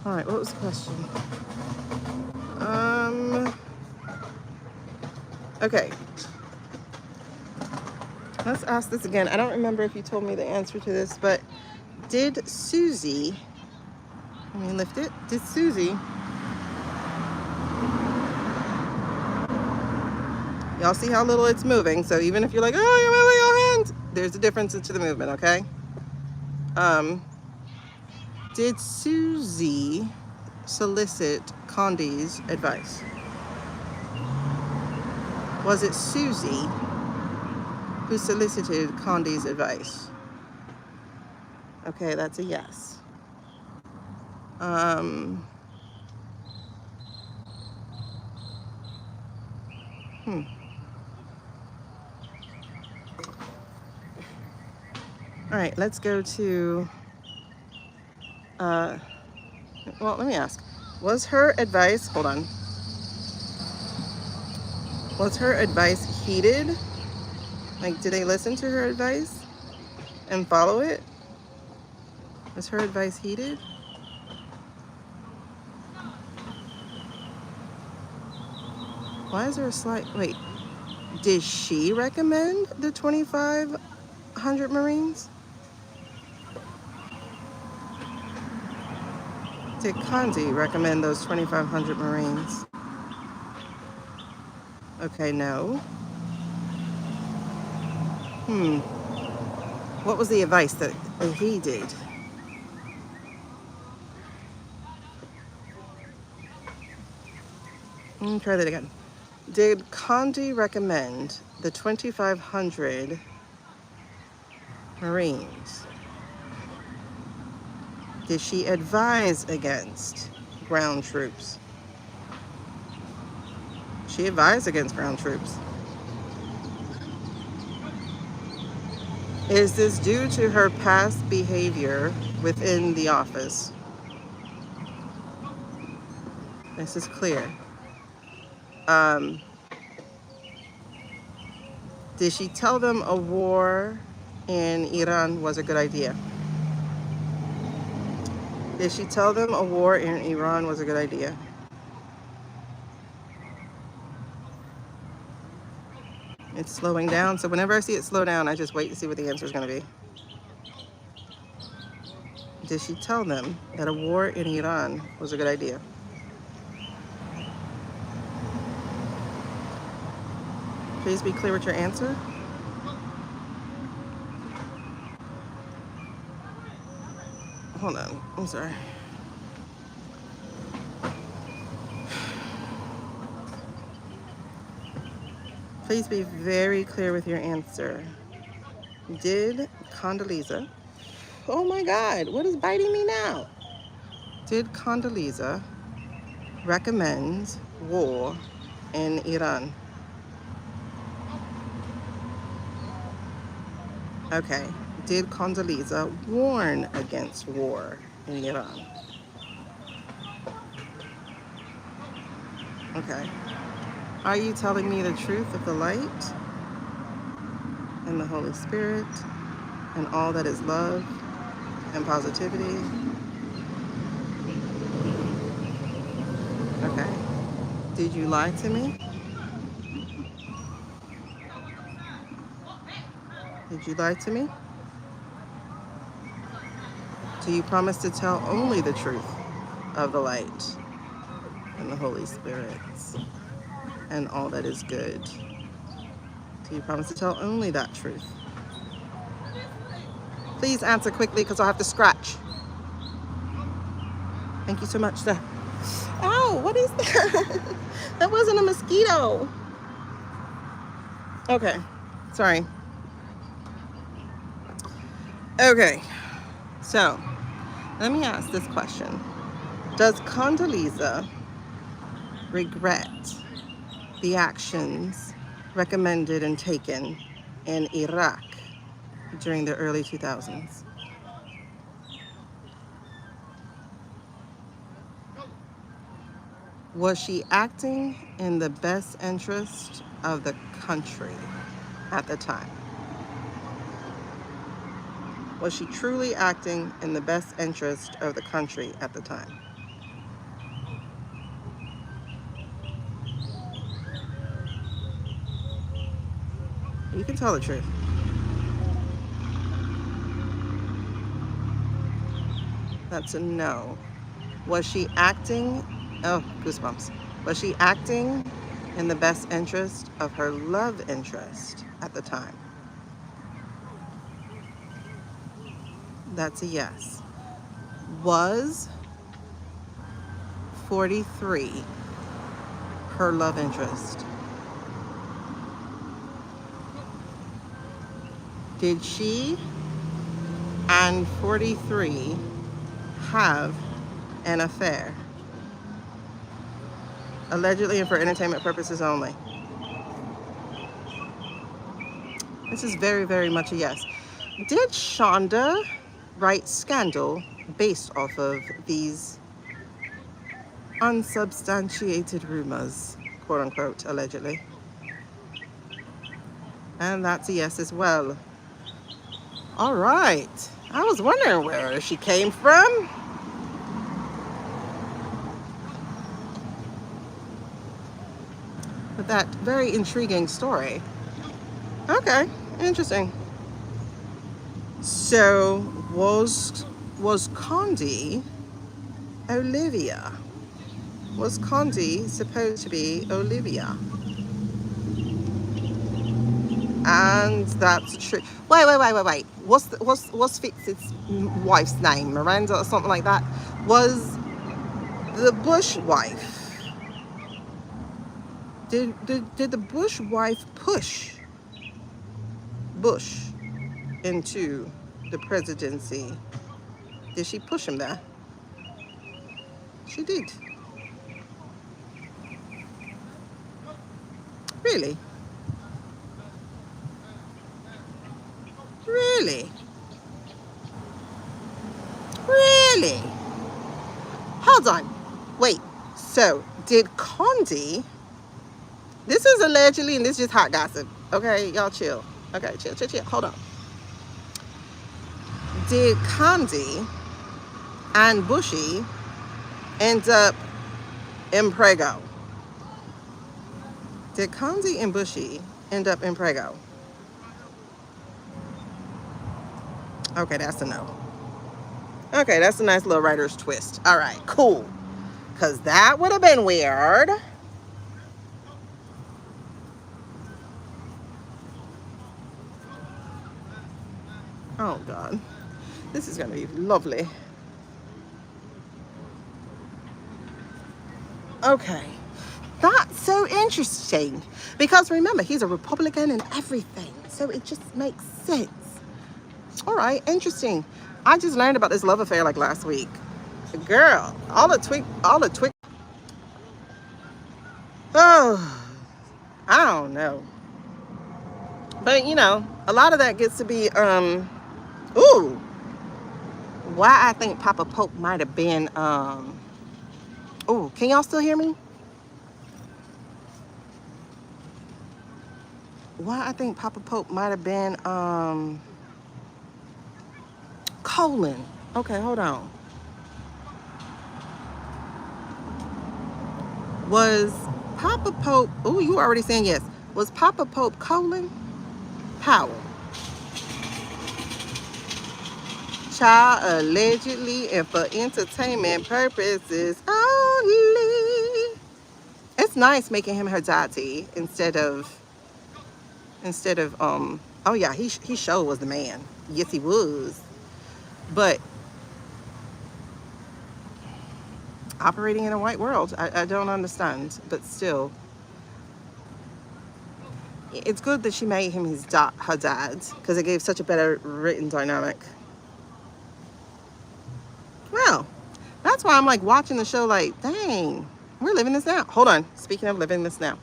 All right, what was the question? Okay. Let's ask this again. I don't remember if you told me the answer to this, but did Susie, let me lift it. Did Susie, y'all see how little it's moving? So even if you're like, oh, you're moving your hand, there's a difference into the movement, okay? Did Susie solicit Condi's advice? Was it Susie who solicited Condi's advice? Okay, that's a yes. Um, hmm. All right, let's go to, well, let me ask. Was her advice, hold on. Was her advice heeded? Like, did they listen to her advice and follow it? Was her advice heeded? Why is there a slight, wait, did she recommend the 2,500 Marines? Did Condi recommend those 2,500 Marines? Okay, no. What was the advice that he did? Let me try that again. Did Condi recommend the 2,500 Marines? Did she advise against ground troops? She advised against ground troops. Is this due to her past behavior within the office? This is clear. Did she tell them a war in Iran was a good idea? Did she tell them a war in Iran was a good idea? It's slowing down, so whenever I see it slow down, I just wait to see what the answer is going to be. Did she tell them that a war in Iran was a good idea? Please be clear with your answer. Hold on, I'm sorry. Please be very clear with your answer. Did Condoleezza, oh my God, what is biting me now? Did Condoleezza recommend war in Iran? Okay. Did Condoleezza warn against war in Iran? Okay. Are you telling me the truth of the light and the Holy Spirit and all that is love and positivity? Okay. Did you lie to me? Did you lie to me? Do you promise to tell only the truth of the light and the Holy Spirit and all that is good? Do you promise to tell only that truth? Please answer quickly because I'll have to scratch. Thank you so much, sir. Ow, what is that? That wasn't a mosquito. Okay, sorry. Okay, so let me ask this question. Does Condoleezza regret the actions recommended and taken in Iraq during the early 2000s? Was she acting in the best interest of the country at the time? Was she truly acting in the best interest of the country at the time? You can tell the truth. That's a no. Was she acting, oh, goosebumps. Was she acting in the best interest of her love interest at the time? That's a yes. Was 43 her love interest? Did she and 43 have an affair. Allegedly and for entertainment purposes only. This is very, very much a yes. Did Shonda write Scandal based off of these unsubstantiated rumors, quote unquote, allegedly? And that's a yes as well. All right. I was wondering where she came from. With that very intriguing story. Okay, interesting. So was Condi Olivia? Was Condi supposed to be Olivia? And that's true. Wait. What's Fitz's wife's name? Miranda or something like that? Was the Bush wife? Did the Bush wife push Bush into the presidency? Did she push him there? She did. Really? Really? Really? Hold on. Wait. So, did Condi... This is allegedly, and this is just hot gossip. Okay, y'all chill. Okay, chill. Hold on. Did Condi and Bushy end up in Prego? Did Condi and Bushy end up in Prego? Okay, that's a no. Okay, that's a nice little writer's twist. All right, cool. Because that would have been weird. Oh, God. This is going to be lovely. Okay. That's so interesting. Because remember, he's a Republican and everything. So it just makes sense. All right, interesting. I just learned about this love affair like last week. Girl, all the tweak. Oh, I don't know. But, you know, a lot of that gets to be, ooh, why I think Papa Pope might have been, ooh, can y'all still hear me? Why I think Papa Pope might have been, colon. Okay, hold on. Was Papa Pope, ooh, you already saying yes. Was Papa Pope colon Powell? Child, allegedly and for entertainment purposes only. It's nice making him her daddy instead of oh yeah, he sure was the man. Yes, he was. But operating in a white world, I don't understand. But still, it's good that she made him her dad, because it gave such a better written dynamic. Well, that's why I'm like watching the show like, dang, we're living this now. Hold on. Speaking of living this now.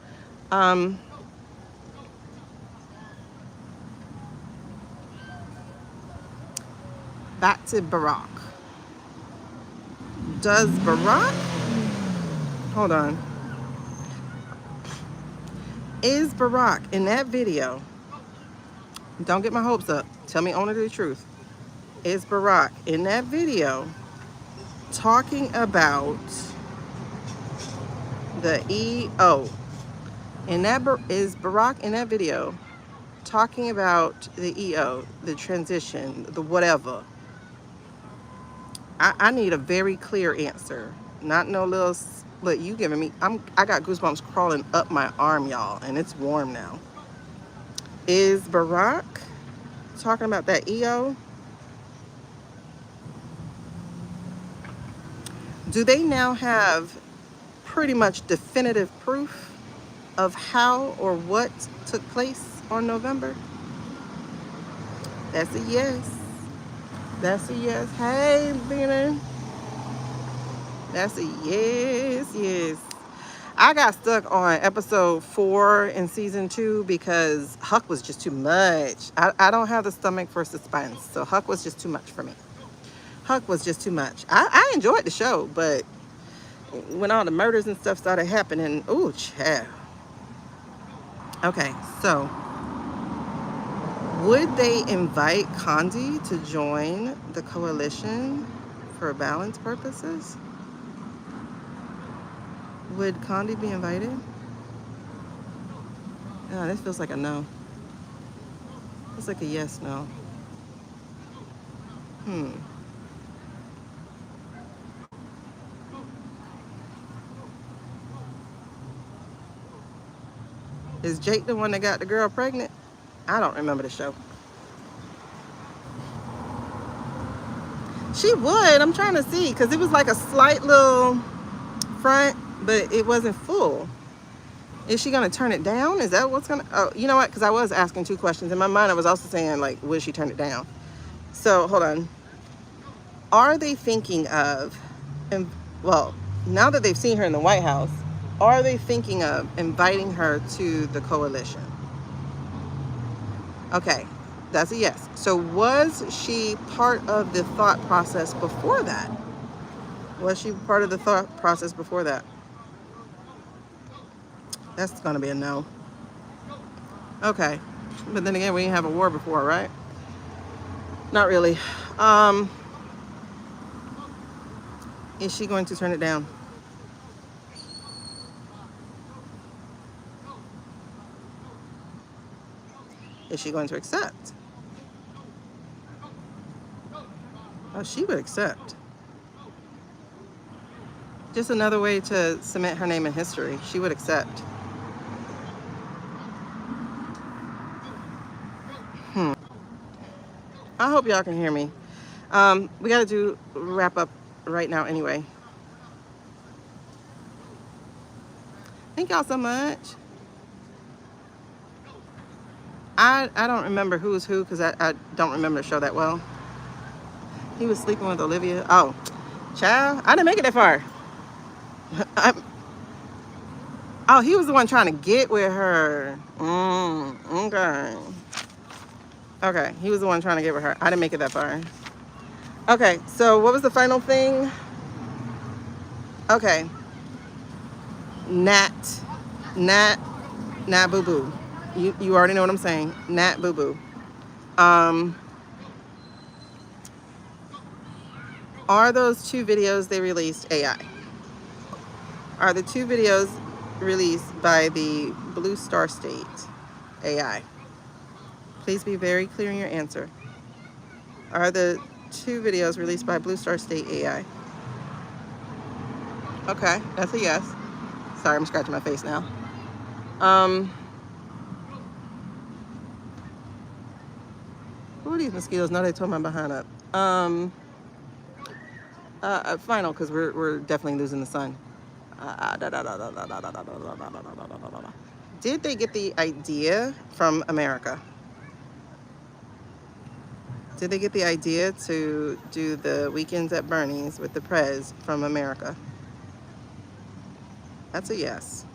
Back to Barack. Does Barack... Hold on. Is Barack in that video... Don't get my hopes up. Tell me only the truth. Is Barack in that video talking about the EO? Is Barack in that video talking about the EO, the transition, the whatever? I need a very clear answer. Not no little, look, you giving me, I got goosebumps crawling up my arm, y'all, and it's warm now. Is Barack talking about that EO? Do they now have pretty much definitive proof of how or what took place on November? That's a yes. That's a yes. Hey, Bina. That's a yes, yes. I got stuck on episode 4 in season 2 because Huck was just too much. I don't have the stomach for suspense, so Huck was just too much for me. Huck was just too much. I enjoyed the show, but when all the murders and stuff started happening, ooh, child. Okay, so would they invite Condi to join the coalition for balance purposes? Would Condi be invited? Oh, this feels like a no. It's like a yes, no. Is Jake the one that got the girl pregnant? I don't remember the show. She would. I'm trying to see because it was like a slight little front, but it wasn't full. Is she gonna turn it down? Is that what's gonna? Oh, you know what? Because I was asking 2 questions in my mind. I was also saying like, would she turn it down? So hold on. Are they thinking of, and well, now that they've seen her in the White House, are they thinking of inviting her to the coalition? Okay, that's a yes. So was she part of the thought process before that? Was she part of the thought process before that? That's gonna be a no. Okay, but then again, we didn't have a war before, right? Not really. Is she going to turn it down? Is she going to accept? Oh, she would accept. Just another way to cement her name in history. She would accept. I hope y'all can hear me. We got to wrap up right now anyway. Thank y'all so much. I don't remember who's who because I don't remember the show that well. He was sleeping with Olivia. Oh, child, I didn't make it that far. Oh, he was the one trying to get with her. Okay. Okay, he was the one trying to get with her. I didn't make it that far. Okay, so what was the final thing? Okay. Nat Boo Boo. You already know what I'm saying. Nat Boo Boo. Are those 2 videos they released AI? Are the 2 videos released by the Blue Star State AI? Please be very clear in your answer. Are the 2 videos released by Blue Star State AI? Okay, that's a yes. Sorry, I'm scratching my face now. Who are these mosquitoes? No, they tore my behind up. Final, because we're definitely losing the sun. Did they get the idea from America? Did they get the idea to do the weekends at Bernie's with the Prez from America? That's a yes.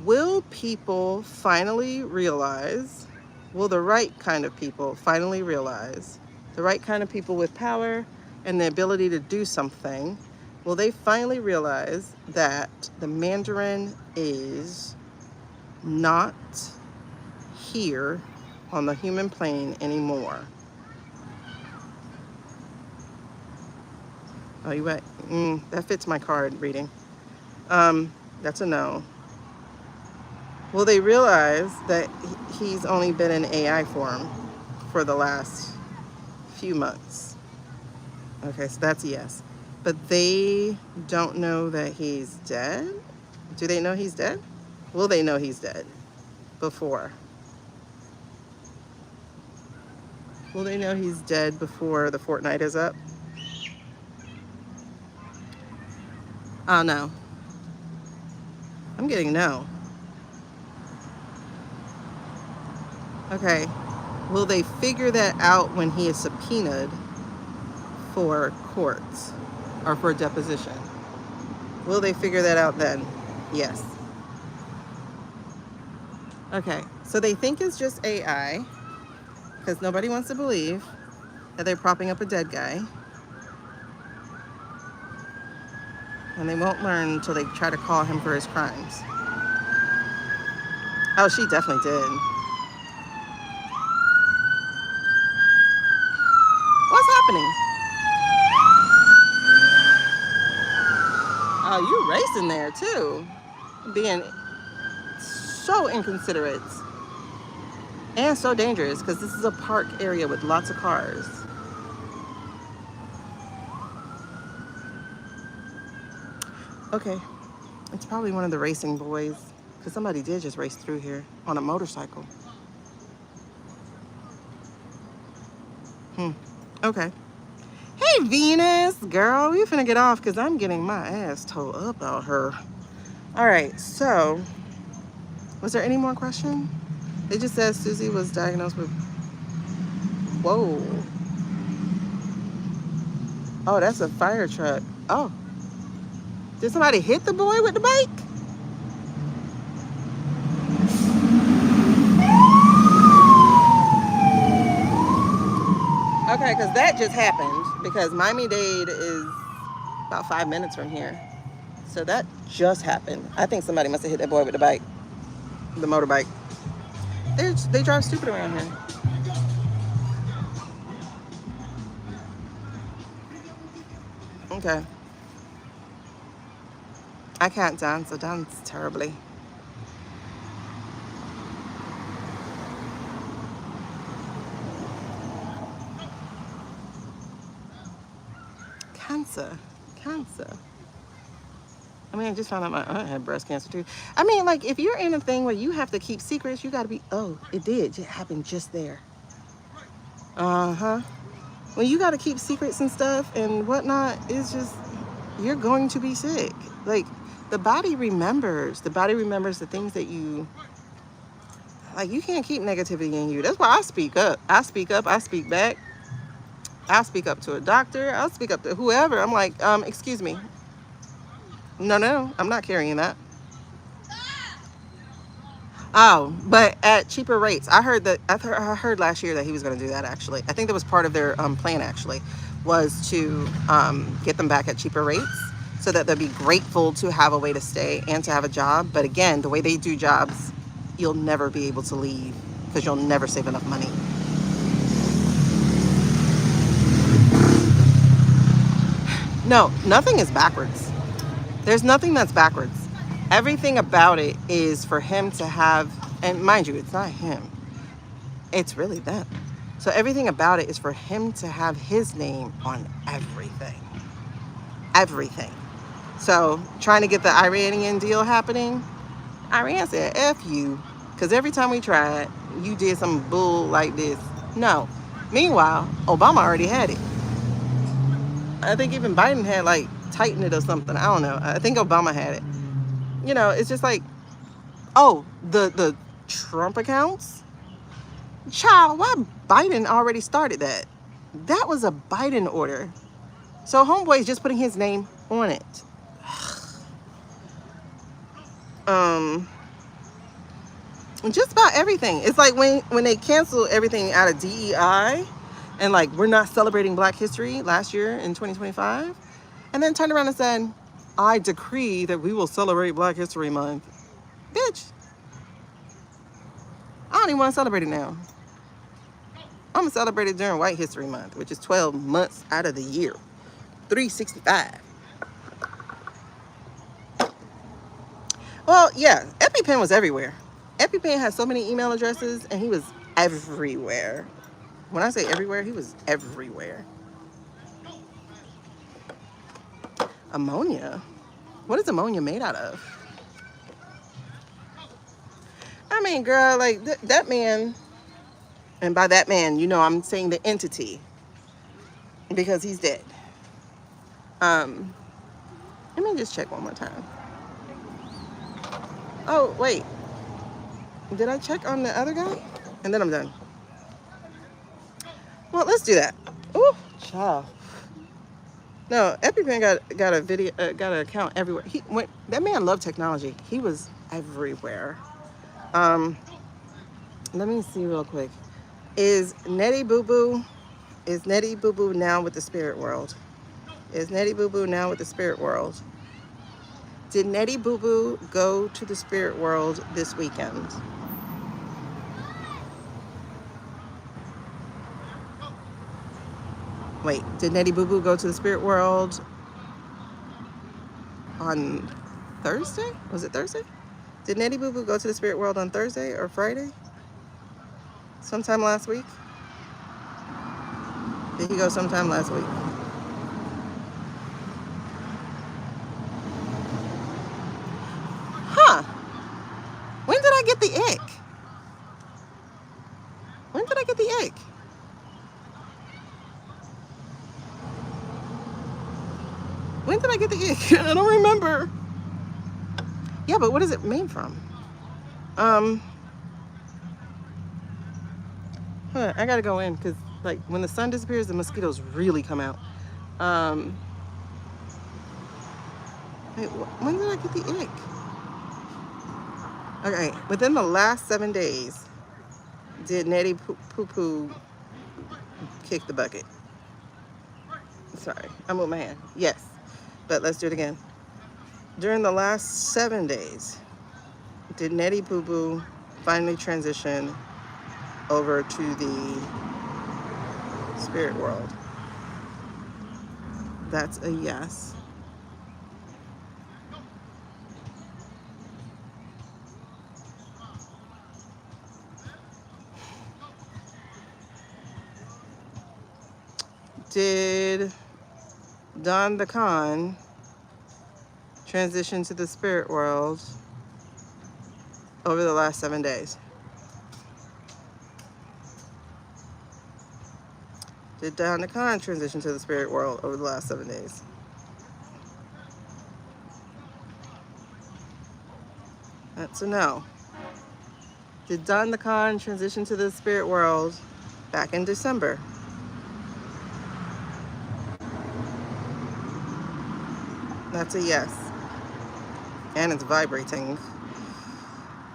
Will people finally realize, will the right kind of people finally realize, the right kind of people with power and the ability to do something, will they finally realize that the Mandarin is not here on the human plane anymore? Oh, you right. That fits my card reading. That's a no. Will they realize that he's only been in AI form for the last few months? Okay, so that's a yes. But they don't know that he's dead? Do they know he's dead? Will they know he's dead before? Will they know he's dead before the fortnight is up? Oh, no. I'm getting no. Okay. Will they figure that out when he is subpoenaed for courts? or for a deposition. Will they figure that out then? Yes. Okay, so they think it's just AI because nobody wants to believe that they're propping up a dead guy. And they won't learn until they try to call him for his crimes. Oh, she definitely did. What's happening? Oh, you racing there too. Being so inconsiderate and so dangerous because this is a park area with lots of cars. Okay, it's probably one of the racing boys because somebody did just race through here on a motorcycle. Okay. Hey, Venus, girl, we finna get off because I'm getting my ass towed up out here. All right, so was there any more question? They just said Susie was diagnosed with, whoa. Oh, that's a fire truck. Oh, did somebody hit the boy with the bike? Okay, because that just happened because Miami-Dade is about 5 minutes from here. So that just happened. I think somebody must have hit that boy with the bike, the motorbike. They drive stupid around here. Okay. I can't dance. I dance terribly. Cancer. I mean, I just found out my aunt had breast cancer too. I mean, like, if you're in a thing where you have to keep secrets, you got to be, oh, it did. It happened just there. Uh-huh. When you got to keep secrets and stuff and whatnot, it's just, you're going to be sick. Like, the body remembers. The body remembers the things that you, like, you can't keep negativity in you. That's why I speak up. I speak up. I speak back. I'll speak up to a doctor. I'll speak up to whoever. I'm like, excuse me. No, I'm not carrying that. Oh, but at cheaper rates. I heard last year that he was going to do that, actually. I think that was part of their plan, actually, was to get them back at cheaper rates so that they'll be grateful to have a way to stay and to have a job. But again, the way they do jobs, you'll never be able to leave because you'll never save enough money. No, nothing is backwards. There's nothing that's backwards. Everything about it is for him to have, and mind you, it's not him. It's really them. So everything about it is for him to have his name on everything. Everything. So trying to get the Iranian deal happening, Iran said, F you. Because every time we tried, you did some bull like this. No. Meanwhile, Obama already had it. I think even Biden had like tightened it or something. I don't know. I think Obama had it. You know, it's just like, oh, the Trump accounts? Child, why Biden already started that? That was a Biden order. So homeboy is just putting his name on it. Just about everything. It's like when they cancel everything out of DEI and like we're not celebrating Black History last year in 2025, and then turned around and said, I decree that we will celebrate Black History Month. Bitch, I don't even want to celebrate it now. I'm gonna celebrate it during White History Month, which is 12 months out of the year, 365. Well, yeah, EpiPen was everywhere. EpiPen had so many email addresses, and he was everywhere. When I say everywhere, he was everywhere. Ammonia? What is ammonia made out of? I mean, girl, like that man, and by that man, you know, I'm saying the entity, because he's dead. Let me just check one more time. Oh, wait. Did I check on the other guy? And then I'm done. Well, let's do that. Ooh, child. No, EpiPen got a video, got an account everywhere. He went. That man loved technology. He was everywhere. Um, let me see real quick. Is Nettie Boo Boo? Is Nettie Boo Boo now with the spirit world? Is Nettie Boo Boo now with the spirit world? Did Nettie Boo Boo go to the spirit world this weekend? Wait, did Nettie Boo Boo go to the spirit world on Thursday? Was it Thursday? Did Nettie Boo Boo go to the spirit world on Thursday or Friday? Sometime last week? Did he go sometime last week? Huh. When did I get the ick? When did I get the ick? When did I get the ick? I don't remember. Yeah, but what does it mean from? I gotta go in because like when the sun disappears, the mosquitoes really come out. Wait, when did I get the ick? Okay, within the last 7 days, did Nettie Poo Poo kick the bucket? Sorry, I moved my hand. Yes, but let's do it again. During the last 7 days, did Nettie Boo Boo finally transition over to the spirit world? That's a yes. Did Don the Con transition to the spirit world over the last 7 days? Did Don the Con transition to the spirit world over the last 7 days? That's a no. Did Don the Con transition to the spirit world back in December? That's a yes. And it's vibrating.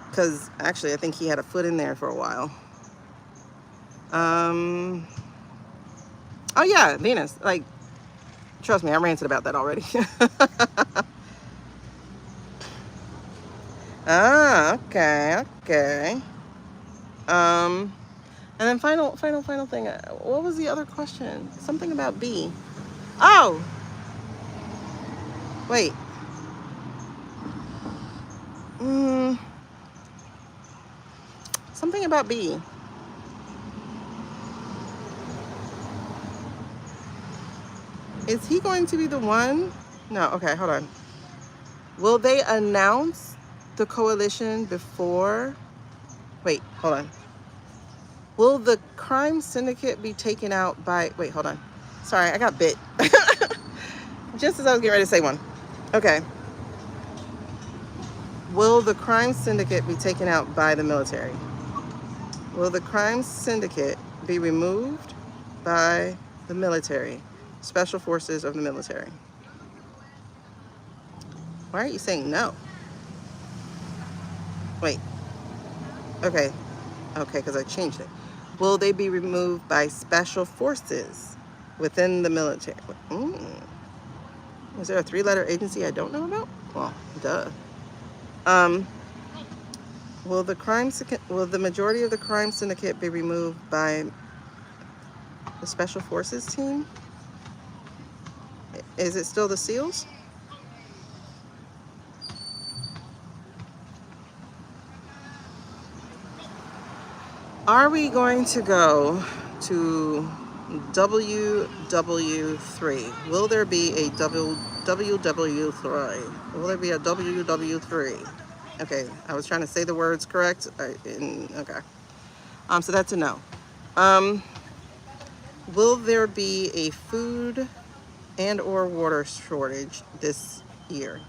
Because actually, I think he had a foot in there for a while. Oh yeah, Venus. Like, trust me, I ranted about that already. Okay. And then final thing. What was the other question? Something about B. Oh, wait. Something about B. Is he going to be the one? No, okay, hold on. Will they announce the coalition before? Wait, hold on. Will the crime syndicate be taken out by, wait, hold on. Sorry, I got bit. Just as I was getting ready to say one. Okay. Will the crime syndicate be taken out by the military? Will the crime syndicate be removed by the military? Special forces of the military. Why are you saying no? Wait. Okay, because I changed it. Will they be removed by special forces within the military? Is there a 3-letter agency I don't know about? Well, duh. Will the majority of the crime syndicate be removed by the special forces team? Is it still the SEALs? Are we going to go to WW3? Will there be a WW3? Will there be a WW3? Okay, I was trying to say the words correct. Okay. So that's a no. Will there be a food and or water shortage this year?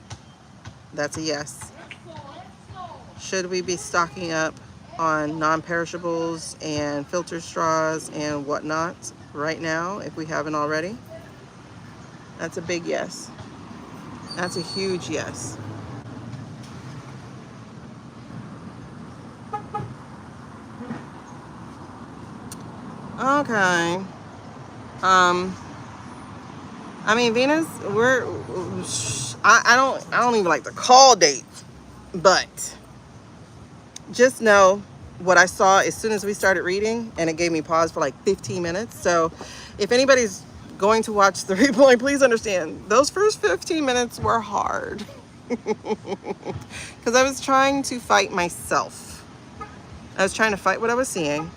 That's a yes. Should we be stocking up on non-perishables and filter straws and whatnot right now if we haven't already? That's a big yes. That's a huge yes. Okay. I mean, Venus, I don't even like to call dates, but just know what I saw as soon as we started reading, and it gave me pause for like 15 minutes. So if anybody's going to watch the replay, please understand those first 15 minutes were hard because I was trying to fight myself. I was trying to fight what I was seeing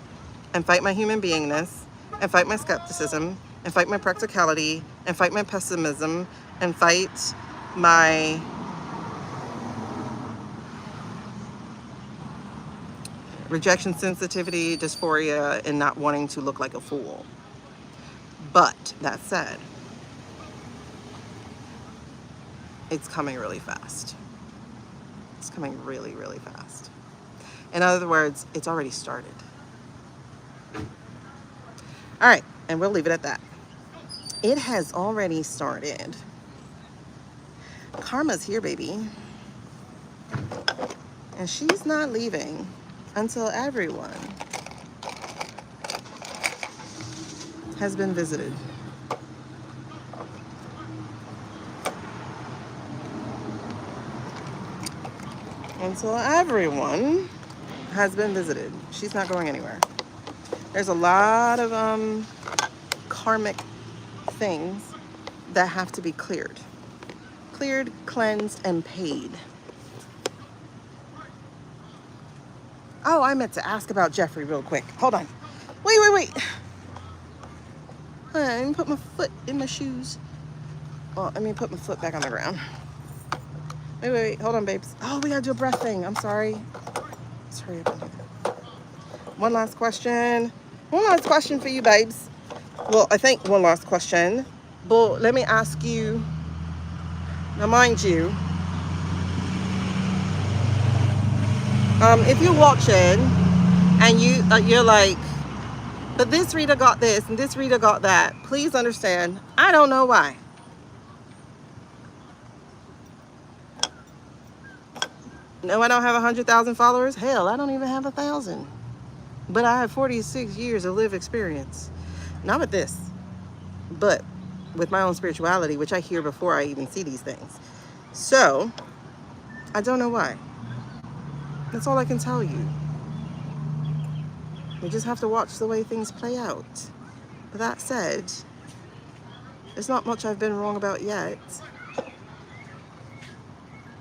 and fight my human beingness and fight my skepticism and fight my practicality and fight my pessimism and fight my rejection sensitivity, dysphoria, and not wanting to look like a fool. But that said, it's coming really fast. It's coming really, really fast. In other words, it's already started. All right, and we'll leave it at that. It has already started. Karma's here, baby. And she's not leaving until everyone has been visited. Until everyone has been visited. She's not going anywhere. There's a lot of karmic things that have to be cleared. Cleared, cleansed, and paid. Oh, I meant to ask about Jeffrey real quick. Hold on. Wait. Let me put my foot in my shoes. Well, let me put my foot back on the ground. Wait. Hold on, babes. Oh, we gotta do a breath thing. I'm sorry. Let's hurry up and do that. One last question. One last question for you, babes. Well, I think one last question. But let me ask you. Now, mind you, if you're watching and you're like, but this reader got this and this reader got that, please understand, I don't know why. No, I don't have 100,000 followers. Hell, I don't even have 1,000. But I have 46 years of lived experience. Not with this, but with my own spirituality, which I hear before I even see these things. So, I don't know why. That's all I can tell you. You just have to watch the way things play out. But that said, there's not much I've been wrong about yet.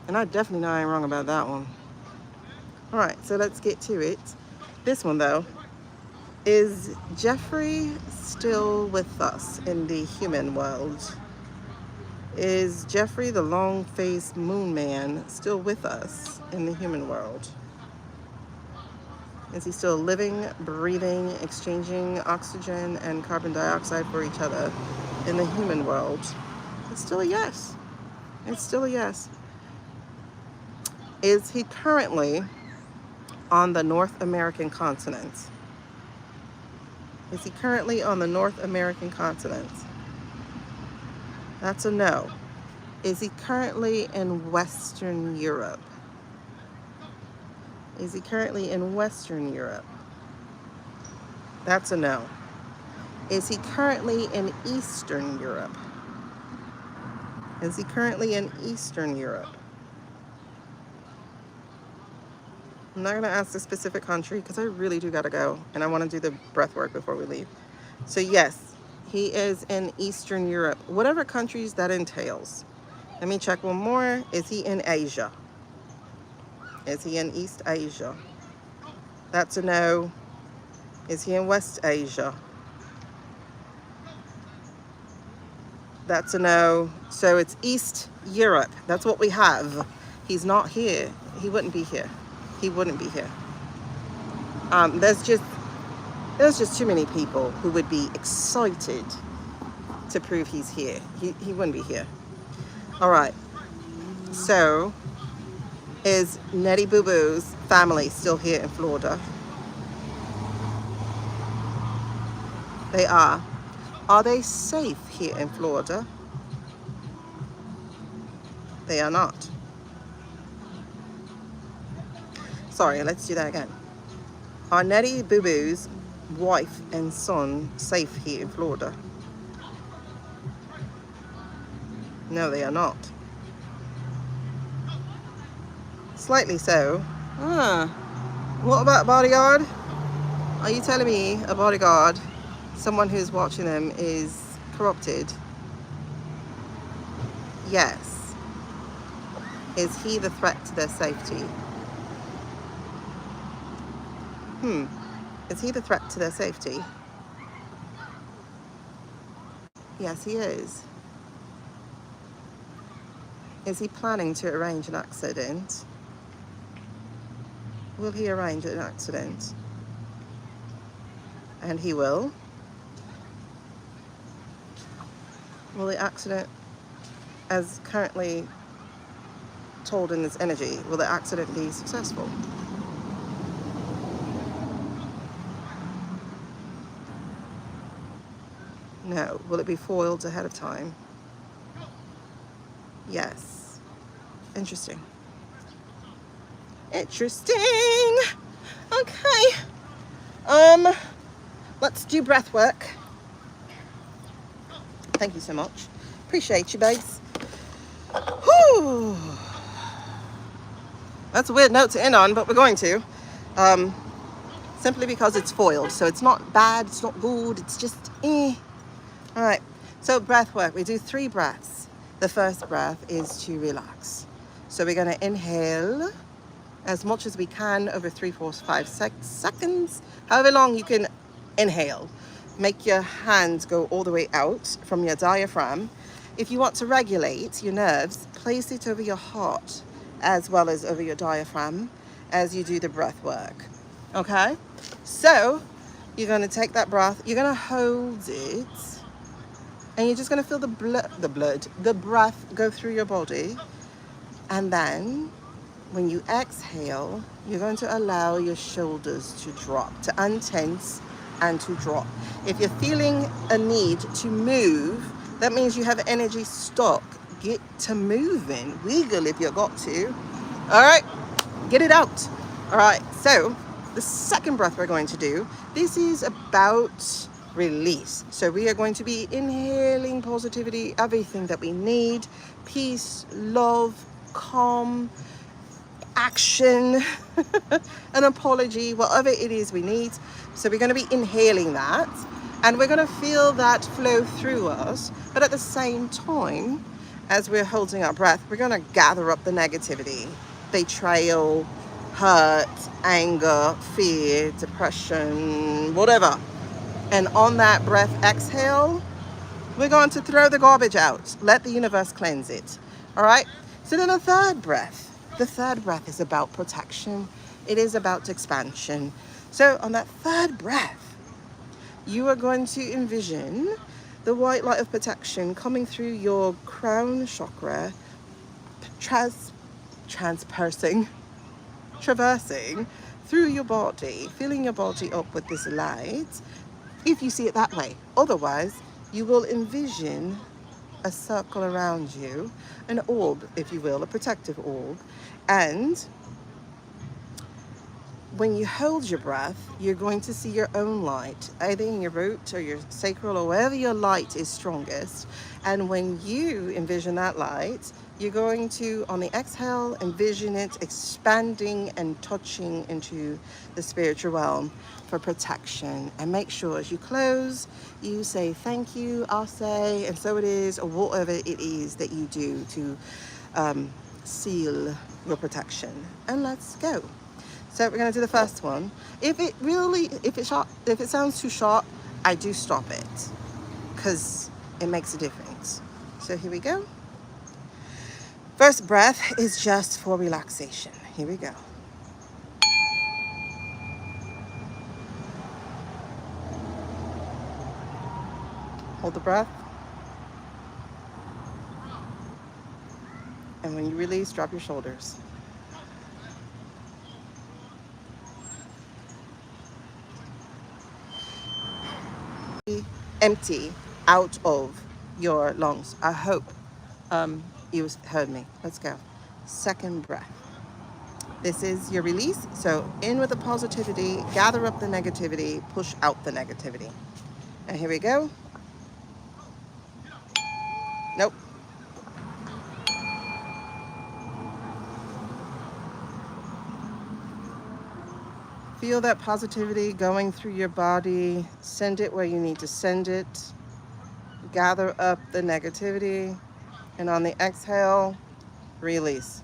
And I definitely know I ain't wrong about that one. All right, so let's get to it. This one, though, is Jeffrey still with us in the human world? Is Jeffrey, the long-faced moon man, still with us in the human world? Is he still living, breathing, exchanging oxygen and carbon dioxide for each other in the human world? It's still a yes. It's still a yes. Is he currently on the North American continent? Is he currently on the North American continent? That's a no. Is he currently in Western Europe? Is he currently in Western Europe? That's a no. Is he currently in Eastern Europe? Is he currently in Eastern Europe? I'm not going to ask the specific country because I really do got to go and I want to do the breath work before we leave. So yes, he is in Eastern Europe, whatever countries that entails. Let me check one more. Is he in Asia? Is he in East Asia? That's a no. Is he in West Asia? That's a no. So it's East Europe. That's what we have. He's not here. He wouldn't be here. He wouldn't be here. There's just too many people who would be excited to prove he's here. He wouldn't be here. All right. So is Nettie Boo Boo's family still here in Florida? They are. Are they safe here in Florida? They are not. Sorry, let's do that again. Are Nettie Boo Boo's wife and son safe here in Florida? No, they are not. Slightly so. Ah, what about bodyguard? Are you telling me a bodyguard, someone who's watching them, is corrupted? Yes. Is he the threat to their safety? Is he the threat to their safety? Yes, he is. Is he planning to arrange an accident? Will he arrange an accident? And he will. Will the accident, as currently told in this energy, will the accident be successful? No. Will it be foiled ahead of time? Yes. Interesting. Interesting. Okay. Let's do breath work. Thank you so much. Appreciate you, babes. Whew. That's a weird note to end on, but we're going to. Simply because it's foiled. So it's not bad, it's not good, it's just eh. All right. So breath work. We do 3 breaths. The first breath is to relax. So we're going to inhale as much as we can over 3, 4, 5 seconds. However long you can inhale. Make your hands go all the way out from your diaphragm. If you want to regulate your nerves, place it over your heart as well as over your diaphragm as you do the breath work. Okay? So you're going to take that breath, you're going to hold it, and you're just going to feel the breath go through your body. And then when you exhale, you're going to allow your shoulders to drop, to untense and to drop. If you're feeling a need to move, that means you have energy stock. Get to moving. Wiggle if you got to. All right, get it out. All right, so the second breath we're going to do, this is about release. So we are going to be inhaling positivity, everything that we need, peace, love, calm, action, an apology, whatever it is we need. So we're going to be inhaling that, and we're going to feel that flow through us. But at the same time, as we're holding our breath, we're going to gather up the negativity, betrayal, hurt, anger, fear, depression, whatever. And on that breath exhale, we're going to throw the garbage out. Let the universe cleanse it. All right? So then the third breath is about protection. It is about expansion. So on that third breath, you are going to envision the white light of protection coming through your crown chakra, traversing through your body, filling your body up with this light, if you see it that way. Otherwise, you will envision a circle around you, an orb, if you will, a protective orb. And when you hold your breath, you're going to see your own light, either in your root or your sacral or wherever your light is strongest. And when you envision that light, you're going to, on the exhale, envision it expanding and touching into the spiritual realm for protection. And make sure as you close, you say thank you, I'll say, and so it is, or whatever it is that you do to seal your protection. And let's go. So we're going to do the first one. If it sounds too short, I do stop it because it makes a difference. So here we go. First breath is just for relaxation. Here we go. Hold the breath. And when you release, drop your shoulders. Empty out of your lungs. I hope You heard me. Let's go. Second breath. This is your release. So in with the positivity, gather up the negativity, push out the negativity. And here we go. Nope. Feel that positivity going through your body. Send it where you need to send it. Gather up the negativity. And on the exhale, release.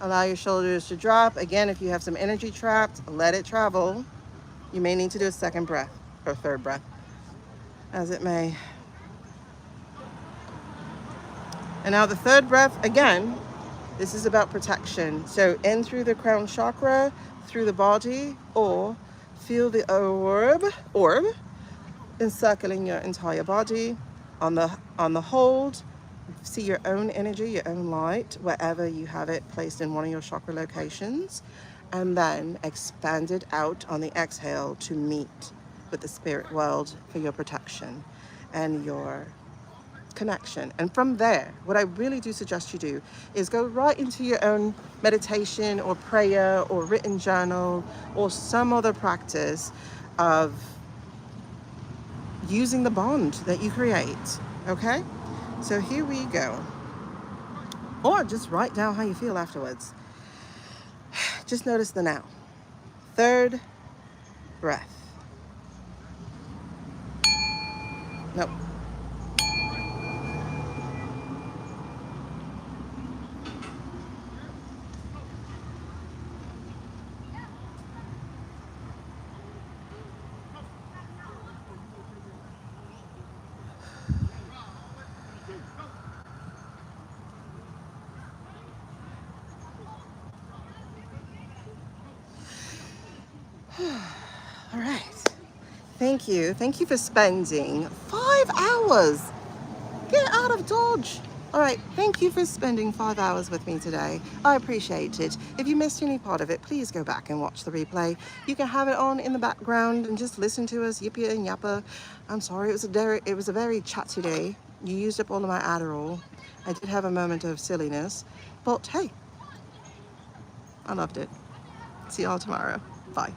Allow your shoulders to drop. Again, if you have some energy trapped, let it travel. You may need to do a second breath or third breath, as it may. And now the third breath, again, this is about protection. So in through the crown chakra, through the body, or feel the orb encircling your entire body. On the hold, see your own energy, your own light, wherever you have it placed in one of your chakra locations, and then expand it out on the exhale to meet with the spirit world for your protection and your connection. And from there, what I really do suggest you do is go right into your own meditation or prayer or written journal or some other practice of using the bond that you create. Okay? So here we go. Or just write down how you feel afterwards. Just notice the now. Third breath. Nope. All right. Thank you. Thank you for spending 5 hours. Get out of Dodge. All right. Thank you for spending 5 hours with me today. I appreciate it. If you missed any part of it, please go back and watch the replay. You can have it on in the background and just listen to us yippee and yappa. I'm sorry. It was a very chatty day. You used up all of my Adderall. I did have a moment of silliness, but hey, I loved it. See y'all tomorrow. Bye.